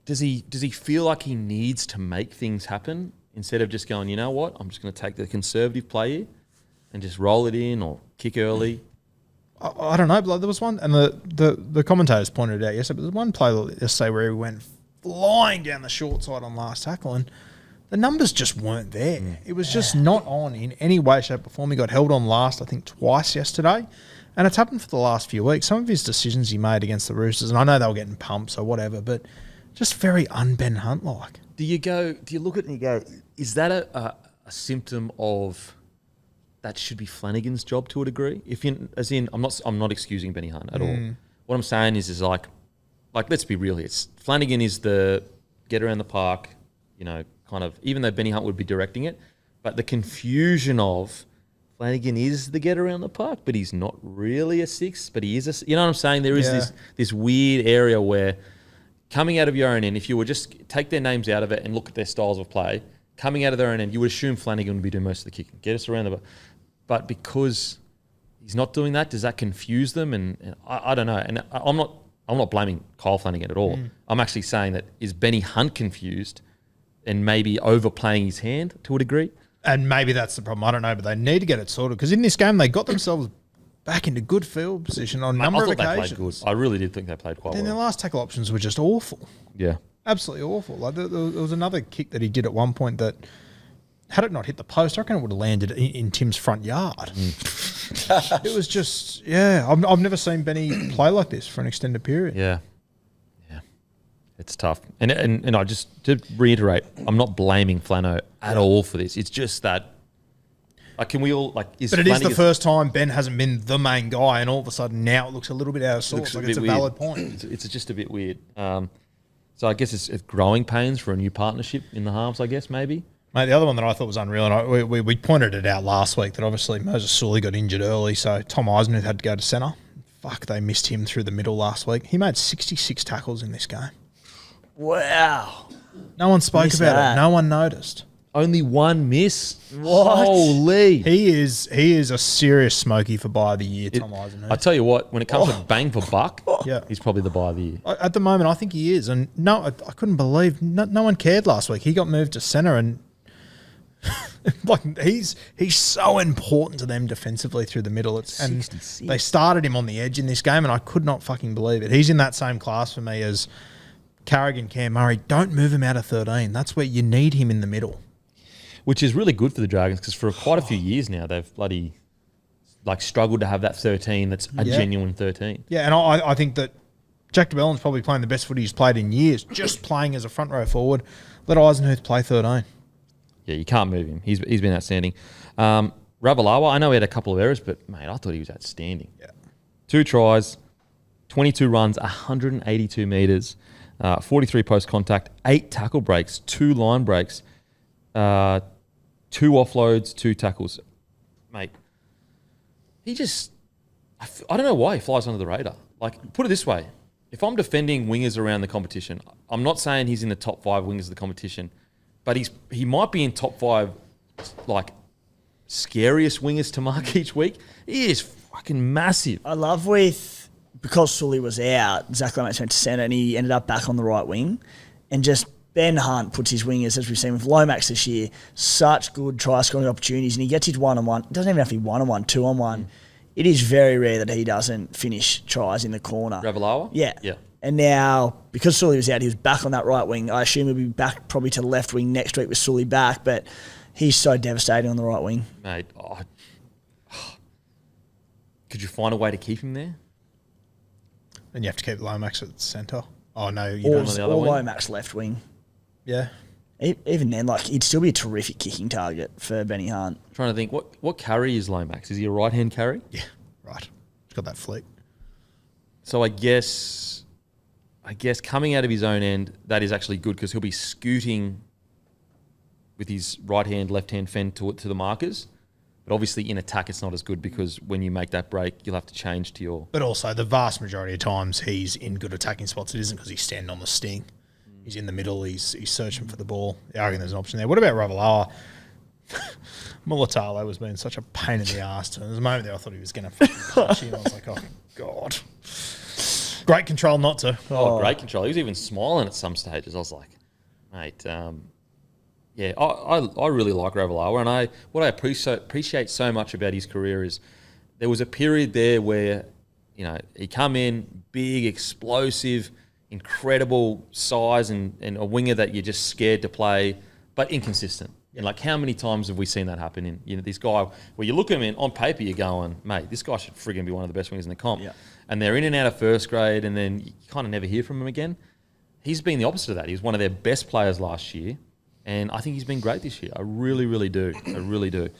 does he feel like he needs to make things happen instead of just going, you know what, I'm just going to take the conservative play here and just roll it in or kick early? I don't know, but there was one, and the commentators pointed it out yesterday, but there was one play yesterday where he went flying down the short side on last tackle, and the numbers just weren't there. It was just not on in any way, shape or form. He got held on last, I think, twice yesterday. And it's happened for the last few weeks. Some of his decisions he made against the Roosters, and I know they were getting pumped, so whatever, but just very un-Ben Hunt-like. Do you look at it and you go, is that a symptom of that should be Flanagan's job to a degree? I'm not excusing Benny Hunt at all. What I'm saying is like let's be real here. Flanagan is the get around the park, kind of, even though Benny Hunt would be directing it, but the confusion of Flanagan is the get around the park, but he's not really a six, but he is you know what I'm saying? There is this weird area where coming out of your own end, if you would just take their names out of it and look at their styles of play, coming out of their own end, you would assume Flanagan would be doing most of the kicking, get us around the park. But because he's not doing that, does that confuse them? And I don't know. And I'm not blaming Kyle Flanagan at all. I'm actually saying that is Benny Hunt confused and maybe overplaying his hand to a degree? And maybe that's the problem. I don't know, but they need to get it sorted. Because in this game, they got themselves back into good field position on a number of occasions. I thought they played good. I really did think they played quite well. And their last tackle options were just awful. Yeah. Absolutely awful. There was another kick that he did at one point that had it not hit the post, I reckon it would have landed in Tim's front yard. It was just, I've never seen Benny play like this for an extended period. Yeah. It's tough. And I just, to reiterate, I'm not blaming Flano at all for this. It's just that, like, can we all, like, But it is the first time Ben hasn't been the main guy, and all of a sudden now it looks a little bit out of sorts. Like, it's a valid point. It's just a bit weird. So I guess it's growing pains for a new partnership in the halves, I guess, maybe. Mate, the other one that I thought was unreal, and we pointed it out last week, that obviously Moses Sully got injured early, so Tom Eisenhuth had to go to centre. Fuck, they missed him through the middle last week. He made 66 tackles in this game. Wow. No one spoke about it. No one noticed. Only one miss? What? Holy. He is a serious smoky for buy of the year, Tom Eisenhuth. I tell you what, when it comes to bang for buck, Yeah. he's probably the buy of the year. At the moment, I think he is. And no, I couldn't believe no one cared last week. He got moved to centre, and like he's so important to them defensively through the middle. And they started him on the edge in this game, and I could not fucking believe it. He's in that same class for me as Carrigan, Cam Murray. Don't move him out of 13. That's where you need him in the middle. Which is really good for the Dragons, because for quite a few years now, they've bloody struggled to have that 13 that's a genuine 13. Yeah, and I think that Jack de Bellin's probably playing the best footy he's played in years, just playing as a front row forward. Let Eisenhuth play 13. Yeah, you can't move him. He's been outstanding. Ravalawa, I know he had a couple of errors, but, mate, I thought he was outstanding. Yeah. 2 tries, 22 runs, 182 metres, 43 post-contact, 8 tackle breaks, 2 line breaks, 2 offloads, 2 tackles. Mate, he just... I don't know why he flies under the radar. Like, put it this way. If I'm defending wingers around the competition, I'm not saying he's in the top 5 wingers of the competition, but he might be in top 5, like, scariest wingers to mark each week. He is fucking massive. I love because Sully was out, Zach Lomax went to centre and he ended up back on the right wing. And just Ben Hunt puts his wingers, as we've seen with Lomax this year, such good try-scoring opportunities, and he gets his one-on-one. It doesn't even have to be one-on-one, two-on-one. It is very rare that he doesn't finish tries in the corner. Ravalawa? Yeah. Yeah. And now, because Sully was out, he was back on that right wing. I assume he'll be back probably to the left wing next week with Sully back, but he's so devastating on the right wing. Mate, could you find a way to keep him there? And you have to keep Lomax at centre. Oh, no, you Or, don't. on the other or wing? Lomax left wing. Yeah. Even then, like, he'd still be a terrific kicking target for Benny Hunt. I'm trying to think, what carry is Lomax? Is he a right-hand carry? Yeah, right. He's got that fleet. So I guess coming out of his own end, that is actually good, because he'll be scooting with his right hand, left hand fend to the markers. But obviously in attack, it's not as good, because when you make that break, you'll have to change to your... But also, the vast majority of times he's in good attacking spots. It isn't because he's standing on the sting. He's in the middle. He's searching for the ball. I reckon there's an option there. What about Ravalawa? Mulatalo was being such a pain in the ass. There was a moment there I thought he was going to fucking punch him. I was like, oh, God. Great control not to. Oh, great control. He was even smiling at some stages. I was like, mate, yeah, I really like Ravalawa, and what I appreciate so much about his career is there was a period there where, you know, he come in, big, explosive, incredible size, and a winger that you're just scared to play, but inconsistent. And like, how many times have we seen that happen in, you know, this guy where you look at him and on paper you're going, mate, this guy should frigging be one of the best wingers in the comp. Yeah. And they're in and out of first grade, and then you kind of never hear from him again. He's been the opposite of that. He was one of their best players last year, and I think he's been great this year. I really, really do. I really do.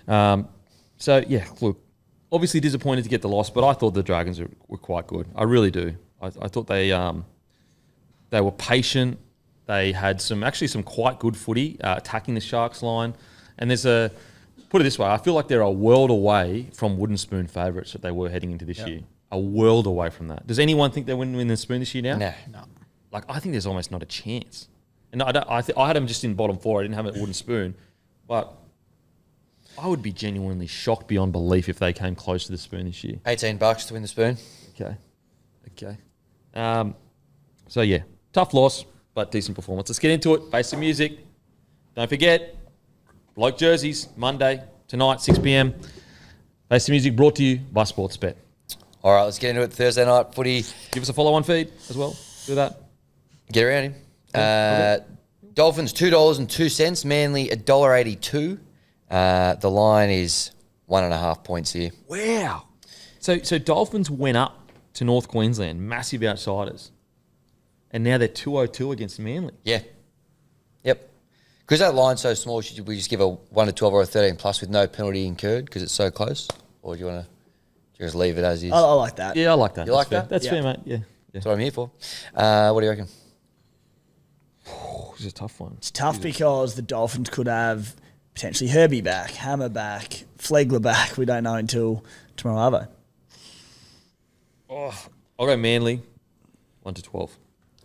So, yeah, look, obviously disappointed to get the loss, but I thought the Dragons were quite good. I really do. I thought they were patient. They had some quite good footy attacking the Sharks line. And put it this way, I feel like they're a world away from wooden spoon favourites that they were heading into this year. A world away from that. Does anyone think they're winning the spoon this year now? No. Like, I think there's almost not a chance. And I had them just in bottom 4. I didn't have a wooden spoon. But I would be genuinely shocked beyond belief if they came close to the spoon this year. $18 to win the spoon. Okay. So, yeah, tough loss, but decent performance. Let's get into it. Face some music. Don't forget, Bloke Jerseys, Monday, tonight, 6 p.m. Face some music brought to you by Sportsbet. All right, let's get into it. Thursday night footy. Give us a follow-on feed as well. Do that. Get around him. Okay. Dolphins $2.02. Manly $1.82. The line is 1.5 points here. Wow. So Dolphins went up to North Queensland, massive outsiders, and now they're 202 against Manly. Yeah. Yep. Because that line's so small, should we just give a 1 to 12 or a 13 plus with no penalty incurred because it's so close? Or do you want to just leave it as is? I like that. Yeah, I like that. You like fair. that? That's Yeah. fair, mate. Yeah. That's what I'm here for. What do you reckon? This is a tough one. It's tough because the Dolphins could have potentially Herbie back, Hammer back, Flegler back. We don't know until tomorrow, I'll go Manly, 1 to 12.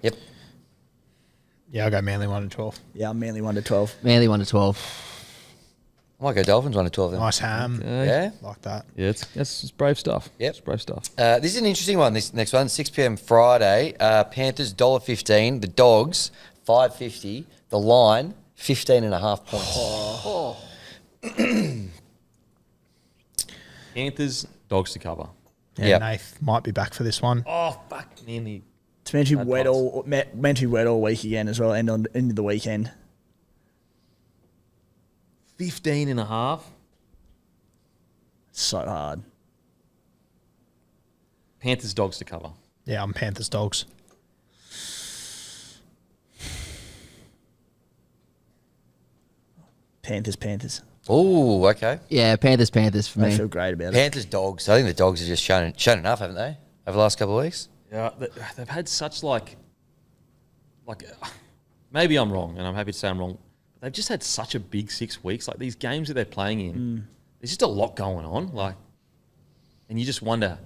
Yep. Yeah, I'll go Manly 1 to 12. Yeah, I'm Manly 1 to 12. Manly 1 to 12. I might go Dolphins 1 to 12 then. Nice ham. Yeah? Like that. Yeah, it's brave stuff. Yep. It's brave stuff. This is an interesting one, this next one. 6 p.m. Friday. Panthers $1.15. The Dogs $5.50. The line 15.5 points. Panthers, Dogs to cover. Yeah, Yep. Nath might be back for this one. Oh, fuck, Manly. It's meant to be wet pass. all week again as well, end of the weekend. 15.5. So hard. Panthers, Dogs to cover. Yeah, I'm Panthers Dogs. Panthers. Ooh, okay. Yeah, Panthers for I me. feel great about it. Panthers Dogs. I think the Dogs have just shown enough, haven't they? Over the last couple of weeks. Yeah, they've had such maybe I'm wrong, and I'm happy to say I'm wrong. But they've just had such a big 6 weeks. Like these games that they're playing in, there's just a lot going on. And you just wonder,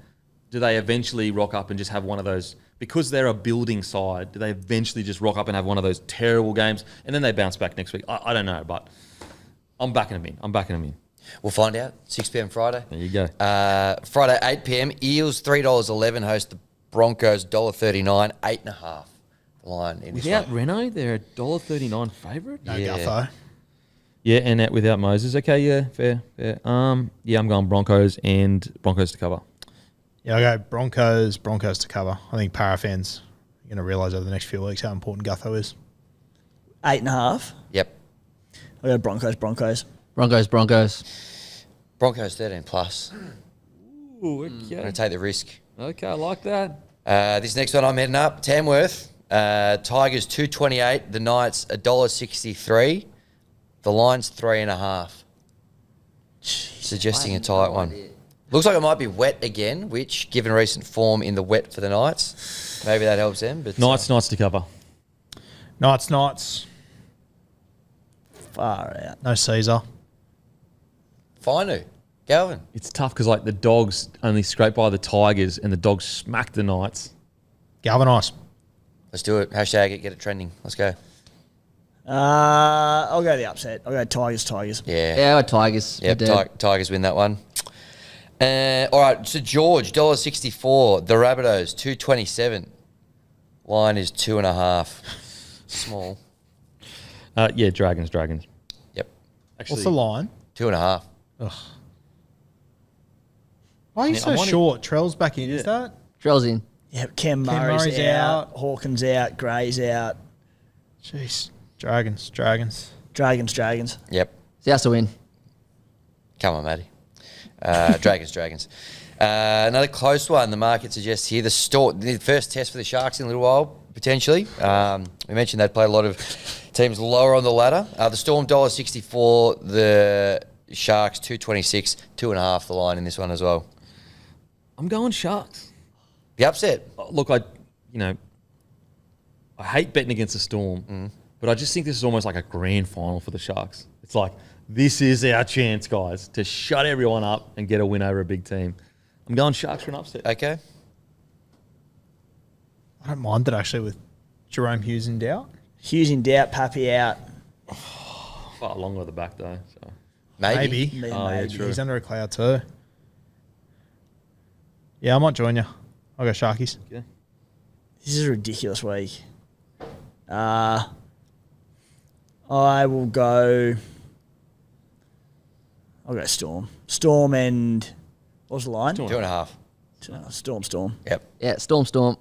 do they eventually rock up and just have one of those? Because they're a building side, do they eventually just rock up and have one of those terrible games, and then they bounce back next week? I don't know, but I'm backing them in. We'll find out. 6 p.m. Friday. There you go. Friday, 8 p.m. Eels $3.11 host the Broncos $1.39, 8.5. The line in this Without one. Renault, they're a $1.39 favourite. No Yeah. Gutho. Yeah, and that without Moses. Okay, yeah, fair. Yeah, I'm going Broncos and Broncos to cover. Yeah, I'll go Broncos to cover. I think Para fans are going to realise over the next few weeks how important Gutho is. 8.5. Yep. I go Broncos. Broncos. Broncos 13 plus. Ooh, I'm okay. going to take the risk. Okay, I like that. This next one I'm heading up. Tamworth. Tigers 2.28. The Knights $1.63. The line's 3.5. Suggesting a tight one. Looks like it might be wet again, which, given recent form in the wet for the Knights, maybe that helps them. But Knights to cover. Knights. Far out. No Caesar. Finu. Galvin. It's tough because the Dogs only scraped by the Tigers and the Dogs smacked the Knights. Galvanise. Let's do it. Hashtag it. Get it trending. Let's go. I'll go the upset. I'll go Tigers. Yeah. Yeah, I got Tigers. Yep. for dead. Tigers win that one. All right. So George, $1.64. The Rabbitohs, 2.27. Line is 2.5. Small. Yeah, Dragons. Yep. Actually, What's the line? 2.5. Why are you Yeah, so I wanted- short? Trell's back in, is that? Trell's in. Yeah, Cam Murray's, Murray's out. out. Hawkins out. Gray's out. Jeez. Dragons. Dragons. Yep. So has to win. Come on, Matty. Dragons. Another close one. The market suggests here the first test for the Sharks in a little while, potentially. We mentioned they'd play a lot of teams lower on the ladder. The Storm $1.64. The Sharks 2.26. 2.5. The line in this one as well. I'm going Sharks. The upset. Look, I hate betting against the Storm, but I just think this is almost like a grand final for the Sharks. It's like, this is our chance, guys, to shut everyone up and get a win over a big team. I'm going Sharks for an upset. Okay. I don't mind it actually with Jerome Hughes in doubt. Hughes in doubt. Pappy out. Far longer at the back, though. So. Maybe. Yeah, Oh, yeah, maybe. true. He's under a cloud too. Yeah, I might join you. I'll go Sharkies. Yeah. This is a ridiculous week. I will go. I'll go Storm. Storm and what was the line? 2.5. Storm. Yep. Yeah, Storm.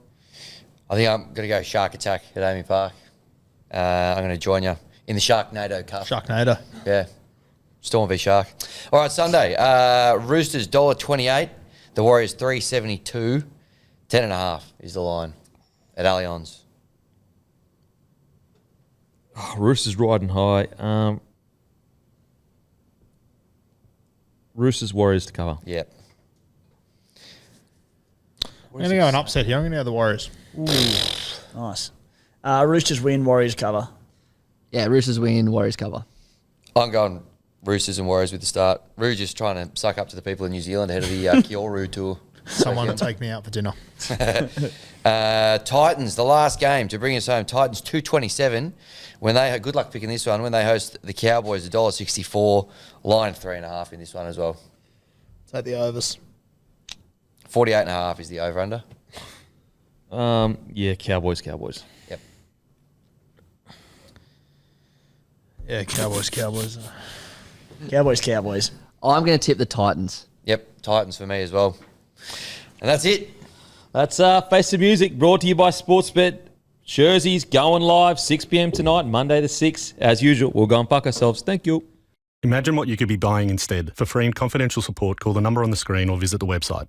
I think I'm going to go Shark Attack at Amy Park. I'm going to join you in the Sharknado Cup. Sharknado. Yeah. Storm v Shark. All right, Sunday. Roosters $1.28. The Warriors $3.72. 10.5 is the line at Allianz. Oh, Roosters riding high. Roosters Warriors to cover. Yep. I'm going to go an upset here. I'm going to go the Warriors. Nice. Roosters win, Warriors cover. Yeah, Roosters win, Warriors cover. I'm going Roosters and Warriors with the start. Roo just trying to suck up to the people in New Zealand ahead of the Kyoru tour. Someone to take me out for dinner. Titans, the last game to bring us home. Titans 227. When they good luck picking this one. When they host the Cowboys, $1.64. Line 3.5 in this one as well. Take the overs. 48.5 is the over under. Yeah, Cowboys. Yep. Yeah, Cowboys. Cowboys. I'm going to tip the Titans. Yep. Titans for me as well. And that's it. That's Face the Music, brought to you by Sportsbet. Jerseys going live 6 p.m. tonight, Monday the 6th. As usual, we'll go and fuck ourselves. Thank you. Imagine what you could be buying instead. For free and confidential support, call the number on the screen or visit the website.